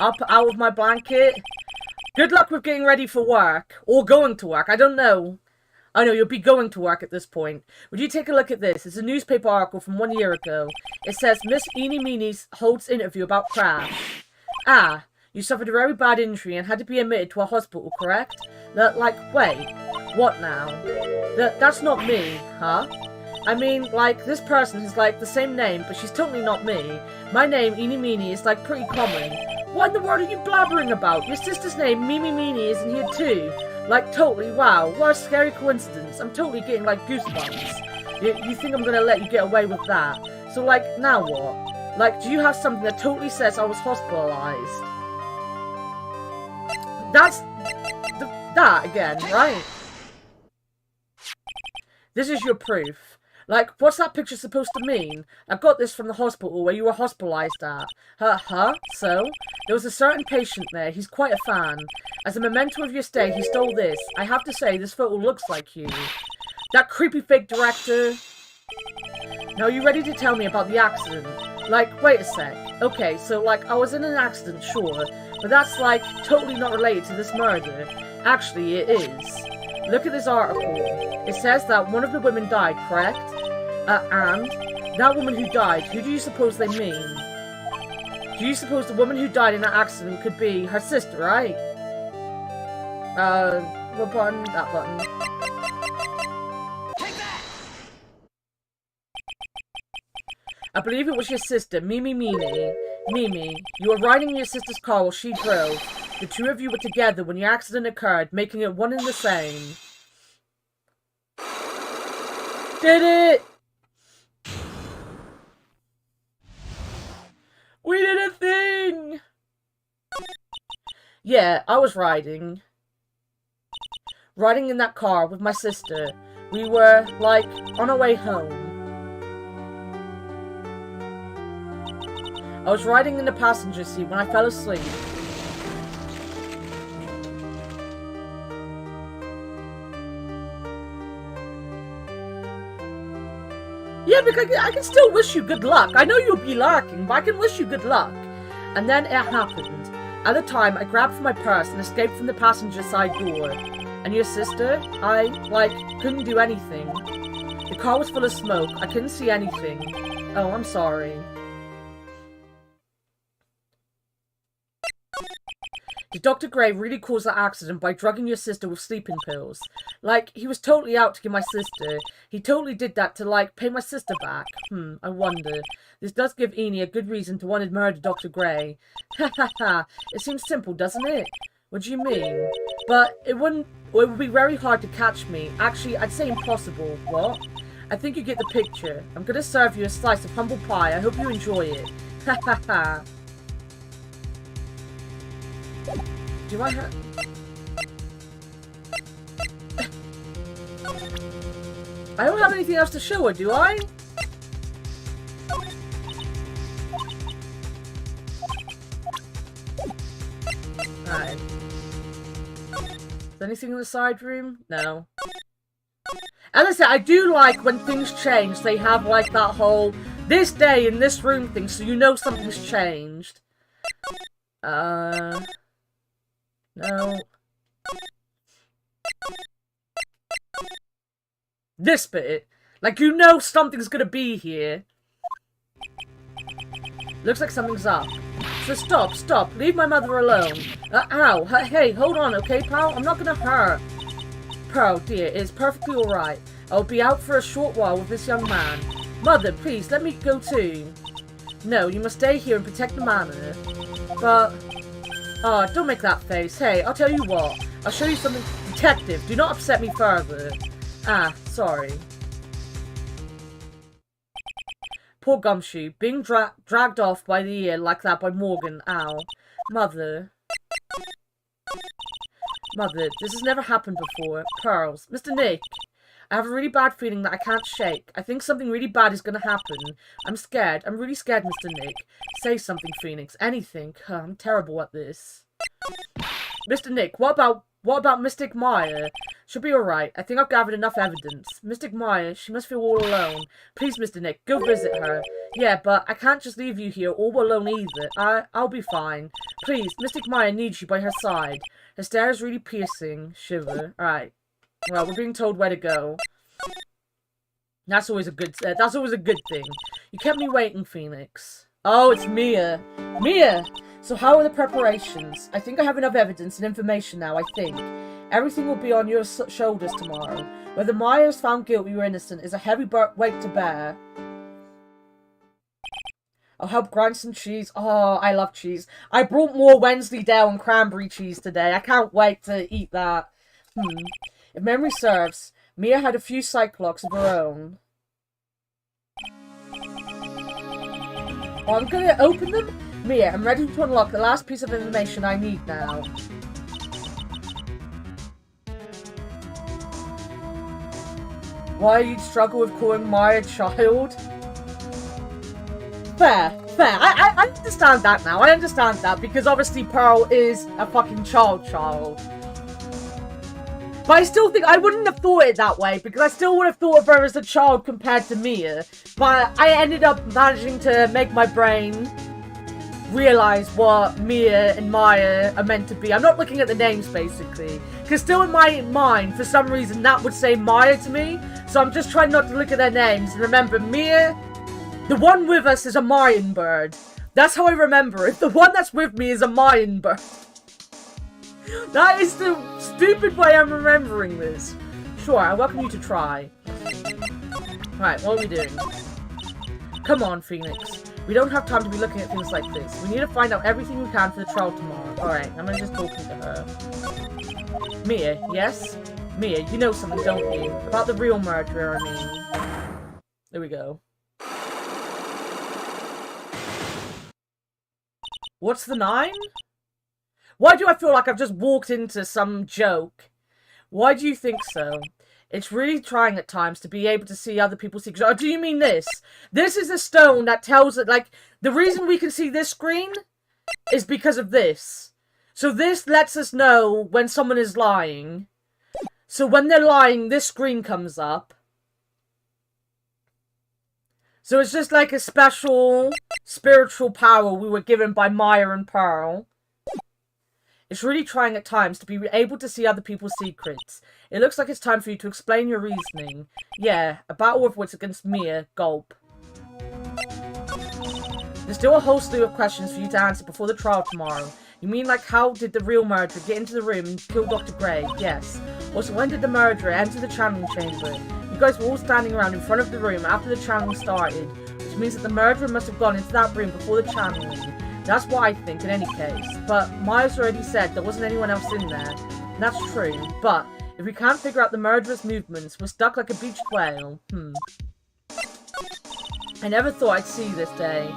Up out of my blanket? Good luck with getting ready for work. Or going to work, I don't know. I know, you'll be going to work at this point. Would you take a look at this? It's a newspaper article from 1 year ago. It says, Miss Eenie Meenies holds interview about crash. Ah, you suffered a very bad injury and had to be admitted to a hospital, correct? Like, wait, what now? That's not me, huh? I mean, like, this person has, like, the same name, but she's totally not me. My name, Eenie Meenie, is, like, pretty common. What in the world are you blabbering about? Your sister's name, Mimi Meenie, is in here too. Like, totally, wow, what a scary coincidence. I'm totally getting, like, goosebumps. You think I'm gonna let you get away with that? So, like, now what? Like, do you have something that totally says I was hospitalized? That's... that again, right? This is your proof. Like, what's that picture supposed to mean? I got this from the hospital where you were hospitalized at. Huh? So? There was a certain patient there. He's quite a fan. As a memento of your stay, he stole this. I have to say, this photo looks like you. That creepy fake director. Now, are you ready to tell me about the accident? Like, wait a sec. Okay, so, like, I was in an accident, sure. But that's, like, totally not related to this murder. Actually, it is. Look at this article. It says that one of the women died, correct? And that woman who died, who do you suppose they mean? Do you suppose the woman who died in that accident could be her sister, right? What button? That button. Take that! I believe it was your sister, Mimi Meenie. Mimi, you were riding in your sister's car while she drove. The two of you were together when your accident occurred, making it one and the same. Did it! We did a thing! Yeah, I was riding. Riding in that car with my sister. We were, like, on our way home. I was riding in the passenger seat when I fell asleep. Yeah, because I can still wish you good luck. I know you'll be larking, but I can wish you good luck. And then it happened. At the time, I grabbed for my purse and escaped from the passenger side door. And your sister? I, like, couldn't do anything. The car was full of smoke. I couldn't see anything. Oh, I'm sorry. Did Dr. Gray really cause that accident by drugging your sister with sleeping pills? Like, he was totally out to get my sister. He totally did that to, like, pay my sister back. I wonder. This does give Eenie a good reason to want to murder Dr. Gray. Ha ha ha. It seems simple, doesn't it? What do you mean? But it would be very hard to catch me. Actually, I'd say impossible. What? I think you get the picture. I'm gonna serve you a slice of humble pie. I hope you enjoy it. Ha ha ha. Do I have... I don't have anything else to show her, do I? Alright. Is there anything in the side room? No. As I said, I do like when things change, they have like that whole this day in this room thing, so you know something's changed. No. This bit. Like, you know something's gonna be here. Looks like something's up. So stop. Leave my mother alone. Ow. Hey, hold on, okay, pal? I'm not gonna hurt. Pearl, dear, it's perfectly alright. I'll be out for a short while with this young man. Mother, please, let me go too. No, you must stay here and protect the manor. But... oh, don't make that face. Hey, I'll tell you what. I'll show you something. Detective, do not upset me further. Ah, sorry. Poor Gumshoe, being dragged off by the ear like that by Morgan. Ow. Mother, this has never happened before. Pearls. Mr. Nick, I have a really bad feeling that I can't shake. I think something really bad is going to happen. I'm scared. I'm really scared, Mr. Nick. Say something, Phoenix. Anything. I'm terrible at this. Mr. Nick, what about Mystic Maya? She'll be alright. I think I've gathered enough evidence. Mystic Maya, she must feel all alone. Please, Mr. Nick, go visit her. Yeah, but I can't just leave you here all alone either. I'll be fine. Please, Mystic Maya needs you by her side. Her stare is really piercing. Shiver. Alright. Well, we're being told where to go. That's always a good thing. You kept me waiting, Phoenix. Oh, it's Mia. Mia! So how are the preparations? I think I have enough evidence and information now, I think. Everything will be on your shoulders tomorrow. Whether Maya is found guilty or innocent is a heavy weight to bear. I'll help grind some cheese. Oh, I love cheese. I brought more Wensleydale and cranberry cheese today. I can't wait to eat that. If memory serves, Mia had a few cyclocks of her own. Oh, I'm gonna open them? Mia, I'm ready to unlock the last piece of information I need now. Why you'd struggle with calling Maya a child? Fair. I understand that now. I understand that because obviously Pearl is a fucking child. But I still think I wouldn't have thought it that way because I still would have thought of her as a child compared to Mia. But I ended up managing to make my brain realize what Mia and Maya are meant to be. I'm not looking at the names basically because still in my mind for some reason that would say Maya to me. So I'm just trying not to look at their names and remember Mia, the one with us is a Mayan bird. That's how I remember it. The one that's with me is a Mayan bird. That is the stupid way I'm remembering this. Sure, I welcome you to try. Right, what are we doing? Come on, Phoenix. We don't have time to be looking at things like this. We need to find out everything we can for the trial tomorrow. Alright, I'm gonna just talking to her. Mia, yes? Mia, you know something, don't you? About the real murderer, I mean. There we go. What's the 9? Why do I feel like I've just walked into some joke? Why do you think so? It's really trying at times to be able to see other people's secrets. Oh, do you mean this? This is a stone that tells it, like, the reason we can see this screen is because of this. So this lets us know when someone is lying. So when they're lying, this screen comes up. So it's just like a special spiritual power we were given by Maya and Pearl. It's really trying at times to be able to see other people's secrets. It looks like it's time for you to explain your reasoning. Yeah, a battle of wits against Mia. Gulp. There's still a whole slew of questions for you to answer before the trial tomorrow. You mean like how did the real murderer get into the room and kill Dr. Gray? Yes. Also, when did the murderer enter the channeling chamber? You guys were all standing around in front of the room after the channeling started, which means that the murderer must have gone into that room before the channeling. That's what I think in any case. But Miles already said there wasn't anyone else in there. And that's true. But if we can't figure out the murderer's movements, we're stuck like a beached whale. I never thought I'd see this day.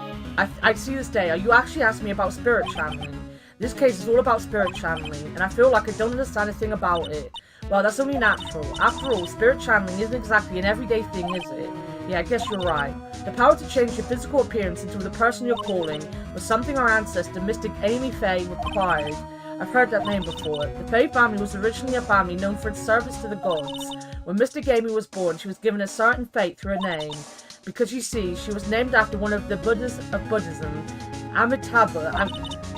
I'd see this day. Are you actually asking me about spirit channeling? This case is all about spirit channeling, and I feel like I don't understand a thing about it. Well, that's only natural. After all, spirit channeling isn't exactly an everyday thing, is it? Yeah, I guess you're right. The power to change your physical appearance into the person you're calling was something our ancestor, Mystic Amy Faye, required. I've heard that name before. The Faye family was originally a family known for its service to the gods. When Mystic Amy was born, she was given a certain fate through her name. Because you see, she was named after one of the Buddhas of Buddhism, Amitabha. I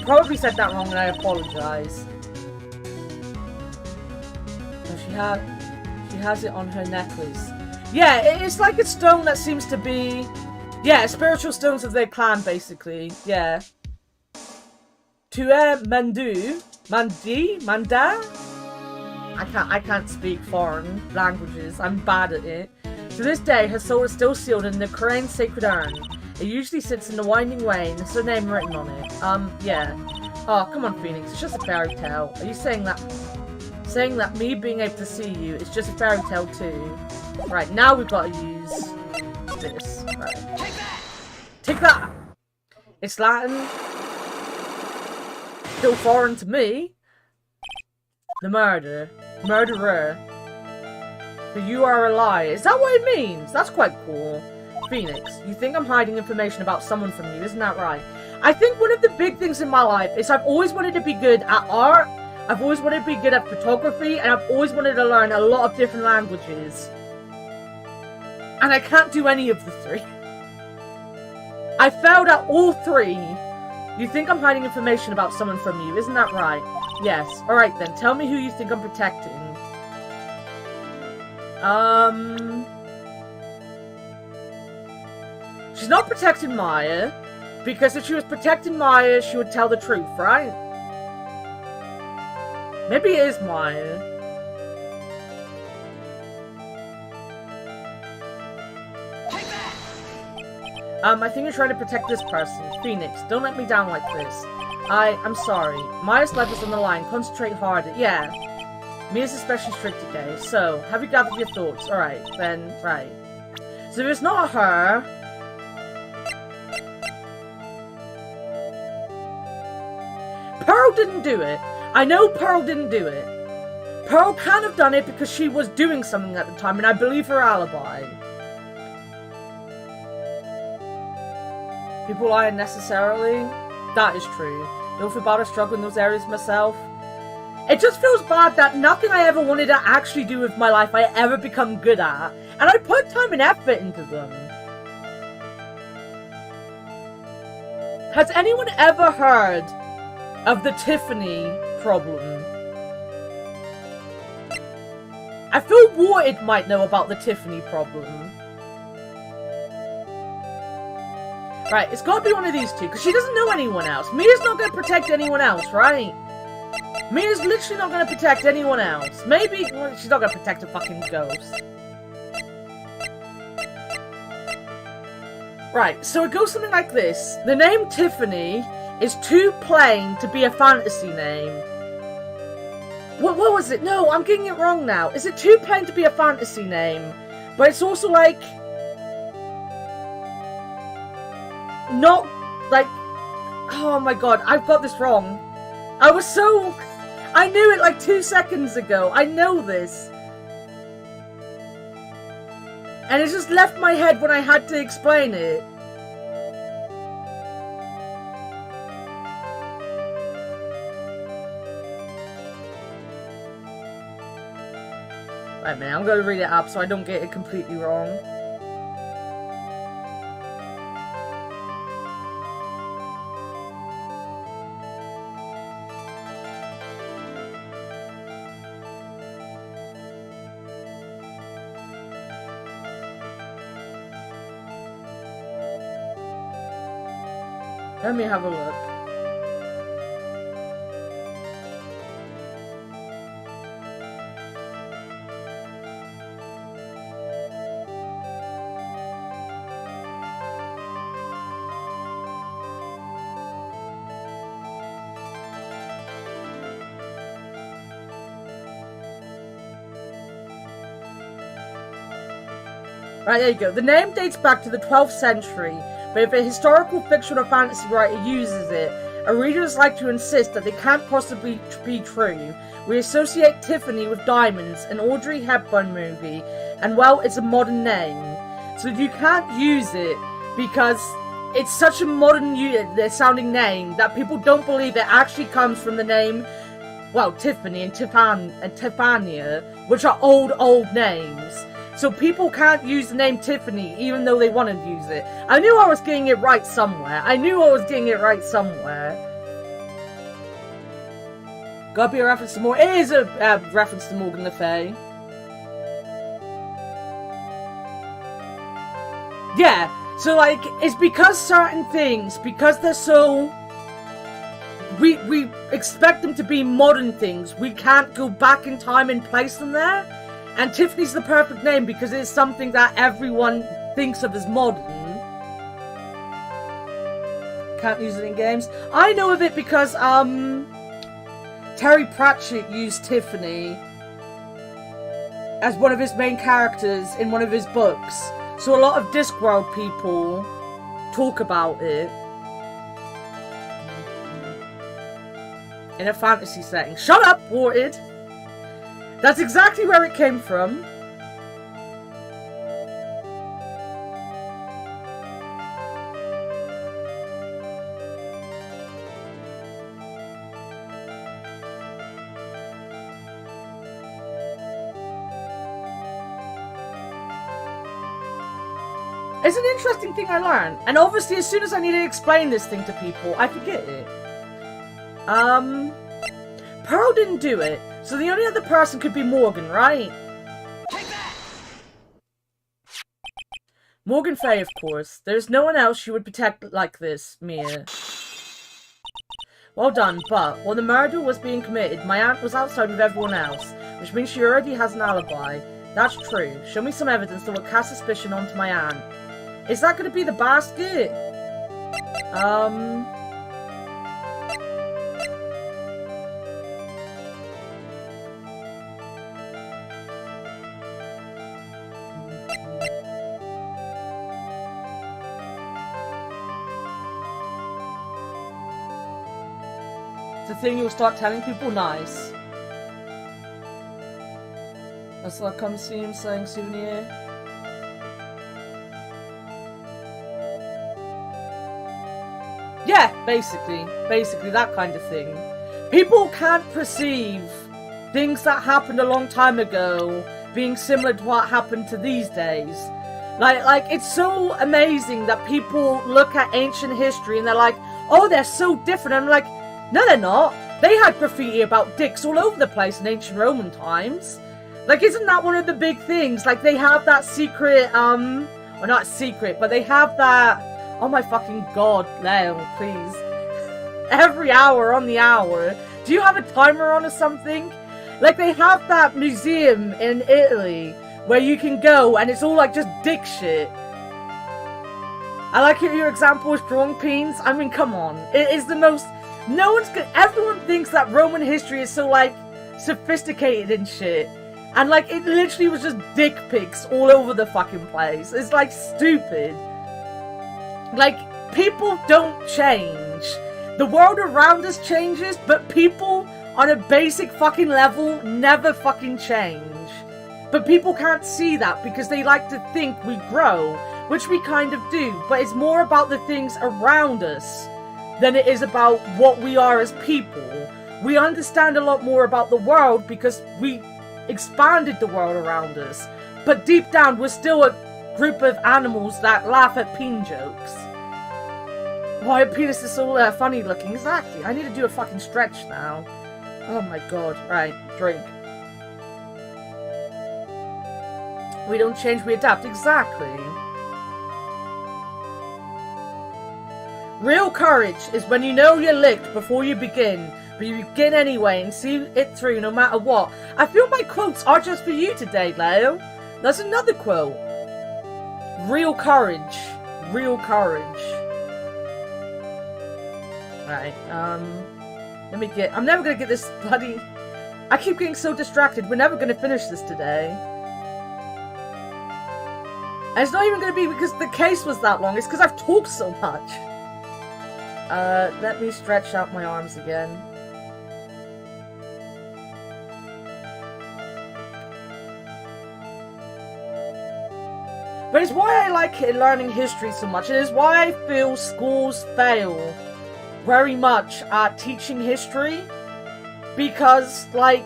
probably said that wrong and I apologize. Oh, she has it on her necklace. Yeah, it's like a stone that seems to be... Yeah, spiritual stones of their clan, basically. Yeah. Manda? I can't speak foreign languages. I'm bad at it. To this day, her soul is still sealed in the Korean sacred urn. It usually sits in the winding way and there's her name written on it. Yeah. Oh, come on, Phoenix. It's just a fairy tale. Are you saying that me being able to see you is just a fairy tale too? Right, now we've got to use this. Right. Take that! Take that! It's Latin. Still foreign to me. The murderer. For you are a lie. Is that what it means? That's quite cool. Phoenix, you think I'm hiding information about someone from you, isn't that right? I think one of the big things in my life is I've always wanted to be good at art, I've always wanted to be good at photography, and I've always wanted to learn a lot of different languages. And I can't do any of the three. I failed at all three. You think I'm hiding information about someone from you, isn't that right? Yes. Alright then, tell me who you think I'm protecting. She's not protecting Maya, because if she was protecting Maya, she would tell the truth, right? Maybe it is Maya. I think you're trying to protect this person. Phoenix, don't let me down like this. I'm sorry. Maya's life is on the line. Concentrate harder. Yeah. Mia's especially strict today. So, have you gathered your thoughts? Alright, then, right. So if it's not her... Pearl didn't do it. I know Pearl didn't do it. Pearl can't have done it because she was doing something at the time, and I believe her alibi. People lie unnecessarily? That is true. Don't feel bad or struggle in those areas myself. It just feels bad that nothing I ever wanted to actually do with my life I ever become good at. And I put time and effort into them. Has anyone ever heard of the Tiffany problem? I feel Warted might know about the Tiffany problem. Right, it's gotta be one of these two, because she doesn't know anyone else. Mia's not gonna protect anyone else, right? Mia's literally not gonna protect anyone else. Maybe, well, she's not gonna protect a fucking ghost. Right, so it goes something like this. The name Tiffany is too plain to be a fantasy name. What was it? No, I'm getting it wrong now. Is it too plain to be a fantasy name? But it's also like... not, like... Oh my god, I've got this wrong. I knew it like 2 seconds ago. I know this. And it just left my head when I had to explain it. Right, man, I'm gonna read it up so I don't get it completely wrong. Let me have a look. Right, there you go. The name dates back to the 12th century. But if a historical fiction or fantasy writer uses it, a reader is like to insist that they can't possibly be true. We associate Tiffany with diamonds, an Audrey Hepburn movie, and well, it's a modern name. So you can't use it because it's such a modern sounding name that people don't believe it actually comes from the name, well, Tiffany and Tiffania, which are old names. So people can't use the name Tiffany even though they want to use it. I knew I was getting it right somewhere. Gotta be a reference to Morgan. It is a reference to Morgan Le Fay. Yeah, so like, it's because certain things, because they're so we expect them to be modern things. We can't go back in time and place them there. And Tiffany's the perfect name because it's something that everyone thinks of as modern. Can't use it in games. I know of it because, Terry Pratchett used Tiffany as one of his main characters in one of his books. So a lot of Discworld people talk about it. In a fantasy setting. Shut up, Warted! That's exactly where it came from. It's an interesting thing I learned. And obviously, as soon as I need to explain this thing to people, I forget it. Pearl didn't do it. So the only other person could be Morgan, right? Take that! Morgan Fay, of course. There's no one else you would protect like this, Mia. Well done, but while the murder was being committed, my aunt was outside with everyone else, which means she already has an alibi. That's true. Show me some evidence that will cast suspicion onto my aunt. Is that going to be the basket? The thing you'll start telling people? Nice. That's like come see him saying souvenir. Yeah, basically that kind of thing. People can't perceive things that happened a long time ago being similar to what happened to these days. Like it's so amazing that people look at ancient history and they're like, oh, they're so different. I'm like, no, they're not. They had graffiti about dicks all over the place in ancient Roman times. Like, isn't that one of the big things? Like, they have that secret, well, not secret, but they have that, oh my fucking god, Leo, please. Every hour on the hour. Do you have a timer on or something? Like, they have that museum in Italy where you can go and it's all like just dick shit. I like your example is drawing peens. I mean, come on. It is the most... No one's gonna... Everyone thinks that Roman history is so, like, sophisticated and shit. And, like, it literally was just dick pics all over the fucking place. It's, like, stupid. Like, people don't change. The world around us changes, but people on a basic fucking level never fucking change. But people can't see that because they like to think we grow, which we kind of do. But it's more about the things around us than it is about what we are as people. We understand a lot more about the world because we expanded the world around us. But deep down, we're still a group of animals that laugh at peen jokes. Why your penis is so funny looking. Exactly. I need to do a fucking stretch now. Oh my god. Right, drink. We don't change, we adapt. Exactly. Real courage is when you know you're licked before you begin, but you begin anyway and see it through no matter what. I feel my quotes are just for you today, Leo. That's another quote. Real courage. Real courage. Right, let me get... I'm never gonna get this bloody... I keep getting so distracted. We're never gonna finish this today. And it's not even gonna be because the case was that long. It's because I've talked so much. Let me stretch out my arms again. But it's why I like learning history so much. It is why I feel schools fail very much at teaching history. Because, like,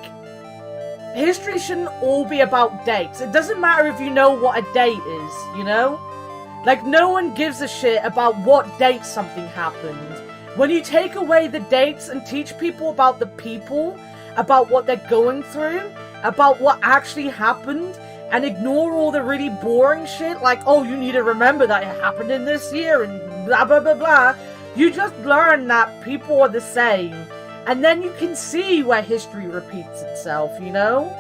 history shouldn't all be about dates. It doesn't matter if you know what a date is, you know? Like, no one gives a shit about what date something happened. When you take away the dates and teach people about the people, about what they're going through, about what actually happened, and ignore all the really boring shit, like, oh, you need to remember that it happened in this year, and blah, blah, blah, blah. You just learn that people are the same, and then you can see where history repeats itself, you know?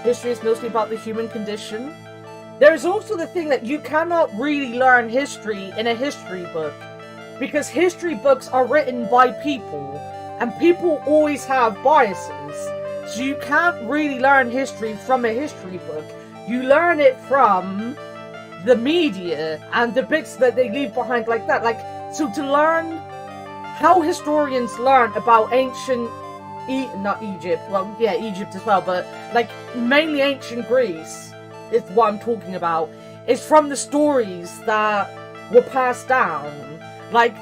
History is mostly about the human condition. There's also the thing that you cannot really learn history in a history book, because history books are written by people, and people always have biases. So you can't really learn history from a history book. You learn it from the media and the bits that they leave behind like that. Like, so to learn how historians learn about ancient not Egypt, well, yeah, Egypt as well, but like mainly ancient Greece is what I'm talking about, is from the stories that were passed down. Like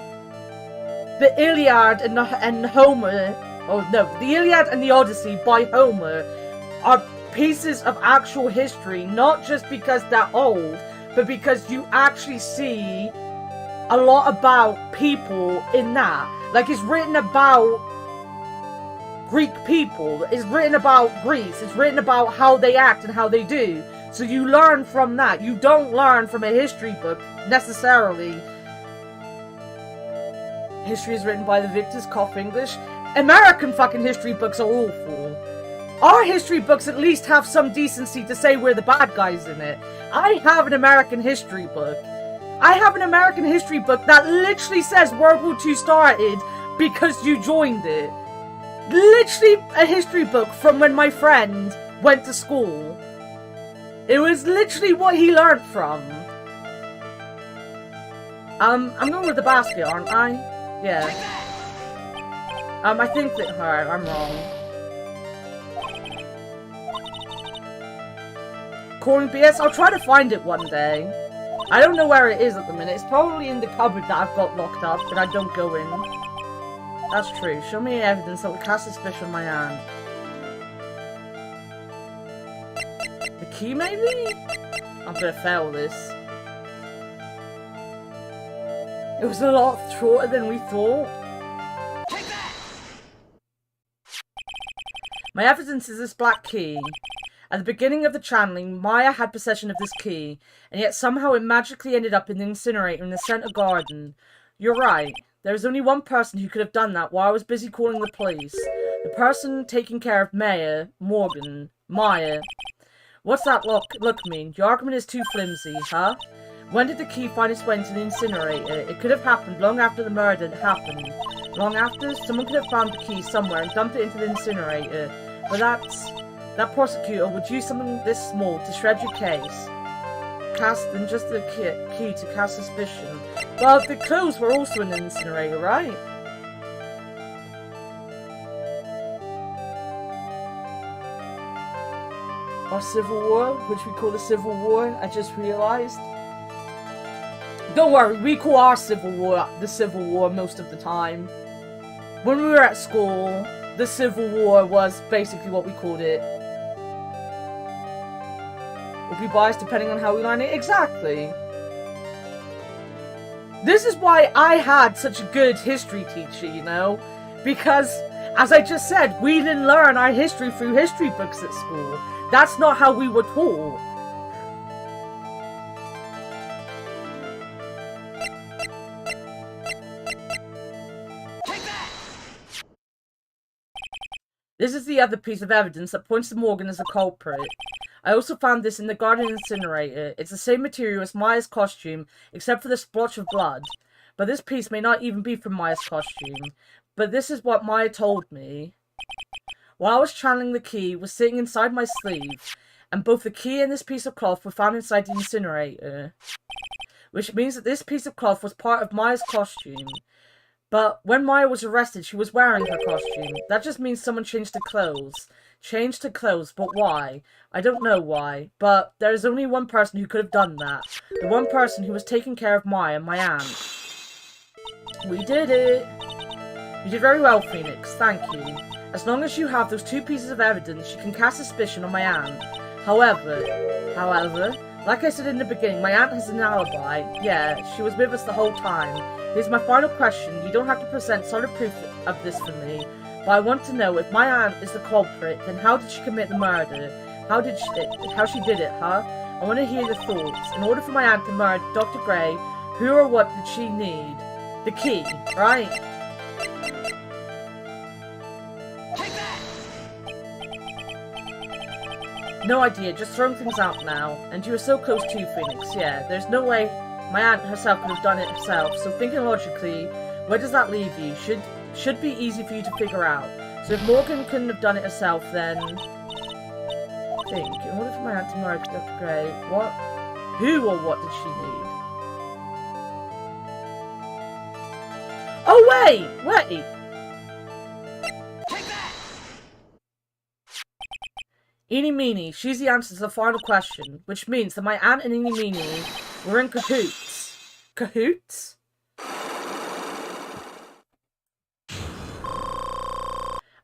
the Iliad and Homer, oh no, the Iliad and the Odyssey by Homer are pieces of actual history, not just because they're old, but because you actually see a lot about people in that. Like, it's written about Greek people, it's written about Greece, it's written about how they act and how they do. So you learn from that. You don't learn from a history book, necessarily. History is written by the victors, cough English. American fucking history books are awful. Our history books at least have some decency to say we're the bad guys in it. I have an American history book. I have an American history book that literally says World War II started because you joined it. Literally a history book from when my friend went to school. It was literally what he learned from. I'm going with the basket, aren't I? Yeah. I think that... Alright, I'm wrong. Calling BS? I'll try to find it one day. I don't know where it is at the minute. It's probably in the cupboard that I've got locked up, but I don't go in. That's true. Show me evidence that would cast suspicion on my aunt. The key, maybe? I'm gonna fail this. It was a lot shorter than we thought. My evidence is this black key. At the beginning of the channeling, Maya had possession of this key, and yet somehow it magically ended up in the incinerator in the center garden. You're right. There is only one person who could have done that while I was busy calling the police. The person taking care of Maya. What's that look mean? Your argument is too flimsy, huh? When did the key find its way into the incinerator? It could have happened long after the murder had happened. Long after, someone could have found the key somewhere and dumped it into the incinerator. But that prosecutor would use something this small to shred your case. Cast than just the key to cast suspicion. Well, the clothes were also in the incinerator, right? Our Civil War, which we call the Civil War, I just realized. Don't worry, we call our Civil War the Civil War most of the time. When we were at school, the Civil War was basically what we called it. We'll be biased depending on how we learn it. Exactly. This is why I had such a good history teacher, you know? Because, as I just said, we didn't learn our history through history books at school. That's not how we were taught. This is the other piece of evidence that points to Morgan as a culprit. I also found this in the garden incinerator. It's the same material as Maya's costume, except for the splotch of blood. But this piece may not even be from Maya's costume. But this is what Maya told me. While I was channeling, the key was sitting inside my sleeve, and both the key and this piece of cloth were found inside the incinerator. Which means that this piece of cloth was part of Maya's costume. But when Maya was arrested, she was wearing her costume. That just means someone changed her clothes. Changed her clothes, but why? I don't know why. But there is only one person who could have done that. The one person who was taking care of Maya, my aunt. We did it! You did very well, Phoenix. Thank you. As long as you have those two pieces of evidence, you can cast suspicion on my aunt. However, like I said in the beginning, my aunt has an alibi. Yeah, she was with us the whole time. Here's my final question. You don't have to present solid proof of this for me, but I want to know if my aunt is the culprit, then how did she commit the murder? how she did it, huh? I want to hear the thoughts. In order for my aunt to murder Dr. Gray, who or what did she need? The key, right? Take that! No idea, just throwing things out now. And you were so close to Phoenix, yeah. There's no way my aunt herself could have done it herself. So thinking logically, where does that leave you? Should be easy for you to figure out. So if Morgan couldn't have done it herself, then... Think. In order for my aunt to marry Dr. Gray, what? Who or what did she need? Oh, wait! Take that! Eenie Meenie, she's the answer to the final question, which means that my aunt and Eenie Meenie were in cahoots. Cahoots?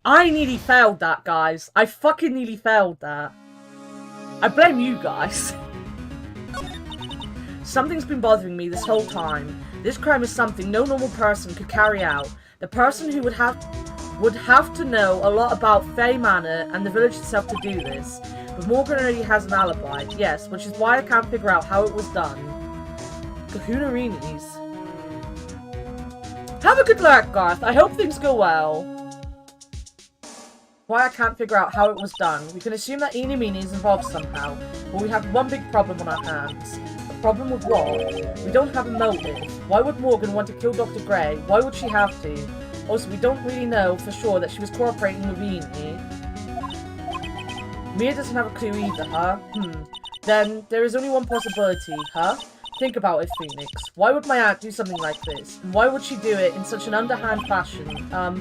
I nearly failed that, guys. I fucking nearly failed that. I blame you guys. Something's been bothering me this whole time. This crime is something no normal person could carry out. The person who would have to know a lot about Fae Manor and the village itself to do this. But Morgan already has an alibi, yes, which is why I can't figure out how it was done. Kahunarinis. Have a good luck, Garth. I hope things go well. Why I can't figure out how it was done. We can assume that Eenie Meenie is involved somehow, but we have one big problem on our hands. A problem with what? We don't have a motive. Why would Morgan want to kill Dr. Gray? Why would she have to? Also, we don't really know for sure that she was cooperating with Eenie. Mia doesn't have a clue either, huh? Then, there is only one possibility, huh? Think about it, Phoenix. Why would my aunt do something like this? And why would she do it in such an underhand fashion?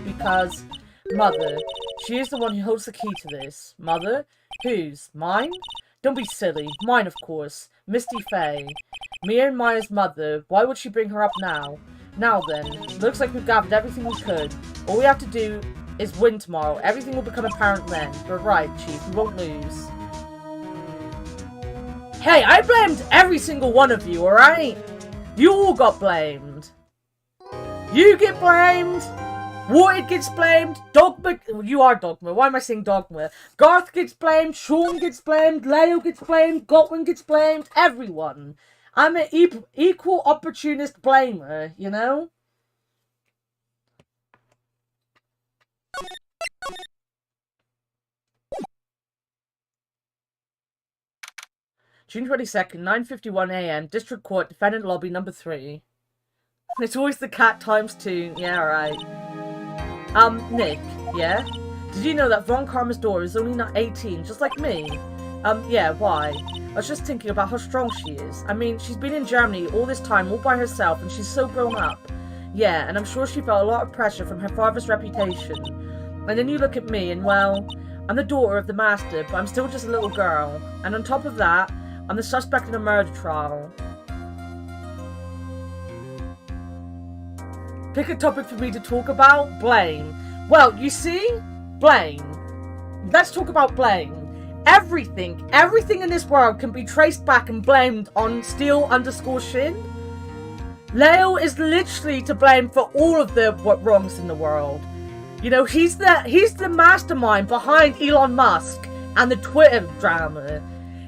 Because... Mother. She is the one who holds the key to this. Mother? Whose? Mine? Don't be silly. Mine, of course. Misty Faye. Mia and Maya's mother. Why would she bring her up now? Now then. Looks like we've gathered everything we could. All we have to do is win tomorrow. Everything will become apparent then. But right, Chief. We won't lose. Hey, I blamed every single one of you, alright? You all got blamed. You get blamed. Warhead gets blamed, Dogma, you are Dogma, why am I saying Dogma? Garth gets blamed, Sean gets blamed, Leo gets blamed, Godwin gets blamed, everyone. I'm an equal opportunist blamer, you know? June 22nd, 9:51 AM, District Court, Defendant Lobby number 3. It's always the cat times 2, yeah, right. Nick, yeah? Did you know that Von Karma's daughter is only not 18, just like me? Yeah, why? I was just thinking about how strong she is. I mean, she's been in Germany all this time, all by herself, and she's so grown up. Yeah, and I'm sure she felt a lot of pressure from her father's reputation. And then you look at me, and well, I'm the daughter of the master, but I'm still just a little girl. And on top of that, I'm the suspect in a murder trial. Pick a topic for me to talk about? Blame. Well, you see? Blame. Let's talk about blame. Everything in this world can be traced back and blamed on Steel_Shin. Leo is literally to blame for all of the wrongs in the world. You know, he's the mastermind behind Elon Musk and the Twitter drama.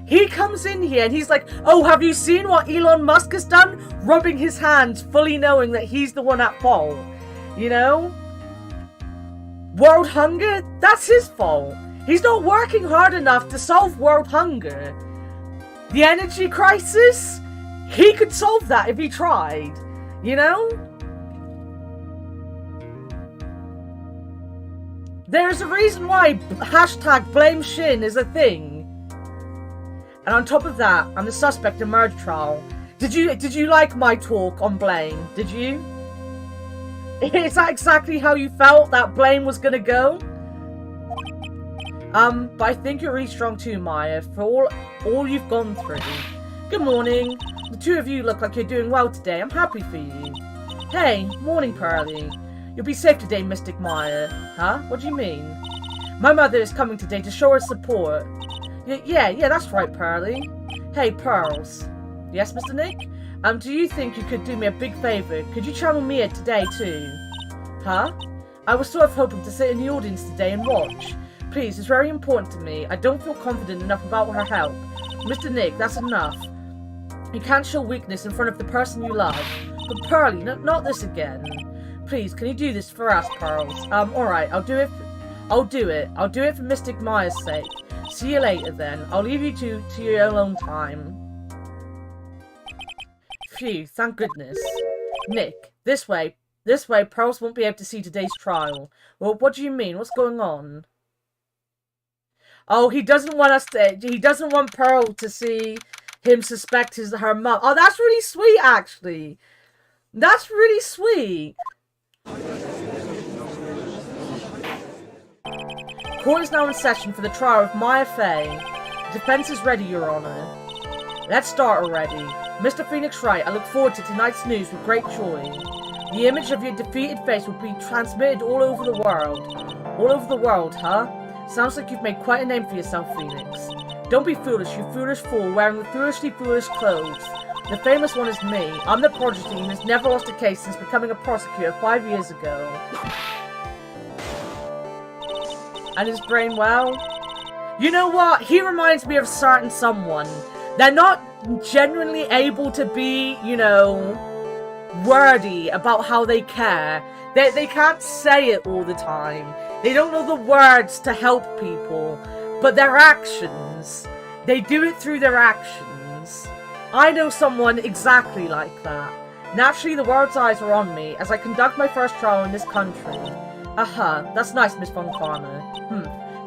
He comes in here and he's like, oh, have you seen what Elon Musk has done? Rubbing his hands, fully knowing that he's the one at fault. You know? World hunger? That's his fault. He's not working hard enough to solve world hunger. The energy crisis? He could solve that if he tried. You know? There's a reason why #BlameShin is a thing. And on top of that, I'm the suspect in murder trial. Did you like my talk on blame? Did you? Is that exactly how you felt that blame was gonna go? But I think you're really strong too, Maya, for all you've gone through. Good morning. The two of you look like you're doing well today. I'm happy for you. Hey, morning, Pearly. You'll be safe today, Mystic Maya. Huh? What do you mean? My mother is coming today to show her support. Yeah, that's right, Pearly. Hey, Pearls. Yes, Mr. Nick? Do you think you could do me a big favor? Could you channel Mia today, too? Huh? I was sort of hoping to sit in the audience today and watch. Please, it's very important to me. I don't feel confident enough about her help. Mr. Nick, that's enough. You can't show weakness in front of the person you love. But Pearly, not this again. Please, can you do this for us, Pearls? Alright, I'll do it. I'll do it for Mystic Maya's sake. See you later, then. I'll leave you to your own time. Phew, thank goodness. Nick, this way. This way, Pearls won't be able to see today's trial. Well, what do you mean? What's going on? Oh, he doesn't want Pearl to see him suspect her mum. Oh, that's really sweet, actually. That's really sweet. Court is now in session for the trial of Maya Fey. The defense is ready, Your Honor. Let's start already. Mr. Phoenix Wright, I look forward to tonight's news with great joy. The image of your defeated face will be transmitted all over the world. All over the world, huh? Sounds like you've made quite a name for yourself, Phoenix. Don't be foolish, you foolish fool, wearing the foolishly foolish clothes. The famous one is me. I'm the prodigy who has never lost a case since becoming a prosecutor 5 years ago. And his brain, well... You know what? He reminds me of a certain someone. They're not genuinely able to be, you know, wordy about how they care. They can't say it all the time. They don't know the words to help people. But their actions, they do it through their actions. I know someone exactly like that. Naturally, the world's eyes are on me as I conduct my first trial in this country. Aha, that's nice, Miss Von Karma.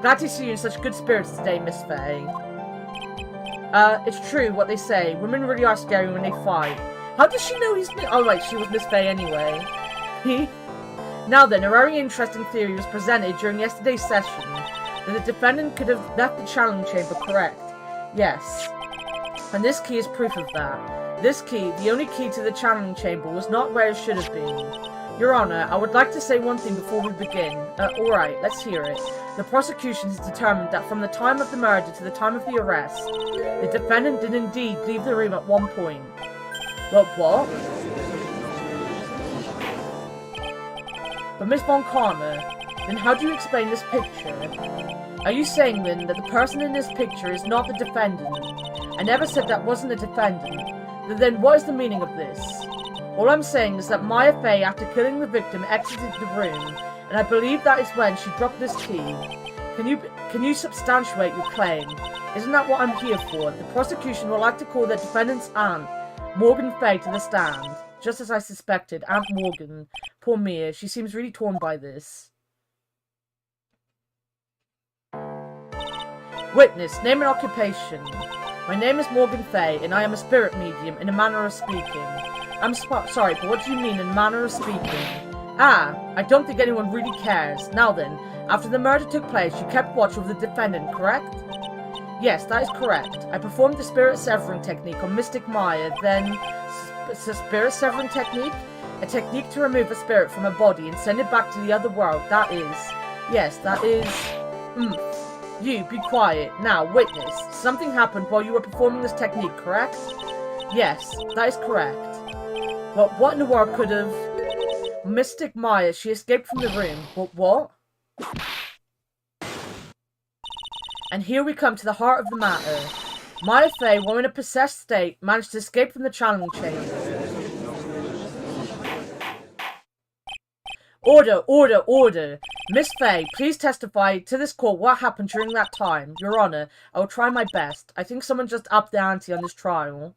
Glad to see you in such good spirits today, Miss Fey. It's true what they say. Women really are scary when they fight. How does she know he's... Oh, right, she was Miss Fey anyway. Now then, a very interesting theory was presented during yesterday's session. That the defendant could have left the challenge chamber, correct? Yes. And this key is proof of that. This key, the only key to the challenge chamber, was not where it should have been. Your Honor, I would like to say one thing before we begin. Alright, let's hear it. The prosecution has determined that from the time of the murder to the time of the arrest, the defendant did indeed leave the room at one point. But what? But Miss Von Karma, then how do you explain this picture? Are you saying then that the person in this picture is not the defendant? I never said that wasn't the defendant. Then what is the meaning of this? All I'm saying is that Maya Fey, after killing the victim, exited the room, and I believe that is when she dropped this key. Can you substantiate your claim? Isn't that what I'm here for? The prosecution would like to call the defendant's aunt, Morgan Fey, to the stand. Just as I suspected, Aunt Morgan. Poor Mia, she seems really torn by this. Witness, name and occupation. My name is Morgan Fey, and I am a spirit medium, in a manner of speaking. I'm sorry, but what do you mean, in manner of speaking? Ah, I don't think anyone really cares. Now then, after the murder took place, you kept watch over the defendant, correct? Yes, that is correct. I performed the spirit severing technique on Mystic Maya, then... Spirit severing technique? A technique to remove a spirit from a body and send it back to the other world, that is... Yes, that is... You, be quiet. Now, witness. Something happened while you were performing this technique, correct? Yes, that is correct. But what in the world could have... Mystic Maya, she escaped from the room. But what? And here we come to the heart of the matter. Maya Fey, while in a possessed state, managed to escape from the challenge chamber. Order, order, order. Miss Fey, please testify to this court what happened during that time. Your Honor, I will try my best. I think someone just upped the ante on this trial.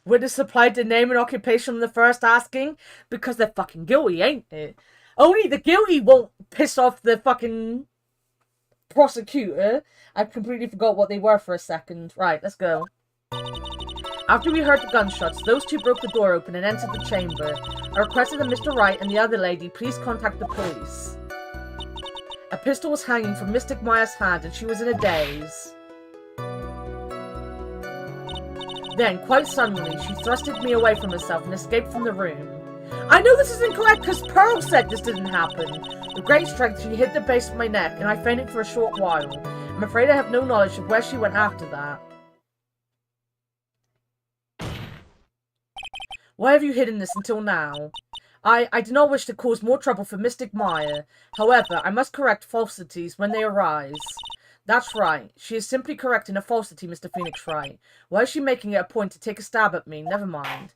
Witness supplied the name and occupation from the first asking? Because they're fucking guilty, ain't it? Only the guilty won't piss off the fucking prosecutor. I completely forgot what they were for a second. Right, let's go. After we heard the gunshots, those two broke the door open and entered the chamber. I requested that Mr. Wright and the other lady please contact the police. A pistol was hanging from Mystic Maya's hand and she was in a daze. Then, quite suddenly, she thrusted me away from herself and escaped from the room. I know this is incorrect because Pearl said this didn't happen. With great strength, she hit the base of my neck and I fainted for a short while. I'm afraid I have no knowledge of where she went after that. Why have you hidden this until now? I do not wish to cause more trouble for Mystic Maya. However, I must correct falsities when they arise. That's right. She is simply correcting a falsity, Mr. Phoenix Wright. Why is she making it a point to take a stab at me? Never mind.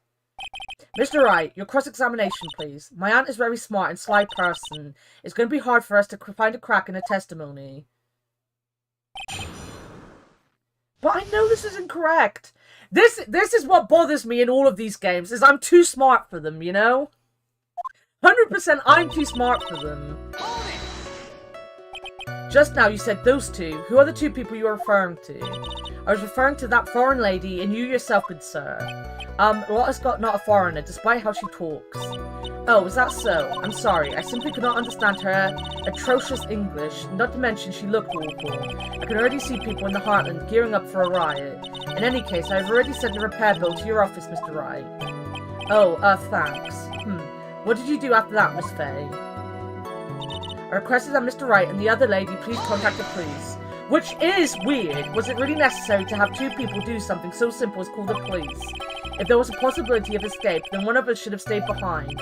Mr. Wright, your cross-examination, please. My aunt is a very smart and sly person. It's going to be hard for us to find a crack in her testimony. But I know this is incorrect. This is what bothers me in all of these games, is I'm too smart for them, you know? 100% I'm too smart for them. Just now you said those two. Who are the two people you are referring to? I was referring to that foreign lady and you yourself, good sir. Lotta's not a foreigner, despite how she talks. Oh, is that so? I'm sorry, I simply could not understand her atrocious English, not to mention she looked awful. I can already see people in the Heartland gearing up for a riot. In any case, I have already sent a repair bill to your office, Mr. Wright. Oh, thanks. What did you do after that, Miss Fay? I requested that Mr. Wright and the other lady please contact the police. Which is weird. Was it really necessary to have two people do something so simple as call the police? If there was a possibility of escape, then one of us should have stayed behind.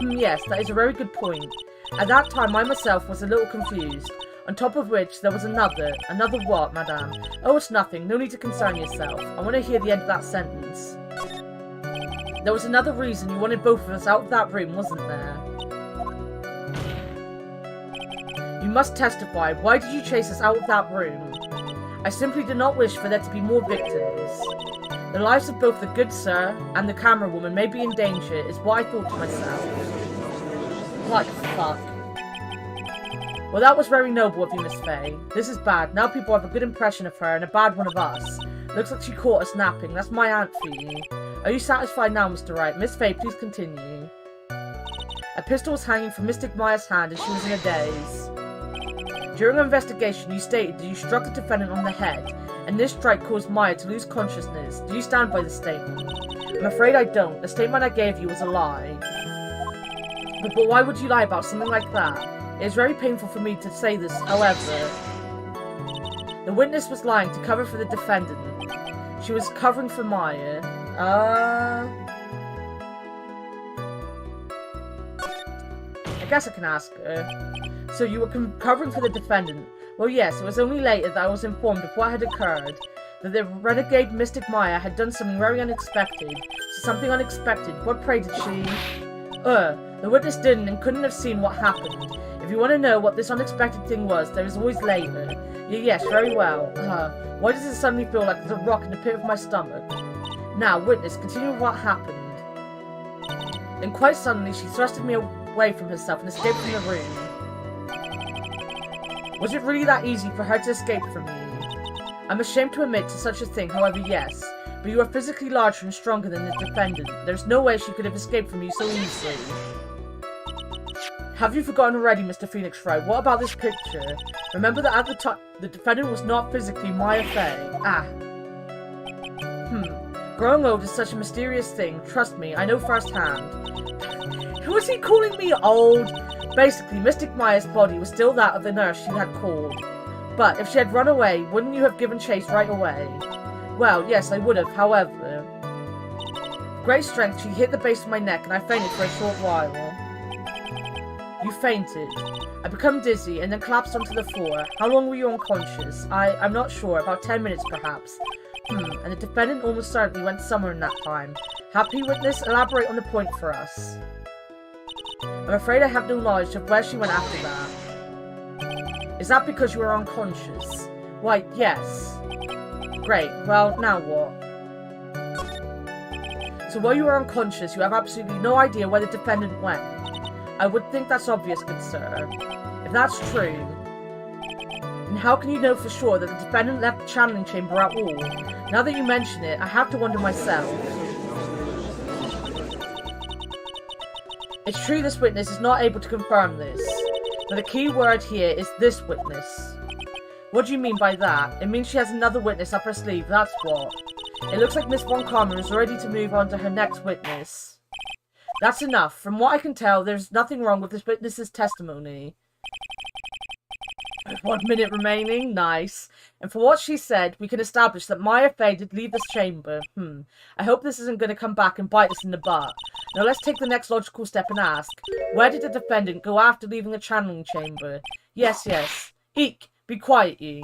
Yes, that is a very good point. At that time, I myself was a little confused. On top of which, there was another. Another what, madame? Oh, it's nothing. No need to concern yourself. I want to hear the end of that sentence. There was another reason you wanted both of us out of that room, wasn't there? You must testify. Why did you chase us out of that room? I simply did not wish for there to be more victims. The lives of both the good sir and the camera woman may be in danger, is what I thought to myself. Like fuck. Well, that was very noble of you, Miss Fay. This is bad. Now people have a good impression of her and a bad one of us. Looks like she caught us napping. That's my aunt for you. Are you satisfied now, Mr. Wright? Miss Fay, please continue. A pistol was hanging from Mystic Maya's hand and she was in a daze. During our investigation, you stated that you struck the defendant on the head, and this strike caused Maya to lose consciousness. Do you stand by this statement? I'm afraid I don't. The statement I gave you was a lie. But why would you lie about something like that? It is very painful for me to say this, however. The witness was lying to cover for the defendant. She was covering for Maya. I guess I can ask her. So you were covering for the defendant. Well, yes, it was only later that I was informed of what had occurred. That the renegade Mystic Maya had done something very unexpected. So something unexpected. What pray did she? The witness didn't and couldn't have seen what happened. If you want to know what this unexpected thing was, there is always later. Yes, very well. Why does it suddenly feel like there's a rock in the pit of my stomach? Now, witness, continue with what happened. Then quite suddenly, she thrusted me away from herself and escaped from the room. Was it really that easy for her to escape from me? I'm ashamed to admit to such a thing, however, yes. But you are physically larger and stronger than the defendant. There's no way she could have escaped from you so easily. Have you forgotten already, Mr. Phoenix Wright? What about this picture? Remember that at the time, the defendant was not physically Maya Fey. Growing old is such a mysterious thing. Trust me, I know firsthand. Who is he calling me old? Basically, Mystic Maya's body was still that of the nurse she had called. But if she had run away, wouldn't you have given chase right away? Well, yes, I would have, however. With great strength, she hit the base of my neck and I fainted for a short while. You fainted. I became dizzy and then collapsed onto the floor. How long were you unconscious? I'm not sure, about 10 minutes perhaps. And the defendant almost certainly went somewhere in that time. Happy witness, elaborate on the point for us. I'm afraid I have no knowledge of where she went after that. Is that because you were unconscious? Why, yes. Great, well, now what? So while you were unconscious, you have absolutely no idea where the defendant went. I would think that's obvious, good sir. If that's true, then how can you know for sure that the defendant left the channeling chamber at all? Now that you mention it, I have to wonder myself. It's true this witness is not able to confirm this, but the key word here is this witness. What do you mean by that? It means she has another witness up her sleeve, that's what. It looks like Miss Von Karma is ready to move on to her next witness. That's enough. From what I can tell, there's nothing wrong with this witness's testimony. 1 minute remaining. Nice. And for what she said, we can establish that Maya Fey did leave this chamber. I hope this isn't going to come back and bite us in the butt. Now let's take the next logical step and ask, where did the defendant go after leaving the channeling chamber? Yes, yes. Eek, be quiet, you.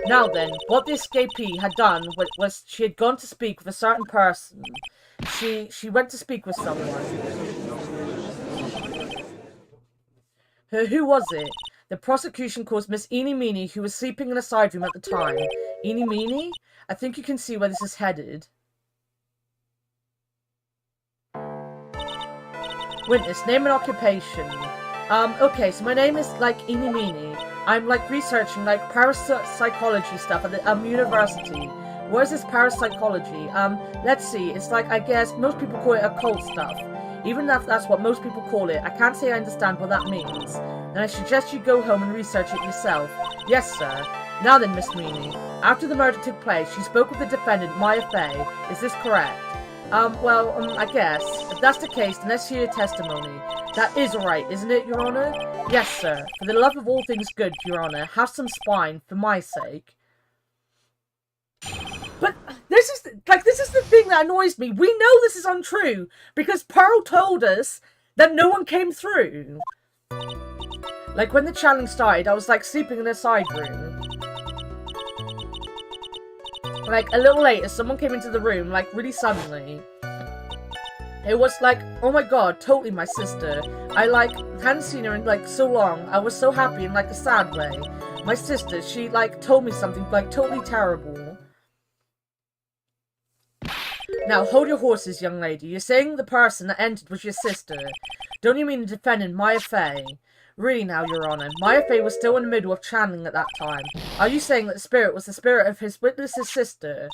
Now then, what the escapee had done was she had gone to speak with a certain person. She went to speak with someone. Who was it? The prosecution calls Miss Eeny Meeny, who was sleeping in a side room at the time. Eeny Meeny? I think you can see where this is headed. Witness, name and occupation. Okay, so my name is, Eeny Meeny. I'm, researching, parapsychology stuff at the, university. What is this parapsychology? Let's see, it's I guess, most people call it occult stuff. Even if that's what most people call it, I can't say I understand what that means. And I suggest you go home and research it yourself. Yes, sir. Now then, Miss Meany. After the murder took place, you spoke with the defendant, Maya Fey. Is this correct? I guess. If that's the case, then let's hear your testimony. That is alright, isn't it, Your Honor? Yes, sir. For the love of all things good, Your Honor, have some spine, for my sake. But this is the thing that annoys me. We know this is untrue because Pearl told us that no one came through. When the challenge started, I was sleeping in a side room. A little later, someone came into the room really suddenly. It was oh my god, totally my sister. I hadn't seen her in so long. I was so happy in a sad way. My sister, she told me something totally terrible. Now, hold your horses, young lady. You're saying the person that entered was your sister. Don't you mean the defendant, Maya Fey? Really now, Your Honor, Maya Fey was still in the middle of channeling at that time. Are you saying that the spirit was the spirit of his witness's sister?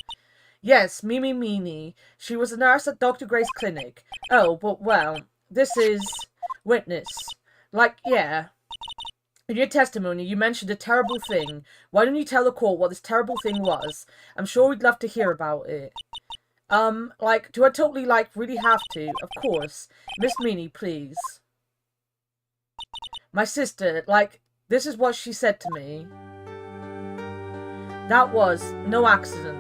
Yes, Mimi Meany. She was a nurse at Dr. Gray's clinic. Oh, but well, this is... witness. Yeah. In your testimony, you mentioned a terrible thing. Why don't you tell the court what this terrible thing was? I'm sure we'd love to hear about it. Do I totally, really have to? Of course. Miss Meany, please. My sister, this is what she said to me. That was no accident.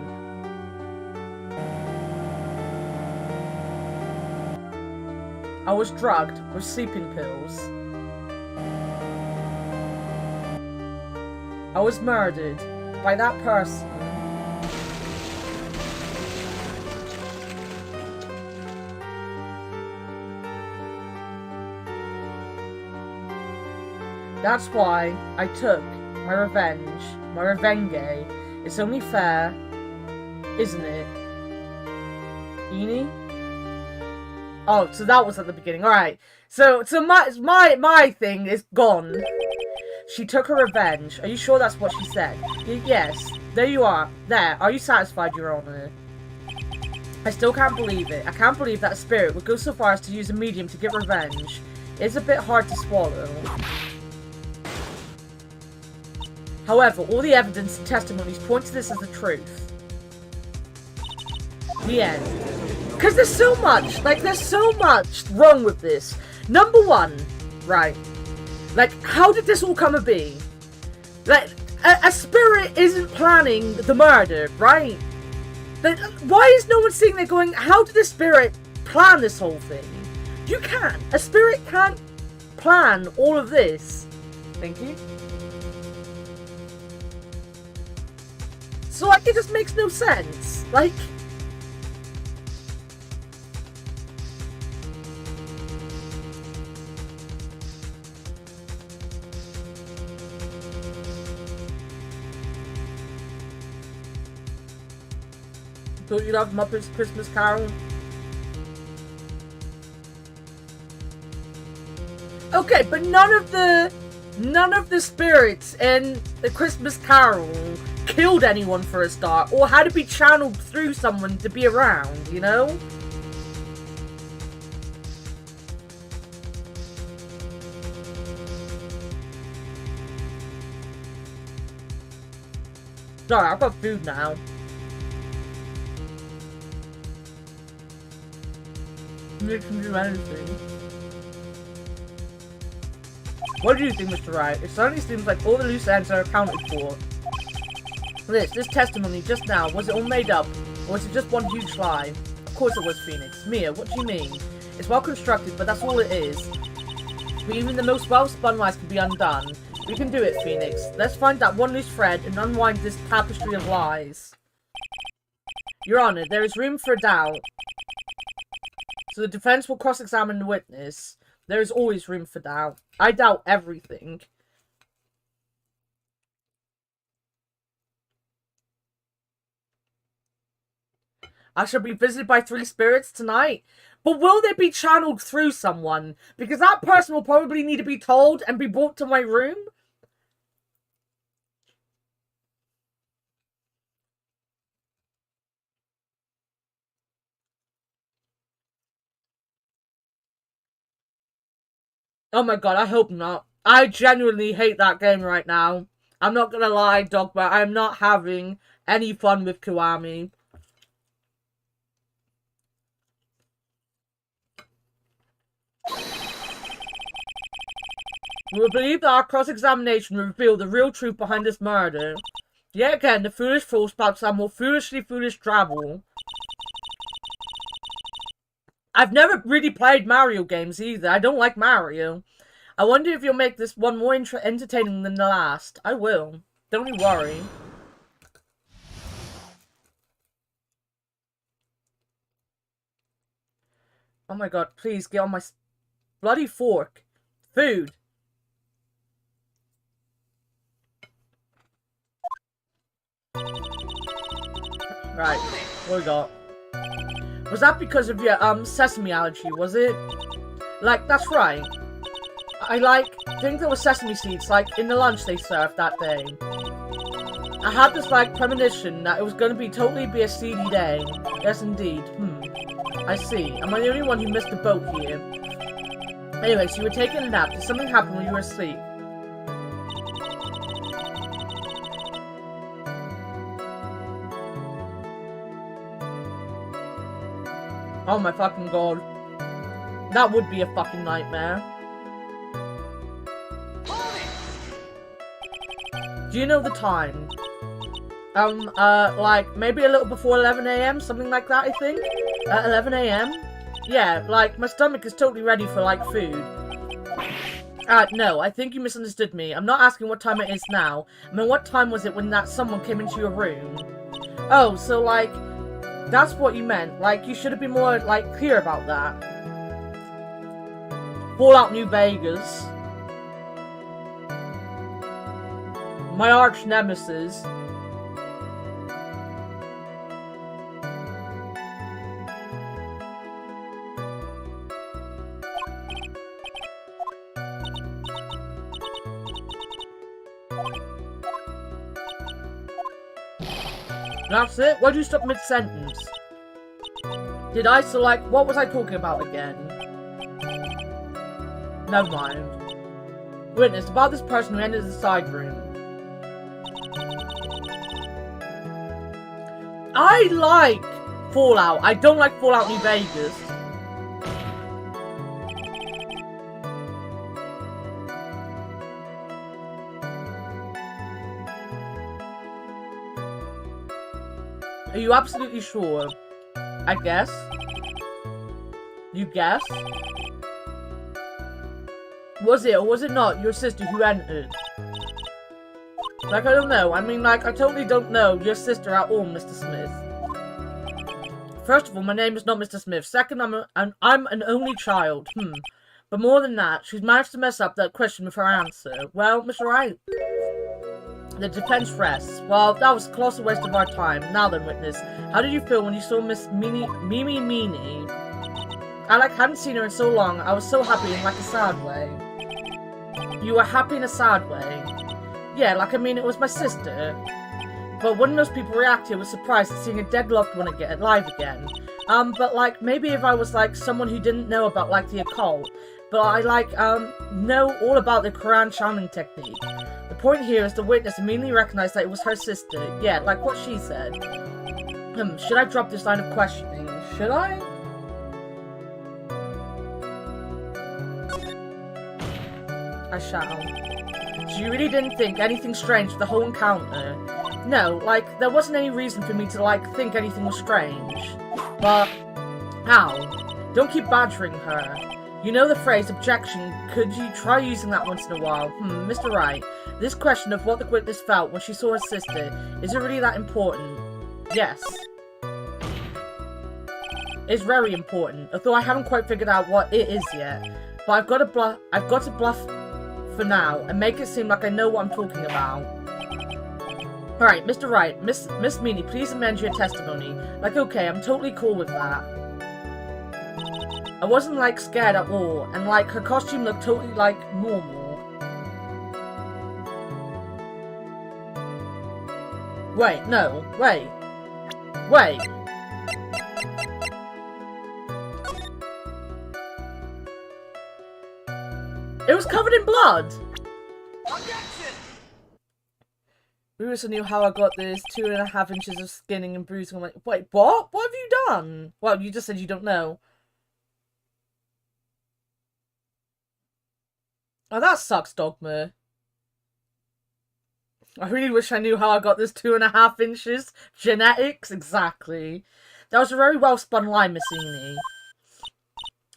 I was drugged with sleeping pills. I was murdered by that person. That's why I took my revenge. My revenge. It's only fair, isn't it? Eeny? Oh, so that was at the beginning. Alright. So my thing is gone. She took her revenge. Are you sure that's what she said? Yes. There you are. There. Are you satisfied, Your Honor? I still can't believe it. I can't believe that a spirit would go so far as to use a medium to get revenge. It's a bit hard to swallow. However, all the evidence and testimonies point to this as the truth. The end. Because there's so much, there's so much wrong with this. Number one, right, how did this all come to be? A spirit isn't planning the murder, right? Why is no one sitting there going, how did a spirit plan this whole thing? You can't. A spirit can't plan all of this. Thank you. So, it just makes no sense. Don't you love Muppets Christmas Carol? Okay, but none of the spirits in the Christmas Carol killed anyone for a start, or had to be channeled through someone to be around, you know? Sorry, I've got food now. You can do anything. What do you think, Mr. Wright? It certainly seems like all the loose ends are accounted for. This testimony just now, was it all made up? Or was it just one huge lie? Of course it was, Phoenix. Mia, what do you mean? It's well constructed, but that's all it is. But even the most well-spun lies can be undone. We can do it, Phoenix. Let's find that one loose thread and unwind this tapestry of lies. Your Honor, there is room for doubt. So the defense will cross-examine the witness. There is always room for doubt. I doubt everything. I shall be visited by 3 spirits tonight. But will they be channeled through someone? Because that person will probably need to be told and be brought to my room. Oh my god, I hope not. I genuinely hate that game right now. I'm not gonna lie, Dogma, I'm not having any fun with Kiwami. We will believe that our cross-examination will reveal the real truth behind this murder. Yet again, the foolish fool spouts some more foolishly foolish drabble. I've never really played Mario games either. I don't like Mario. I wonder if you'll make this one more entertaining than the last. I will. Don't you worry. Oh my god, please get on my bloody fork. Food. Right, what we got? Was that because of your, sesame allergy, was it? Like, that's right. I, think there were sesame seeds, in the lunch they served that day. I had this, premonition that it was going to totally be a seedy day. Yes, indeed. I see. Am I the only one who missed the boat here? Anyway, so you were taking a nap. Did something happen when you were asleep? Oh my fucking god. That would be a fucking nightmare. Do you know the time? Maybe a little before 11 AM, something like that, I think? 11 AM? Yeah, my stomach is totally ready for, food. No, I think you misunderstood me. I'm not asking what time it is now. I mean, what time was it when that someone came into your room? Oh, so, that's what you meant. You should have been more, clear about that. Fallout New Vegas. My arch nemesis. That's it? Why'd you stop mid-sentence? Did I? So, what was I talking about again? Never mind. Witness, about this person who entered the side room. I like Fallout. I don't like Fallout New Vegas. Are you absolutely sure? I guess. You guess? Was it or was it not your sister who entered? I don't know. I mean, I totally don't know your sister at all, Mr. Smith. First of all, my name is not Mr. Smith. Second, I'm an only child. But more than that, she's managed to mess up that question with her answer. Well, Mr. Wright. The defense rests. Well, that was a colossal waste of our time. Now then, witness, how did you feel when you saw Miss Mimi? I hadn't seen her in so long. I was so happy in a sad way. You were happy in a sad way? Yeah, it was my sister. But wouldn't most people react here with surprise at seeing a dead loved one alive again? But maybe if I was someone who didn't know about the occult, but I know all about the Quran channeling technique. The point here is the witness immediately recognized that it was her sister. Yeah, what she said. Should I drop this line of questioning? Should I? I shall. So you really didn't think anything strange with the whole encounter? No, there wasn't any reason for me to, think anything was strange. But, how? Don't keep badgering her. You know the phrase, objection, could you try using that once in a while? Mr. Wright, this question of what the witness felt when she saw her sister, is it really that important? Yes. It's very important, although I haven't quite figured out what it is yet. But I've got to bluff for now, and make it seem like I know what I'm talking about. Alright, Mr. Wright, Miss Meany, please amend your testimony. Like, okay, I'm totally cool with that. I wasn't, like, scared at all, and, like, her costume looked totally, like, normal. Wait, no, wait. Wait. It was covered in blood! Objection! We also knew how I got this 2.5 inches of skinning and bruising. I'm like, wait, what? What have you done? Well, you just said you don't know. Oh, that sucks, Dogma. I really wish I knew how I got this 2.5 inches. Genetics? Exactly. That was a very well spun line, Miss Eni.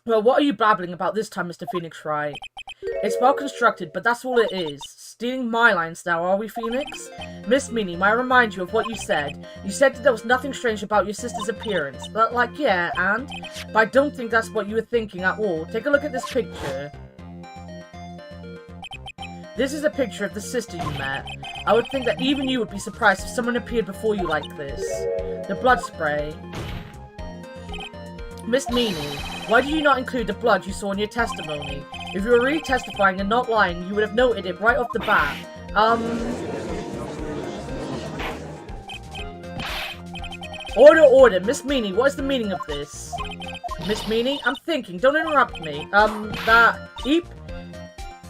Well, what are you babbling about this time, Mr. Phoenix Wright? It's well constructed, but that's all it is. Stealing my lines now, are we, Phoenix? Miss Meany, may I remind you of what you said? You said that there was nothing strange about your sister's appearance. But, like, yeah, and? But I don't think that's what you were thinking at all. Take a look at this picture. This is a picture of the sister you met. I would think that even you would be surprised if someone appeared before you like this. The blood spray. Miss Meany, why did you not include the blood you saw in your testimony? If you were really testifying and not lying, you would have noted it right off the bat. Order, Miss Meany, what is the meaning of this? Miss Meany, I'm thinking, don't interrupt me. Eep.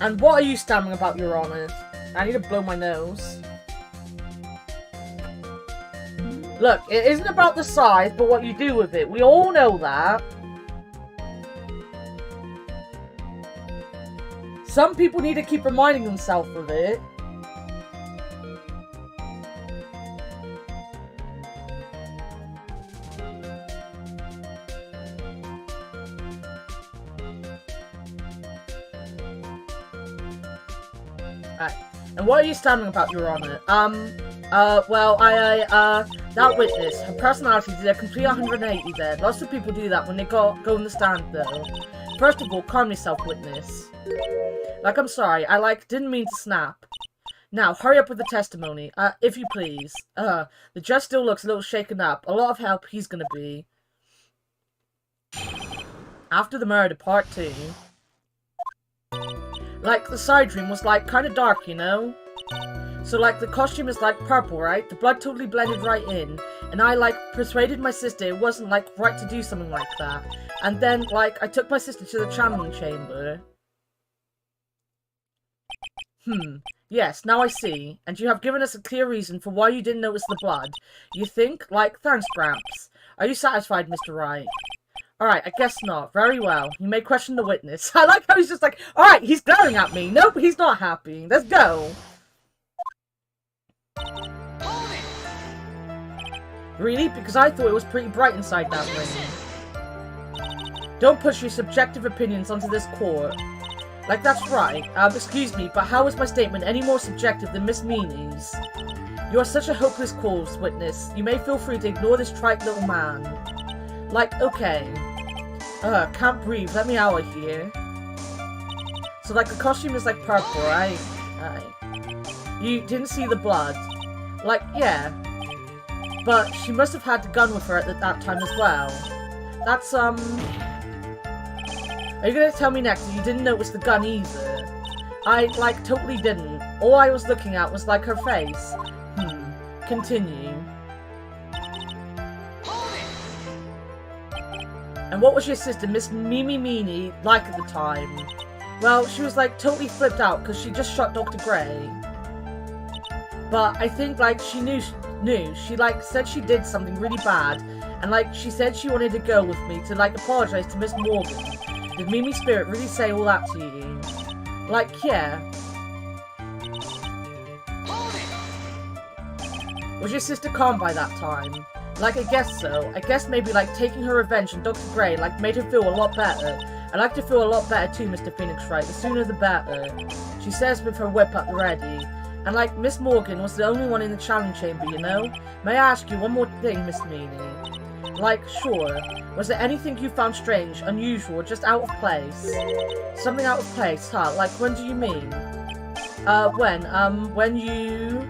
And what are you stammering about, Your Honor? I need to blow my nose. Look, it isn't about the size, but what you do with it. We all know that. Some people need to keep reminding themselves of it. Alright. And what are you standing about, Your Honor? That witness, her personality did a complete 180 there. Lots of people do that when they go in the stand, though. First of all, calm yourself, witness. Like, I'm sorry, didn't mean to snap. Now, hurry up with the testimony, if you please. The judge still looks a little shaken up. A lot of help he's gonna be. After the murder, part 2. Like, the side dream was, like, kind of dark, you know? So, like, the costume is, like, purple, right? The blood totally blended right in. And I, like, persuaded my sister it wasn't, like, right to do something like that. And then, like, I took my sister to the channeling chamber. Yes, now I see. And you have given us a clear reason for why you didn't notice the blood. You think? Like, thanks, Gramps. Are you satisfied, Mr. Wright? Alright, I guess not. Very well. You may question the witness. I like how he's just like, alright, he's glaring at me. Nope, he's not happy. Let's go. Really? Because I thought it was pretty bright inside that ring. Don't push your subjective opinions onto this court. Like, that's right. Excuse me, but how is my statement any more subjective than Miss Meany's? You are such a hopeless cause, witness. You may feel free to ignore this trite little man. Like, okay. Can't breathe. Let me out of here. So, like, the costume is, like, purple, right? You didn't see the blood. Like, yeah. But she must have had the gun with her at that time as well. That's, Are you gonna tell me next that you didn't notice the gun either? I, like, totally didn't. All I was looking at was, like, her face. Continue. And what was your sister, Miss Mimi Meany, like at the time? Well, she was, like, totally flipped out because she just shot Dr. Gray. But I think, like, she knew. She, like, said she did something really bad. And, like, she said she wanted to go with me to, like, apologize to Miss Morgan. Did Mimi Spirit really say all that to you? Like, yeah. Was your sister calm by that time? Like, I guess so. I guess maybe, like, taking her revenge on Dr. Gray, like, made her feel a lot better. I'd like to feel a lot better too, Mr. Phoenix Wright. The sooner the better. She says with her whip at the ready. And, like, Miss Morgan was the only one in the challenge chamber, you know? May I ask you one more thing, Miss Meanie? Like, sure. Was there anything you found strange, unusual, just out of place? Something out of place, huh? Like, when do you mean? When you...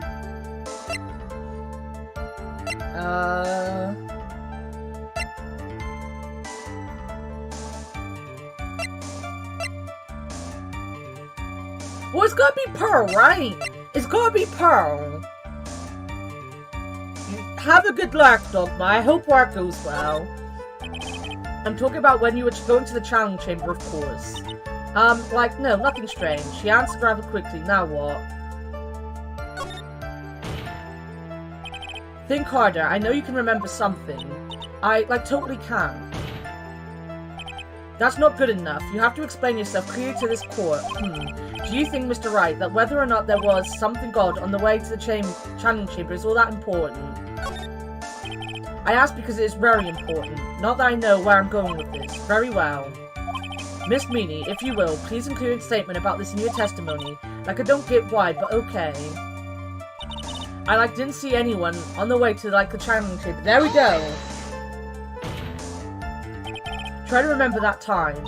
Well, it's gotta be Pearl, right? It's gotta be Pearl. Have a good luck, Dogma. I hope work goes well. I'm talking about when you were going to the challenge chamber, of course. Like, no, nothing strange. She answered rather quickly. Now what? Think harder. I know you can remember something. I, like, totally can. That's not good enough. You have to explain yourself clearly to this court. Do you think, Mr. Wright, that whether or not there was something odd on the way to the challenge chamber is all that important? I ask because it is very important. Not that I know where I'm going with this. Very well. Miss Meanie, if you will, please include a statement about this in your testimony. Like, I don't get why, but okay. I, like, didn't see anyone on the way to, like, the challenge chamber. There we go! Try to remember that time.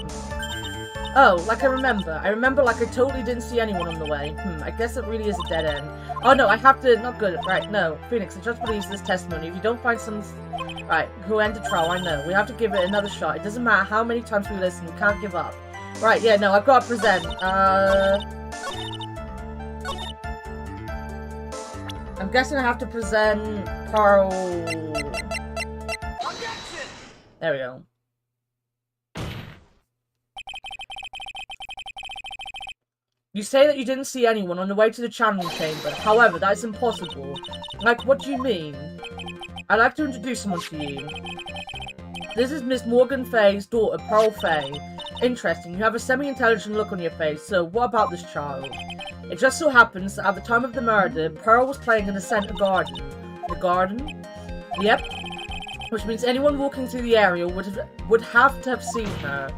Oh, like I remember like I totally didn't see anyone on the way. I guess it really is a dead end. Oh no, I have to, not good, right, no. Phoenix, it just believes this testimony. If you don't find some... Right, who end the trial, I know. We have to give it another shot. It doesn't matter how many times we listen, we can't give up. Right, yeah, no, I've got to present. I'm guessing I have to present Pearl... There we go. You say that you didn't see anyone on the way to the challenge chamber. However, that is impossible. Like, what do you mean? I'd like to introduce someone to you. This is Miss Morgan Fay's daughter, Pearl Fay. Interesting, you have a semi-intelligent look on your face, so what about this child? It just so happens that at the time of the murder, Pearl was playing in the center garden. The garden? Yep. Which means anyone walking through the area would have to have seen her.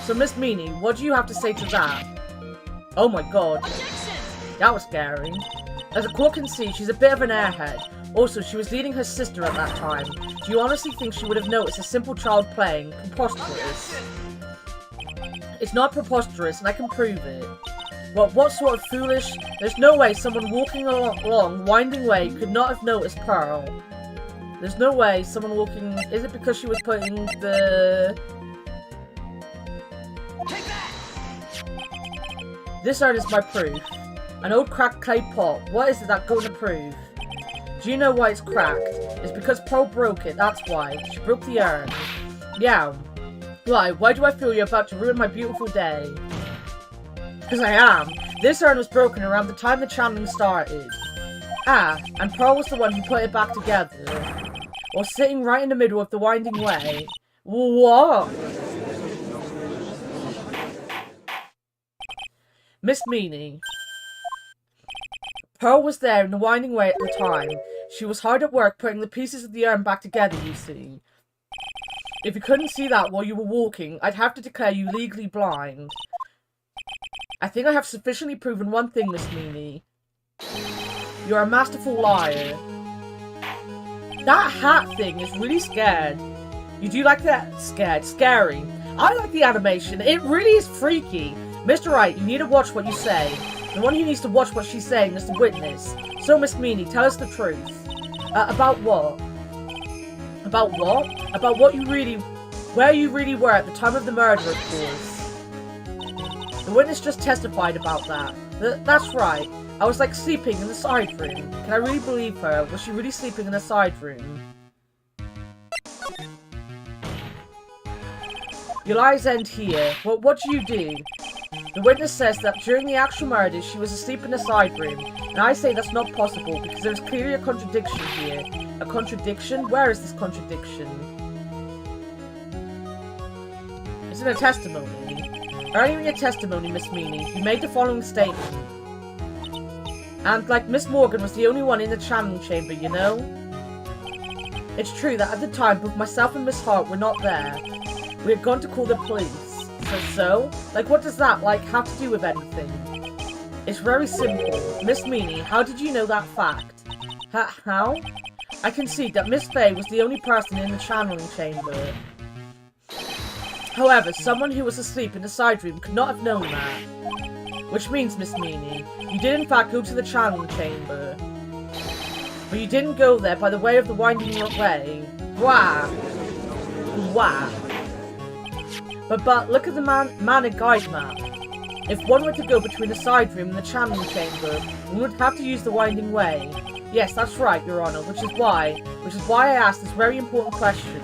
So, Miss Meanie, what do you have to say to that? Oh my god. That was scary. As the court can see, she's a bit of an airhead. Also, she was leading her sister at that time. Do you honestly think she would have noticed a simple child playing? Preposterous. It's not preposterous, and I can prove it. Well, what sort of foolish... There's no way someone walking along Winding Way could not have noticed Pearl. There's no way someone walking... Is it because she was putting the... This art is my proof. An old cracked clay pot. What is it that going to prove? Do you know why it's cracked? It's because Pearl broke it, that's why. She broke the urn. Yeah. Why do I feel you're about to ruin my beautiful day? Because I am. This urn was broken around the time the challenge started. Ah, and Pearl was the one who put it back together. Or sitting right in the middle of the Winding Way. What? Miss Meanie. Pearl was there in the Winding Way at the time. She was hard at work putting the pieces of the urn back together, you see. If you couldn't see that while you were walking, I'd have to declare you legally blind. I think I have sufficiently proven one thing, Miss Meanie. You're a masterful liar. That hat thing is really scared. You do like that? Scared. Scary. I like the animation. It really is freaky. Mr. Wright, you need to watch what you say. The one who needs to watch what she's saying is the witness. So, Miss Meanie, tell us the truth. About what? About what? About what you really... Where you really were at the time of the murder, of course. The witness just testified about that. That's right. I was, like, sleeping in the side room. Can I really believe her? Was she really sleeping in the side room? Your lies end here. Well, what do you do? The witness says that during the actual murder, she was asleep in the side room, and I say that's not possible because there's clearly a contradiction here. A contradiction? Where is this contradiction? It's in a testimony. Earlier in your testimony, Miss Meanie, you made the following statement. And, like, Miss Morgan was the only one in the challenge chamber, you know? It's true that at the time, both myself and Miss Hart were not there. We had gone to call the police. So? Like, what does that, like, have to do with anything? It's very simple. Miss Meanie, how did you know that fact? How? I can see that Miss Faye was the only person in the channeling chamber. However, someone who was asleep in the side room could not have known that. Which means, Miss Meanie, you did in fact go to the channeling chamber. But you didn't go there by the way of the winding way. Wah! Wah! But look at the mana guide map. If one were to go between the side room and the channeling chamber, one would have to use the winding way. Yes, that's right, Your Honor, which is why I asked this very important question.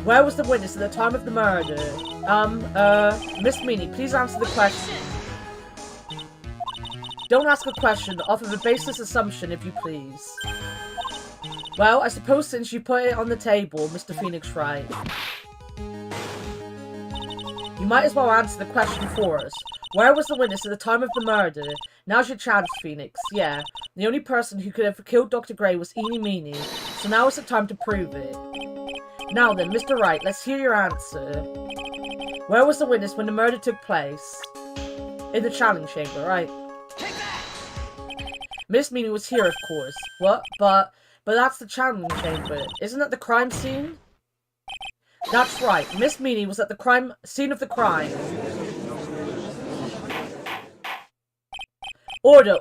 Where was the witness at the time of the murder? Miss Meanie, please answer the question. Don't ask a question off of a baseless assumption, if you please. Well, I suppose since you put it on the table, Mr. Phoenix Wright, you might as well answer the question for us. Where was the witness at the time of the murder? Now's your chance, Phoenix. Yeah, the only person who could have killed Dr. Gray was Eenie Meanie, so now is the time to prove it. Now then, Mr. Wright, let's hear your answer. Where was the witness when the murder took place? In the channeling chamber, right? Miss Meanie was here, of course. What? But that's the channeling chamber. Isn't that the crime scene? That's right. Miss Meanie was at the scene of the crime. Order.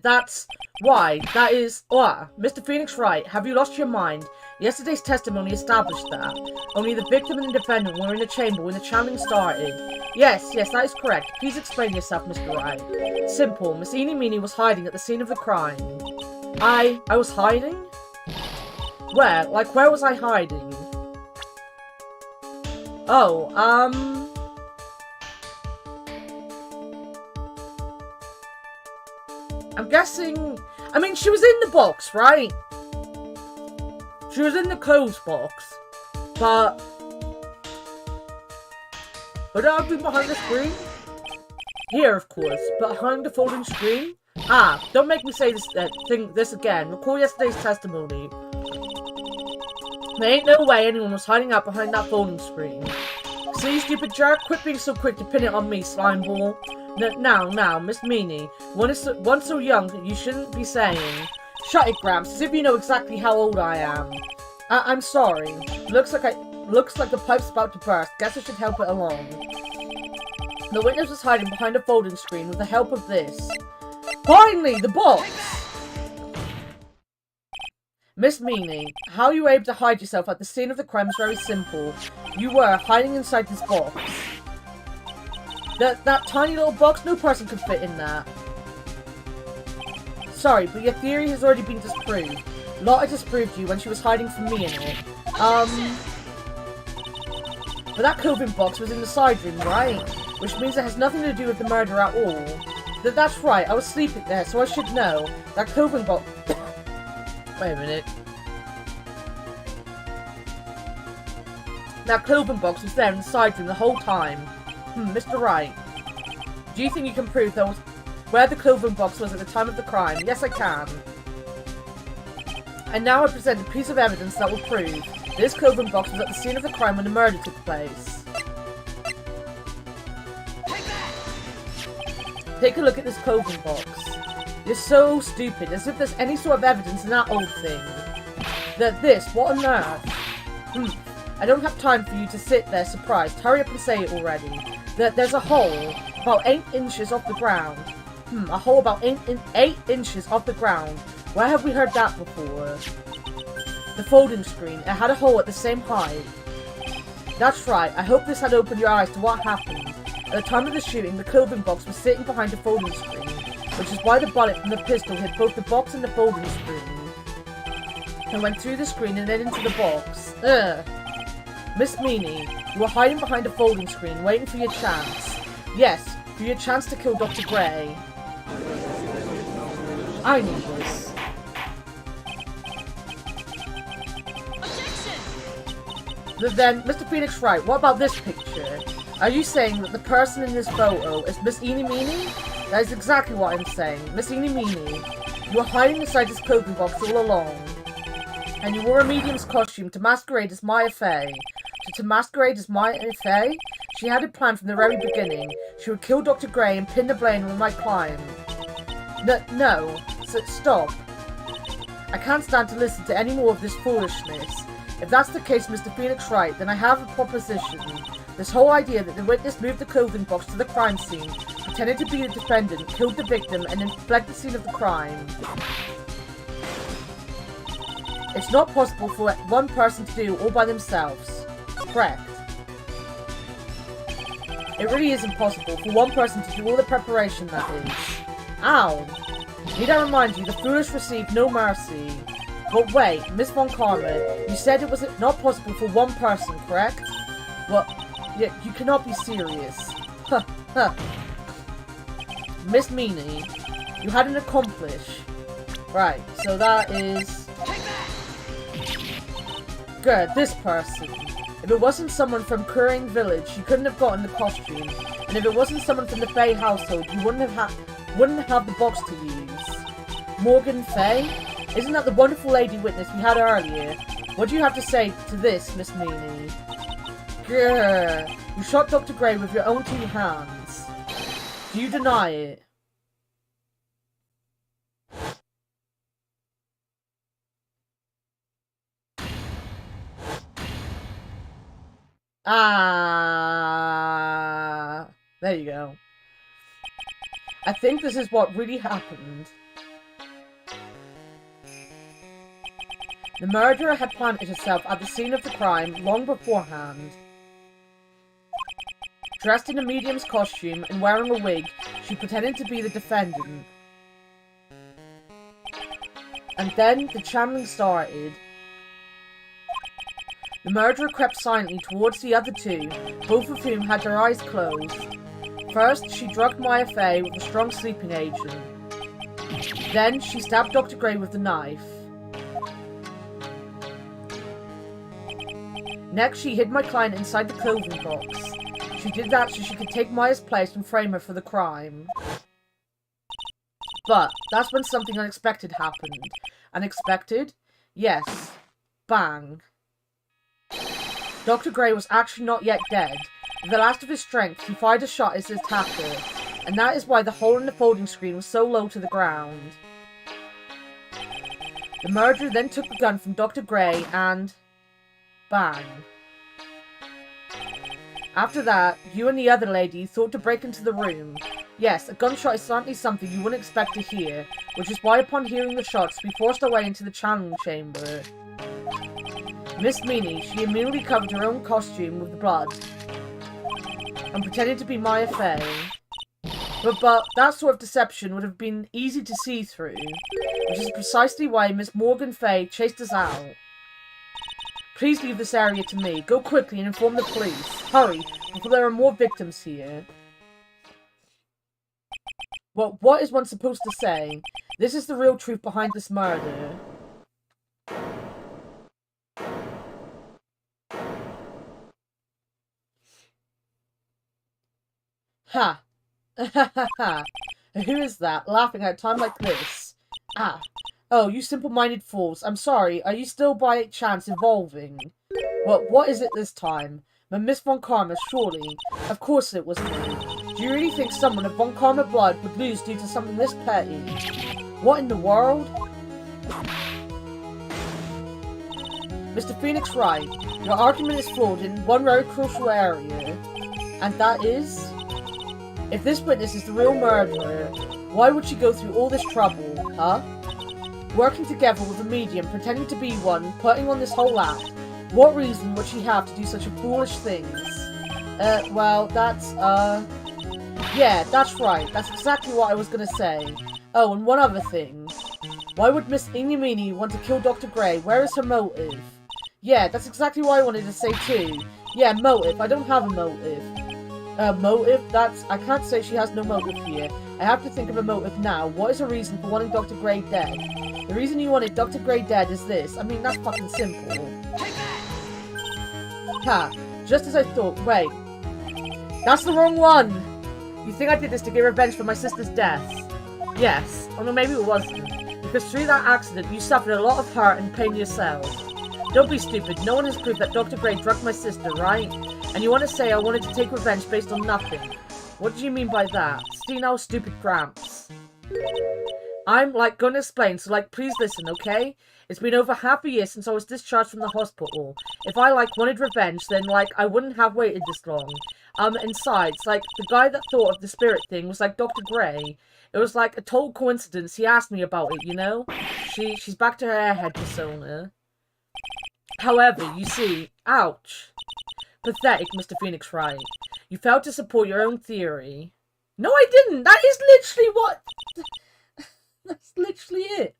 That's why. That is... Mr. Phoenix Wright, have you lost your mind? Yesterday's testimony established that. Only the victim and the defendant were in the chamber when the channeling started. Yes, that is correct. Please explain yourself, Mr. Wright. Simple. Miss Eenie Meanie was hiding at the scene of the crime. I was hiding? Where? Like, where was I hiding? Oh, I'm guessing... I mean, she was in the box, right? She was in the closed box. But I've been behind the screen? Here, of course. Behind the folding screen? Don't make me say this again. Recall yesterday's testimony. There ain't no way anyone was hiding out behind that folding screen. See, stupid jerk? Quit being so quick to pin it on me, slimeball. Now, Miss Meanie. One so young, you shouldn't be saying. Shut it, Gramps, as if you know exactly how old I am. I'm sorry. Looks like the pipe's about to burst. Guess I should help it along. The witness was hiding behind a folding screen with the help of this. Finally, the box! Miss Meanie, how you were able to hide yourself at the scene of the crime is very simple. You were hiding inside this box. That tiny little box, no person could fit in that. Sorry, but your theory has already been disproved. Lotta disproved you when she was hiding from me in it. But that COVID box was in the side room, right? Which means it has nothing to do with the murder at all. That's right, I was sleeping there, so I should know. That COVID box... Wait a minute. That clothing box was there in the side room the whole time. Mr. Wright. Do you think you can prove that was where the clothing box was at the time of the crime? Yes, I can. And now I present a piece of evidence that will prove this clothing box was at the scene of the crime when the murder took place. Take a look at this clothing box. You're so stupid, as if there's any sort of evidence in that old thing. What on earth? I don't have time for you to sit there surprised. Hurry up and say it already. There's a hole about 8 inches off the ground. A hole about 8 inches off the ground. Where have we heard that before? The folding screen. It had a hole at the same height. That's right. I hope this had opened your eyes to what happened. At the time of the shooting, the clothing box was sitting behind the folding screen, which is why the bullet from the pistol hit both the box and the folding screen. And went through the screen and then into the box. Miss Meanie, you were hiding behind a folding screen, waiting for your chance. Yes, for your chance to kill Dr. Gray. I knew this. But then, Mr. Phoenix Wright, what about this picture? Are you saying that the person in this photo is Miss Eenie Meanie? That is exactly what I'm saying. Miss Eenie Meanie, you were hiding inside this clothing box all along. and you wore a medium's costume to masquerade as Maya Fey. To masquerade as Maya Fey? She had it planned from the very beginning. She would kill Dr. Gray and pin the blame on my client. No. Stop. I can't stand to listen to any more of this foolishness. If that's the case, Mr. Phoenix Wright, then I have a proposition. This whole idea that the witness moved the clothing box to the crime scene, pretended to be the defendant, killed the victim, and then fled the scene of the crime. It's not possible for one person to do all by themselves. Correct. It really is impossible for one person to do all the preparation, that is. Ow! Need I remind you, the foolish receive no mercy. But wait, Miss Von Karma, you said it was not possible for one person, correct? Well, yeah, you cannot be serious. Miss Meanie, you had an accomplice. Right, so that is... Good, this person. If it wasn't someone from Kuring Village, you couldn't have gotten the costume. And if it wasn't someone from the Fey household, you wouldn't have the box to use. Morgan Fey? Isn't that the wonderful lady witness we had earlier? What do you have to say to this, Miss Meanie? Grrr. You shot Dr. Gray with your own 2 hands. Do you deny it? There you go. I think this is what really happened. The murderer had planted herself at the scene of the crime long beforehand. Dressed in a medium's costume and wearing a wig, she pretended to be the defendant. And then the channeling started. The murderer crept silently towards the other 2, both of whom had their eyes closed. First, she drugged Maya Fey with a strong sleeping agent. Then, she stabbed Dr. Gray with the knife. Next, she hid my client inside the clothing box. She did that so she could take Maya's place and frame her for the crime. But, that's when something unexpected happened. Unexpected? Yes. Bang. Dr. Gray was actually not yet dead. With the last of his strength, he fired a shot at his attacker, and that is why the hole in the folding screen was so low to the ground. The murderer then took the gun from Dr. Gray and... bang. After that, you and the other lady thought to break into the room. Yes, a gunshot is certainly something you wouldn't expect to hear, which is why upon hearing the shots, we forced our way into the channeling chamber. Miss Meanie, she immediately covered her own costume with the blood and pretended to be Maya Fey. But that sort of deception would have been easy to see through, which is precisely why Miss Morgan Fey chased us out. Please leave this area to me. Go quickly and inform the police. Hurry, before there are more victims here. Well, what is one supposed to say? This is the real truth behind this murder. Ha! Who is that, laughing at a time like this? Oh, you simple-minded fools. I'm sorry, are you still by chance evolving? Well, what is it this time? Miss Von Karma, surely. Of course it was me. Do you really think someone of Von Karma blood would lose due to something this petty? What in the world? Mr. Phoenix Wright, your argument is flawed in one very crucial area. And that is... if this witness is the real murderer, why would she go through all this trouble, huh? Working together with a medium, pretending to be one, putting on this whole act. What reason would she have to do such a foolish things? Well, that's, yeah, that's right. That's exactly what I was gonna say. Oh, and one other thing. Why would Miss Inyamini want to kill Dr. Gray? Where is her motive? Yeah, that's exactly what I wanted to say too. Yeah, motive. I don't have a motive. Motive? I can't say she has no motive here. I have to think of a motive now. What is her reason for wanting Dr. Gray dead? The reason you wanted Dr. Gray dead is this. I mean, that's fucking simple. Ha! Just as I thought. Wait. That's the wrong one! You think I did this to get revenge for my sister's death? Yes. Oh no, maybe it wasn't. You Because through that accident, you suffered a lot of hurt and pain yourself. Don't be stupid. No one has proved that Dr. Gray drugged my sister, right? And you want to say I wanted to take revenge based on nothing. What do you mean by that? Steno, stupid Gramps. I'm, gonna explain, so, please listen, okay? It's been over half a year since I was discharged from the hospital. If I, wanted revenge, then, I wouldn't have waited this long. And besides, the guy that thought of the spirit thing was, Dr. Gray. It was, a total coincidence. He asked me about it, you know? She's back to her airhead persona. However, you see... Ouch. Pathetic, Mr. Phoenix Wright. You failed to support your own theory. No, I didn't! That is literally what... That's literally it.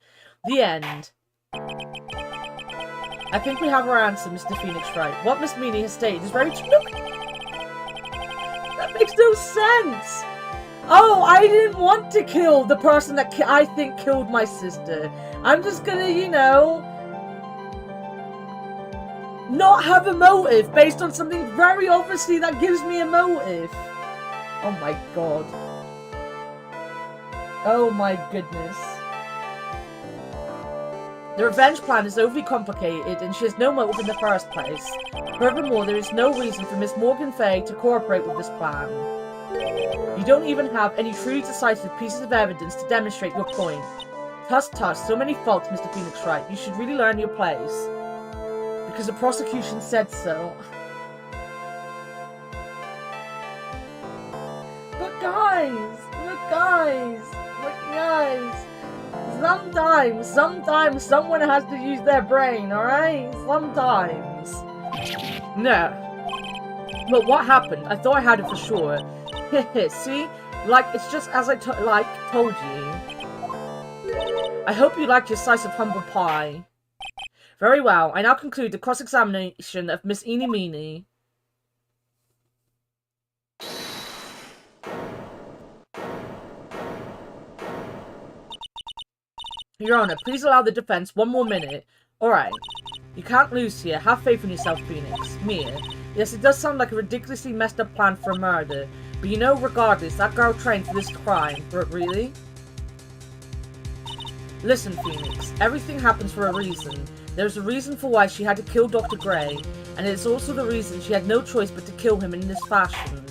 The end. I think we have our answer, Mr. Phoenix Wright. What Miss Meany has stated is very true. Look! That makes no sense! Oh, I didn't want to kill the person that I think killed my sister. I'm just gonna, you know... not have a motive based on something very obviously that gives me a motive. Oh my god. Oh my goodness. The revenge plan is overly complicated and she has no motive in the first place. Furthermore, there is no reason for Miss Morgan Fay to cooperate with this plan. You don't even have any truly decisive pieces of evidence to demonstrate your point. Tuss, so many faults, Mr. Phoenix Wright. You should really learn your place. Because the prosecution said so. But guys! Sometimes someone has to use their brain, alright? Sometimes. No. But what happened? I thought I had it for sure. See? It's just as I told you. I hope you liked your slice of humble pie. Very well. I now conclude the cross-examination of Miss Eeny Meeny. Your Honor, please allow the defense one more minute. Alright. You can't lose here. Have faith in yourself, Phoenix. Mia. Yes, it does sound like a ridiculously messed up plan for a murder. But you know, regardless, that girl trained for this crime. But really? Listen, Phoenix. Everything happens for a reason. There's a reason for why she had to kill Dr. Gray. And it's also the reason she had no choice but to kill him in this fashion.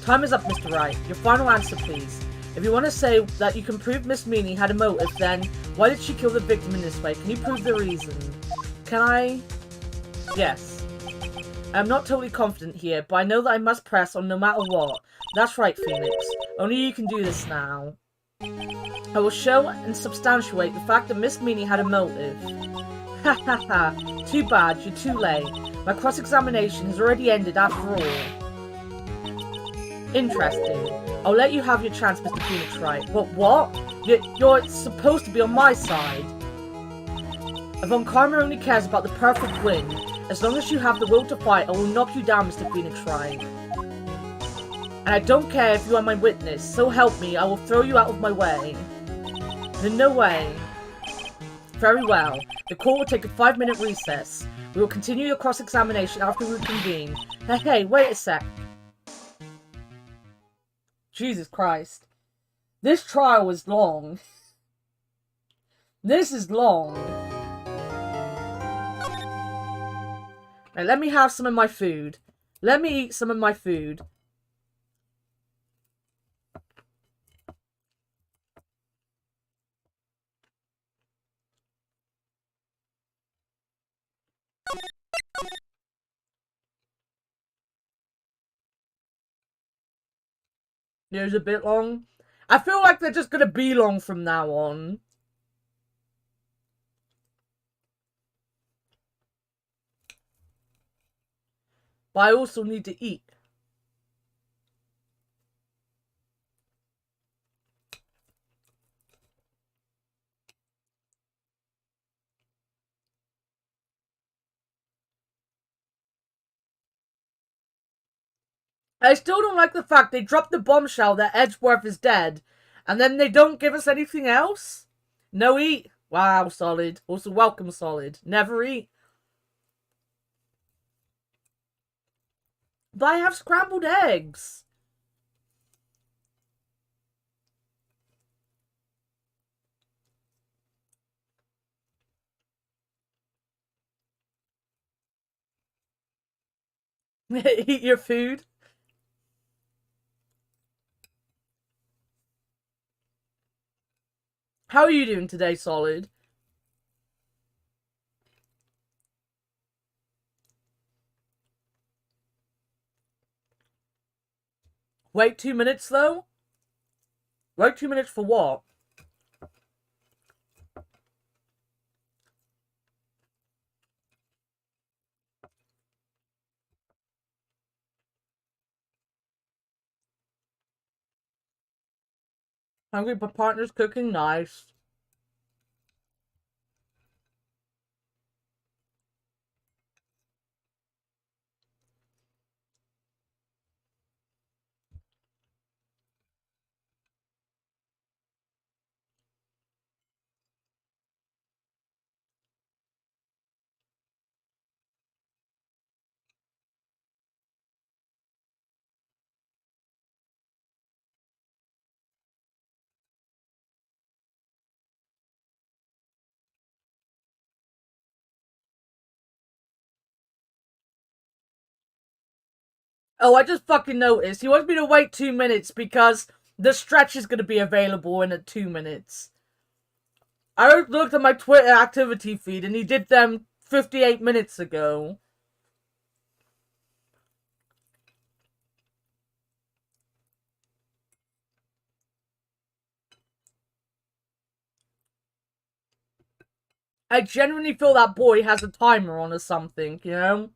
Time is up, Mr. Wright. Your final answer, please. If you want to say that you can prove Miss Meany had a motive, then why did she kill the victim in this way? Can you prove the reason? Can I? Yes. I'm not totally confident here, but I know that I must press on no matter what. That's right, Phoenix. Only you can do this now. I will show and substantiate the fact that Miss Meany had a motive. Ha ha ha. Too bad, you're too late. My cross-examination has already ended after all. Interesting. I'll let you have your chance, Mr. Phoenix Wright. What? You're supposed to be on my side. Von Karma only cares about the perfect win. As long as you have the will to fight, I will knock you down, Mr. Phoenix Wright. And I don't care if you are my witness. So help me, I will throw you out of my way. In no way. Very well. The court will take a 5-minute recess. We will continue your cross-examination after we convene. Hey, wait a sec. Jesus Christ. This trial is long. This is long. Right, let me have some of my food. Let me eat some of my food. It was a bit long. I feel like they're just gonna be long from now on. But I also need to eat. I still don't like the fact they dropped the bombshell that Edgeworth is dead. And then they don't give us anything else? No eat. Wow, Solid. Also welcome, Solid. Never eat. But I have scrambled eggs. Eat your food. How are you doing today, Solid? Wait 2 minutes, though? Wait 2 minutes for what? Hungry but partner's cooking nice. Oh, I just fucking noticed. He wants me to wait 2 minutes because the stretch is going to be available in 2 minutes. I looked at my Twitter activity feed and he did them 58 minutes ago. I genuinely feel that boy has a timer on or something, you know?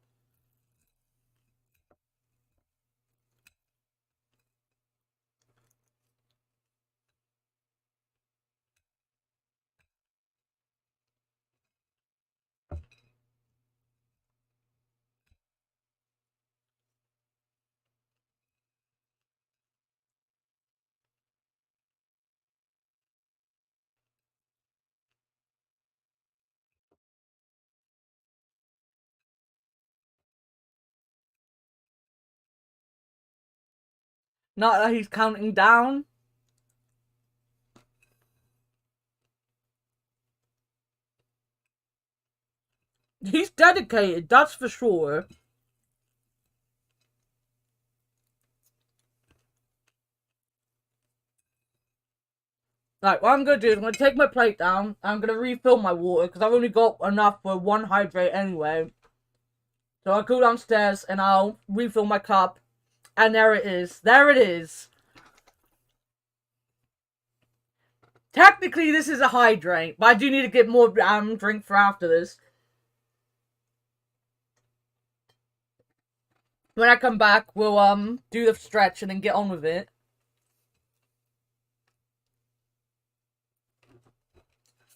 Not that he's counting down. He's dedicated, that's for sure. Right, what I'm gonna do is I'm gonna take my plate down. I'm gonna refill my water because I've only got enough for one hydrate anyway. So I'll go downstairs and I'll refill my cup. And there it is. There it is. Technically, this is a hydrate, but I do need to get more drink for after this. When I come back, we'll do the stretch and then get on with it.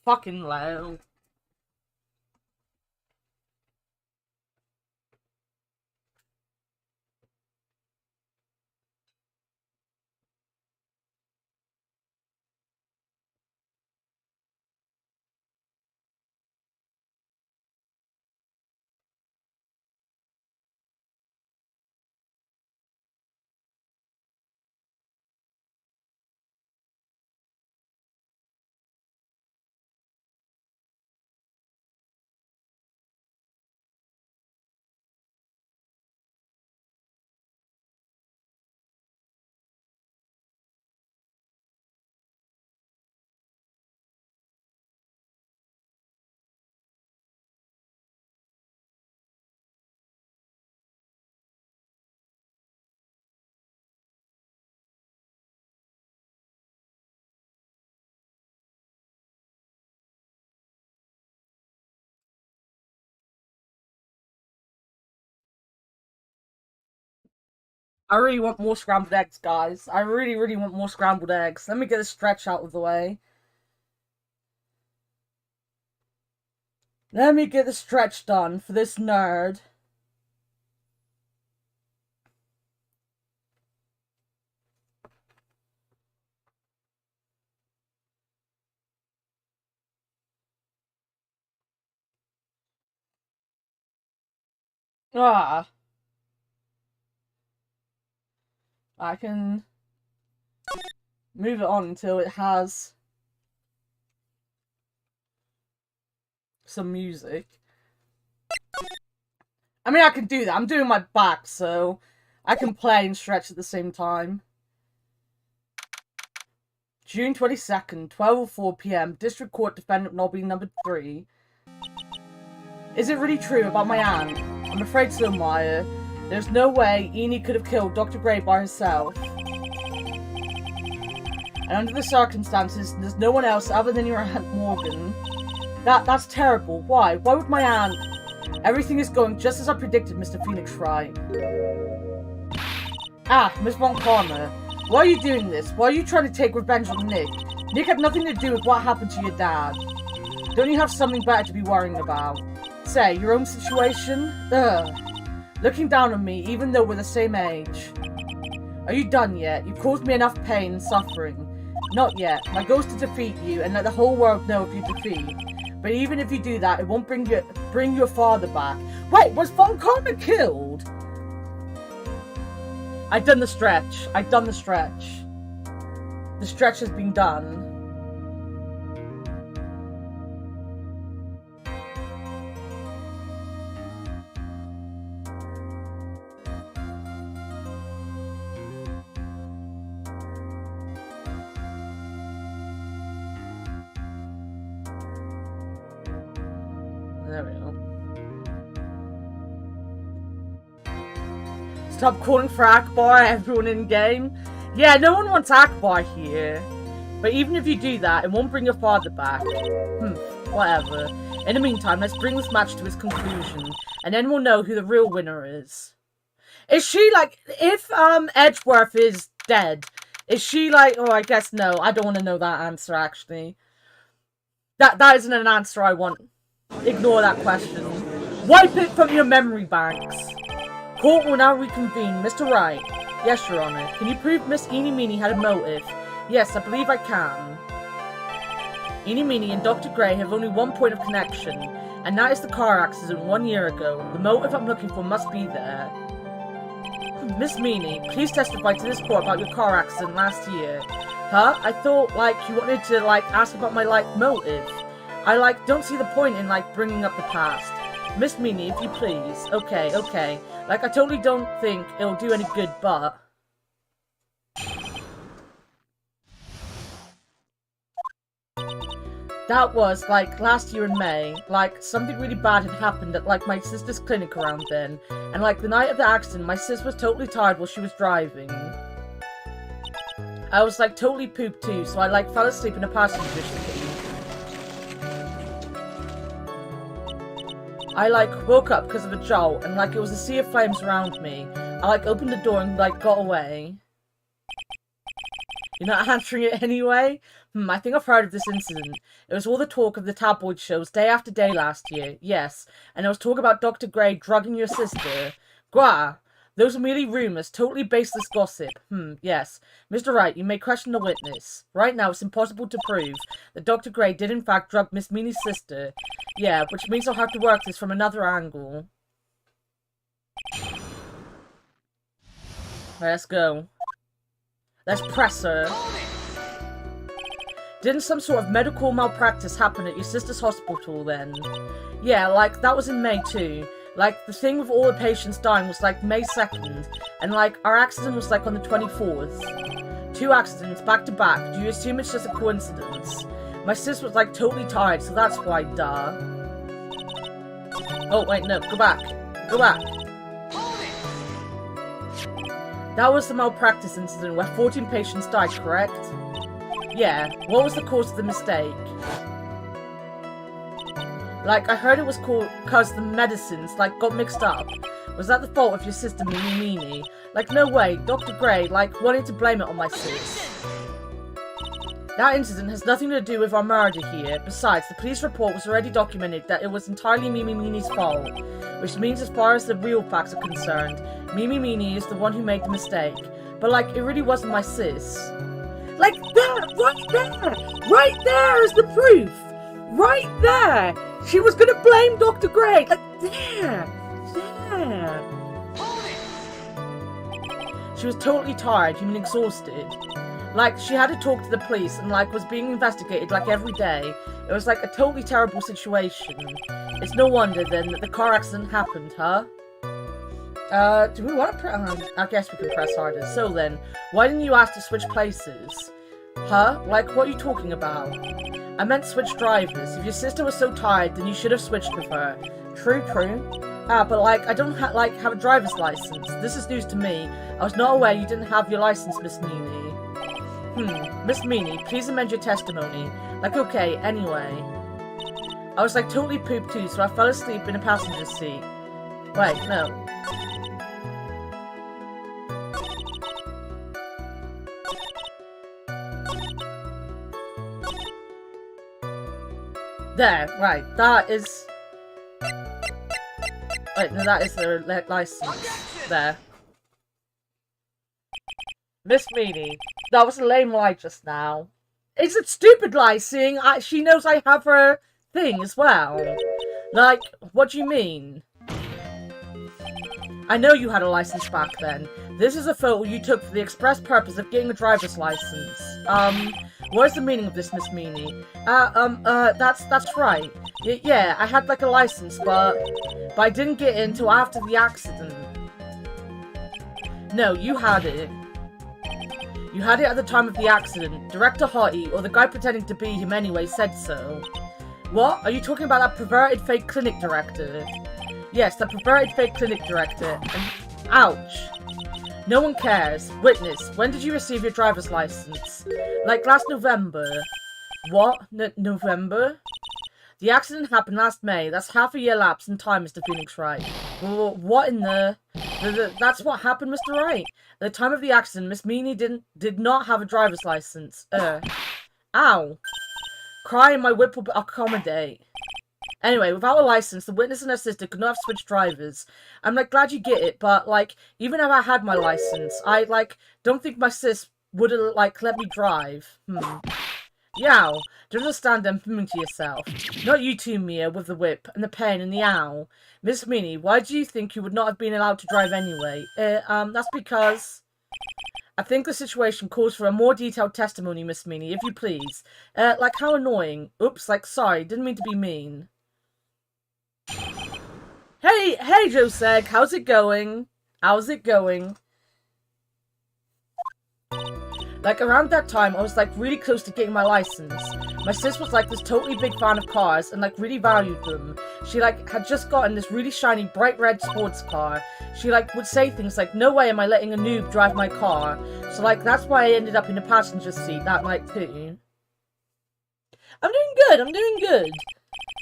Fucking loud. I really want more scrambled eggs, guys. I really, really want more scrambled eggs. Let me get the stretch out of the way. Let me get the stretch done for this nerd. Ah. I can move it on until it has some music. I mean, I can do that. I'm doing my back, so I can play and stretch at the same time. June 22nd, 12:04 p.m. District Court Defendant Lobby number 3. Is it really true about my aunt? I'm afraid so, Maya. There's no way Enid could have killed Dr. Gray by herself. And under the circumstances, there's no one else other than your Aunt Morgan. That's terrible. Why? Why would my aunt... Everything is going just as I predicted, Mr. Phoenix Wright. Ah, Miss Von Karma. Why are you doing this? Why are you trying to take revenge on Nick? Nick had nothing to do with what happened to your dad. Don't you have something better to be worrying about? Say, your own situation? Ugh. Looking down on me, even though we're the same age. Are you done yet? You've caused me enough pain and suffering. Not yet. My goal is to defeat you and let the whole world know of your defeat. But even if you do that, it won't bring your father back. Wait, was Von Karma killed? I've done the stretch. I've done the stretch. The stretch has been done. There we go. Stop calling for Akbar, everyone in game. Yeah, no one wants Akbar here. But even if you do that, it won't bring your father back. Whatever. In the meantime, let's bring this match to its conclusion, and then we'll know who the real winner is. Is she like, if Edgeworth is dead, is she like, oh, I guess no, I don't want to know that answer actually. That isn't an answer I want. Ignore that question. Wipe it from your memory banks. Court will now reconvene. Mr. Wright. Yes, Your Honor. Can you prove Miss Eenie Meenie had a motive? Yes, I believe I can. Eenie Meenie and Dr. Gray have only one point of connection, and that is the car accident 1 year ago. The motive I'm looking for must be there. Miss Meenie, please testify to this court about your car accident last year. Huh? I thought, you wanted to, ask about my, motive. I, don't see the point in, bringing up the past. Miss Meenie, if you please. Okay. I totally don't think it'll do any good, but... That was, last year in May. Something really bad had happened at, my sister's clinic around then. And, the night of the accident, my sis was totally tired while she was driving. I was, totally pooped too, so I, fell asleep in a passenger seat. I, woke up because of a jolt, and, it was a sea of flames around me. I, opened the door and, got away. You're not answering it anyway? I think I've heard of this incident. It was all the talk of the tabloid shows day after day last year. Yes, and there was talk about Dr. Gray drugging your sister. Gwa! Those are merely rumors, totally baseless gossip. Yes. Mr. Wright, you may question the witness. Right now, it's impossible to prove that Dr. Gray did in fact drug Miss Meanie's sister. Yeah, which means I'll have to work this from another angle. Let's go. Let's press her. Didn't some sort of medical malpractice happen at your sister's hospital then? Yeah, that was in May too. The thing with all the patients dying was, May 2nd, and, our accident was, on the 24th. 2 accidents, back to back. Do you assume it's just a coincidence? My sis was, totally tired, so that's why, duh. Oh, wait, no, go back. Go back. That was the malpractice incident where 14 patients died, correct? Yeah, what was the cause of the mistake? I heard it was called because the medicines, got mixed up. Was that the fault of your sister, Meanie Meenie? No way, Dr. Gray, wanted to blame it on my sis. That incident has nothing to do with our murder here. Besides, the police report was already documented that it was entirely Mimi Meanie's fault. Which means as far as the real facts are concerned, Mimi Meenie is the one who made the mistake. But, it really wasn't my sis. That! Right there! Right there is the proof! Right there! She was gonna blame Dr. Gray! There! She was totally tired, even exhausted. She had to talk to the police and, was being investigated, every day. It was, a totally terrible situation. It's no wonder, then, that the car accident happened, huh? Do we want to press... I guess we can press harder. So then, why didn't you ask to switch places? Huh? Like, what are you talking about? I meant switch drivers. If your sister was so tired, then you should have switched with her. True, true. But like, I don't have a driver's license. This is news to me. I was not aware you didn't have your license, Miss Meanie. Miss Meanie, please amend your testimony. Like, okay, anyway. I was like totally pooped too, so I fell asleep in a passenger seat. Wait, no. There, right, that is... Wait, no, that is their license. There. Miss Meanie, that was a lame lie just now. It's a stupid lie, seeing she knows I have her thing as well. Like, what do you mean? I know you had a license back then. This is a photo you took for the express purpose of getting a driver's license. What is the meaning of this, Miss Meanie? That's right. Yeah, I had like a license, but I didn't get it until after the accident. No, you had it. You had it at the time of the accident. Director Hottie, or the guy pretending to be him anyway, said so. What? Are you talking about that perverted fake clinic director? Yes, the perverted fake clinic director. And ouch. No one cares. Witness, when did you receive your driver's license? Like last November. What? November? The accident happened last May. That's half a year lapse in time, Mr. Phoenix Wright. Well, what in the... That's what happened, Mr. Wright. At the time of the accident, Miss Meanie did not have a driver's license. Ow. Cry and my whip will accommodate. Anyway, without a license, the witness and her sister could not have switched drivers. I'm, like, glad you get it, but, like, even if I had my license, I, like, don't think my sis would have, like, let me drive. Yow. Don't understand them to yourself. Not you too, Mia, with the whip, and the pain, and the ow. Miss Meanie, why do you think you would not have been allowed to drive anyway? That's because... I think the situation calls for a more detailed testimony, Miss Meanie, if you please. Like, how annoying. Oops, like, sorry, didn't mean to be mean. Hey, Joseg, how's it going? How's it going? Like, around that time, I was, like, really close to getting my license. My sis was, like, this totally big fan of cars and, like, really valued them. She, like, had just gotten this really shiny, bright red sports car. She, like, would say things like, no way am I letting a noob drive my car. So, like, that's why I ended up in the passenger seat that night, too. I'm doing good.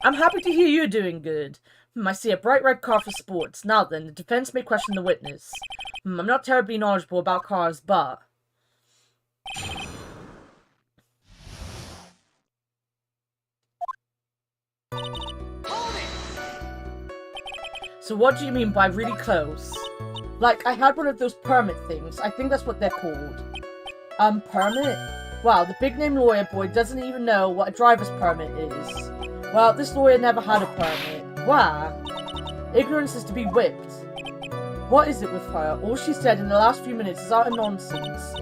I'm happy to hear you're doing good. I see a bright red car for sports. Now then, the defense may question the witness. I'm not terribly knowledgeable about cars, but... So what do you mean by really close? Like, I had one of those permit things. I think that's what they're called. Permit? Wow, the big-name lawyer boy doesn't even know what a driver's permit is. Well, this lawyer never had a permit. Wow. Ignorance is to be whipped. What is it with her? All she said in the last few minutes is utter nonsense.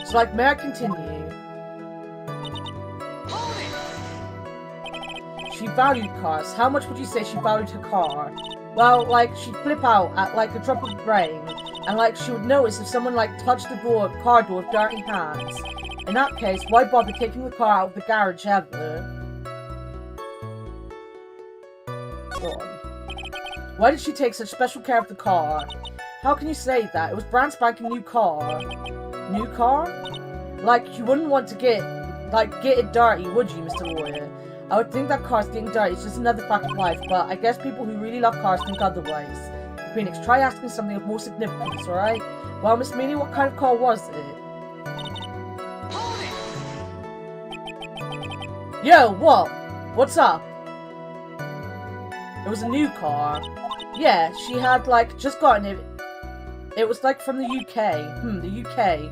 So, like, may I continue? She valued cars. How much would you say she valued her car? Well, like, she'd flip out at, like, a drop of rain. And, like, she would notice if someone, like, touched the car door with dirty hands. In that case, why bother taking the car out of the garage ever? Go on. Why did she take such special care of the car? How can you say that? It was brand spanking new car. New car? Like, you wouldn't want to get it dirty, would you, Mr. Lawyer? I would think that cars getting dirty is just another fact of life, but I guess people who really love cars think otherwise. Phoenix, try asking something of more significance, alright? Well, Miss Meanie, what kind of car was it? Yo, what? What's up? It was a new car. Yeah, she had, like, just gotten it. It was, like, from the UK. The UK.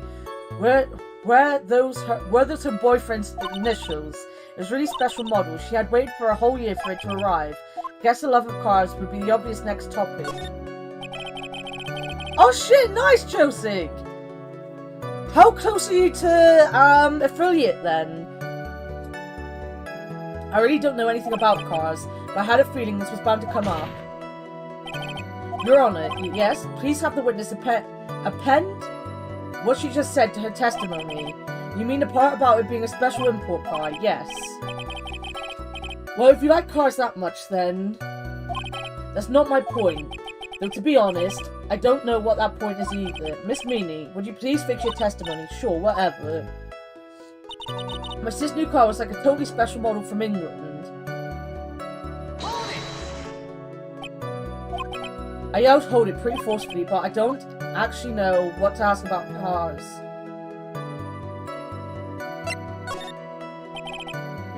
Were those her boyfriend's initials? It was a really special model. She had waited for a whole year for it to arrive. Guess the love of cars would be the obvious next topic. Oh shit, nice, Josie! How close are you to, affiliate, then? I really don't know anything about cars, but I had a feeling this was bound to come up. Your Honor, yes? Please have the witness append what she just said to her testimony. You mean the part about it being a special import car? Yes. Well, if you like cars that much, then... That's not my point. Though, to be honest, I don't know what that point is either. Miss Meany, would you please fix your testimony? Sure, whatever. My sister's new car was like a totally special model from England. I yelled hold it pretty forcefully, but I don't actually know what to ask about cars.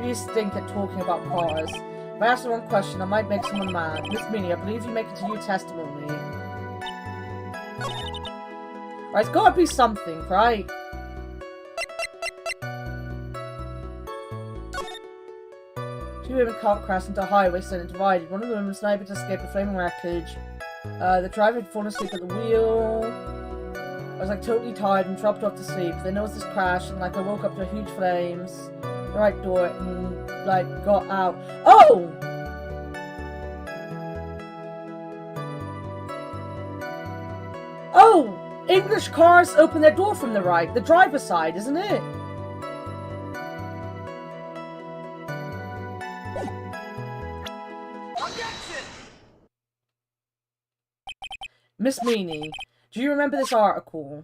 You stink at talking about cars. If I ask the wrong question, I might make someone mad. Miss Minnie, I believe you make it to your testimony. Right, it's gotta be something, right? Two women car crashed into a highway, suddenly divided. One of the women was unable to escape the flaming wreckage. The driver had fallen asleep at the wheel. I was like totally tired and dropped off to sleep. Then there was this crash and like I woke up to huge flames. The right door and like got out. Oh! Oh! English cars open their door from the right. The driver's side, isn't it? Miss Meany, do you remember this article?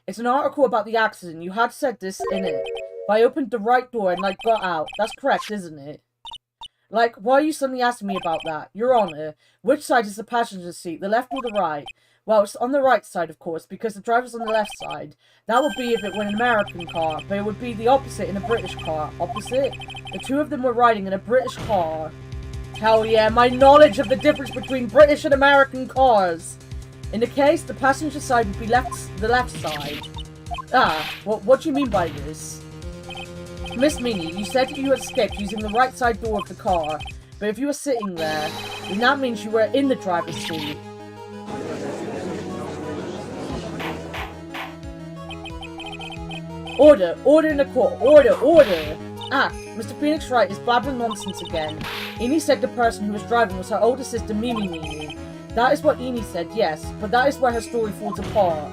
It's an article about the accident. You had said this in it. But I opened the right door and, like, got out. That's correct, isn't it? Like, why are you suddenly asking me about that? Your Honor, which side is the passenger seat, the left or the right? Well, it's on the right side, of course, because the driver's on the left side. That would be if it were an American car, but it would be the opposite in a British car. Opposite? The two of them were riding in a British car. Hell yeah, my knowledge of the difference between British and American cars. In the case, the passenger side would be the left side. Ah, what do you mean by this? Miss Meany, you said you had escaped using the right side door of the car, but if you were sitting there, then that means you were in the driver's seat. Order! Order in the court! Order! Order! Ah, Mr. Phoenix Wright is blabbering nonsense again. Eni said the person who was driving was her older sister Mimi. That is what Eni said, yes, but that is where her story falls apart.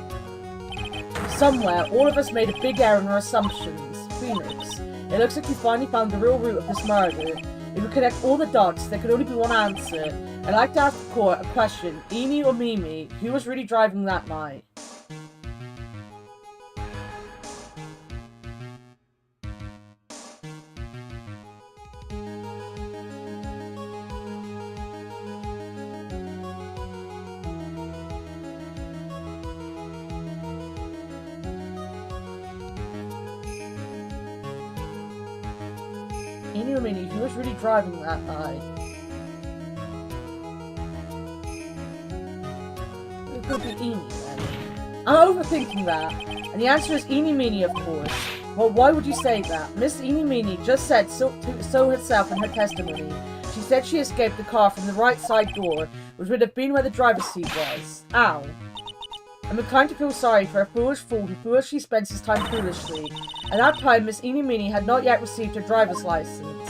Somewhere, all of us made a big error in our assumptions. Phoenix, it looks like you finally found the real root of this murder. If we connect all the dots, there could only be one answer. I'd like to ask the court a question. Eni or Mimi, who was really driving that night? Eni or Mimi, who was really driving that night? It could be Eni then. I'm overthinking that. And the answer is Eni Meany, of course. Well, why would you say that? Miss Eni Meany just said so herself in her testimony. She said she escaped the car from the right side door, which would have been where the driver's seat was. Ow. I'm inclined to feel sorry for a foolish fool who foolishly spends his time foolishly. At that time, Miss Eni Meany had not yet received her driver's license.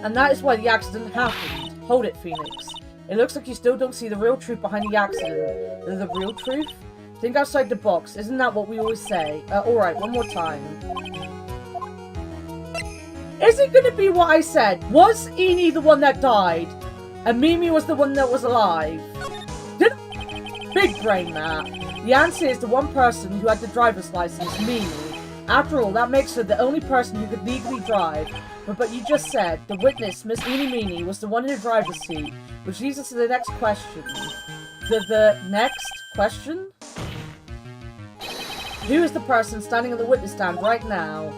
And that is why the accident happened. Hold it, Phoenix. It looks like you still don't see the real truth behind the accident. The real truth? Think outside the box. Isn't that what we always say? Alright, one more time. Is it gonna be what I said? Was Eni the one that died? And Mimi was the one that was alive? Big brain, Matt. The answer is the one person who had the driver's license, Mimi. After all, that makes her the only person who could legally drive. But you just said, the witness, Miss Eni Meany, was the one in the driver's seat, which leads us to the next question. The next question? Who is the person standing at the witness stand right now?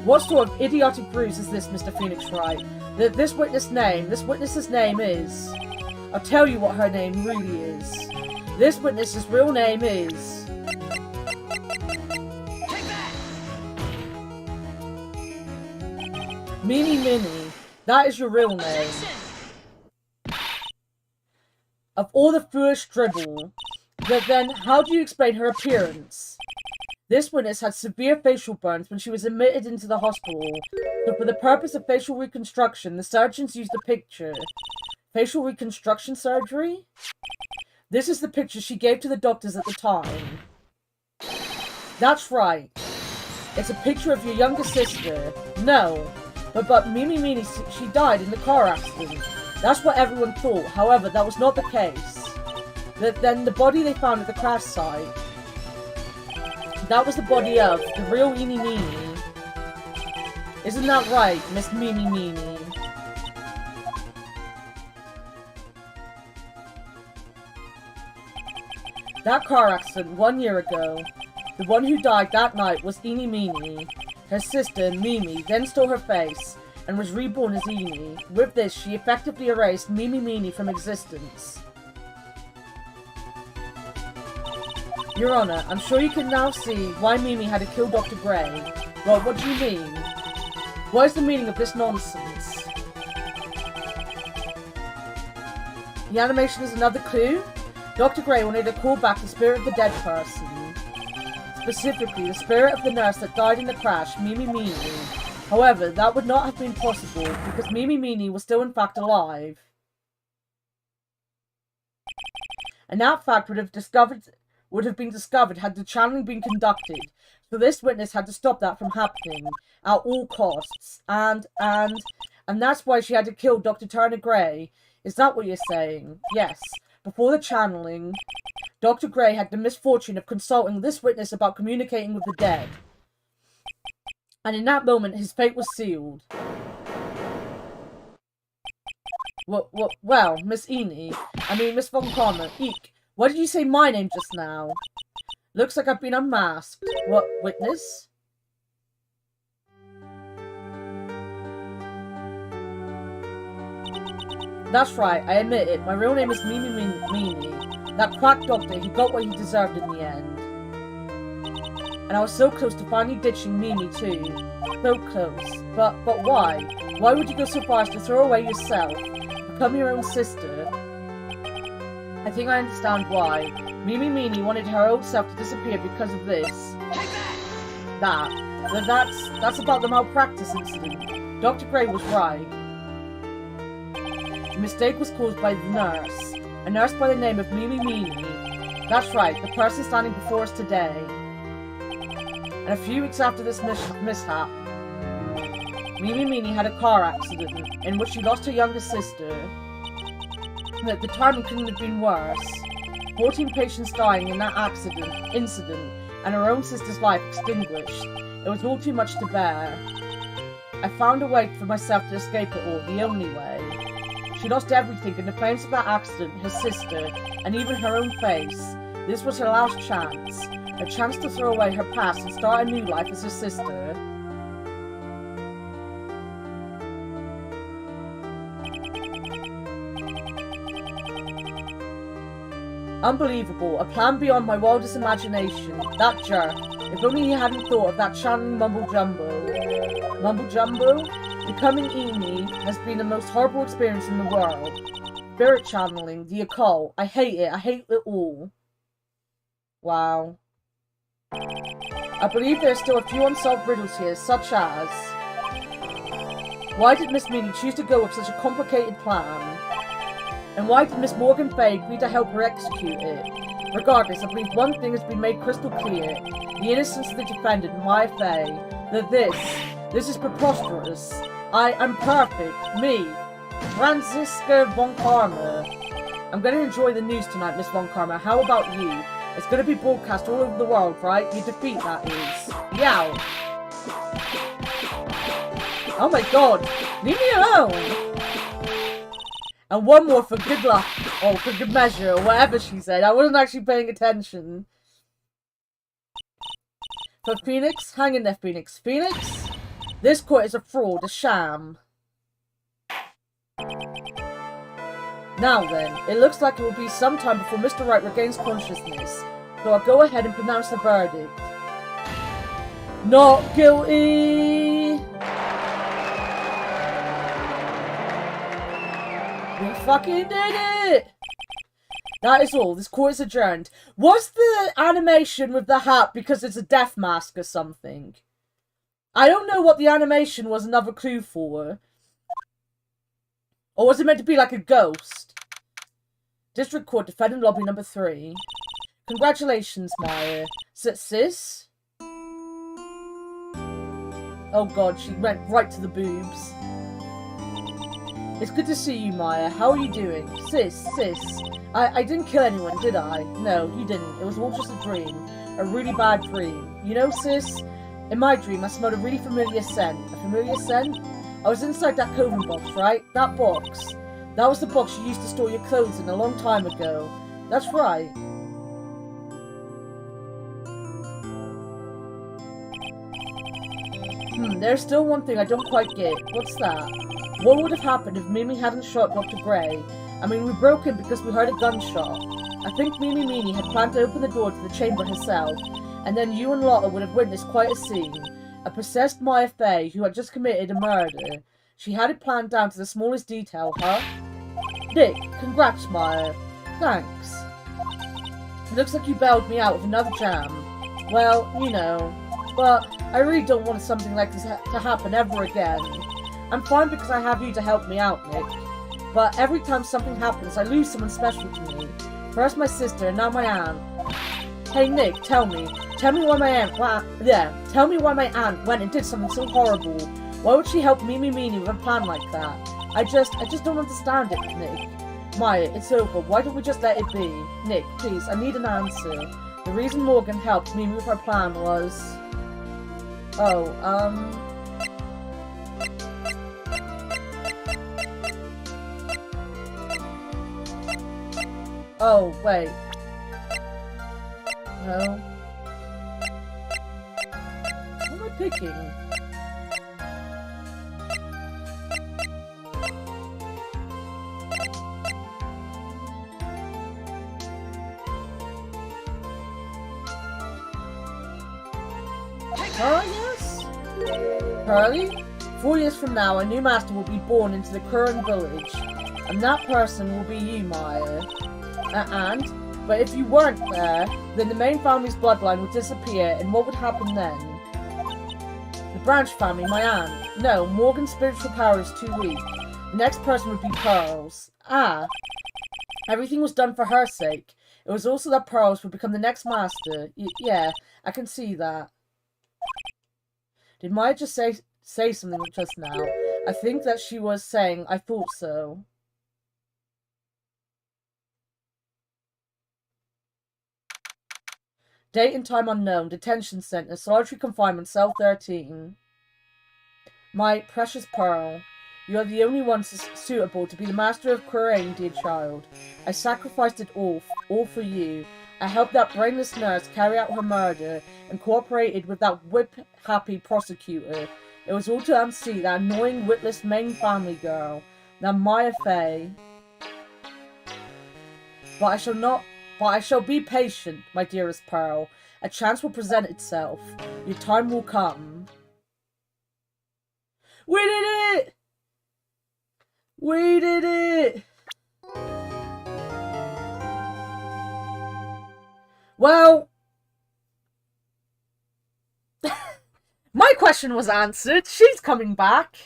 What sort of idiotic ruse is this, Mr. Phoenix Wright? This witness's name is... I'll tell you what her name really is. This witness's real name is... Mimi Minnie. That is your real name. Of all the foolish dribble, then how do you explain her appearance? This witness had severe facial burns when she was admitted into the hospital. So for the purpose of facial reconstruction, the surgeons used a picture. Facial reconstruction surgery? This is the picture she gave to the doctors at the time. That's right. It's a picture of your younger sister. No. But Mimi Meanie, she died in the car accident. That's what everyone thought. However, that was not the case. Then the body they found at the crash site, that was the body of the real Eenie Meenie. Isn't that right, Miss Mimi Meanie? That car accident 1 year ago, the one who died that night was Eenie Meenie. Her sister, Mimi, then stole her face and was reborn as Eenie. With this, she effectively erased Mimi Meanie from existence. Your Honor, I'm sure you can now see why Mimi had to kill Dr. Gray. Well, what do you mean? What is the meaning of this nonsense? The animation is another clue? Dr. Gray wanted to call back the spirit of the dead person. Specifically, the spirit of the nurse that died in the crash, Mimi Meanie. However, that would not have been possible because Mimi Meanie was still in fact alive. And that fact would have been discovered had the channeling been conducted. So this witness had to stop that from happening at all costs. And that's why she had to kill Dr. Turner Gray. Is that what you're saying? Yes. Before the channeling, Dr. Gray had the misfortune of consulting this witness about communicating with the dead. And in that moment, his fate was sealed. Well, Miss Miss Von Karma, eek. Why did you say my name just now? Looks like I've been unmasked. What, witness? That's right, I admit it. My real name is Mimi Meanie. That quack doctor, he got what he deserved in the end. And I was so close to finally ditching Mimi too. So close. But why? Why would you go so far as to throw away yourself? Become your own sister? I think I understand why. Mimi Meanie wanted her old self to disappear because of this. That's about the malpractice incident. Dr. Gray was right. The mistake was caused by the nurse. A nurse by the name of Mimi Meanie. That's right, the person standing before us today. And a few weeks after this mishap, Mimi Meanie had a car accident in which she lost her younger sister. The timing couldn't have been worse. 14 patients dying in that incident, and her own sister's life extinguished. It was all too much to bear. I found a way for myself to escape it all, the only way. She lost everything in the flames of that accident, her sister, and even her own face. This was her last chance. A chance to throw away her past and start a new life as her sister. Unbelievable. A plan beyond my wildest imagination. That jerk. If only he hadn't thought of that channeling mumble-jumbo. Mumble-jumbo? Becoming Eenie has been the most horrible experience in the world. Spirit channeling, the occult. I hate it. I hate it all. Wow. I believe there are still a few unsolved riddles here, such as... Why did Miss Meanie choose to go with such a complicated plan? And why did Miss Morgan Fay agree to help her execute it? Regardless, I believe one thing has been made crystal clear. The innocence of the defendant, Maya Fay. That this is preposterous. I am perfect. Me. Franziska Von Karma. I'm going to enjoy the news tonight, Miss Von Karma. How about you? It's going to be broadcast all over the world, right? Your defeat, that is. Yow. Oh my god. Leave me alone. And one more for good luck. Or for good measure, or whatever she said. I wasn't actually paying attention. For Phoenix, hang in there, Phoenix. Phoenix? This court is a fraud, a sham. Now then, it looks like it will be some time before Mr. Wright regains consciousness, so I'll go ahead and pronounce the verdict. Not guilty! We fucking did it! That is all. This court is adjourned. Was the animation with the hat because it's a death mask or something? I don't know what the animation was another clue for. Or was it meant to be like a ghost? District Court, defendant lobby number 3. Congratulations, Maya. Sis? Oh god, she went right to the boobs. It's good to see you, Maya. How are you doing? Sis. I didn't kill anyone, did I? No, you didn't. It was all just a dream. A really bad dream. You know, sis? In my dream, I smelled a really familiar scent. A familiar scent? I was inside that Coven box, right? That box. That was the box you used to store your clothes in a long time ago. That's right. There's still one thing I don't quite get. What's that? What would have happened if Mimi hadn't shot Dr. Gray? I mean, we broke in because we heard a gunshot. I think Mimi Meanie had planned to open the door to the chamber herself, and then you and Lotta would have witnessed quite a scene. A possessed Maya Fey who had just committed a murder. She had it planned down to the smallest detail, huh? Nick, congrats, Maya. Thanks. It looks like you bailed me out with another jam. Well, you know. But I really don't want something like this to happen ever again. I'm fine because I have you to help me out, Nick. But every time something happens, I lose someone special to me. First my sister, and now my aunt. Hey Nick, tell me why my aunt went and did something so horrible. Why would she help Mimi Meanie with a plan like that? I just don't understand it, Nick. Maya, it's over. Why don't we just let it be? Nick, please, I need an answer. The reason Morgan helped Mimi with her plan was... Oh, wait. No. What am I picking? Yes? Hurley? 4 years from now, a new master will be born into the Curran village. And that person will be you, Maya. But if you weren't there, then the main family's bloodline would disappear, and what would happen then? The branch family, my aunt. No, Morgan's spiritual power is too weak. The next person would be Pearls. Everything was done for her sake. It was also that Pearls would become the next master. Yeah, I can see that. Did Maya just say something just now? I think that she was saying, I thought so. Date and time unknown. Detention center. Solitary confinement. Cell 13. My precious Pearl. You are the only one suitable to be the master of Quiraine, dear child. I sacrificed it all for you. I helped that brainless nurse carry out her murder and cooperated with that whip-happy prosecutor. It was all to unseat that annoying, witless main family girl, that Maya Fey. But I shall be patient, my dearest Pearl. A chance will present itself. Your time will come. We did it! We did it! Well, my question was answered. She's coming back.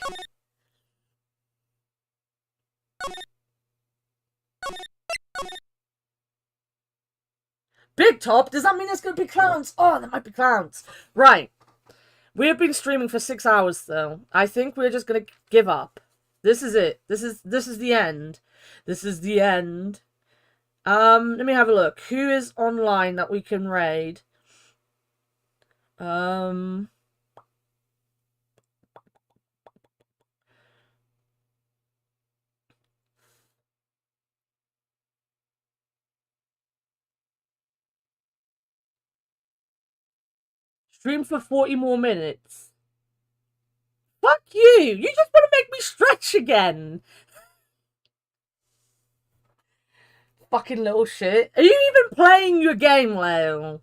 Big top? Does that mean there's going to be clowns? Oh, there might be clowns. Right. We have been streaming for 6 hours, though. I think we're just going to give up. This is it. This is the end. This is the end. Let me have a look. Who is online that we can raid? Stream for 40 more minutes. Fuck you! You just want to make me stretch again! Fucking little shit. Are you even playing your game, Leo?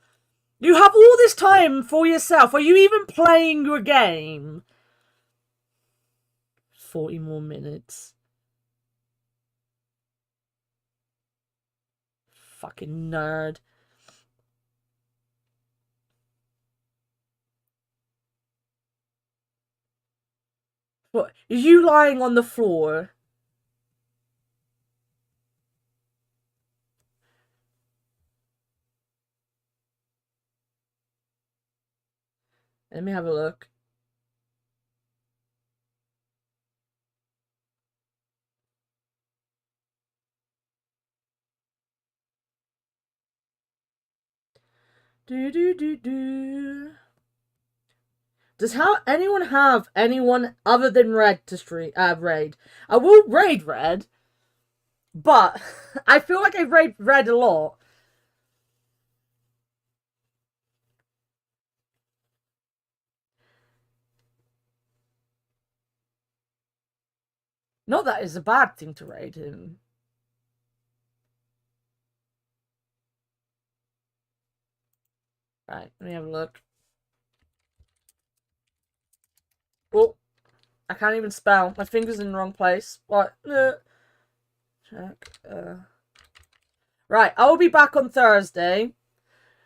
You have all this time for yourself. Are you even playing your game? 40 more minutes. Fucking nerd. What? Are you lying on the floor? Let me have a look. Does anyone have anyone other than Red to raid? I will raid Red, but I feel like I raid Red a lot. Not that it's a bad thing to raid him. Right, let me have a look. Oh, I can't even spell. My finger's in the wrong place. What? Check. Right, I will be back on Thursday.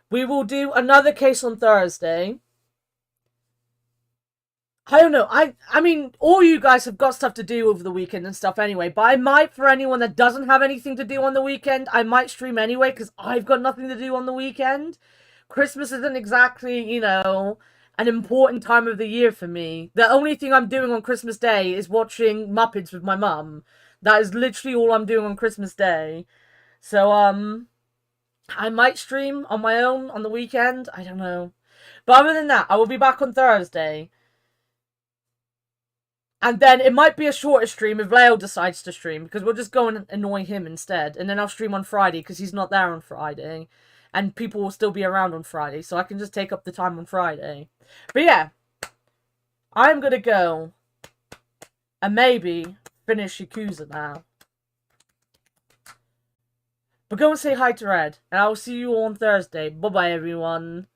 We will do another case on Thursday. I don't know. I mean, all you guys have got stuff to do over the weekend and stuff anyway. But I might, for anyone that doesn't have anything to do on the weekend, I might stream anyway because I've got nothing to do on the weekend. Christmas isn't exactly, you know, an important time of the year for me. The only thing I'm doing on Christmas Day is watching Muppets with my mum. That is literally all I'm doing on Christmas Day. So, I might stream on my own on the weekend. I don't know. But other than that, I will be back on Thursday. And then it might be a shorter stream if Leo decides to stream, because we'll just go and annoy him instead. And then I'll stream on Friday, because he's not there on Friday. And people will still be around on Friday, so I can just take up the time on Friday. But yeah, I'm going to go and maybe finish Yakuza now. But go and say hi to Red, and I will see you all on Thursday. Bye-bye, everyone.